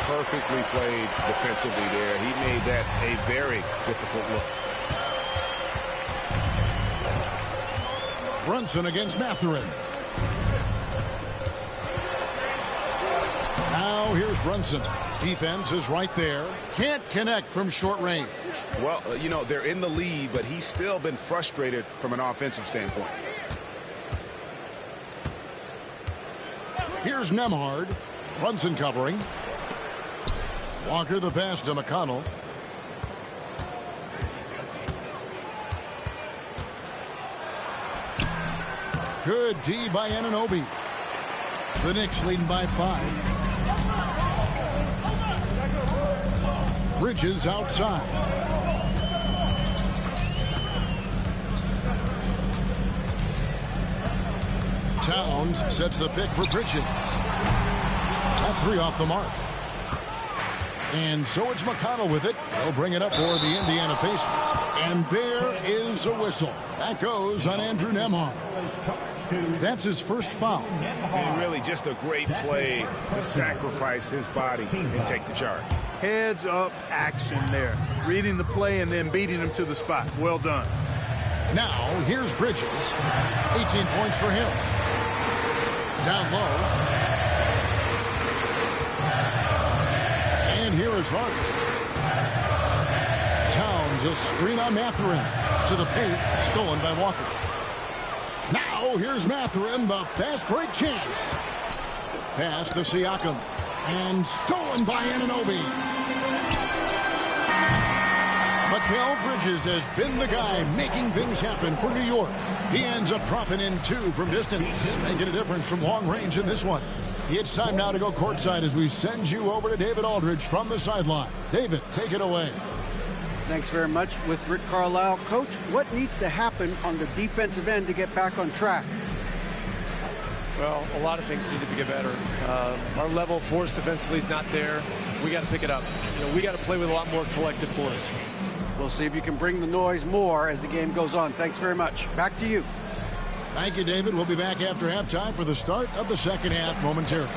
Perfectly played defensively there. He made that a very difficult look. Brunson against Mathurin. Now here's Brunson. Defense is right there. Can't connect from short range. Well, you know, they're in the lead, but he's still been frustrated from an offensive standpoint. Here's Nemhard. Brunson covering. Walker the pass to McConnell. Good D by Anunoby. The Knicks leading by 5. Bridges outside. Towns sets the pick for Bridges. That 3 off the mark. And so it's McConnell with it. They'll bring it up for the Indiana Pacers. And there is a whistle. That goes on Andrew Nemhard. That's his first foul. And really just a great play to sacrifice his body and take the charge. Heads up action there. Reading the play and then beating him to the spot. Well done. Now here's Bridges. 18 points for him. Down low. And here is Hart. Towns a screen on Mathurin. To the paint. Stolen by Walker. Now here's Mathurin, the fast break chance. Pass to Siakam. And stolen by Anunoby. Mikal Bridges has been the guy making things happen for New York. He ends up dropping in 2 from distance, making a difference from long range in this one. It's time now to go courtside as we send you over to David Aldridge from the sideline. David, take it away. Thanks very much. With Rick Carlisle. Coach, what needs to happen on the defensive end to get back on track? Well, a lot of things needed to get better. Our level of force defensively is not there. We got to pick it up. You know, we got to play with a lot more collective force. We'll see if you can bring the noise more as the game goes on. Thanks very much. Back to you. Thank you, David. We'll be back after halftime for the start of the second half momentarily.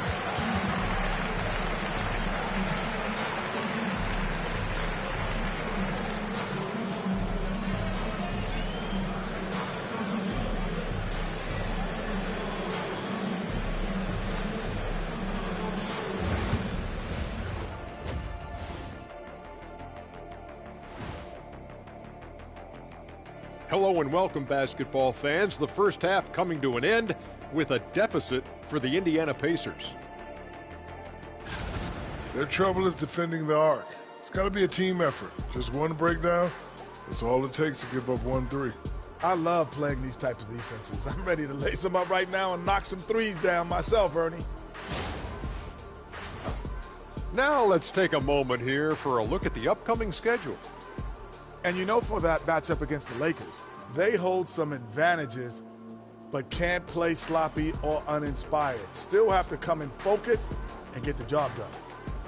Hello and welcome, basketball fans. The first half coming to an end with a deficit for the Indiana Pacers. Their trouble is defending the arc. It's got to be a team effort. Just one breakdown, that's all it takes to give up 1-3. I love playing these types of defenses. I'm ready to lace them up right now and knock some threes down myself, Ernie. Now let's take a moment here for a look at the upcoming schedule. And you know, for that matchup against the Lakers, they hold some advantages, but can't play sloppy or uninspired. Still have to come in focused and get the job done.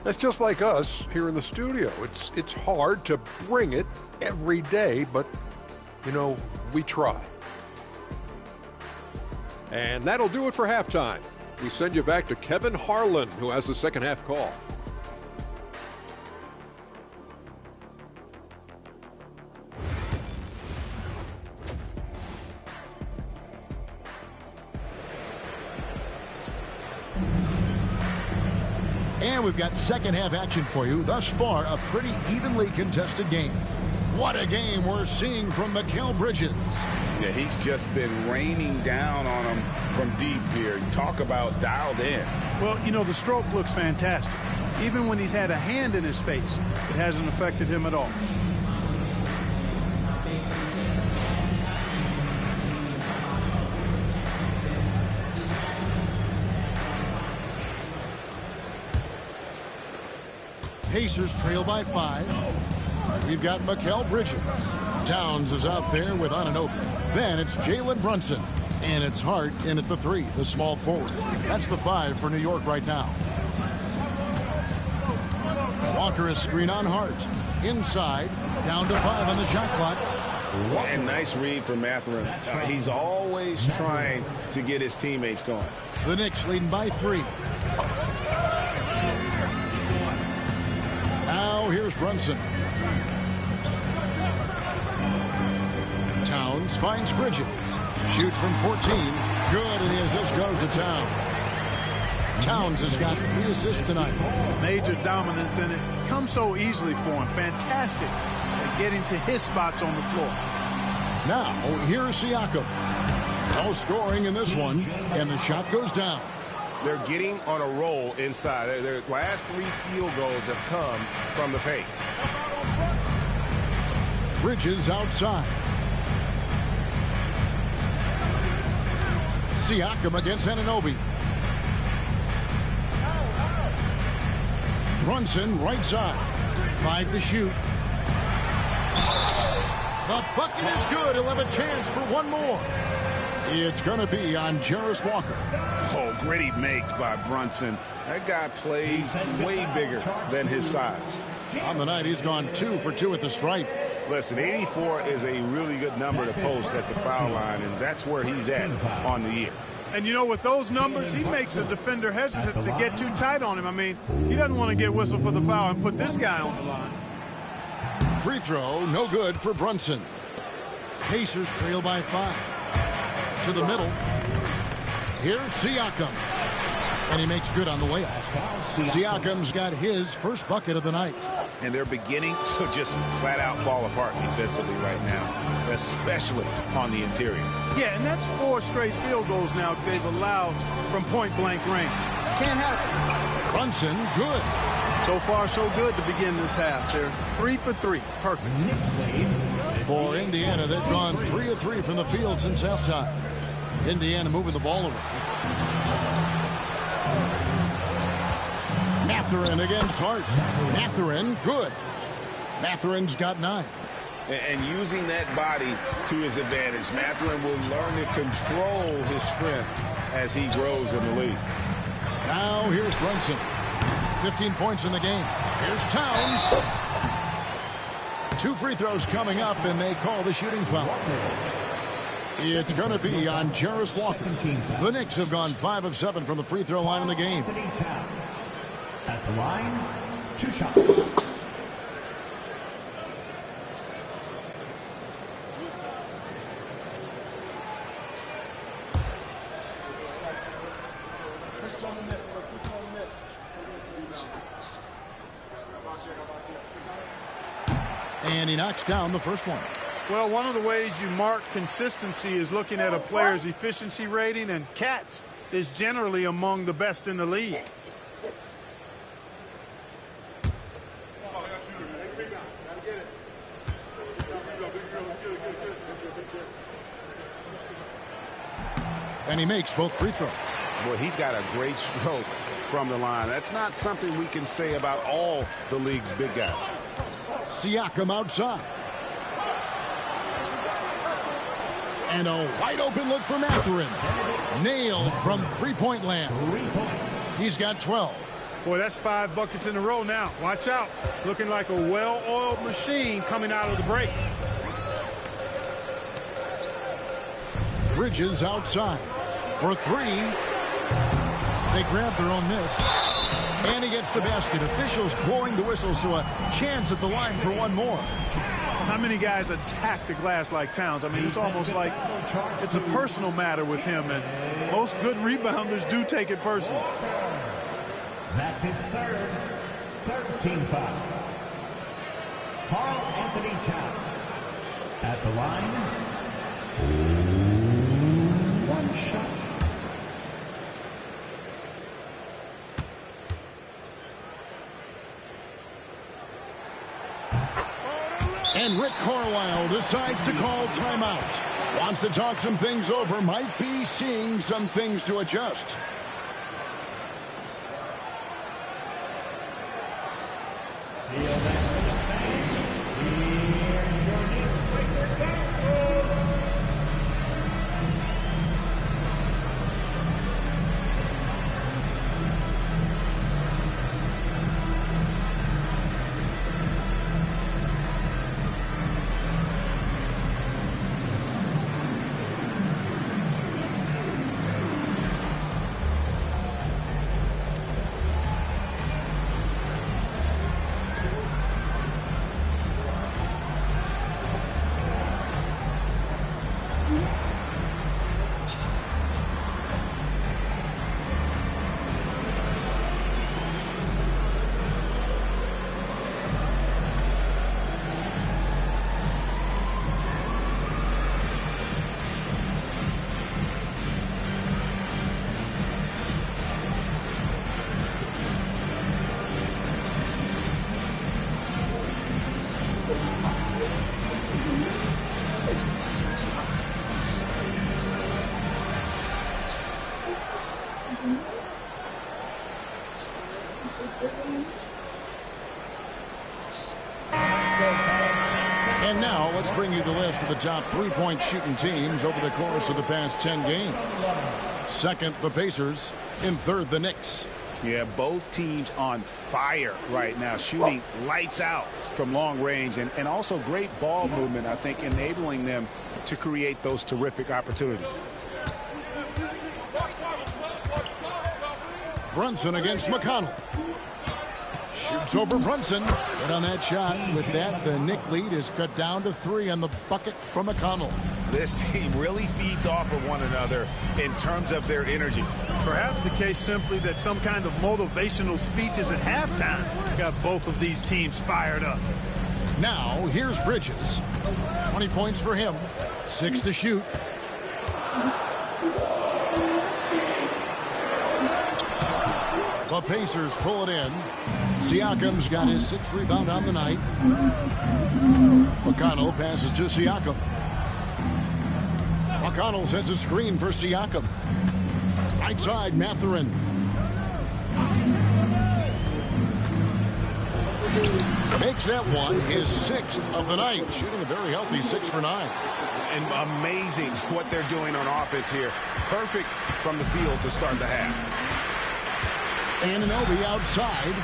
That's just like us here in the studio. It's hard to bring it every day, but, you know, we try. And that'll do it for halftime. We send you back to Kevin Harlan, who has the second half call. And we've got second half action for you. Thus far, a pretty evenly contested game. What a game we're seeing from Mikal Bridges. Yeah, he's just been raining down on him from deep here. Talk about dialed in. Well, you know, the stroke looks fantastic. Even when he's had a hand in his face, it hasn't affected him at all. Pacers trail by 5. We've got Mikal Bridges. Towns is out there with Anunoby. Then it's Jalen Brunson. And it's Hart in at the 3, the small forward. That's the 5 for New York right now. Walker is screen on Hart. Inside, down to 5 on the shot clock. And nice read from Mathurin. He's always trying to get his teammates going. The Knicks leading by 3. Now here's Brunson. Towns finds Bridges. Shoots from 14. Good, and as this goes to Town. Towns has got 3 assists tonight. Major dominance, and it comes so easily for him. Fantastic at getting to his spots on the floor. Now, here's Siakam. No scoring in this one, and the shot goes down. They're getting on a roll inside. Their last 3 field goals have come from the paint. Bridges outside. Siakam against Anunoby. Brunson right side. 5 to shoot. The bucket is good. He'll have a chance for one more. It's going to be on Jarris Walker. Oh, gritty make by Brunson. That guy plays way bigger than his size. On the night, he's gone 2 for 2 at the stripe. Listen, 84 is a really good number to post at the foul line, and that's where he's at on the year. And, you know, with those numbers, he makes a defender hesitant to get too tight on him. I mean, he doesn't want to get whistled for the foul and put this guy on the line. Free throw, no good for Brunson. Pacers trail by 5. To the middle. Here's Siakam. And he makes good on the way up. Siakam's got his first bucket of the night. And they're beginning to just flat out fall apart defensively right now, especially on the interior. Yeah, and that's 4 straight field goals now they've allowed from point-blank range. Can't have it. Brunson, good. So far, so good to begin this half. They're 3 for 3. Perfect. For Indiana, they've gone 3 of 3 from the field since halftime. Indiana moving the ball around. Mathurin against Hart. Mathurin, good. Mathurin's got 9. And using that body to his advantage, Mathurin will learn to control his strength as he grows in the league. Now here's Brunson. 15 points in the game. Here's Towns. 2 free throws coming up, and they call the shooting foul. It's going to be on Jarris Walker. The Knicks have gone 5 of 7 from the free throw line in the game. At the line, 2 shots. And he knocks down the first one. Well, one of the ways you mark consistency is looking at a player's efficiency rating, and Katz is generally among the best in the league. And he makes both free throws. Boy, he's got a great stroke from the line. That's not something we can say about all the league's big guys. Siakam outside. And a wide open look for Mathurin. Nailed from three-point land. He's got 12. Boy, that's 5 buckets in a row now. Watch out. Looking like a well-oiled machine coming out of the break. Bridges outside for 3. They grab their own miss. And he gets the basket. Officials blowing the whistle, so a chance at the line for one more. How many guys attack the glass like Towns? I mean, it's almost like it's a personal matter with him, and most good rebounders do take it personal. That's his third team foul. Karl Anthony Towns at the line. 1 shot. And Rick Carlisle decides to call timeout. Wants to talk some things over. Might be seeing some things to adjust. And now let's bring you the list of the top three-point shooting teams over the course of the past 10 games. Second, the Pacers. In third, the Knicks. Yeah, both teams on fire right now, shooting lights out from long range, and also great ball movement, I think, enabling them to create those terrific opportunities. Brunson against McConnell. Shoots over Brunson. But on that shot, with that, the Knick lead is cut down to 3 on the bucket from McConnell. This team really feeds off of one another in terms of their energy. Perhaps the case simply that some kind of motivational speeches at halftime got both of these teams fired up. Now, here's Bridges. 20 points for him, 6 to shoot. The Pacers pull it in. Siakam's got his 6th rebound on the night. McConnell passes to Siakam. McConnell sets a screen for Siakam. Right side, Mathurin. Makes that one his 6th of the night, shooting a very healthy 6 for 9. And amazing what they're doing on offense here. Perfect from the field to start the half. Anunoby outside.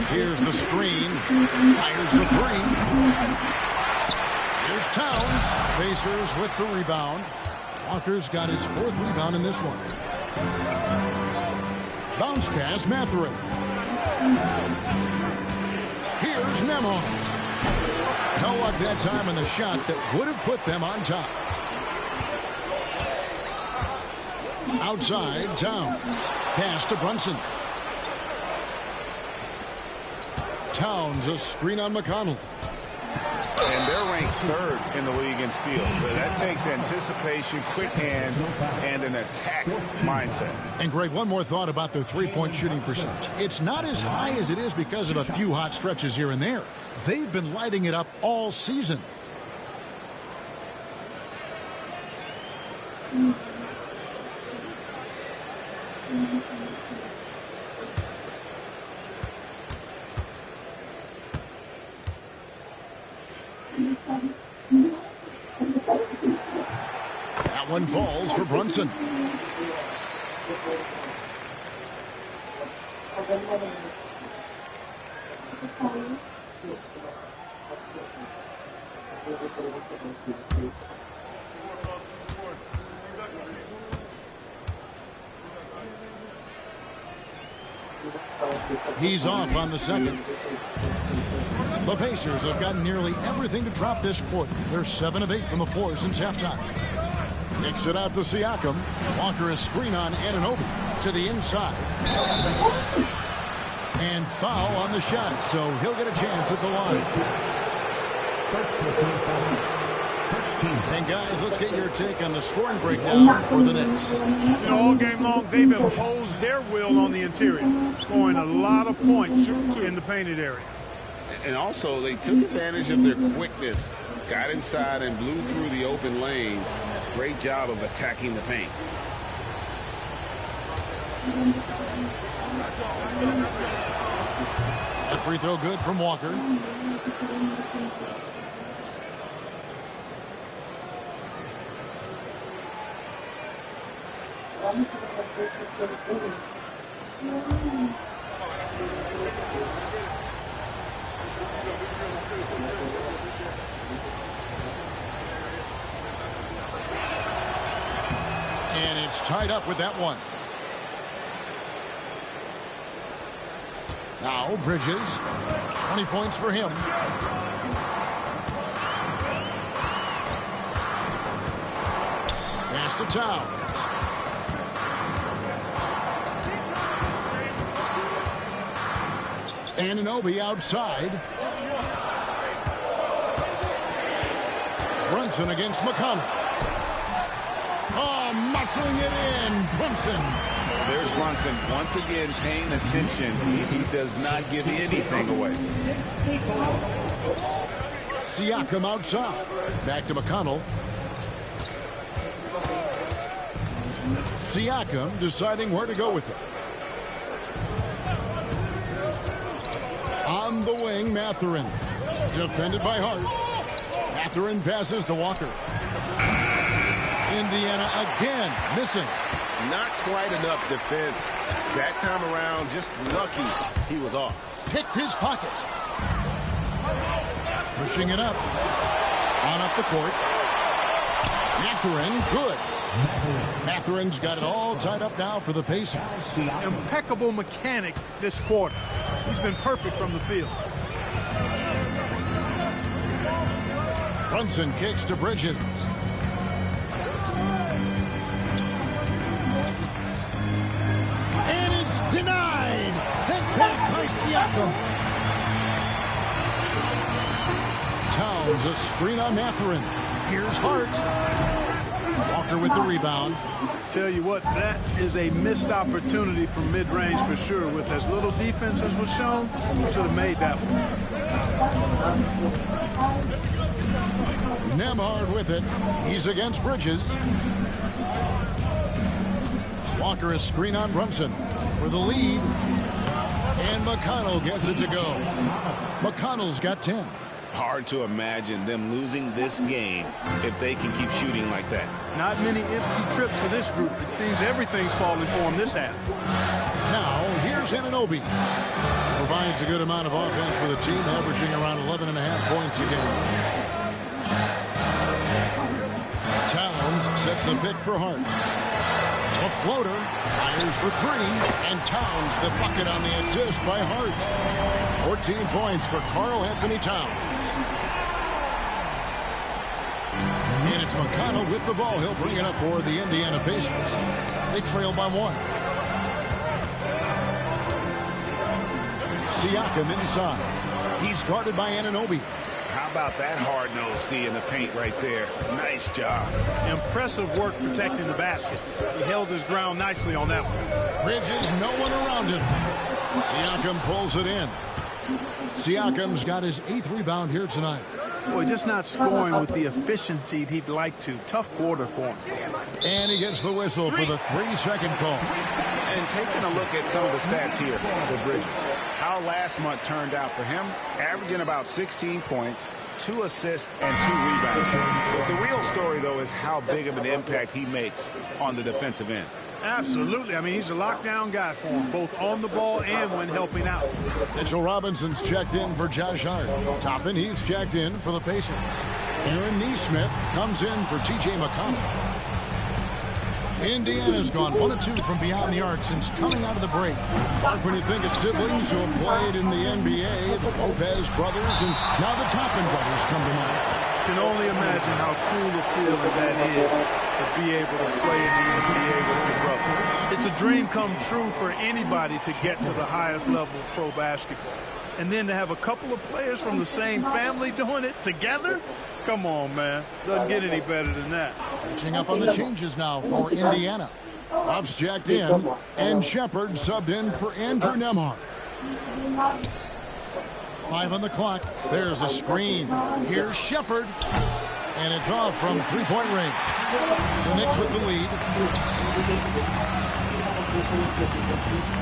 Here's the screen. Fires the 3. Here's Towns. Pacers with the rebound. Walker's got his 4th rebound in this one. Bounce pass, Mathurin. Here's Nemo. No luck that time on the shot that would have put them on top. Outside, Towns. Pass to Brunson. Towns, a screen on McConnell. And they're ranked 3rd in the league in steals. So that takes anticipation, quick hands, and an attack mindset. And Greg, one more thought about their three-point shooting percentage. It's not as high as it is because of a few hot stretches here and there. They've been lighting it up all season. That one falls for Brunson. He's off on the second. The Pacers have gotten nearly everything to drop this quarter. They're 7 of 8 from the floor since halftime. Kicks it out to Siakam. Walker a screen on Anunoby to the inside. And foul on the shot, so he'll get a chance at the line. And guys, let's get your take on the scoring breakdown for the Knicks. You know, all game long, they've imposed their will on the interior, scoring a lot of points in the painted area. And also, they took advantage of their quickness, got inside and blew through the open lanes. Great job of attacking the paint. That free throw good from Walker. And it's tied up with that one. Now Bridges, 20 points for him. Pass to Towns. Anunoby outside. Brunson against McConnell. Oh, muscling it in, Brunson. There's Brunson once again paying attention. He does not give anything away. Siakam outside. Back to McConnell. Siakam deciding where to go with it. Mathurin. Defended by Hart. Mathurin passes to Walker. Indiana again missing. Not quite enough defense. That time around, just lucky he was off. Picked his pocket. Pushing it up. On up the court. Mathurin, good. Mathurin's got it all tied up now for the Pacers. Impeccable mechanics this quarter. He's been perfect from the field. Brunson kicks to Bridges. And it's denied. Sent back by Siakam. Towns a screen on Mathurin. Here's Hart. Walker with the rebound. Tell you what, that is a missed opportunity from mid-range for sure. With as little defense as was shown, should have made that one. Nembhard with it. He's against Bridges. Walker is screen on Brunson for the lead. And McConnell gets it to go. McConnell's got 10. Hard to imagine them losing this game if they can keep shooting like that. Not many empty trips for this group. It seems everything's falling for them this half. Now, here's Anunoby. Provides a good amount of offense for the team, averaging around 11.5 points a game. Towns sets the pick for Hart. A floater, fires for three, and Towns the bucket on the assist by Hart. 14 points for Karl Anthony Towns. And it's McConnell with the ball. He'll bring it up for the Indiana Pacers. They trail by 1. Siakam inside. He's guarded by Anunoby. How about that hard-nosed D in the paint right there? Nice job. Impressive work protecting the basket. He held his ground nicely on that one. Bridges, no one around him. Siakam pulls it in. Siakam's got his 8th rebound here tonight. Boy, just not scoring with the efficiency he'd like to. Tough quarter for him. And he gets the whistle for the 3-second call. And taking a look at some of the stats here for Bridges. How last month turned out for him, averaging about 16 points, 2 assists, and 2 rebounds. The real story, though, is how big of an impact he makes on the defensive end. Absolutely. I mean, he's a lockdown guy for him, both on the ball and when helping out. Mitchell Robinson's checked in for Josh Hart. Toppin, he's checked in for the Pacers. Aaron Nesmith comes in for T.J. McConnell. Indiana's gone 1-2 from beyond the arc since coming out of the break. Mark, when you think of siblings who have played in the NBA, the Lopez brothers, and now the Toppin brothers come to mind. Can only imagine how cool a feeling that is to be able to play in the NBA with your brother. It's a dream come true for anybody to get to the highest level of pro basketball. And then to have a couple of players from the same family doing it together? Come on, man. Doesn't get any better than that. Catching up on the changes now for Indiana. Ruff's jacked in, and Shepard subbed in for Andrew Nembhard. 5 on the clock. There's a screen. Here's Shepard. And it's off from 3-point range. The Knicks with the lead.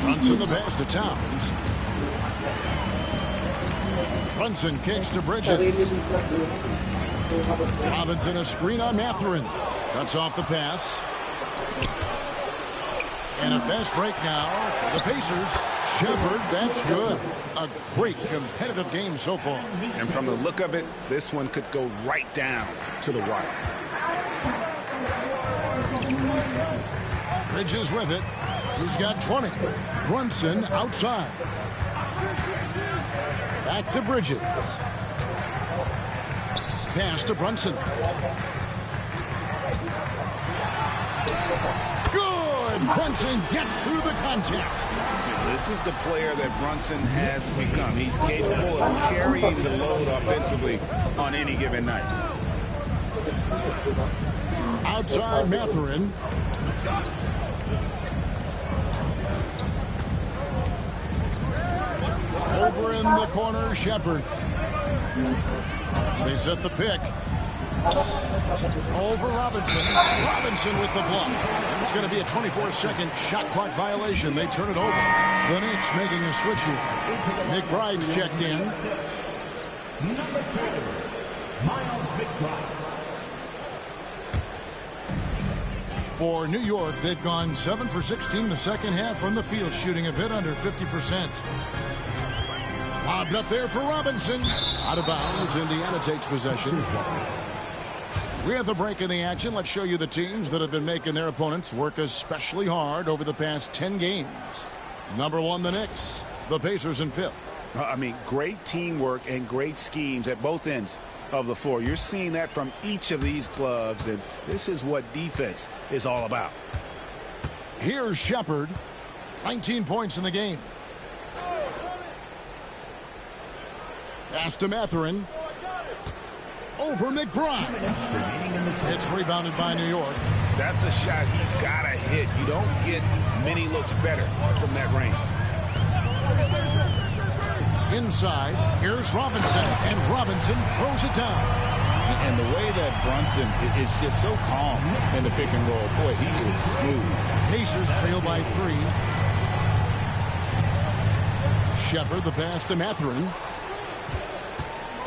Brunson the pass to Towns. Brunson kicks to Bridges. Robinson a screen on Mathurin. Cuts off the pass. And a fast break now for the Pacers. Shepard, that's good. A great competitive game so far. And from the look of it, this one could go right down to the wire. Bridges with it. He's got 20. Brunson outside. Back to Bridges. Pass to Brunson. Good! Brunson gets through the contest. This is the player that Brunson has become. He's capable of carrying the load offensively on any given night. Outside Mathurin. Over in the corner, Shepard. They set the pick. Over Robinson. Robinson with the block. And it's going to be a 24-second shot clock violation. They turn it over. The Knicks making a switch here. McBride's checked in. Number 2, Miles McBride. For New York, they've gone 7 for 16 the second half from the field, shooting a bit under 50%. Lobbed up there for Robinson. Out of bounds. Indiana takes possession. We have the break in the action. Let's show you the teams that have been making their opponents work especially hard over the past 10 games. Number 1, the Knicks. The Pacers in 5th. I mean, great teamwork and great schemes at both ends of the floor. You're seeing that from each of these clubs, and this is what defense is all about. Here's Shepard. 19 points in the game. Pass to Mathurin. Over McBride. It's rebounded by New York. That's a shot he's got to hit. You don't get many looks better from that range. Inside, here's Robinson, and Robinson throws it down. And the way that Brunson is just so calm in the pick and roll, boy, he is smooth. Pacers trail by 3. Shepard, the pass to Mathurin.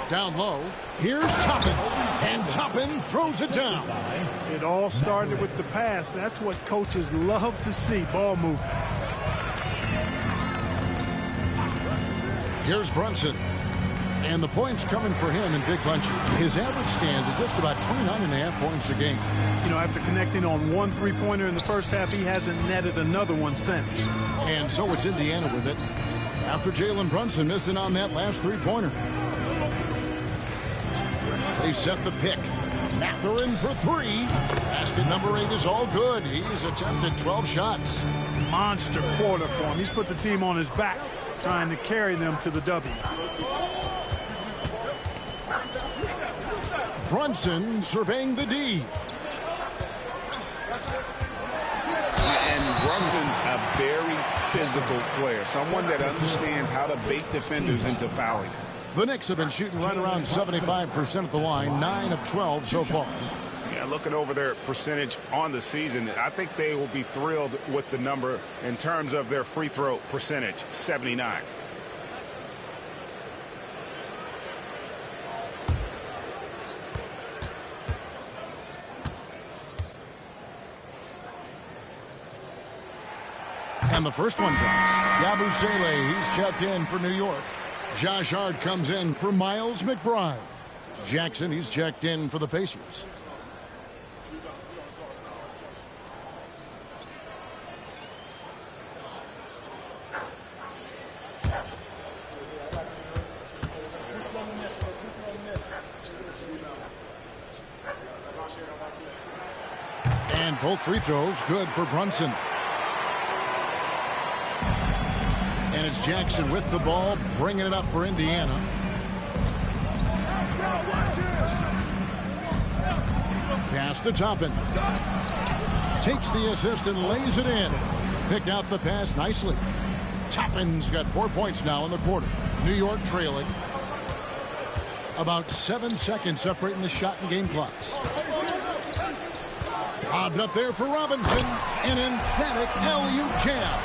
Down low, here's Toppin, and Toppin throws it down. It all started with the pass. That's what coaches love to see, ball movement. Here's Brunson, and the points coming for him in big bunches. His average stands at just about 29.5 points a game. You know, after connecting on 1 3-pointer in the first half, he hasn't netted another one since. And so it's Indiana with it, after Jalen Brunson missed it on that last 3-pointer. They set the pick. Mathurin for 3. Basket number 8 is all good. He's attempted 12 shots. Monster quarter for him. He's put the team on his back, trying to carry them to the W. Brunson surveying the D. And Brunson, a very physical player, someone that understands how to bait defenders into fouling. The Knicks have been shooting right around 75% at the line, 9 of 12 so far. Yeah, looking over their percentage on the season, I think they will be thrilled with the number in terms of their free throw percentage, 79. And the first one drops. Yabusele, he's checked in for New York. Josh Hart comes in for Miles McBride. Jackson, he's checked in for the Pacers. And both free throws good for Brunson. And it's Jackson with the ball, bringing it up for Indiana. Pass to Toppin. Takes the assist and lays it in. Picked out the pass nicely. Toppin's got 4 points now in the quarter. New York trailing. About 7 seconds separating the shot and game clocks. Lobbed up there for Robinson. An emphatic LU jam.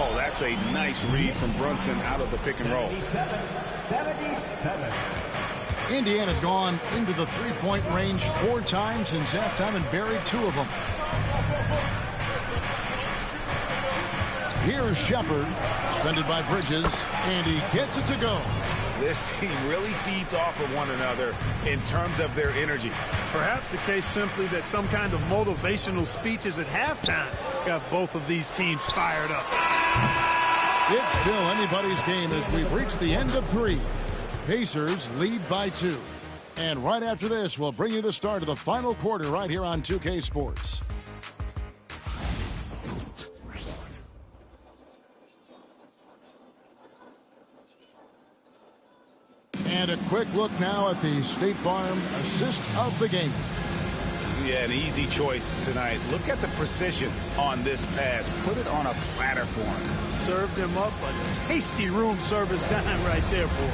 Oh, that's a nice read from Brunson out of the pick and roll. 77. Indiana's gone into the three-point range 4 times since halftime and buried 2 of them. Here's Shepard, defended by Bridges, and he gets it to go. This team really feeds off of one another in terms of their energy. Perhaps the case simply that some kind of motivational speeches at halftime got both of these teams fired up. It's still anybody's game as we've reached the end of 3. Pacers lead by 2. And right after this, we'll bring you the start of the final quarter right here on 2K Sports. And a quick look now at the State Farm assist of the game. Yeah, an easy choice tonight. Look at the precision on this pass. Put it on a platter for him. Served him up a tasty room service dime right there, boy.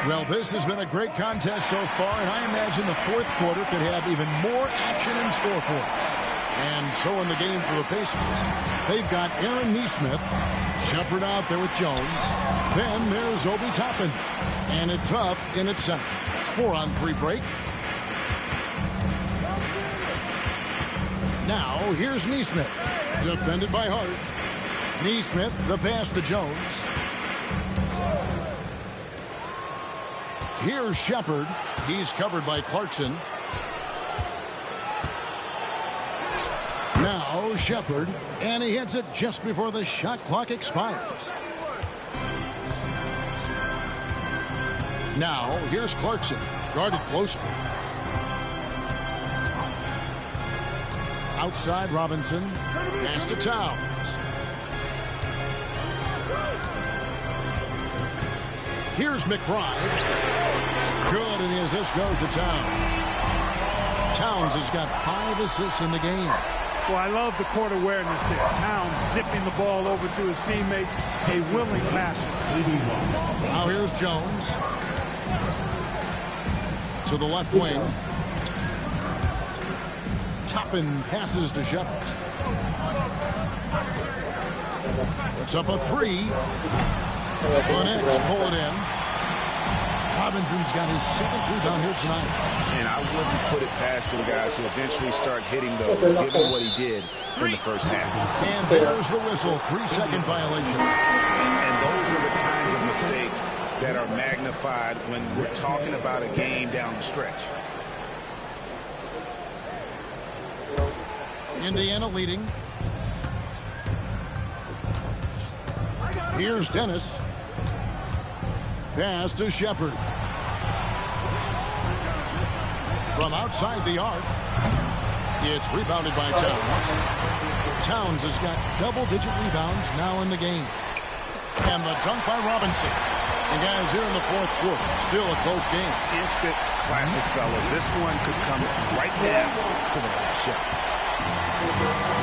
Well, this has been a great contest so far, and I imagine the fourth quarter could have even more action in store for us. And so in the game for the Pacers, they've got Aaron Nesmith, Shepard out there with Jones. Then there's Obi Toppin. And it's Huff in at center. 4-on-3 break. Now here's Nesmith. Defended by Hart. Nesmith, the pass to Jones. Here's Shepard. He's covered by Clarkson. Now Shepard, and he hits it just before the shot clock expires. Now here's Clarkson, guarded closely. Outside Robinson, pass to Towns. Here's McBride. Good, and the assist goes to Towns. Towns has got 5 assists in the game. Well, I love the court awareness there. Towns zipping the ball over to his teammates, a willing passer. Now here's Jones. To the left wing. Toppin passes to Shepard. Puts up a 3. The Knicks pull it in. Robinson's got his 7th rebound here tonight. And I wouldn't put it past the guys to eventually start hitting those, given what he did in the first half. And there's the whistle, 3-second violation. And those are the kinds of mistakes that are magnified when we're talking about a game down the stretch. Indiana leading. Here's Dennis. Pass to Shepard. From outside the arc, it's rebounded by Towns. Towns has got double-digit rebounds now in the game. And the dunk by Robinson. And guys, here in the fourth quarter, still a close game. Instant classic, fellas. This one could come right down to the last shot.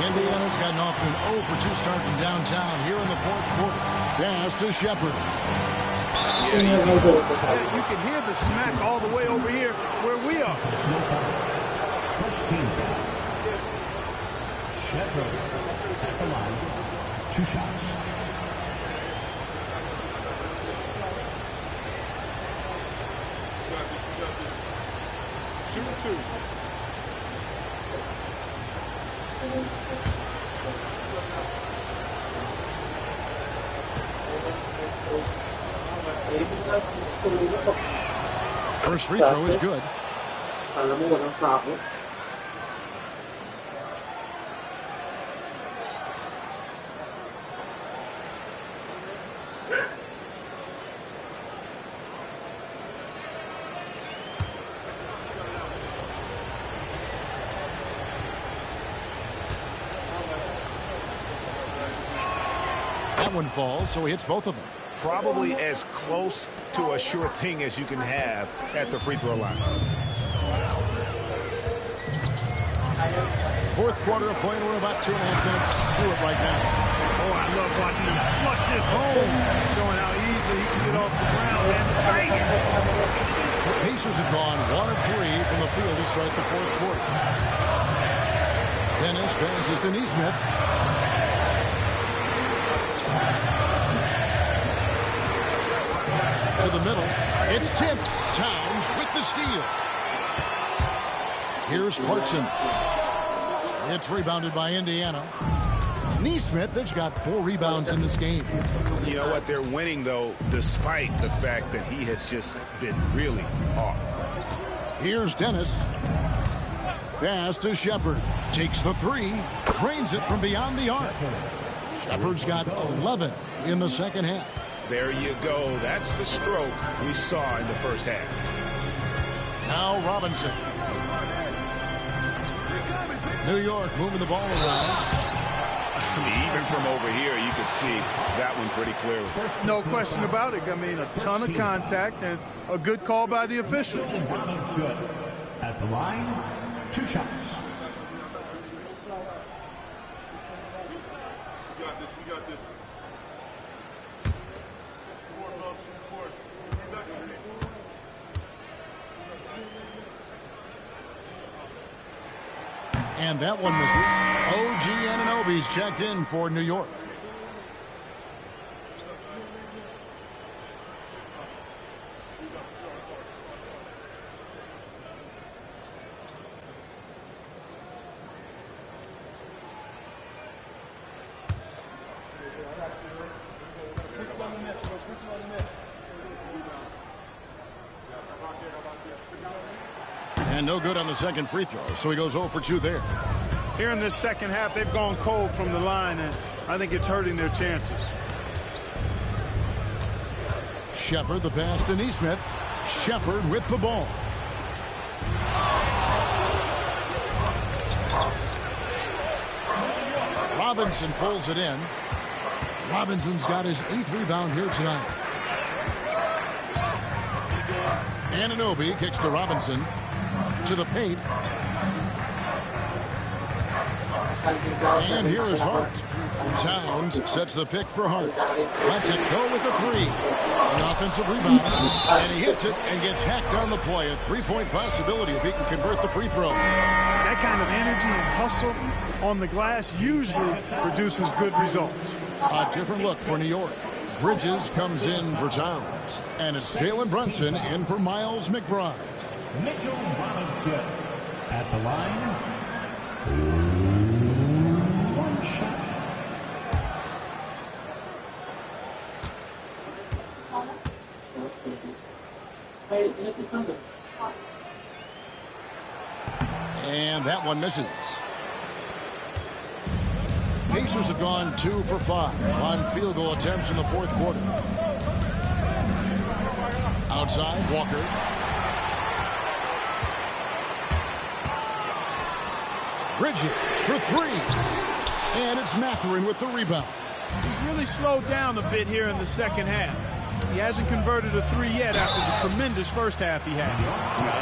Indiana's gotten off to an 0 for 2 start from downtown here in the fourth quarter. Pass to Shepard. You can hear the smack all the way over here where we are. First team foul. Shepard at the line. 2 shots. Shoot 2. First free throw is good. That one falls, so he hits both of them. Probably as close to a sure thing as you can have at the free throw line. Fourth quarter of play, and we're about 2.5 minutes through it right now. Oh, I love watching him flush it home, showing how easily he can get off the ground and bang it. The Pacers have gone 1 of 3 from the field to start the fourth quarter. Dennis passes to Nesmith. To the middle. It's tipped. Towns with the steal. Here's Clarkson. It's rebounded by Indiana. Nesmith has got 4 rebounds in this game. You know what? They're winning, though, despite the fact that he has just been really off. Here's Dennis. Pass to Shepard. Takes the 3. Drains it from beyond the arc. Shepard's got 11 in the second half. There you go. That's the stroke we saw in the first half. Now Robinson. New York moving the ball around. I mean, even from over here, you could see that one pretty clearly. No question about it. I mean, a ton of contact and a good call by the officials. At the line, 2 shots. We got this. And that one misses. OG Anunoby's checked in for New York. And no good on the second free throw, so he goes 0 for 2 there. Here in this second half, they've gone cold from the line, and I think it's hurting their chances. Shepard, the pass to Neesmith. Shepard with the ball. Robinson pulls it in. Robinson's got his 8th rebound here tonight. Anunoby kicks to Robinson. To the paint. And here is Hart. Towns sets the pick for Hart. Lets it go with the 3. An offensive rebound. And he hits it and gets hacked on the play. A 3-point possibility if he can convert the free throw. That kind of energy and hustle on the glass usually produces good results. A different look for New York. Bridges comes in for Towns. And it's Jalen Brunson in for Miles McBride. Mitchell Robinson at the line. One shot. And that one misses. Pacers have gone 2 for 5 on field goal attempts in the fourth quarter. Outside, Walker. Bridges for 3. And it's Mathurin with the rebound. He's really slowed down a bit here in the second half. He hasn't converted a 3 yet after the tremendous first half he had.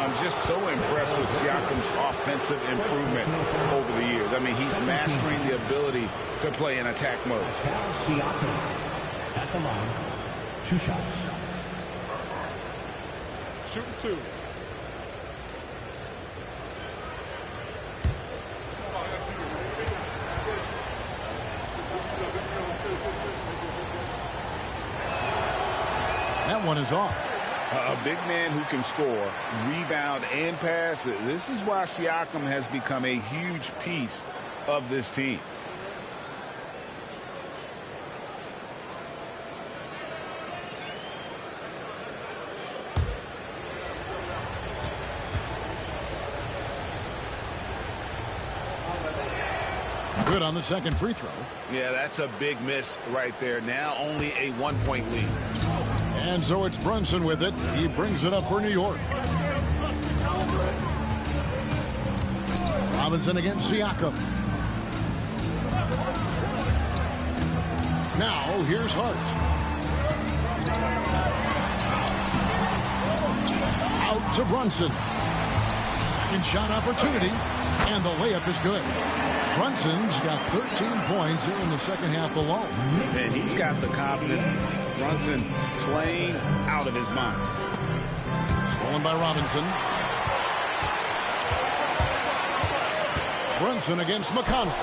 I'm just so impressed with Siakam's offensive improvement over the years. I mean, he's mastering the ability to play in attack mode. Siakam at the line. 2 shots. Shooting 2. That one is off. A big man who can score, rebound, and pass. This is why Siakam has become a huge piece of this team. Good on the second free throw. Yeah, that's a big miss right there. Now only a 1-point lead. And so it's Brunson with it. He brings it up for New York. Robinson against Siakam. Now here's Hart. Out to Brunson. Second shot opportunity. And the layup is good. Brunson's got 13 points here in the second half alone. And he's got the confidence. Brunson playing out of his mind. Stolen by Robinson. Brunson against McConnell.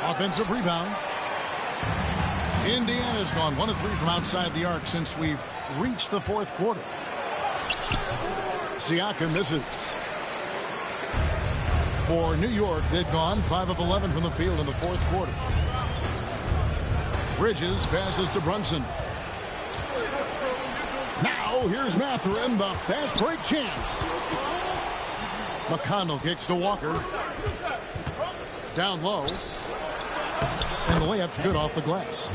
Offensive rebound. Indiana's gone 1 of 3 from outside the arc since we've reached the fourth quarter. Siakam misses. For New York, they've gone 5 of 11 from the field in the fourth quarter. Bridges passes to Brunson. Now here's Mathurin, the fast break chance. McConnell kicks to Walker. Down low. And the layup's good off the glass.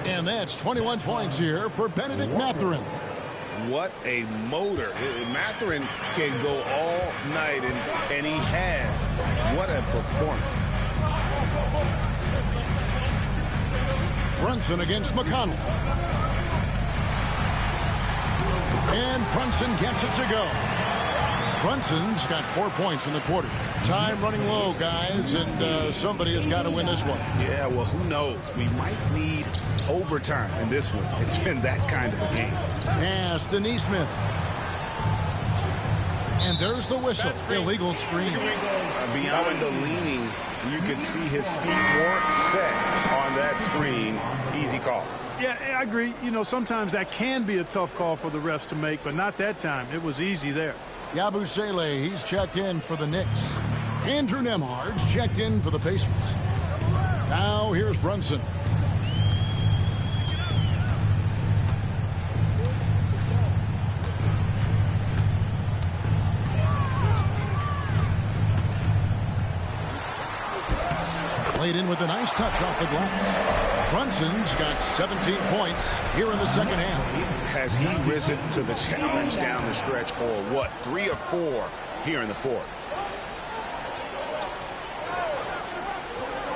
And that's 21 points here for Benedict Mathurin. What a motor. Mathurin can go all night, and he has. What a performance. Brunson against McConnell. And Brunson gets it to go. Brunson's got 4 points in the quarter. Time running low, guys, and somebody has got to win this one. Yeah, well, who knows? We might need overtime in this one. It's been that kind of a game. Pass to Neesmith. And there's the whistle. Illegal screen. Beyond the leaning, you can see his feet weren't set on that screen. Easy call. Yeah, I agree. You know, sometimes that can be a tough call for the refs to make, but not that time. It was easy there. Yabusele, he's checked in for the Knicks. Andrew Nembhard's checked in for the Pacers. Now here's Brunson. Played in with a nice touch off the glass. Brunson's got 17 points here in the second half. Has he risen to the challenge down the stretch, or what? 3 of 4 here in the fourth.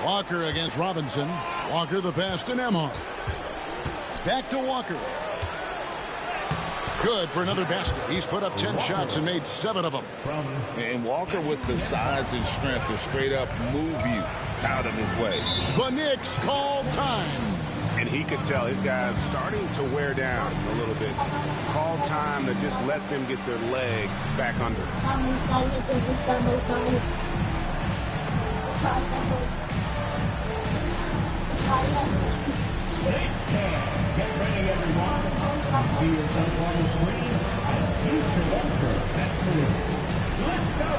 Walker against Robinson. Walker the pass to Nembhard. Back to Walker. Good for another basket. He's put up 10 shots and made 7 of them. And Walker with the size and strength to straight up move you out of his way. The Knicks call time. And he could tell his guys starting to wear down a little bit. Call time to just let them get their legs back under. Get ready, everyone. See yourself on the screen. You should enter. That's clear. Let's go.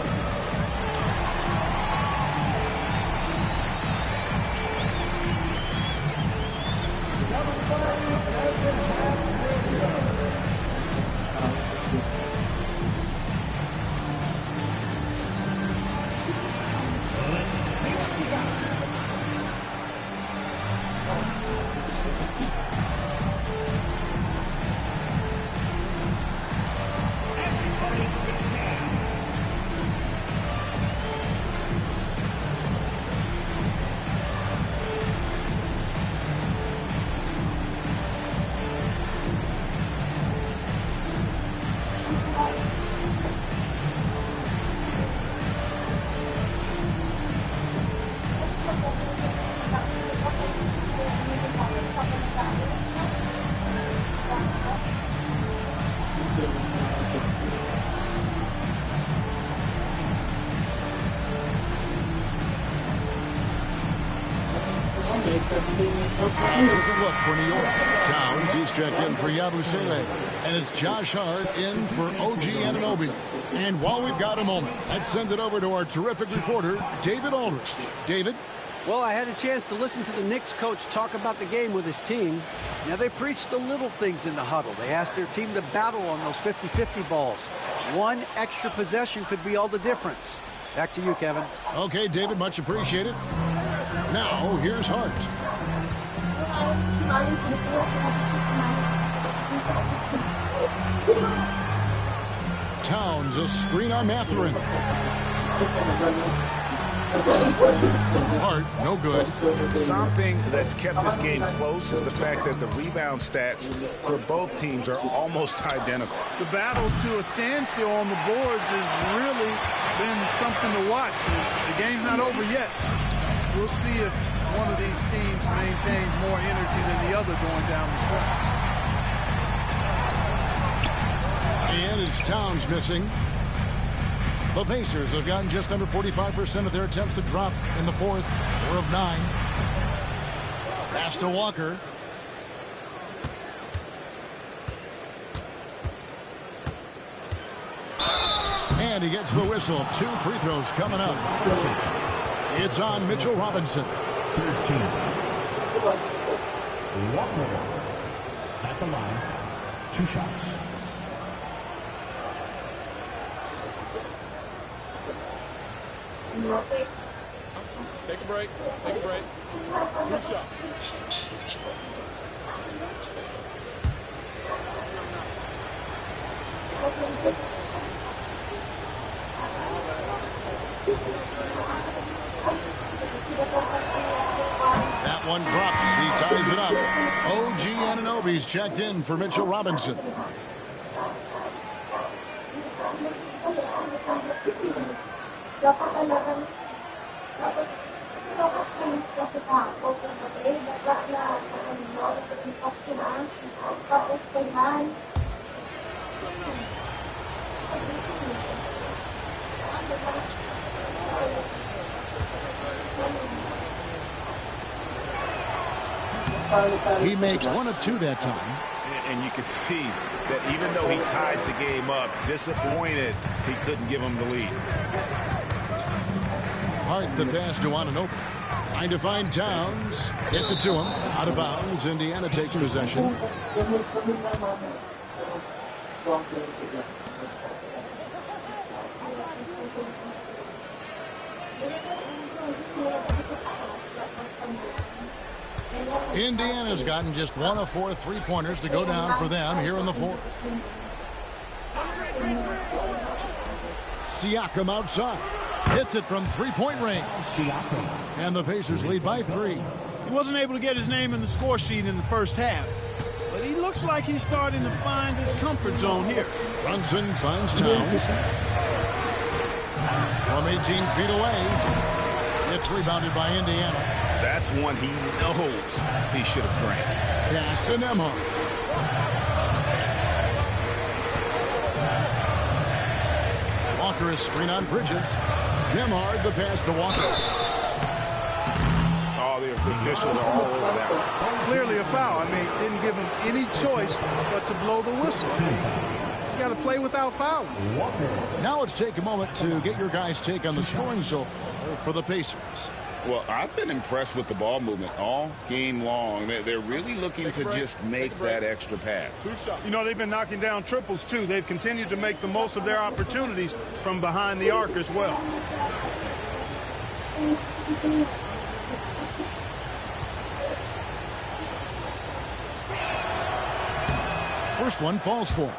Doesn't look for New York. Towns, he's checked in for Yabusele. And it's Josh Hart in for OG Anunoby. And while we've got a moment, let's send it over to our terrific reporter, David Aldrich. David? Well, I had a chance to listen to the Knicks coach talk about the game with his team. Now, they preached the little things in the huddle. They asked their team to battle on those 50-50 balls. One extra possession could be all the difference. Back to you, Kevin. Okay, David, much appreciated. Now, here's Hart. Towns, a screen on Mathurin. Hart, no good. Something that's kept this game close is the fact that the rebound stats for both teams are almost identical. The battle to a standstill on the boards has really been something to watch. The game's not over yet. We'll see if one of these teams maintains more energy than the other going down the stretch. And it's Towns missing. The Pacers have gotten just under 45% of their attempts to drop in the fourth. 4 of 9. Pass to Walker. And he gets the whistle. 2 free throws coming up. It's on Mitchell Robinson. 13. Walker at the line. 2 shots. Take a break. Take a break. 2 shots. That one drops. He ties it up. OG Anunoby's checked in for Mitchell Robinson. He makes 1 of 2 that time. And you can see that even though he ties the game up, disappointed he couldn't give him the lead. Hart the pass to Anunoby. Trying to find Towns. Gets it to him. Out of bounds. Indiana takes possession. Indiana's gotten just 1 of 4 3-pointers to go down for them here in the 4th. Siakam outside. Hits it from 3-point range. And the Pacers lead by 3. He wasn't able to get his name in the score sheet in the first half, but he looks like he's starting to find his comfort zone here. Brunson finds Towns. From 18 feet away. It's rebounded by Indiana. That's one he knows he should have drained. Pass to Nembhard. Walker is screen on Bridges. Nembhard the pass to Walker. Oh, the officials are all over that one. Clearly a foul. I mean, didn't give him any choice but to blow the whistle. I mean, you got to play without fouling. Now let's take a moment to get your guys' take on the scoring so far for the Pacers. Well, I've been impressed with the ball movement all game long. They're really looking to just make that extra pass. You know, they've been knocking down triples, too. They've continued to make the most of their opportunities from behind the arc as well. First one falls for him.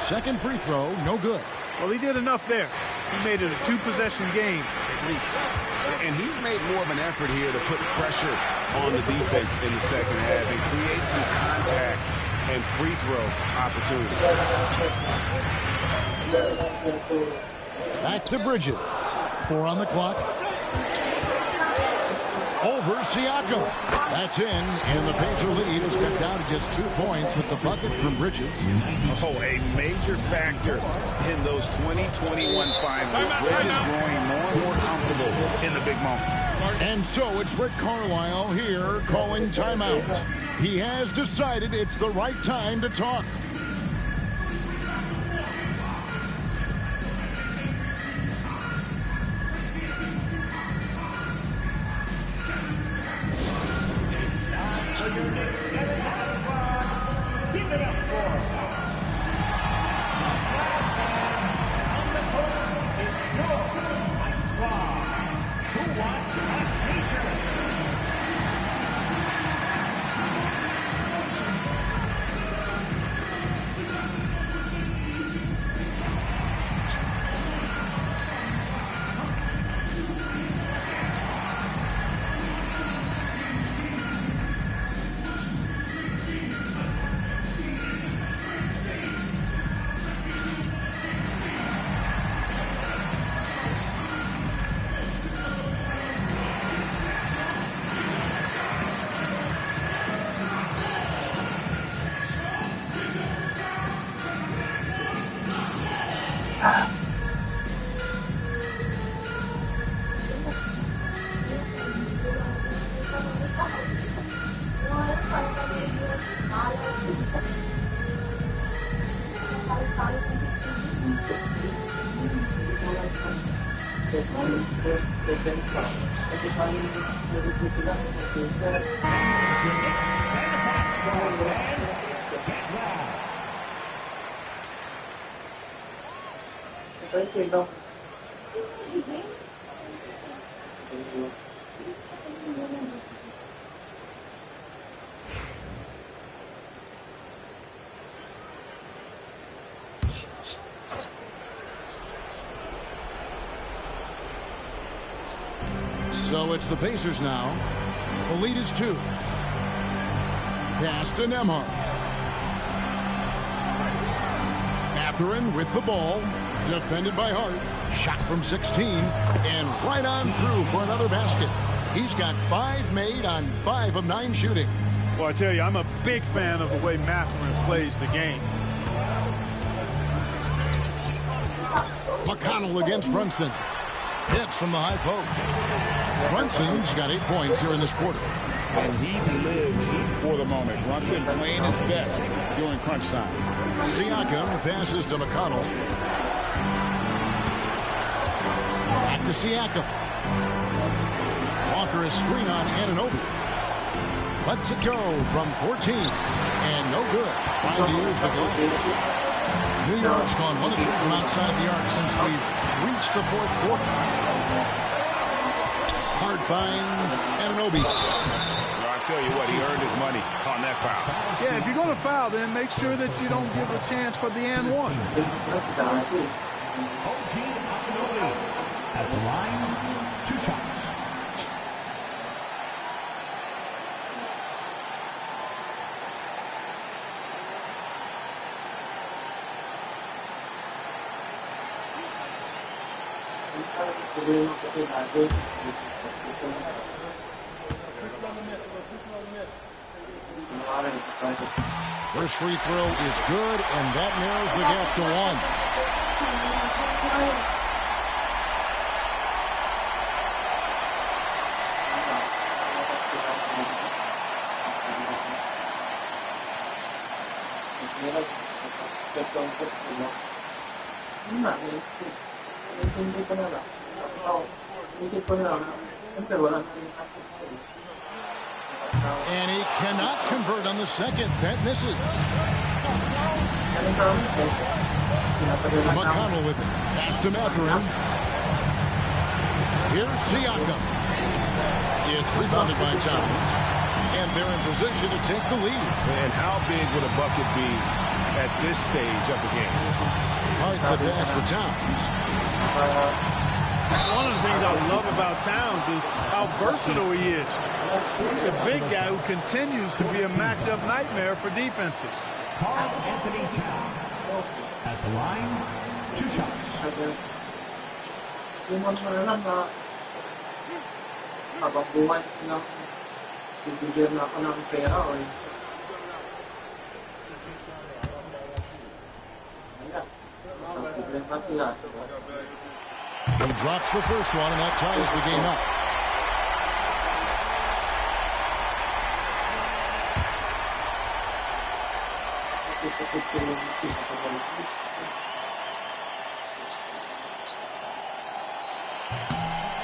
Second free throw, no good. Well, he did enough there. He made it a 2-possession game, at least. And he's made more of an effort here to put pressure on the defense in the second half and create some contact and free throw opportunity. Back to Bridges. 4 on the clock. Over Siakam. That's in, and the Pacer lead is cut down to just 2 points with the bucket from Bridges. Oh, a major factor in those 2021 finals. Bridges growing more and more comfortable in the big moment. And so it's Rick Carlisle here calling timeout. He has decided it's the right time to talk. So it's the Pacers now. The lead is 2. Pass to Nembhard. Catherine with the ball. Defended by Hart. Shot from 16. And right on through for another basket. He's got 5 made on 5 of 9 shooting. Well, I tell you, I'm a big fan of the way Mathurin plays the game. McConnell against Brunson. Hits from the high post. Brunson's got 8 points here in this quarter. And he lives for the moment. Brunson playing his best during crunch time. Siakam passes to McConnell. Back to Siakam. Walker is screen on Anunoby. Lets it go from 14. And no good. Trying to use the glass. New York's gone 1 of 3 from outside the arc since we've reached the 4th quarter. Hart finds Anunoby. Well, I tell you what, he earned his money on that foul. Yeah, if you're going to foul, then make sure that you don't give a chance for the and one. At the line, 2 shots. First free throw is good, and that narrows the gap to 1. And he cannot convert on the second. That misses. McConnell with it. Pass to Mathurin. Here's Siakam. It's rebounded by Towns. And they're in position to take the lead. And how big would a bucket be at this stage of the game? Hart the pass to Towns. One of the things I love about Towns is how versatile he is. He's a big guy who continues to be a matchup nightmare for defenses. Karl Anthony Towns. At the line, 2 shots. He drops the first one, and that ties the game up.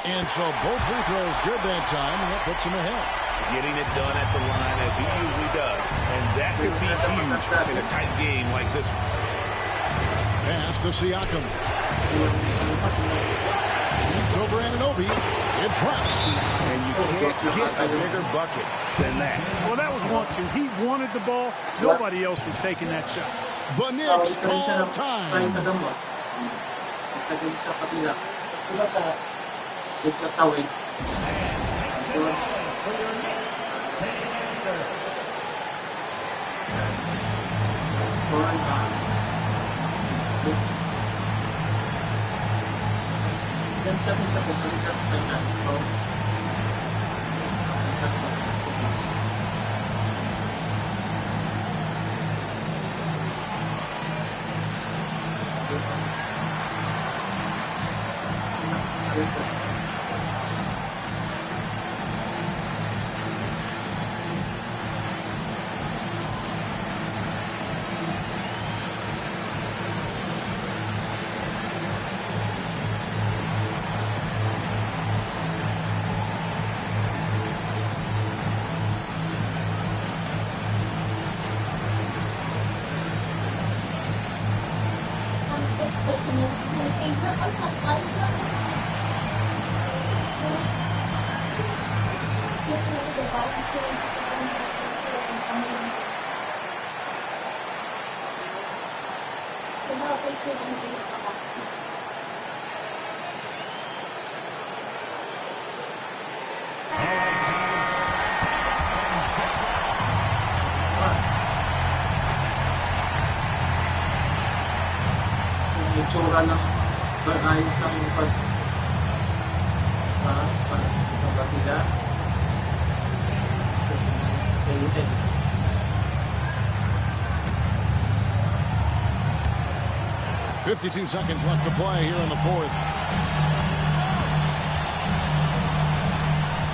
And so both free throws good that time, and that puts him ahead. Getting it done at the line as he usually does. And that could be huge in a tight game like this one. Pass to Siakam. Shoots over Anunoby. It drops. And you can't get a bigger bucket than that. Well, that was 1-2. He wanted the ball. Nobody else was taking that shot. The Knicks call time. itsura ng ayos ng pagkakila. 52 seconds left to play here in the fourth.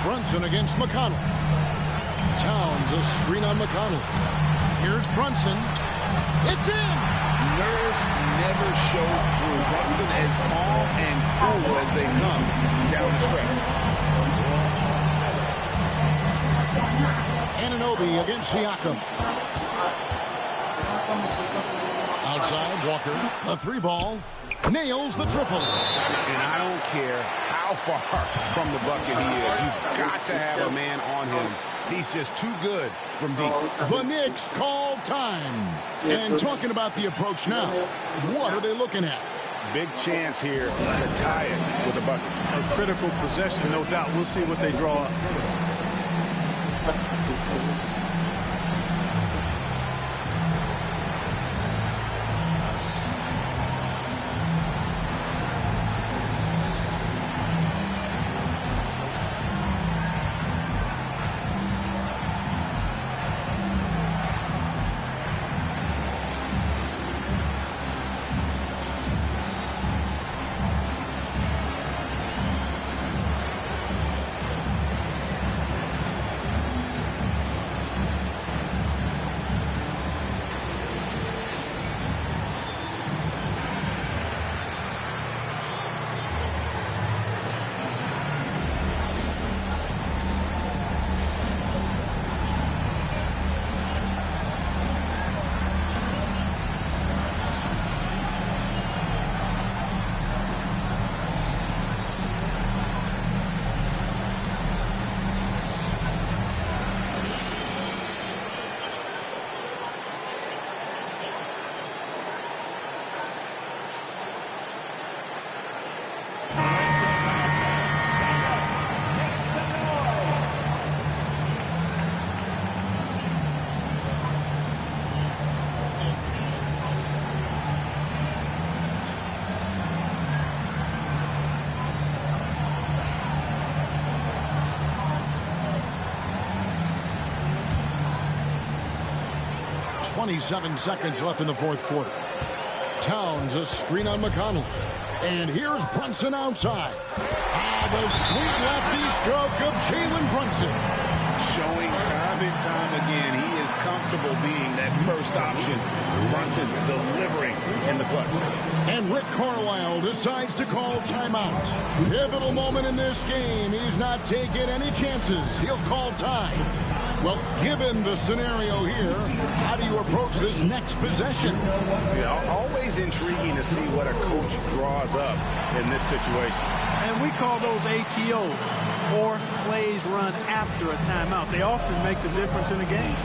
Brunson against McConnell. Towns, a screen on McConnell. Here's Brunson. It's in! Nerves never show through. Brunson as calm and cool as they come down the stretch. Anunoby against Siakam. Outside, Walker, a 3-ball, nails the triple. And I don't care how far from the bucket he is. You've got to have a man on him. He's just too good from deep. The Knicks call time. And talking about the approach now, what are they looking at? Big chance here to tie it with a bucket. A critical possession, no doubt. We'll see what they draw up. 27 seconds left in the fourth quarter. Towns, a screen on McConnell. And here's Brunson outside. The sweet lefty stroke of Jalen Brunson. Showing time and time again, he is comfortable being that first option. Brunson delivering in the clutch. And Rick Carlisle decides to call timeout. Pivotal moment in this game. He's not taking any chances. He'll call time. Well, given the scenario here, how do you approach this next possession? Yeah, always intriguing to see what a coach draws up in this situation. And we call those ATO, or plays run after a timeout. They often make the difference in the game.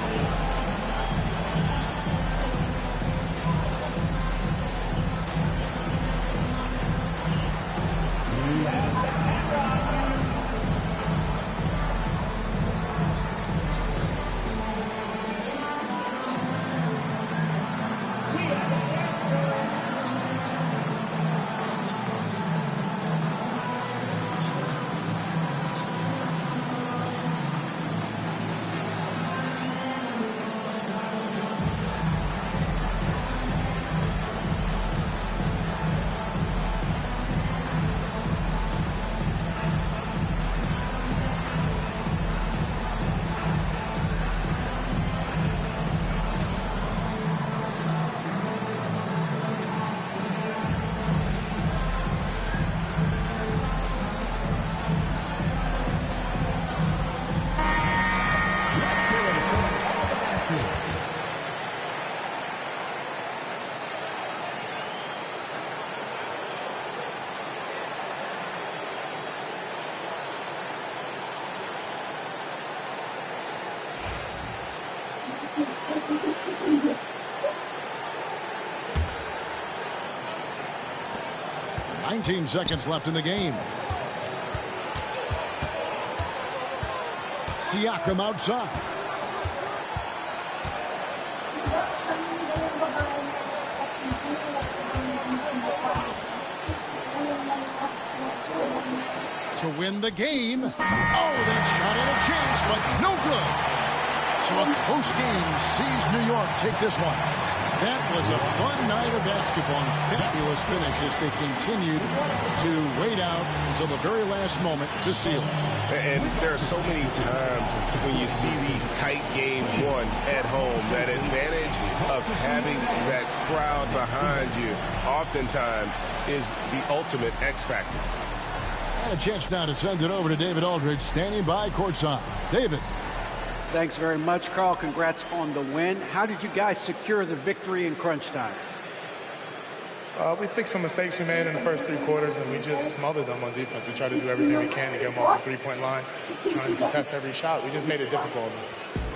Seconds left in the game. Siakam outside. to win the game. Oh, that shot had a chance, but no good. So a close game sees New York take this one. That was a fun night of basketball and fabulous finish as they continued to wait out until the very last moment to seal it. And there are so many times when you see these tight games won at home, that advantage of having that crowd behind you oftentimes is the ultimate X factor. And a chance now to send it over to David Aldridge, standing by courtside. David. Thanks very much, Carl. Congrats on the win. How did you guys secure the victory in crunch time? We fixed some mistakes we made in the first 3 quarters, and we just smothered them on defense. We tried to do everything we can to get them off the 3-point line, trying to contest every shot. We just made it difficult.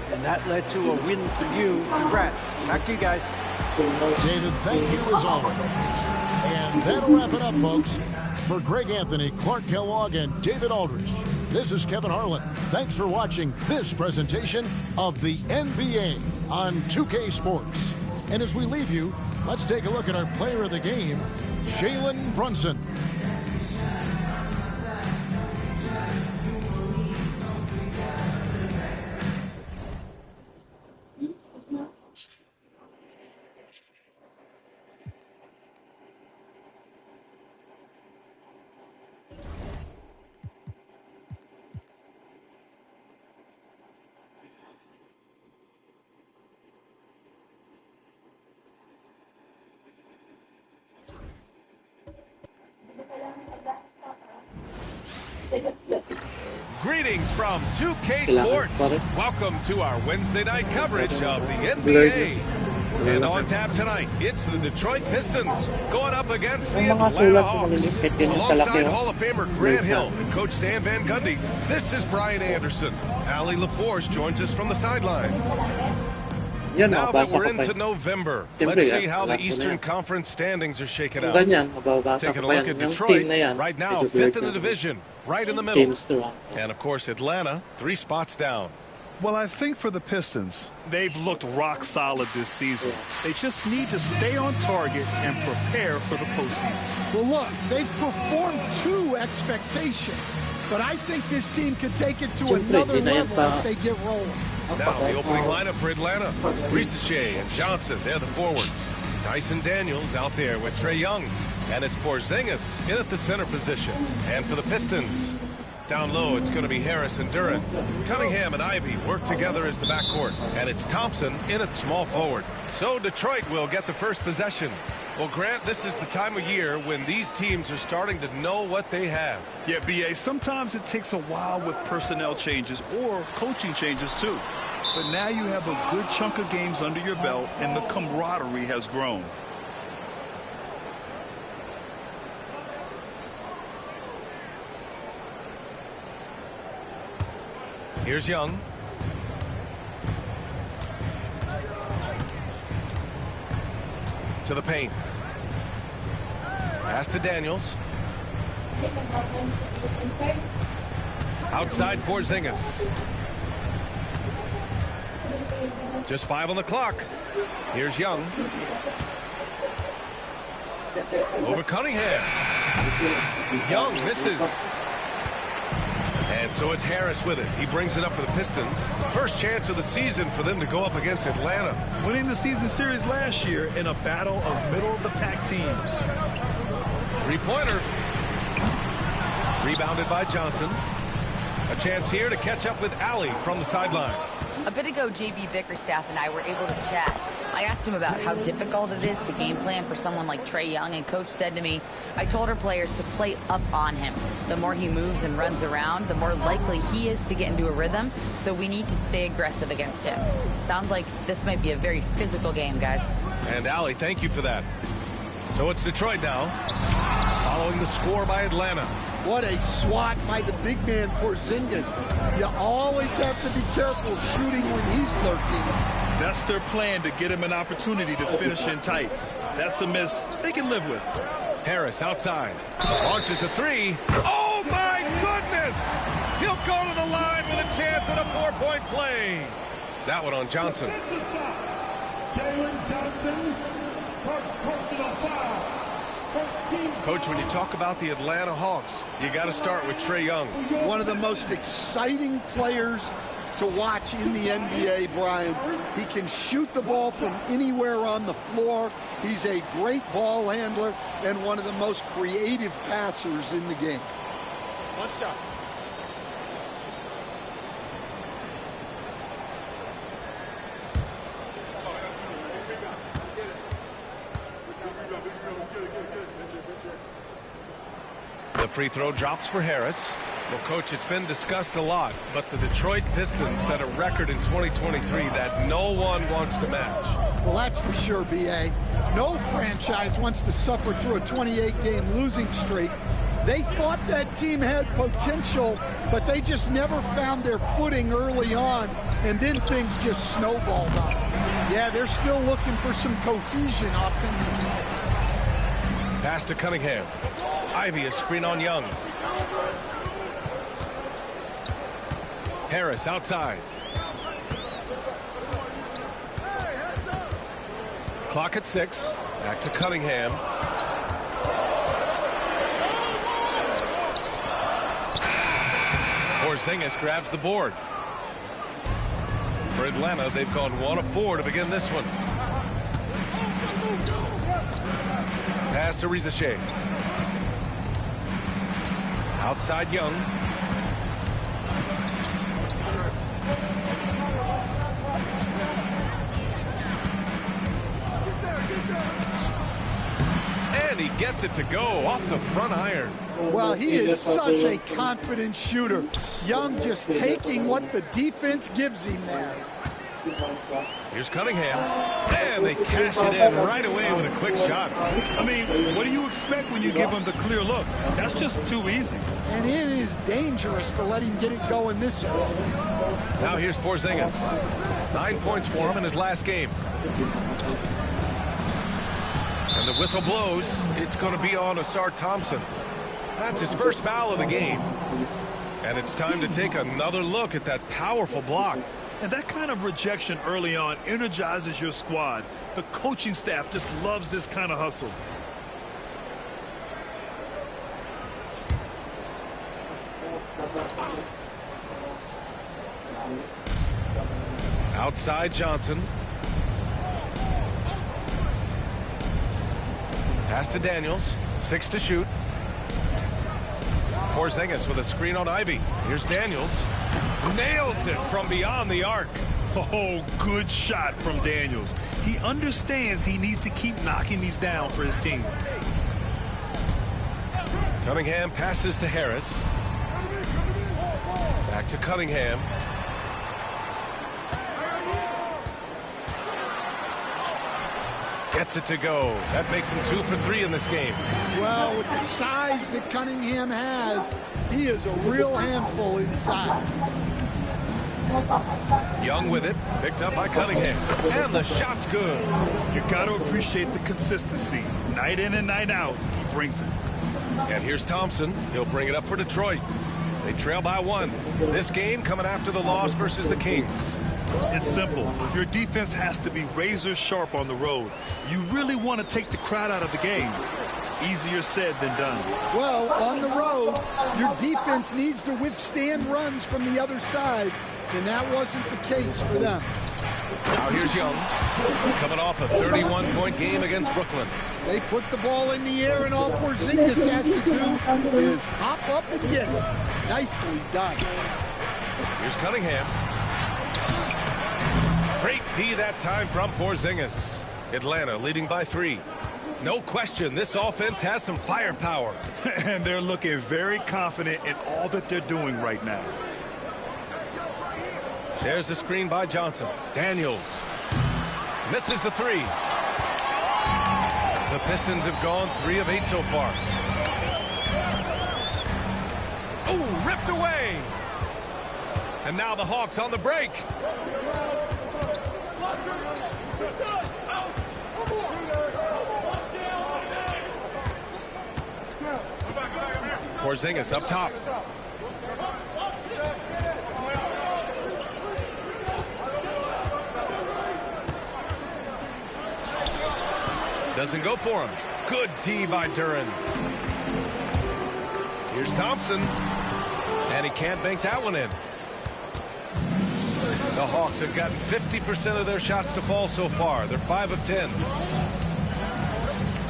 And that led to a win for you. Congrats. Back to you guys. David, thank you as always. And that'll wrap it up, folks. For Greg Anthony, Clark Kellogg, and David Aldridge, this is Kevin Harlan. Thanks for watching this presentation of the NBA on 2K Sports. And as we leave you, let's take a look at our player of the game, Jalen Brunson. Greetings from 2K Sports. Welcome to our Wednesday night coverage of the NBA. And on tap tonight, it's the Detroit Pistons going up against the Atlanta Hawks. Alongside Hall of Famer Grant Hill and Coach Stan Van Gundy, this is Brian Anderson. Allie LaForce joins us from the sidelines. Now that we're into November, let's see how the Eastern Conference standings are shaking out. Taking a look at Detroit, right now 5th in the division, right in the middle. And of course Atlanta, 3 spots down. Well, I think for the Pistons, they've looked rock solid this season. They just need to stay on target and prepare for the postseason. Well, look, they've performed to expectations, but I think this team can take it to another level if they get rolling. Now the opening lineup for Atlanta. Risache and Johnson, they're the forwards. Dyson Daniels out there with Trae Young. And it's Porzingis in at the center position. And for the Pistons, down low, it's going to be Harris and Durant. Cunningham and Ivy work together as the backcourt. And it's Thompson in at small forward. So Detroit will get the first possession. Well, Grant, this is the time of year when these teams are starting to know what they have. Yeah, B.A., sometimes it takes a while with personnel changes or coaching changes, too. But now you have a good chunk of games under your belt, and the camaraderie has grown. Here's Young. To the paint. Pass to Daniels. Outside Porzingis. Just 5 on the clock. Here's Young. Over Cunningham. Young misses. And so it's Harris with it. He brings it up for the Pistons. First chance of the season for them to go up against Atlanta. Winning the season series last year in a battle of middle-of-the-pack teams. Three-pointer. Rebounded by Johnson. A chance here to catch up with Allie from the sideline. A bit ago, J.B. Bickerstaff and I were able to chat. I asked him about how difficult it is to game plan for someone like Trae Young, and Coach said to me, I told our players to play up on him. The more he moves and runs around, the more likely he is to get into a rhythm, so we need to stay aggressive against him. Sounds like this might be a very physical game, guys. And Allie, thank you for that. So it's Detroit now, following the score by Atlanta. What a swat by the big man Porzingis. You always have to be careful shooting when he's lurking. That's their plan, to get him an opportunity to finish in tight. That's a miss they can live with. Harris outside. Launches a 3. Oh, my goodness! He'll go to the line with a chance at a 4-point play. That one on Johnson. Jalen Johnson, first personal foul. Coach, when you talk about the Atlanta Hawks, you got to start with Trae Young. One of the most exciting players to watch in the NBA, Brian. He can shoot the ball from anywhere on the floor. He's a great ball handler and one of the most creative passers in the game. One shot. The free throw drops for Harris. Well, Coach, it's been discussed a lot, but the Detroit Pistons set a record in 2023 that no one wants to match. Well, that's for sure, B.A. No franchise wants to suffer through a 28-game losing streak. They thought that team had potential, but they just never found their footing early on, and then things just snowballed up. Yeah, they're still looking for some cohesion offensively. Pass to Cunningham. Ivy, a screen on Young. Harris outside. Clock at 6. Back to Cunningham. Porzingis grabs the board. For Atlanta, they've gone 1 of 4 to begin this one. Pass to Rizachet. Outside Young. And he gets it to go off the front iron. Well, he is such a confident shooter. Young just taking what the defense gives him there. Here's Cunningham. And they cash it in right away with a quick shot. I mean, what do you expect when you give him the clear look? That's just too easy. And it is dangerous to let him get it going this early. Now here's Porzingis. 9 points for him in his last game. And the whistle blows. It's going to be on Asar Thompson. That's his first foul of the game. And it's time to take another look at that powerful block. And that kind of rejection early on energizes your squad. The coaching staff just loves this kind of hustle. Outside Johnson. Pass to Daniels. 6 to shoot. Porzingis with a screen on Ivy. Here's Daniels. Nails it from beyond the arc. Oh, good shot from Daniels. He understands he needs to keep knocking these down for his team. Cunningham passes to Harris. Back to Cunningham. Gets it to go. That makes him 2 for 3 in this game. Well, with the size that Cunningham has, he is a real handful inside. Young with it, picked up by Cunningham. And the shot's good. You got to appreciate the consistency. Night in and night out, he brings it. And here's Thompson. He'll bring it up for Detroit. They trail by 1. This game coming after the loss versus the Kings. It's simple. Your defense has to be razor sharp on the road. You really want to take the crowd out of the game. Easier said than done. Well, on the road, your defense needs to withstand runs from the other side, and that wasn't the case for them. Now here's Young, coming off a 31-point game against Brooklyn. They put the ball in the air, and all Porzingis has to do is hop up and get it. Nicely done. Here's Cunningham. Great D that time from Porzingis. Atlanta leading by 3. No question, this offense has some firepower. And they're looking very confident in all that they're doing right now. There's the screen by Johnson. Daniels misses the 3. The Pistons have gone 3 of 8 so far. Oh, ripped away. And now the Hawks on the break. Porzingis up top. Doesn't go for him. Good D by Duran. Here's Thompson. And he can't bank that one in. The Hawks have gotten 50% of their shots to fall so far. They're 5 of 10.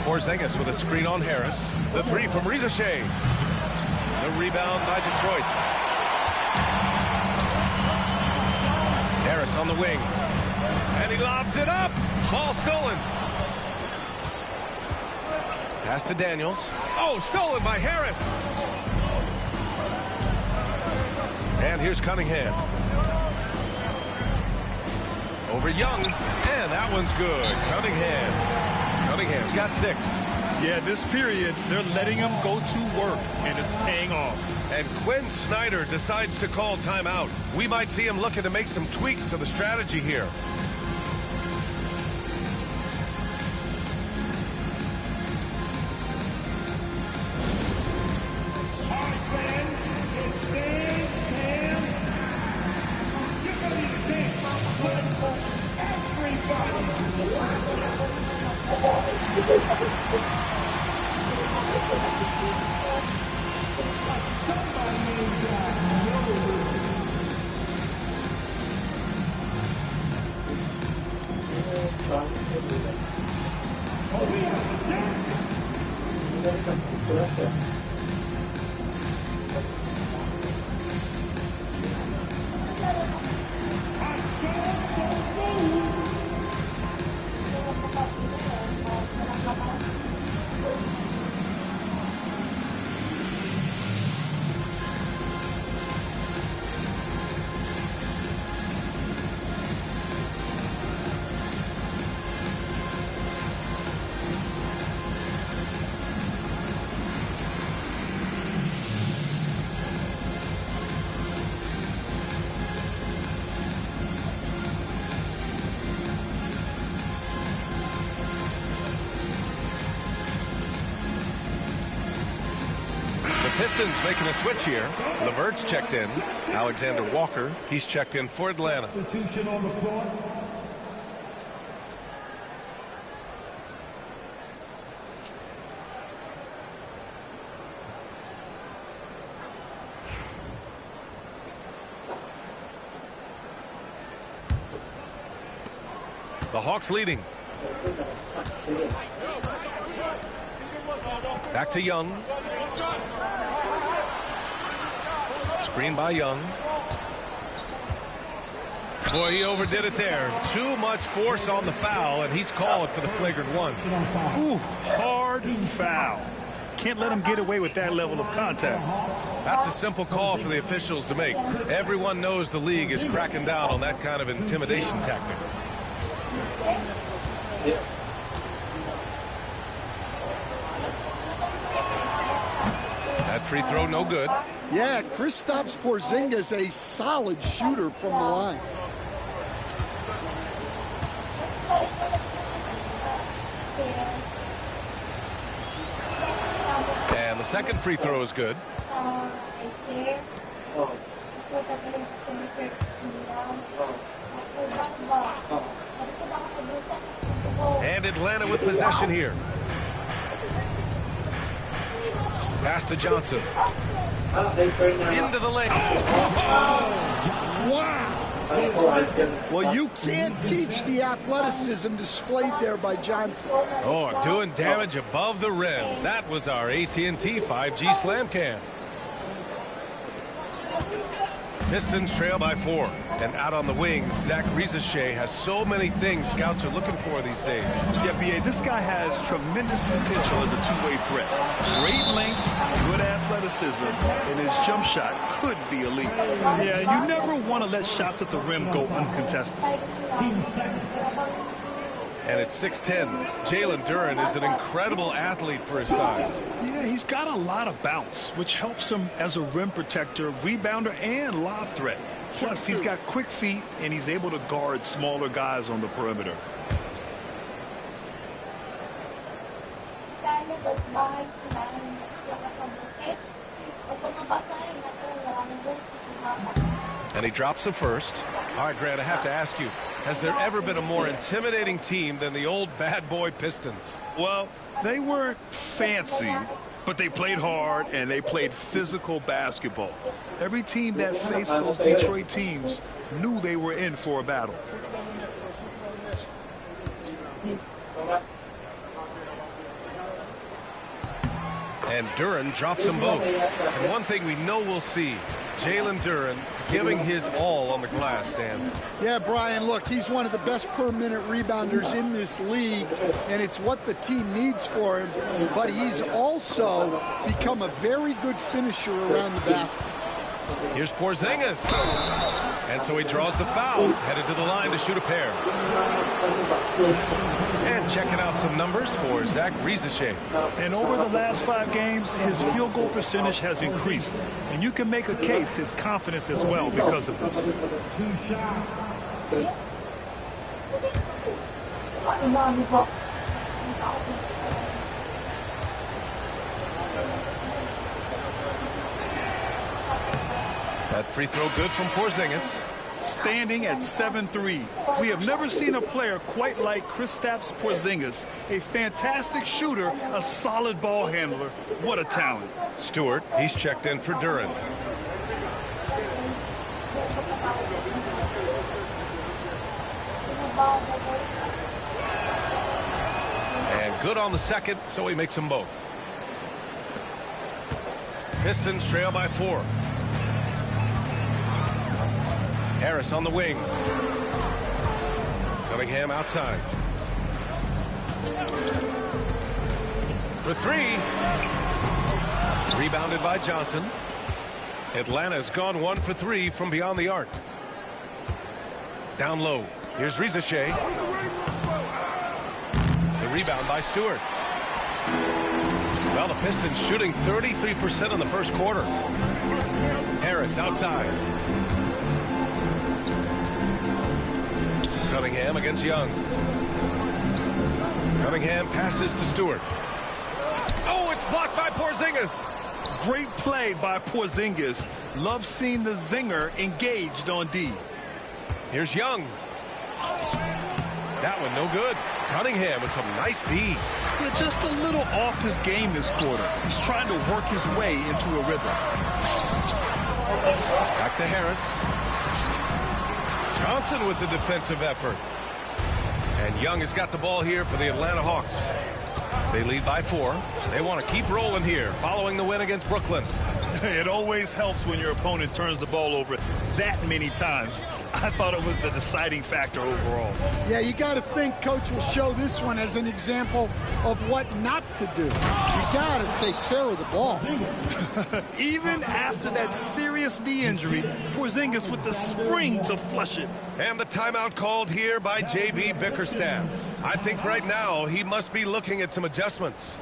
Porzingis with a screen on Harris. The three from Rizashea. The rebound by Detroit. Harris on the wing. And he lobs it up. Ball stolen. Pass to Daniels. Oh, stolen by Harris. And here's Cunningham. Over Young. And that one's good. Cunningham's got 6. Yeah, this period, they're letting him go to work, and it's paying off. And Quinn Snyder decides to call timeout. We might see him looking to make some tweaks to the strategy here. Pistons making a switch here. LeVert's checked in. Alexander Walker, he's checked in for Atlanta. The Hawks leading. Back to Young. Screen by Young. Boy, he overdid it there. Too much force on the foul, and he's calling for the flagrant one. Ooh, hard foul. Can't let him get away with that level of contact. That's a simple call for the officials to make. Everyone knows the league is cracking down on that kind of intimidation tactic. That free throw no good. Yeah, Kristaps Porzingis, a solid shooter from the line. And the second free throw is good. And Atlanta with possession here. Pass to Johnson. Into the lane. Wow. Well, you can't teach the athleticism displayed there by Johnson. Oh, doing damage above the rim. That was our AT&T 5G slam cam. Pistons trail by 4. And out on the wings, Zach Rizashea has so many things scouts are looking for these days. Yeah, B.A., this guy has tremendous potential as a two-way threat. Great length, good athleticism, and his jump shot could be elite. Yeah, you never want to let shots at the rim go uncontested. And at 6'10", Jalen Duran is an incredible athlete for his size. Yeah, he's got a lot of bounce, which helps him as a rim protector, rebounder, and lob threat. Plus, he's got quick feet, and he's able to guard smaller guys on the perimeter. And he drops the first. All right, Grant, I have to ask you, has there ever been a more intimidating team than the old bad boy Pistons? Well, they weren't fancy, but they played hard and they played physical basketball. Every team that faced those Detroit teams knew they were in for a battle. And Duren drops them both. And one thing we know we'll see, Jalen Duren giving his all on the glass, Dan. Yeah, Brian, look, he's one of the best per-minute rebounders in this league, and it's what the team needs for him. But he's also become a very good finisher around the basket. Here's Porzingis. And so he draws the foul, headed to the line to shoot a pair. And checking out some numbers for Zach Rieseshay. And over the last 5 games, his field goal percentage has increased. And you can make a case his confidence as well because of this. That free throw good from Porzingis. Standing at 7'3". We have never seen a player quite like Kristaps Porzingis. A fantastic shooter, a solid ball handler. What a talent. Stewart, he's checked in for Duren. And good on the second, so he makes them both. Pistons trail by 4. Harris on the wing. Cunningham outside. For 3. Rebounded by Johnson. Atlanta's gone 1 for 3 from beyond the arc. Down low. Here's Rieseshay. The rebound by Stewart. Well, the Pistons shooting 33% in the first quarter. Harris outside. Cunningham against Young. Cunningham passes to Stewart. Oh, it's blocked by Porzingis. Great play by Porzingis. Love seeing the zinger engaged on D. Here's Young. That one no good. Cunningham with some nice D. Yeah, just a little off his game this quarter. He's trying to work his way into a rhythm. Back to Harris. Johnson with the defensive effort. And Young has got the ball here for the Atlanta Hawks. They lead by 4. They want to keep rolling here following the win against Brooklyn. It always helps when your opponent turns the ball over that many times. I thought it was the deciding factor overall. Yeah, you got to think Coach will show this one as an example of what not to do. You got to take care of the ball. Even after that serious knee injury, Porzingis with the spring to flush it. And the timeout called here by J.B. Bickerstaff. I think right now he must be looking at some adjustments.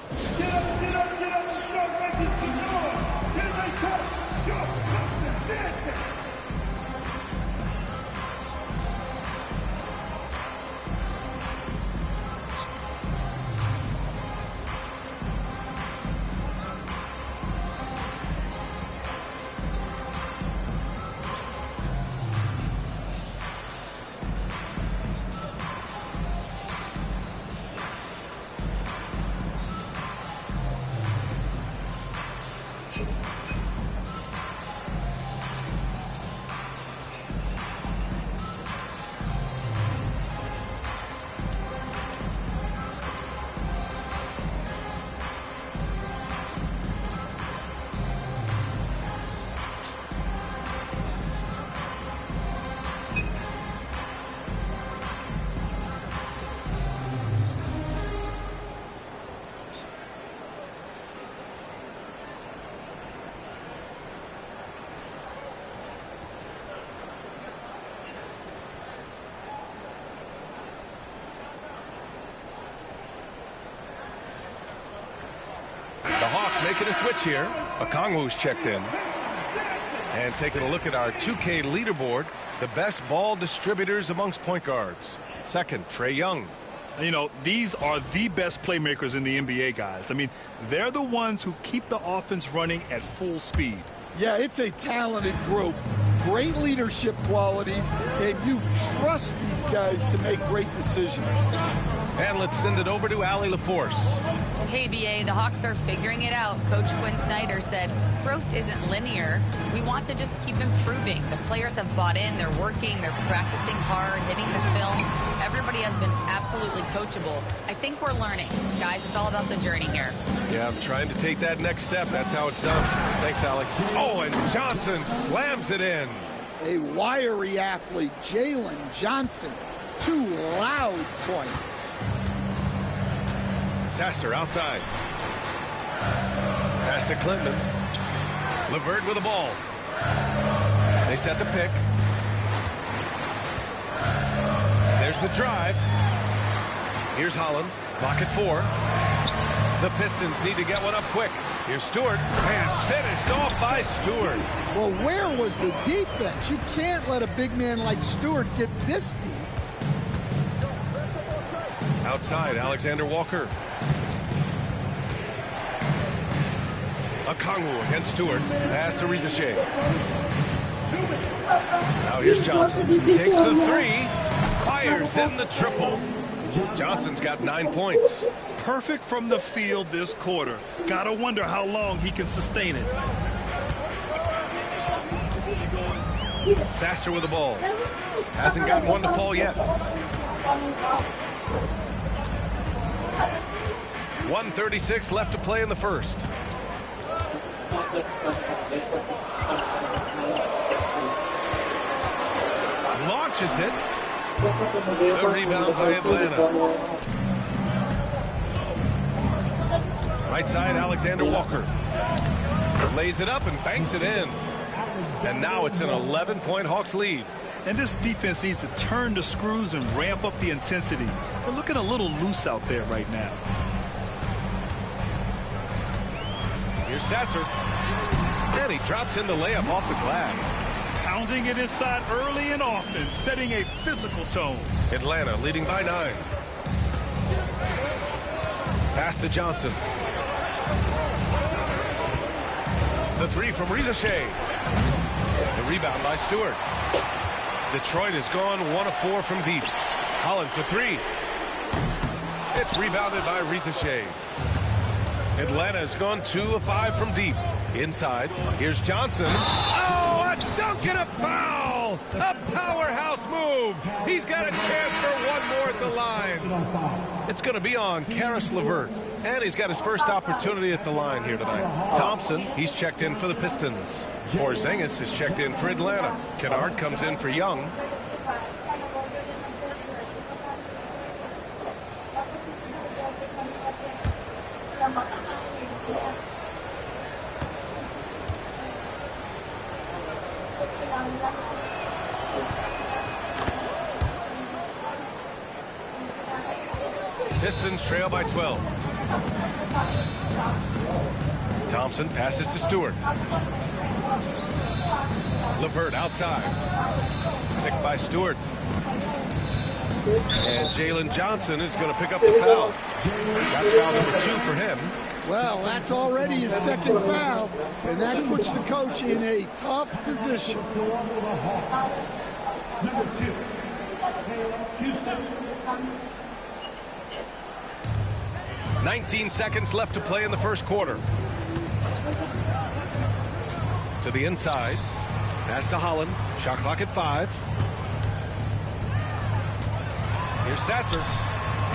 Making a switch here. Okongwu's checked in. And taking a look at our 2K leaderboard, the best ball distributors amongst point guards. Second, Trae Young. You know, these are the best playmakers in the NBA, guys. I mean, they're the ones who keep the offense running at full speed. Yeah, it's a talented group. great leadership qualities, and you trust these guys to make great decisions. And let's send it over to Allie LaForce. Hey, BA, the Hawks are figuring it out. Coach Quinn Snyder said, growth isn't linear. We want to just keep improving. The players have bought in. They're working. They're practicing hard, hitting the film. Everybody has been absolutely coachable. I think we're learning. Guys, it's all about the journey here. Yeah, I'm trying to take that next step. That's how it's done. Thanks, Allie. Oh, and Johnson slams it in. A wiry athlete, Jalen Johnson. 2 loud points. Sasser outside. Pass to Clinton. LeVert with the ball. They set the pick. And there's the drive. Here's Holland. Clock at 4. The Pistons need to get one up quick. Here's Stewart. And finished off by Stewart. Well, where was the defense? You can't let a big man like Stewart get this deep. Outside, Alexander Walker. Okongwu against Stewart. Pass to Rizachet. Now here's Johnson. Takes the 3. Fires in the triple. Johnson's got 9 points. Perfect from the field this quarter. Gotta wonder how long he can sustain it. Sasser with the ball. Hasn't gotten one to fall yet. 1:36 left to play in the first. Launches it. The rebound by Atlanta. Right side, Alexander Walker. Lays it up and banks it in. And now it's an 11-point Hawks lead. And this defense needs to turn the screws and ramp up the intensity. They're looking a little loose out there right now. Here's Sasser. And he drops in the layup off the glass. Pounding it inside early and often, setting a physical tone. Atlanta leading by 9. Pass to Johnson. The 3 from Rizachet. The rebound by Stewart. Detroit has gone 1 of 4 from deep. Holland for 3. It's rebounded by Rizachet. Atlanta has gone 2 of 5 from deep. Inside, here's Johnson. Oh, a dunk and a foul! A powerhouse move! He's got a chance for one more at the line. It's going to be on Caris LeVert. And he's got his first opportunity at the line here tonight. Thompson, he's checked in for the Pistons. Porzingis is checked in for Atlanta. Kennard comes in for Young. Pistons trail by 12. Thompson passes to Stewart. LeVert outside. Picked by Stewart. And Jalen Johnson is going to pick up the foul. That's foul number 2 for him. Well, that's already his second foul, and that puts the coach in a tough position. Number 2, Houston. 19 seconds left to play in the first quarter. To the inside. Pass to Holland. Shot clock at 5. Here's Sasser.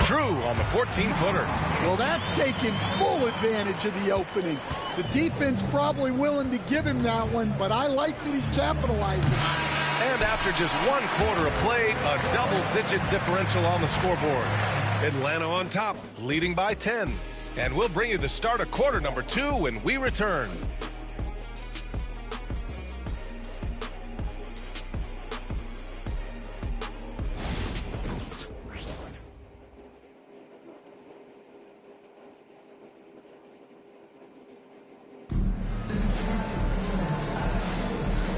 True on the 14-footer. Well, that's taking full advantage of the opening. The defense probably willing to give him that one, but I like that he's capitalizing. And after just 1 quarter of play, a double-digit differential on the scoreboard. Atlanta on top, leading by 10. And we'll bring you the start of quarter number 2 when we return.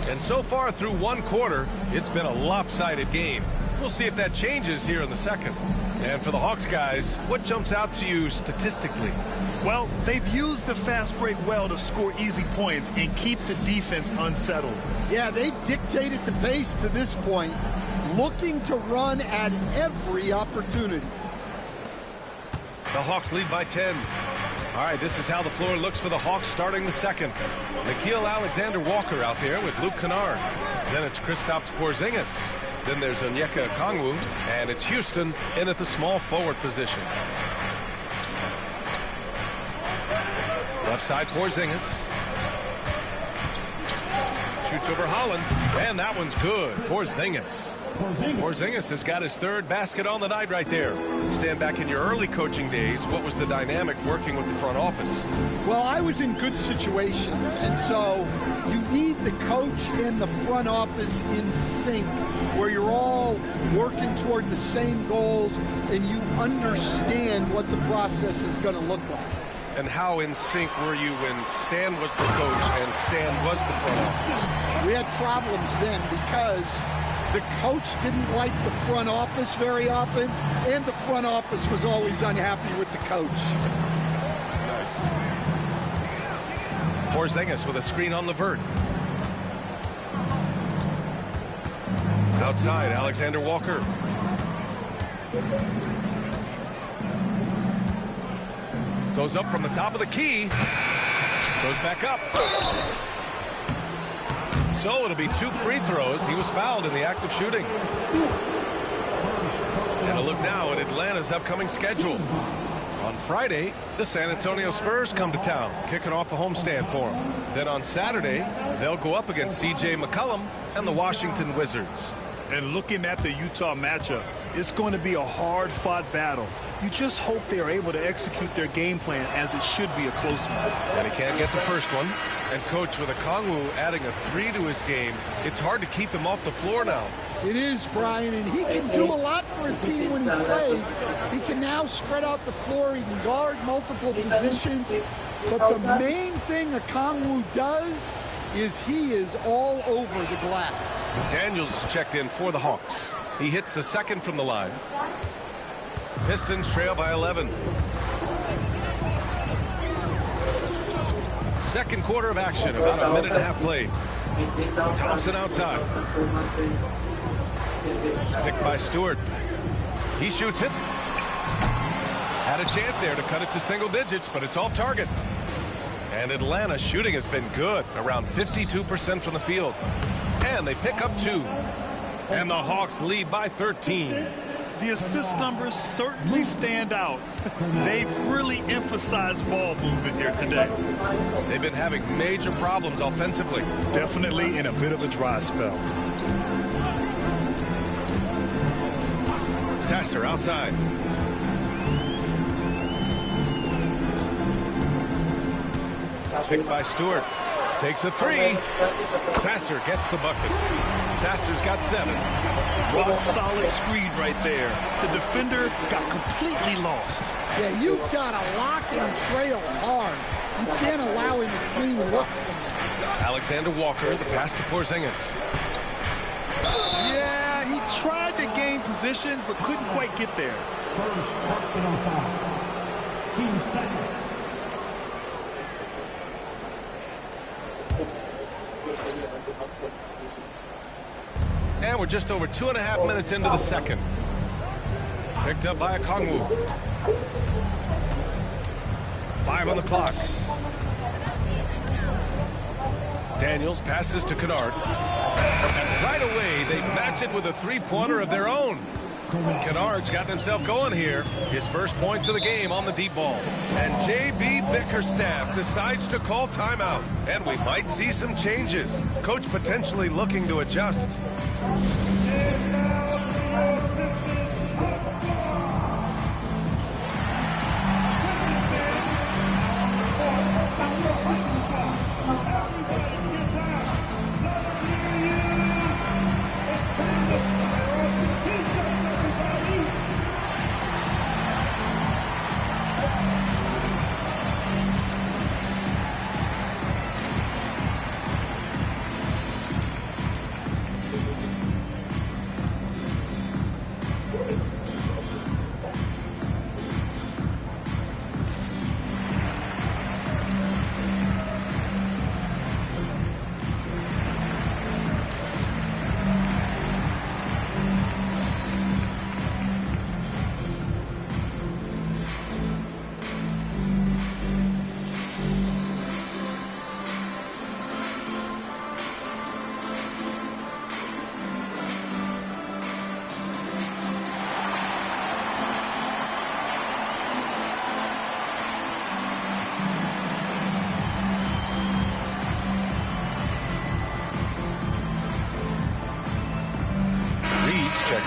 And so far through 1 quarter, it's been a lopsided game. We'll see if that changes here in the second. And for the Hawks guys, what jumps out to you statistically? Well, they've used the fast break well to score easy points and keep the defense unsettled. Yeah, they've dictated the pace to this point, looking to run at every opportunity. The Hawks lead by 10. All right, this is how the floor looks for the Hawks starting the second. Nikhil Alexander-Walker out there with Luke Kennard. Then it's Kristaps Porzingis. Then there's Onyeka Okongwu, and it's Houston in at the small forward position. Left side, Porzingis. Shoots over Holland, and that one's good. Porzingis has got his third basket on the night right there. Stand back in your early coaching days, what was the dynamic working with the front office? Well, I was in good situations, and so you need the coach and the front office in sync, where you're all working toward the same goals and you understand what the process is going to look like. And how in sync were you when Stan was the coach and Stan was the front office? We had problems then because the coach didn't like the front office very often, and the front office was always unhappy with the coach. Nice. Porzingis with a screen on Levert. Outside, Alexander Walker. Goes up from the top of the key. Goes back up. So it'll be 2 free throws. He was fouled in the act of shooting. And a look now at Atlanta's upcoming schedule. On Friday, the San Antonio Spurs come to town, kicking off a homestand for them. Then on Saturday, they'll go up against C.J. McCollum and the Washington Wizards. And looking at the Utah matchup, it's going to be a hard-fought battle. You just hope they're able to execute their game plan, as it should be a close one. And he can't get the first one. And coach, with Okongwu adding a 3 to his game, it's hard to keep him off the floor now. It is, Brian, and he can do a lot for a team when he plays. He can now spread out the floor. He can guard multiple positions. But the main thing Okongwu does is he is all over the glass. Daniels is checked in for the Hawks. He hits the second from the line. Pistons trail by 11. Second quarter of action, about a minute and a half played. Thompson outside. Picked by Stewart. He shoots it. Had a chance there to cut it to single digits, but it's off target. And Atlanta's shooting has been good, around 52% from the field. And they pick up 2. And the Hawks lead by 13. The assist numbers certainly stand out. They've really emphasized ball movement here today. They've been having major problems offensively. Definitely in a bit of a dry spell. Sasser outside. Picked by Stewart. Takes a 3. Sasser gets the bucket. Sasser's got 7. Rock solid screen right there. The defender got completely lost. Yeah, you've got to lock and trail hard. You can't allow him to clean look from that. Alexander Walker, the pass to Porzingis. Yeah, he tried to gain position, but couldn't quite get there. First personal foul. Team second. And we're just over 2.5 minutes into the second. Picked up by Okongwu. 5 on the clock. Daniels passes to Kennard. And right away, they match it with a 3-pointer of their own. Kennard's gotten himself going here. His first points of the game on the deep ball. And J.B. Bickerstaff decides to call timeout. And we might see some changes. Coach potentially looking to adjust.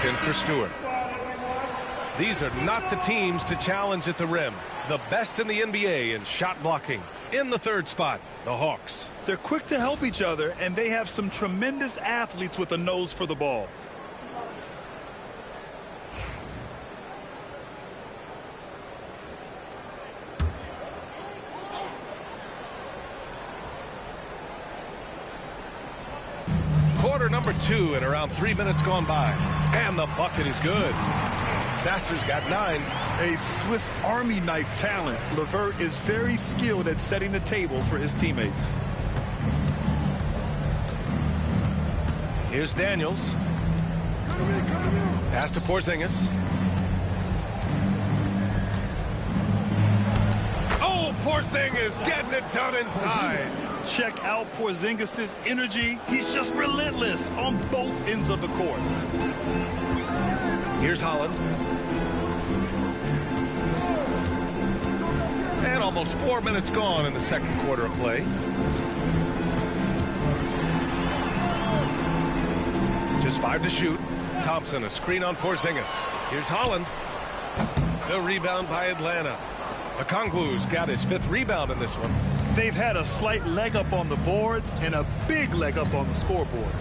checked in for Stewart. These are not the teams to challenge at the rim. The best in the NBA in shot blocking. In the third spot, the Hawks. They're quick to help each other, and they have some tremendous athletes with a nose for the ball. Quarter number 2 and around 3 minutes gone by. And the bucket is good. Sasser's got 9. A Swiss Army knife talent, LeVert is very skilled at setting the table for his teammates. Here's Daniels. Pass to Porzingis. Oh, Porzingis getting it done inside. Check out Porzingis' energy. He's just relentless on both ends of the court. Here's Holland. And almost 4 minutes gone in the second quarter of play. Just 5 to shoot. Thompson, a screen on Porzingis. Here's Holland. The rebound by Atlanta. Okongwu's got his 5th rebound in this one. They've had a slight leg up on the boards and a big leg up on the scoreboard.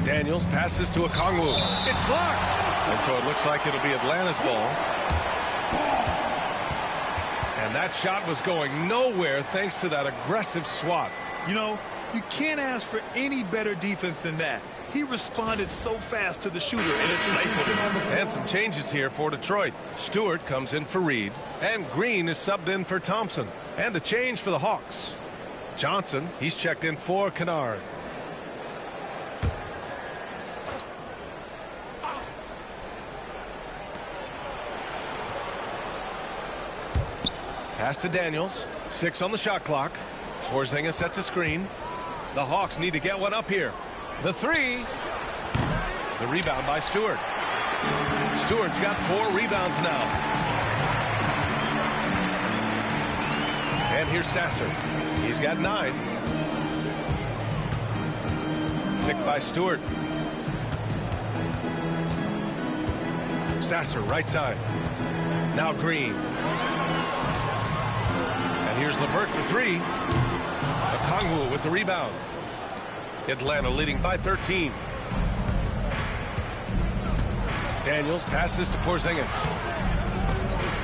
Daniels passes to Okongwu. It's blocked. And so it looks like it'll be Atlanta's ball. And that shot was going nowhere thanks to that aggressive swat. You know, you can't ask for any better defense than that. He responded so fast to the shooter, and it stifled him. And some changes here for Detroit. Stewart comes in for Reed, and Green is subbed in for Thompson. And a change for the Hawks. Johnson, he's checked in for Kennard. Pass to Daniels. 6 on the shot clock. Porzingis sets a screen. The Hawks need to get one up here. The 3. The rebound by Stewart. Stewart's got 4 rebounds now. And here's Sasser. He's got 9. Picked by Stewart. Sasser, right side. Now Green. And here's LeVert for 3. Okongwu with the rebound. Atlanta leading by 13. Daniels passes to Porzingis.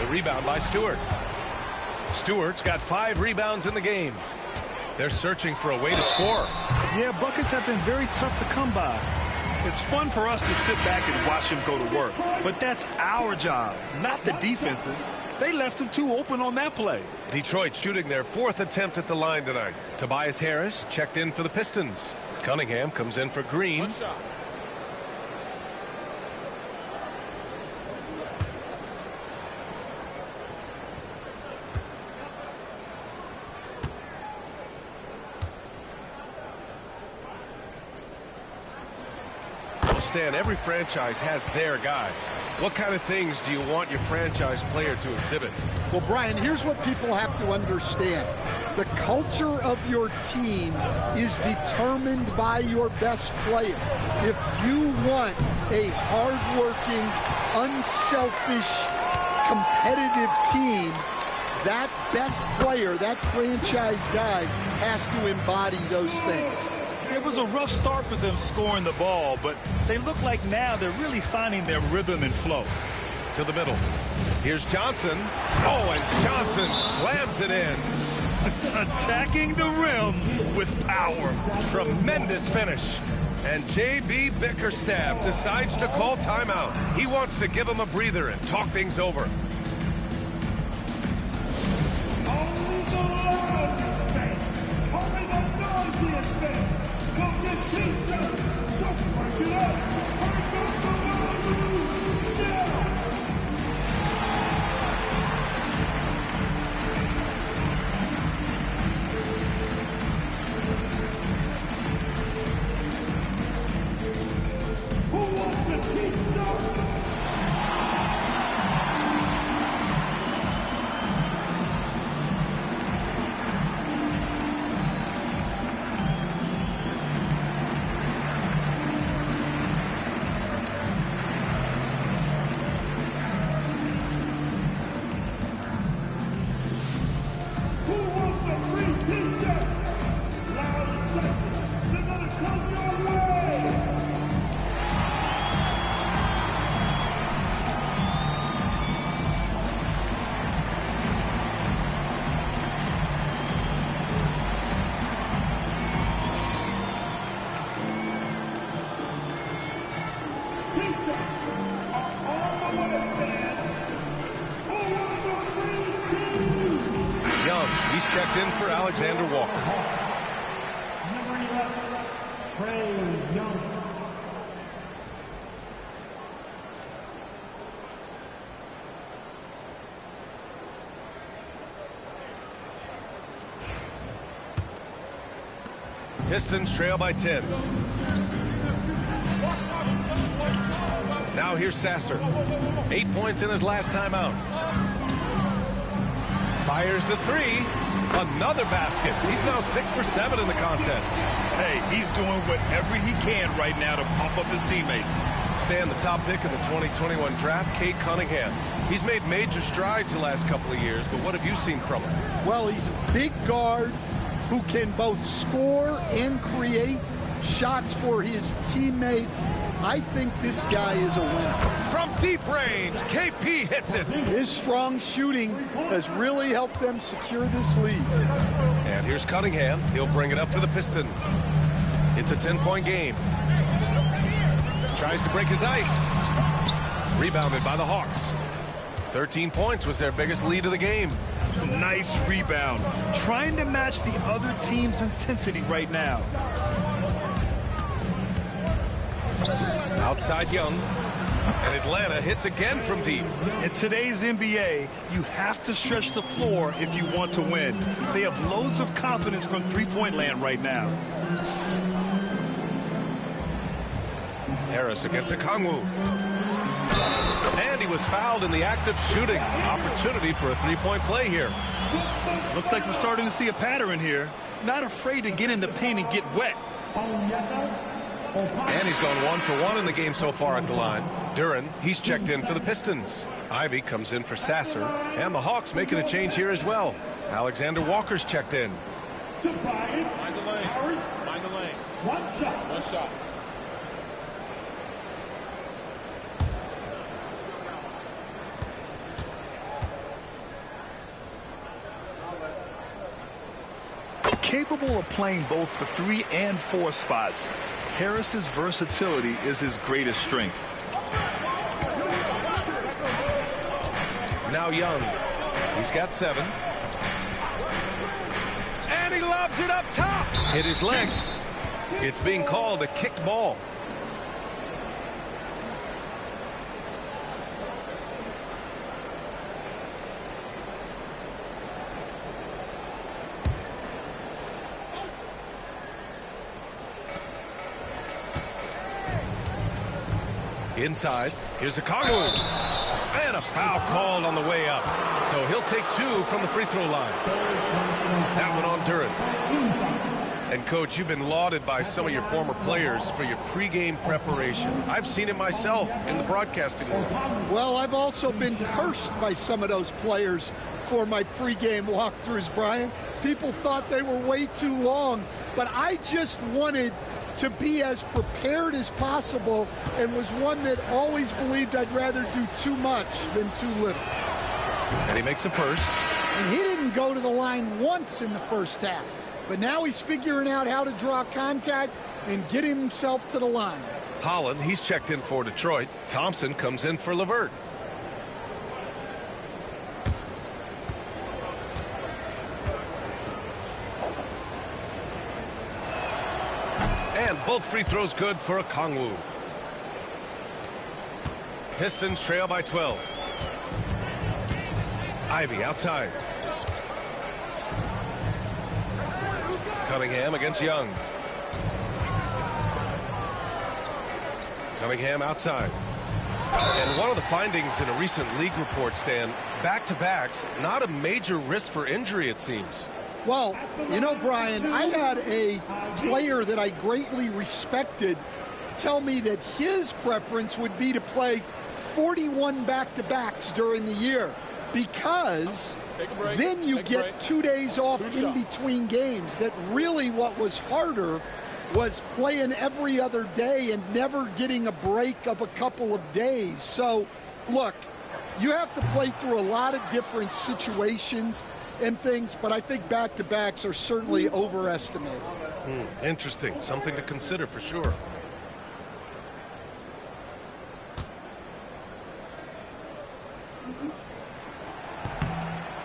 The rebound by Stewart. Stewart's got 5 rebounds in the game. They're searching for a way to score. Yeah, buckets have been very tough to come by. It's fun for us to sit back and watch him go to work. But that's our job, not the defense's. They left him too open on that play. Detroit shooting their 4th attempt at the line tonight. Tobias Harris checked in for the Pistons. Cunningham comes in for Green. Well, Stan, every franchise has their guy. What kind of things do you want your franchise player to exhibit? Well, Brian, here's what people have to understand. The culture of your team is determined by your best player. If you want a hardworking, unselfish, competitive team, that best player, that franchise guy, has to embody those things. It was a rough start for them scoring the ball, but they look like now they're really finding their rhythm and flow. To the middle. Here's Johnson. Oh, and Johnson slams it in. Attacking the rim with power. Tremendous finish. And J.B. Bickerstaff decides to call timeout. He wants to give him a breather and talk things over. checked in for Alexander Walker. Pistons trail by 10. Now here's Sasser. 8 points in his last time out. Fires the three. Another basket. He's now 6 for 7 in the contest. Hey, he's doing whatever he can right now to pump up his teammates. Stan, the top pick of the 2021 draft, Cade Cunningham. He's made major strides the last couple of years, but what have you seen from him? Well, he's a big guard who can both score and create shots for his teammates. I think this guy is a winner. From deep range, KP hits it. His strong shooting has really helped them secure this lead. And here's Cunningham. He'll bring it up for the Pistons. It's a 10-point game. Tries to break his ice. Rebounded by the Hawks. 13 points was their biggest lead of the game. Nice rebound. Trying to match the other team's intensity right now. Outside Young. And Atlanta hits again from deep. In today's NBA, you have to stretch the floor if you want to win. They have loads of confidence from three-point land right now. Harris against Okongwu. And he was fouled in the act of shooting. Opportunity for a three-point play here. Looks like we're starting to see a pattern here. Not afraid to get in the paint and get wet. And he's gone 1 for 1 in the game so far at the line. Duren, he's checked in for the Pistons. Ivy comes in for Sasser. And the Hawks making a change here as well. Alexander Walker's checked in. Mind the lane. Mind the lane. One shot. Capable of playing both the 3 and 4 spots, Harris's versatility is his greatest strength. Now Young. He's got 7. And he lobs it up top. Hit his leg. It's being called a kicked ball. Inside, here's Okongwu. And a foul called on the way up. So he'll take 2 from the free throw line. That one on Duren. And, Coach, you've been lauded by some of your former players for your pregame preparation. I've seen it myself in the broadcasting world. Well, I've also been cursed by some of those players for my pregame walkthroughs, Brian. People thought they were way too long, but I just wanted to be as prepared as possible and was one that always believed I'd rather do too much than too little. And he makes the first. And he didn't go to the line once in the first half, but now he's figuring out how to draw contact and get himself to the line. Holland, he's checked in for Detroit. Thompson comes in for LeVert. And both free throws good for Okongwu. Pistons trail by 12. Ivy outside. Cunningham against Young. Cunningham outside. And one of the findings in a recent league report, Stan, back-to-backs, not a major risk for injury, it seems. Well, you know, Brian, I had a player that I greatly respected tell me that his preference would be to play 41 back-to-backs during the year because then you get 2 days off in between games. That really what was harder was playing every other day and never getting a break of a couple of days. So, look, you have to play through a lot of different situations and things, but I think back-to-backs are certainly overestimated. Interesting. Something to consider for sure.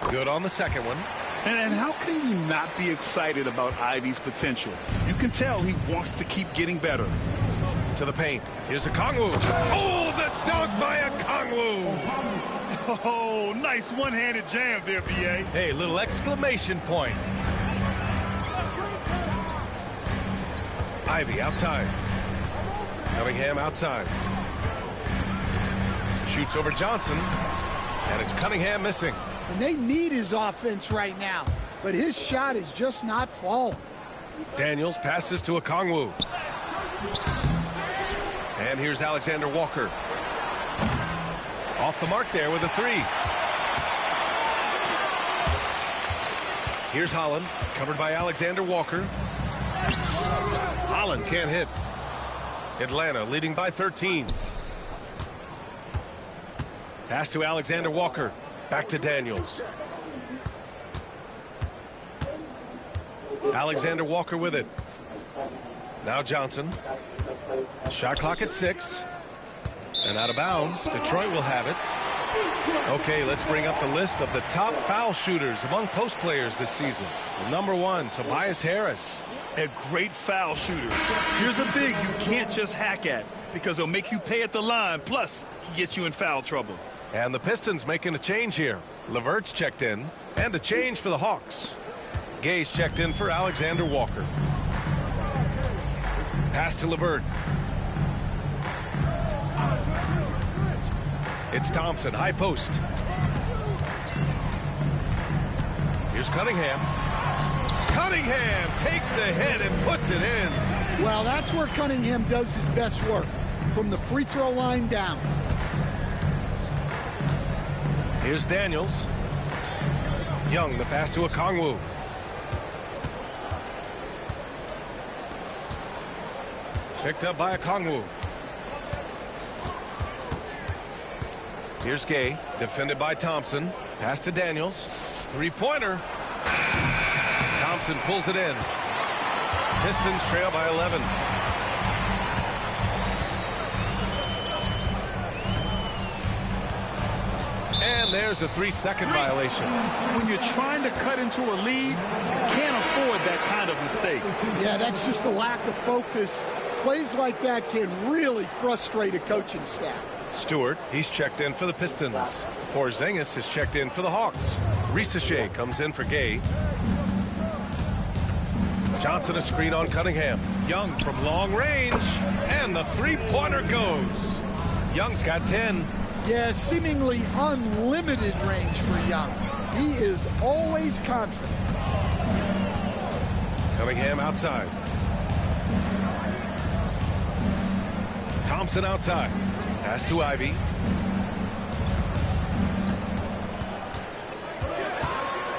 Good on the second one. And how can you not be excited about Ivy's potential? You can tell he wants to keep getting better. To the paint. Here's Okongwu. Oh, the dunk by Okongwu. Oh, nice one-handed jam there, B.A. Hey, little exclamation point. Ivy outside. Cunningham outside. Shoots over Johnson. And it's Cunningham missing. And they need his offense right now, but his shot is just not falling. Daniels passes to Okongwu. And here's Alexander Walker. Off the mark there with a three. Here's Holland, covered by Alexander Walker. Holland can't hit. Atlanta leading by 13. Pass to Alexander Walker. Back to Daniels. Alexander Walker with it. Now Johnson. Shot clock at 6. And out of bounds. Detroit will have it. Okay, let's bring up the list of the top foul shooters among post players this season. Number 1, Tobias Harris. A great foul shooter. Here's a big you can't just hack at because he'll make you pay at the line. Plus, he gets you in foul trouble. And the Pistons making a change here. Levert's checked in. And a change for the Hawks. Gay's checked in for Alexander Walker. Pass to Levert. It's Thompson, high post. Here's Cunningham. Cunningham takes the hit and puts it in. Well, that's where Cunningham does his best work, from the free throw line down. Here's Daniels. Young, the pass to Okongwu. Picked up by Okongwu. Here's Gay, defended by Thompson. Pass to Daniels. Three-pointer. Thompson pulls it in. Pistons trail by 11. And there's a 3-second violation. When you're trying to cut into a lead, you can't afford that kind of mistake. Yeah, that's just a lack of focus. Plays like that can really frustrate a coaching staff. Stewart, he's checked in for the Pistons. Porzingis is checked in for the Hawks. Risacher comes in for Gay. Johnson a screen on Cunningham. Young from long range. And the three-pointer goes. Young's got 10. Yeah, seemingly unlimited range for Young. He is always confident. Cunningham outside. Thompson outside. Pass to Ivy.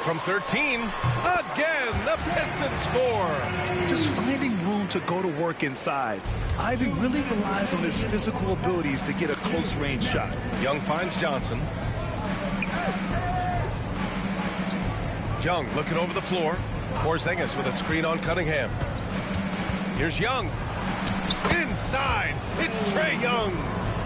From 13, again, the Pistons score. Just finding room to go to work inside. Ivy really relies on his physical abilities to get a close-range shot. Young finds Johnson. Young looking over the floor. Porzingis with a screen on Cunningham. Here's Young. Inside, it's Trae Young.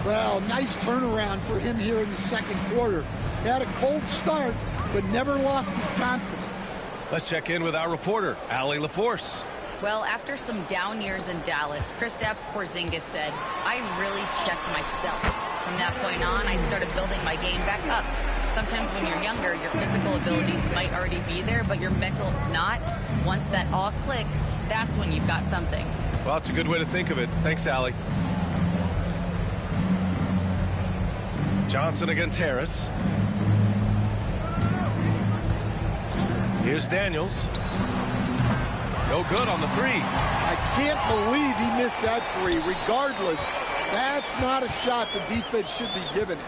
Well, nice turnaround for him here in the second quarter. He had a cold start, but never lost his confidence. Let's check in with our reporter, Allie LaForce. Well, after some down years in Dallas, Kristaps Porzingis said, I really checked myself. From that point on, I started building my game back up. Sometimes when you're younger, your physical abilities might already be there, but your mental is not. Once that all clicks, that's when you've got something. Well, that's a good way to think of it. Thanks, Allie. Johnson against Harris. Here's Daniels. No good on the three. I can't believe he missed that three. Regardless, that's not a shot the defense should be giving him.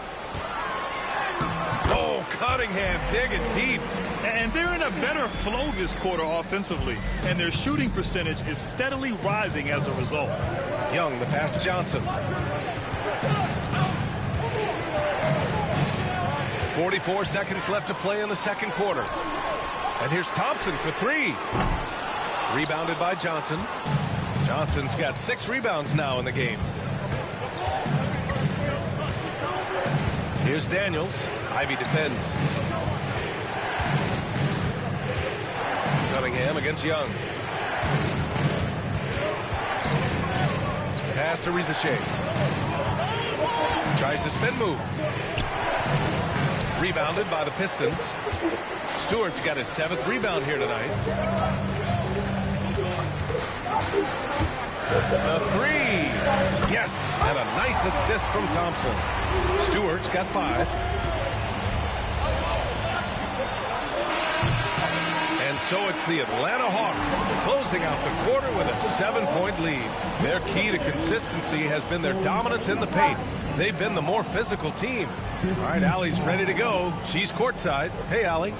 Oh, Cunningham digging deep. And they're in a better flow this quarter offensively. And their shooting percentage is steadily rising as a result. Young, the pass to Johnson. 44 seconds left to play in the second quarter. And here's Thompson for three. Rebounded by Johnson. Johnson's got 6 rebounds now in the game. Here's Daniels. Ivy defends. Cunningham against Young. Pass to Rizachet. Tries to spin move. Rebounded by the Pistons. Stewart's got his 7th rebound here tonight. The 3. Yes, and a nice assist from Thompson. Stewart's got 5. And so it's the Atlanta Hawks closing out the quarter with a 7-point lead. Their key to consistency has been their dominance in the paint. They've been the more physical team. All right, Allie's ready to go. She's courtside. Hey, Allie.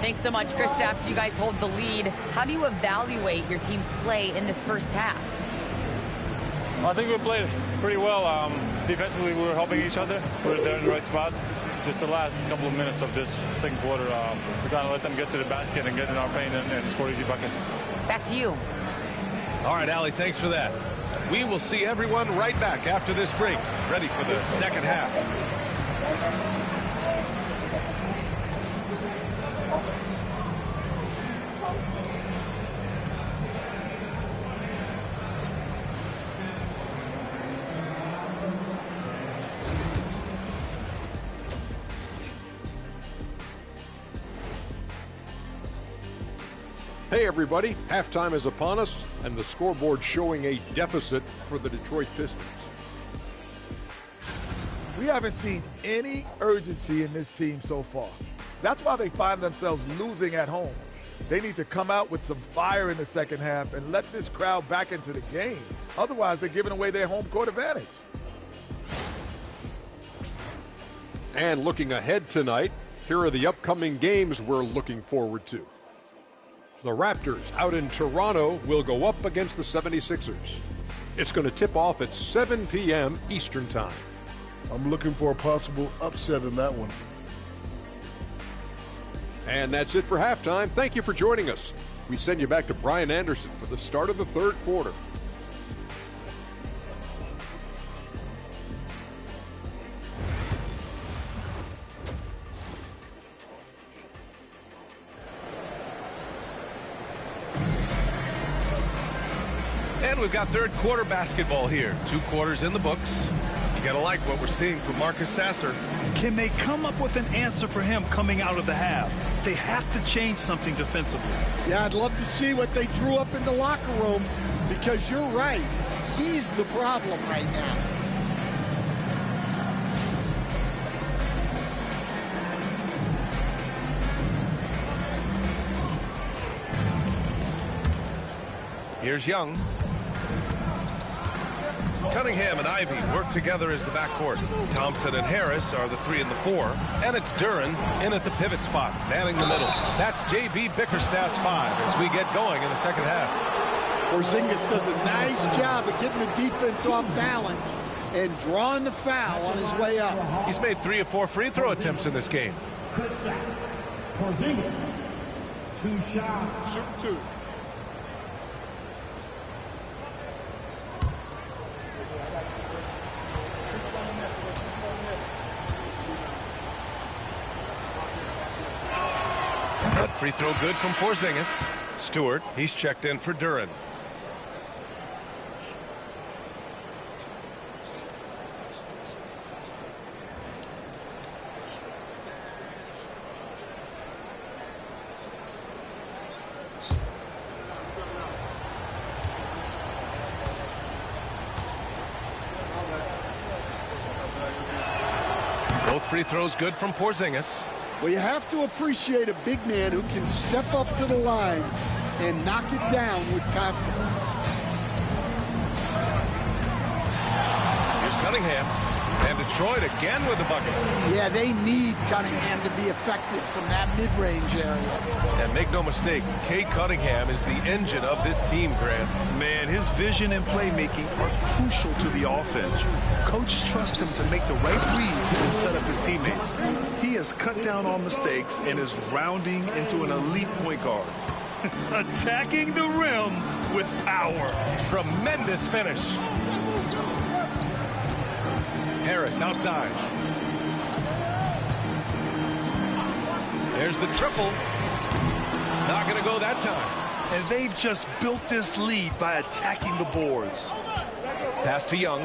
Thanks so much, Kristaps. You guys hold the lead. How do you evaluate your team's play in this first half? I think we played pretty well. Defensively, we were helping each other. We were there in the right spots. Just the last couple of minutes of this second quarter, we kind of let them get to the basket and get in our paint and score easy buckets. Back to you. All right, Allie, thanks for that. We will see everyone right back after this break, ready for the second half. Hey everybody, halftime is upon us, and the scoreboard showing a deficit for the Detroit Pistons. We haven't seen any urgency in this team so far. That's why they find themselves losing at home. They need to come out with some fire in the second half and let this crowd back into the game. Otherwise, they're giving away their home court advantage. And looking ahead tonight, here are the upcoming games we're looking forward to. The Raptors out in Toronto will go up against the 76ers. It's going to tip off at 7 p.m. Eastern Time. I'm looking for a possible upset in that one. And that's it for halftime. Thank you for joining us. We send you back to Brian Anderson for the start of the third quarter. And we've got third quarter basketball here. 2 quarters in the books. You got to like what we're seeing from Marcus Sasser. Can they come up with an answer for him coming out of the half? They have to change something defensively. Yeah, I'd love to see what they drew up in the locker room, because you're right. He's the problem right now. Here's Young. Cunningham and Ivy work together as the backcourt. Thompson and Harris are the 3 and the 4. And it's Duren in at the pivot spot, manning the middle. That's J.B. Bickerstaff's 5 as we get going in the second half. Porzingis does a nice job of getting the defense off balance and drawing the foul on his way up. He's made 3 of 4 free throw attempts in this game. Porzingis, 2 shots. Shoot 2. That free throw good from Porzingis. Stewart, he's checked in for Duren. Both free throws good from Porzingis. Well, you have to appreciate a big man who can step up to the line and knock it down with confidence. Here's Cunningham. And Detroit again with the bucket. Yeah, they need Cunningham to be effective from that mid-range area. And make no mistake, Cade Cunningham is the engine of this team, Grant. Man, his vision and playmaking are crucial to the offense. Coach trusts him to make the right reads and set up his teammates. He has cut down on mistakes and is rounding into an elite point guard. Attacking the rim with power. Tremendous finish. Harris outside. There's the triple. Not going to go that time. And they've just built this lead by attacking the boards. Pass to Young.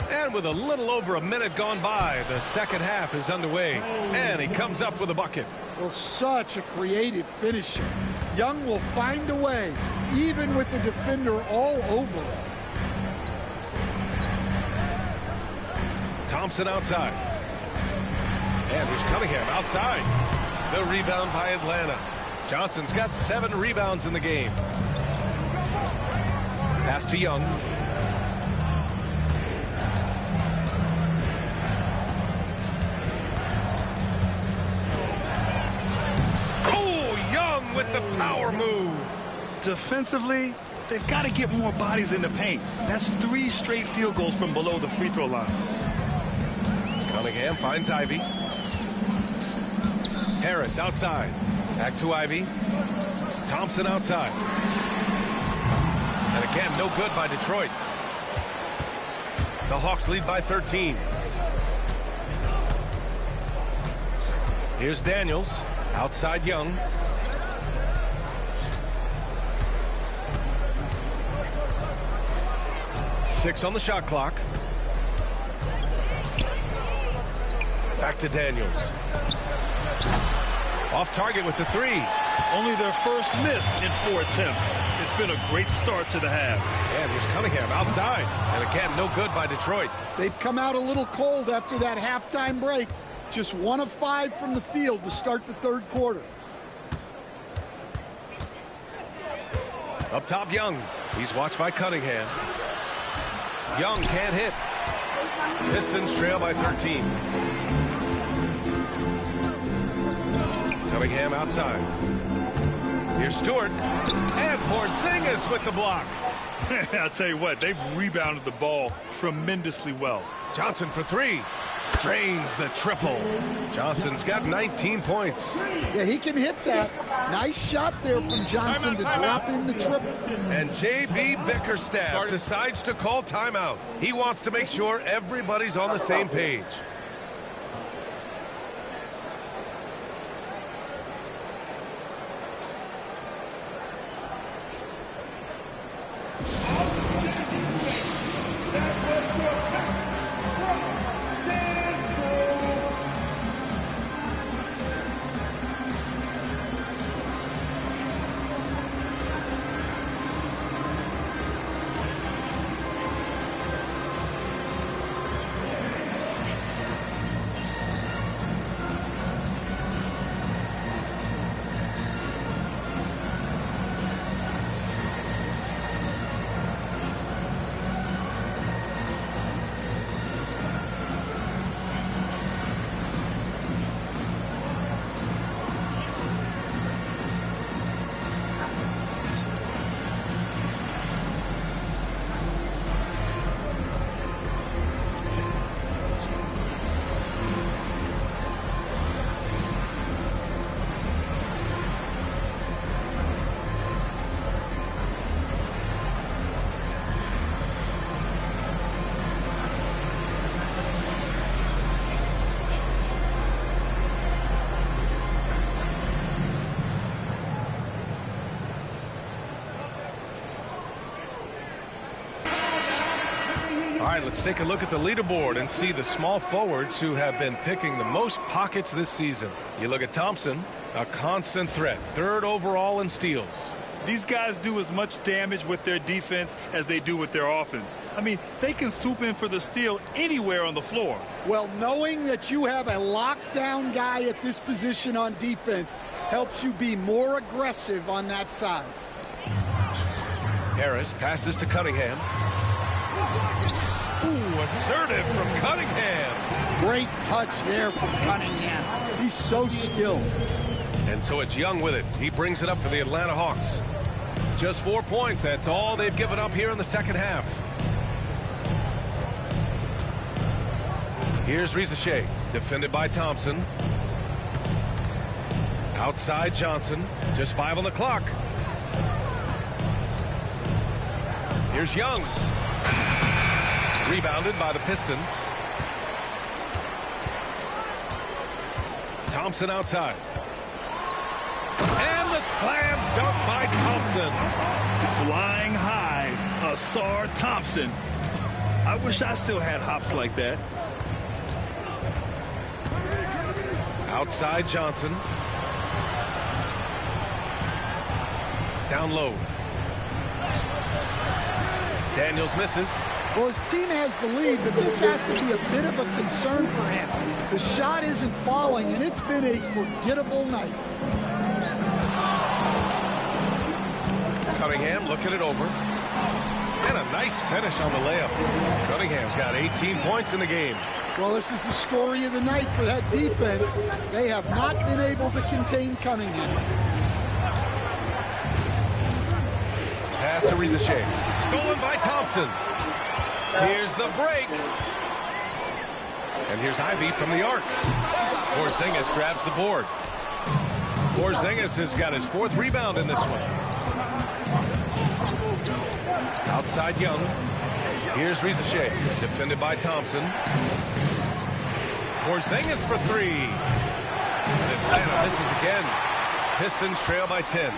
And with a little over a minute gone by, the second half is underway. And he comes up with a bucket. Well, such a creative finisher. Young will find a way, even with the defender all over him. Thompson outside. And here's Cunningham outside. The rebound by Atlanta. Johnson's got 7 rebounds in the game. Pass to Young. Oh, Young with the power move. Defensively, they've got to get more bodies in the paint. That's 3 straight field goals from below the free throw line. Cunningham finds Ivy. Harris outside. Back to Ivy. Thompson outside. And again, no good by Detroit. The Hawks lead by 13. Here's Daniels. Outside Young. Six on the shot clock. Back to Daniels. Off target with the 3. Only their first miss in 4 attempts. It's been a great start to the half. And here's Cunningham outside. And again, no good by Detroit. They've come out a little cold after that halftime break. Just 1 of 5 from the field to start the third quarter. Up top, Young. He's watched by Cunningham. Young can't hit. Pistons trail by 13. Cunningham outside. Here's Stewart. And Porzingis with the block. I'll tell you what, they've rebounded the ball tremendously well. Johnson for 3. Drains the triple. Johnson's got 19 points. Yeah, he can hit that. Nice shot there from Johnson to drop in the triple. And J.B. Bickerstaff decides to call timeout. He wants to make sure everybody's on the same page. All right, let's take a look at the leaderboard and see the small forwards who have been picking the most pockets this season. You look at Thompson, a constant threat, 3rd overall in steals. These guys do as much damage with their defense as they do with their offense. I mean, they can swoop in for the steal anywhere on the floor. Well, knowing that you have a lockdown guy at this position on defense helps you be more aggressive on that side. Harris passes to Cunningham. Ooh, assertive from Cunningham. Great touch there from Cunningham. He's so skilled. And so it's Young with it. He brings it up for the Atlanta Hawks. Just 4 points. That's all they've given up here in the second half. Here's Rizachet, defended by Thompson. Outside Johnson. Just 5 on the clock. Here's Young. Rebounded by the Pistons. Thompson outside. slam dunk by Thompson. Flying high, Asar Thompson. I wish I still had hops like that. Outside Johnson. Down low. Daniels misses. Well, his team has the lead, but this has to be a bit of a concern for him. The shot isn't falling, and it's been a forgettable night. Cunningham looking it over. And a nice finish on the layup. Cunningham's got 18 points in the game. Well, this is the story of the night for that defense. They have not been able to contain Cunningham. Pass to Rizachet. Stolen by Thompson. Here's the break. And here's Ivy from the arc. Porzingis grabs the board. Porzingis has got his 4th rebound in this one. Outside Young. Here's Rizachet. Defended by Thompson. Porzingis for 3. And Atlanta misses again. Pistons trail by 10.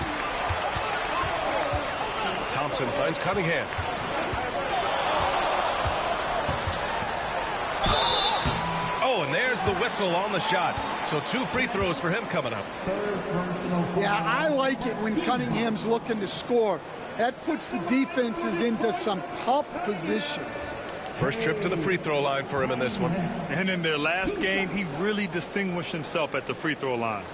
Thompson finds Cunningham. Oh, and there's the whistle on the shot. So 2 free throws for him coming up. Yeah, I like it when Cunningham's looking to score. That puts the defenses into some tough positions. First trip to the free throw line for him in this one. And in their last game, he really distinguished himself at the free throw line.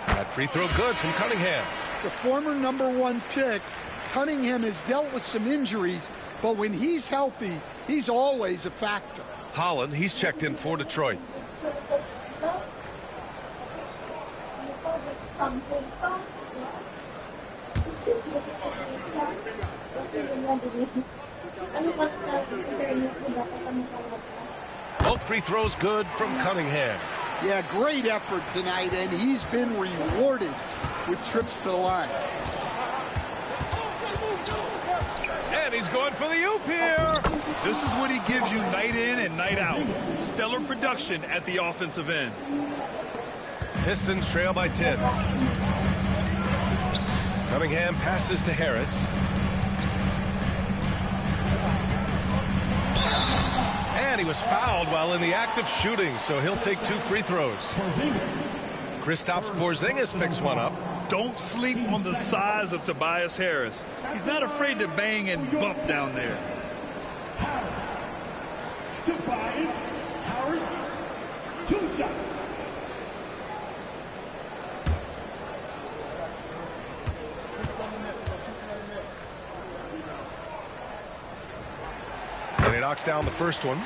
That free throw good from Cunningham. The former #1 pick, Cunningham has dealt with some injuries, but when he's healthy, he's always a factor. Holland, he's checked in for Detroit. Both free throws good from Cunningham. Yeah, great effort tonight, and he's been rewarded with trips to the line. And he's going for the oop here. This is what he gives you night in and night out. Stellar production at the offensive end. Pistons trail by 10. Cunningham passes to Harris. And he was fouled while in the act of shooting, so he'll take 2 free throws. Kristaps Porzingis picks one up. Don't sleep on the size of Tobias Harris. He's not afraid to bang and bump down there. Tobias Harris, 2 shots. And he knocks down the first one.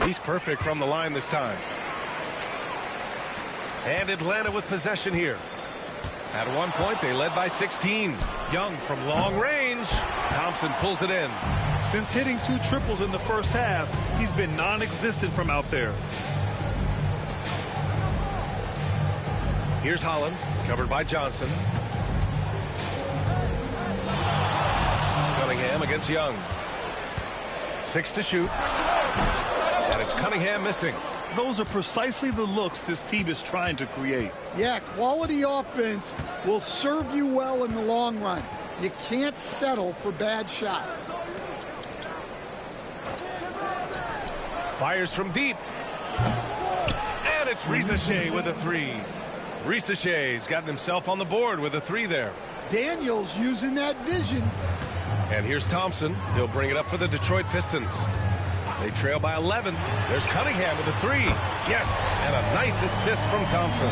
He's perfect from the line this time. And Atlanta with possession here. At one point, they led by 16. Young from long range. Thompson pulls it in. Since hitting 2 triples in the first half, he's been non-existent from out there. Here's Holland, covered by Johnson. Cunningham against Young. 6 to shoot. And it's Cunningham missing. Those are precisely the looks this team is trying to create. Yeah, quality offense will serve you well in the long run. You can't settle for bad shots. Fires from deep. And it's Rizachet with a 3. Rizachet's gotten himself on the board with a 3 there. Daniels using that vision. And here's Thompson. He'll bring it up for the Detroit Pistons. They trail by 11. There's Cunningham with a 3. Yes, and a nice assist from Thompson.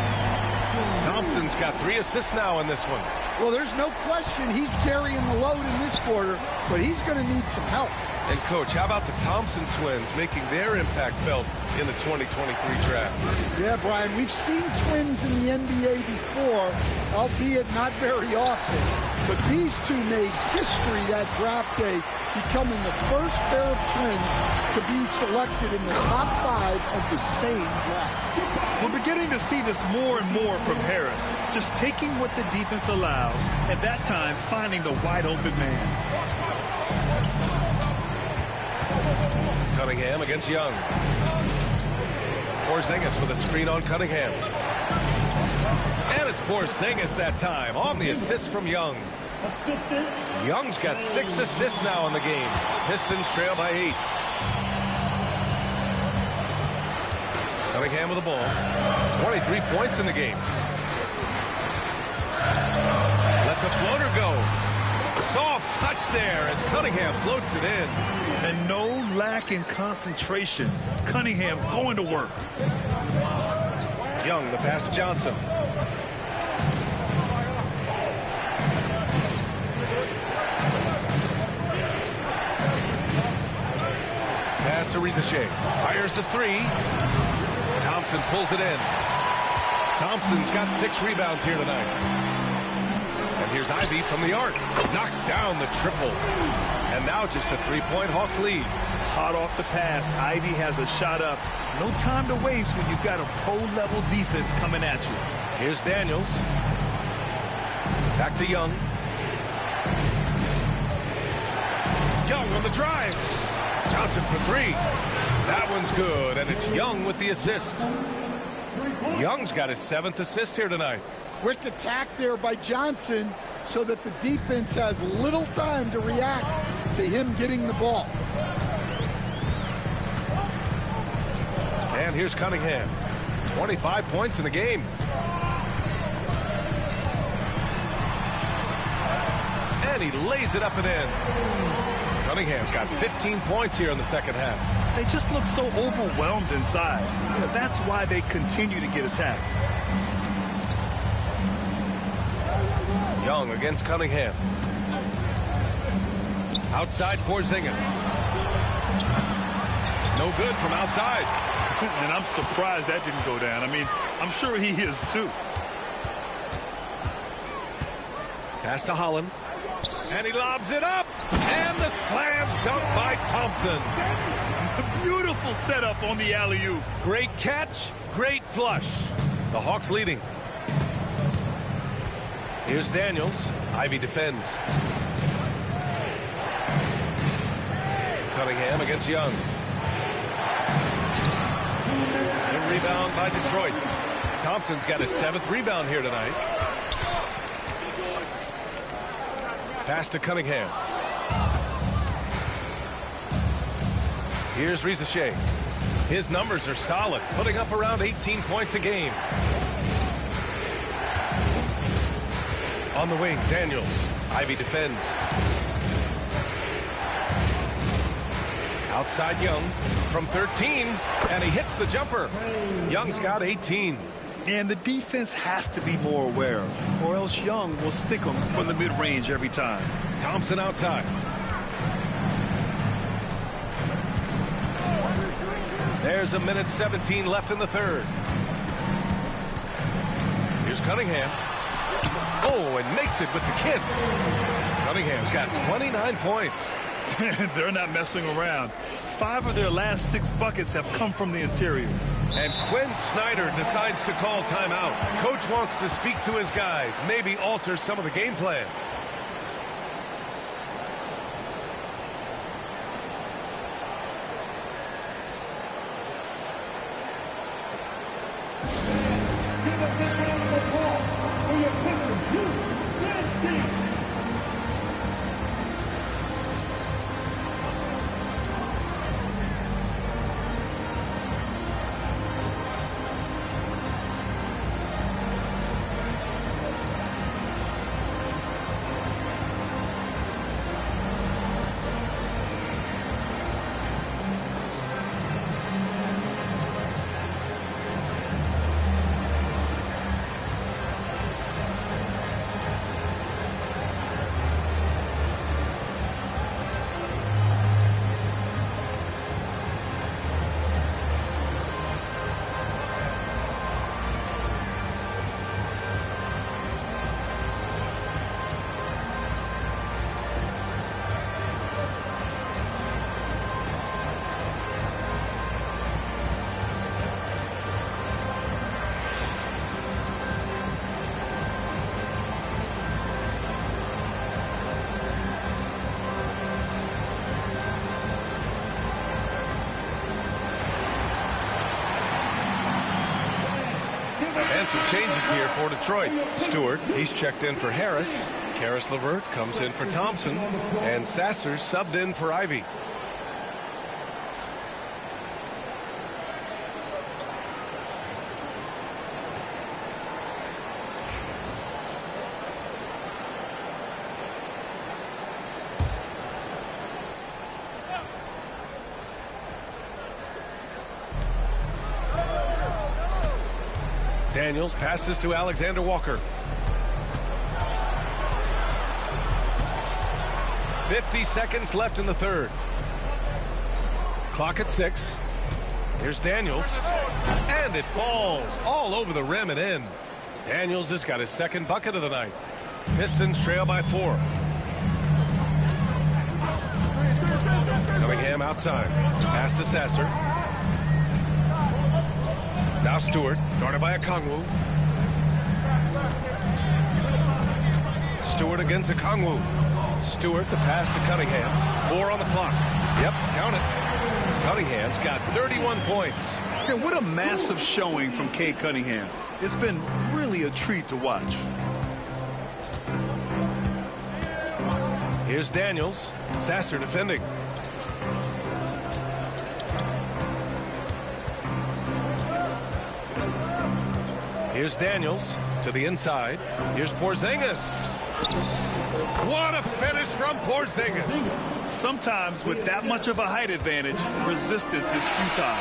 Thompson's got 3 assists now in this one. Well, there's no question he's carrying the load in this quarter, but he's going to need some help. And, Coach, how about the Thompson twins making their impact felt in the 2023 draft? Yeah, Brian, we've seen twins in the NBA before, albeit not very often. But these two made history that draft day, becoming the first pair of twins to be selected in the top 5 of the same draft. We're beginning to see this more and more from Harris, just taking what the defense allows, at that time finding the wide open man. Cunningham against Young. Porzingis with a screen on Cunningham. And it's Porzingis that time on the assist from Young. Young's got 6 assists now in the game. Pistons trail by 8. Cunningham with the ball. 23 points in the game. Lets a floater go. Soft touch there as Cunningham floats it in. And no lack in concentration. Cunningham going to work. Young, the pass to Johnson. Pass to Rizashea. Fires the 3. Thompson pulls it in. Thompson's got 6 rebounds here tonight. And here's Ivy from the arc. Knocks down the triple. And now just a 3-point Hawks lead. Hot off the pass. Ivy has a shot up. No time to waste when you've got a pro-level defense coming at you. Here's Daniels. Back to Young. Young on the drive. Johnson for 3. That one's good, and it's Young with the assist. Young's got his 7th assist here tonight. Quick attack there by Johnson so that the defense has little time to react to him getting the ball. And here's Cunningham. 25 points in the game. And he lays it up and in. Cunningham's got 15 points here in the second half. They just look so overwhelmed inside. That's why they continue to get attacked. Young against Cunningham. Outside Porzingis. No good from outside. And I'm surprised that didn't go down. I mean, I'm sure he is too. Pass to Holland. And he lobs it up. And the slam dunk by Thompson. Beautiful setup on the alley-oop. Great catch, great flush. The Hawks leading. Here's Daniels. Ivy defends. Cunningham against Young. Good rebound by Detroit. Thompson's got his 7th rebound here tonight. Pass to Cunningham. Here's Rizashea. His numbers are solid, putting up around 18 points a game. On the wing, Daniels. Ivy defends. Outside Young from 13, and he hits the jumper. Young's got 18. And the defense has to be more aware, or else Young will stick them from the mid-range every time. Thompson outside. There's a minute 17 left in the third. Here's Cunningham. Oh, and makes it with the kiss. Cunningham's got 29 points. They're not messing around. 5 of their last 6 buckets have come from the interior. And Quinn Snyder decides to call timeout. Coach wants to speak to his guys, maybe alter some of the game plan. And some changes here for Detroit. Stewart, he's checked in for Harris. Karis LeVert comes in for Thompson. And Sasser subbed in for Ivy. Daniels passes to Alexander Walker. 50 seconds left in the third. Clock at 6. Here's Daniels. And it falls all over the rim and in. Daniels has got his second bucket of the night. Pistons trail by 4. Cunningham outside. Pass to Sasser. Now Stewart, guarded by Okongwu. Stewart against Okongwu. Stewart, the pass to Cunningham. 4 on the clock. Yep, count it. Cunningham's got 31 points. Yeah, what a massive showing from Cade Cunningham. It's been really a treat to watch. Here's Daniels. Sasser defending. Here's Daniels to the inside. Here's Porzingis. What a finish from Porzingis. Sometimes with that much of a height advantage, resistance is futile.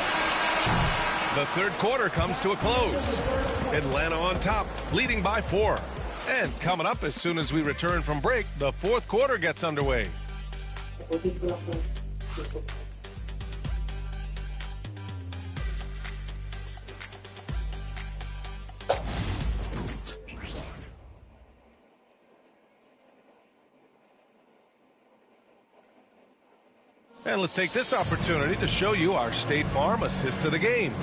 The third quarter comes to a close. Atlanta on top, leading by 4. And coming up as soon as we return from break, the fourth quarter gets underway. And let's take this opportunity to show you our State Farm assist to the game.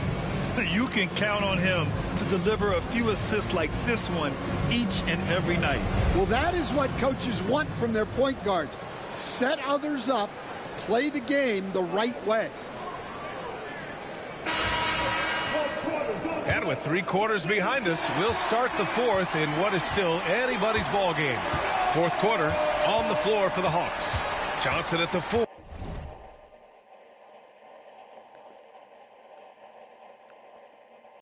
You can count on him to deliver a few assists like this one each and every night. Well, that is what coaches want from their point guards. Set others up, play the game the right way. And with 3 quarters behind us, we'll start the fourth in what is still anybody's ball game. Fourth quarter on the floor for the Hawks. Johnson at the 4.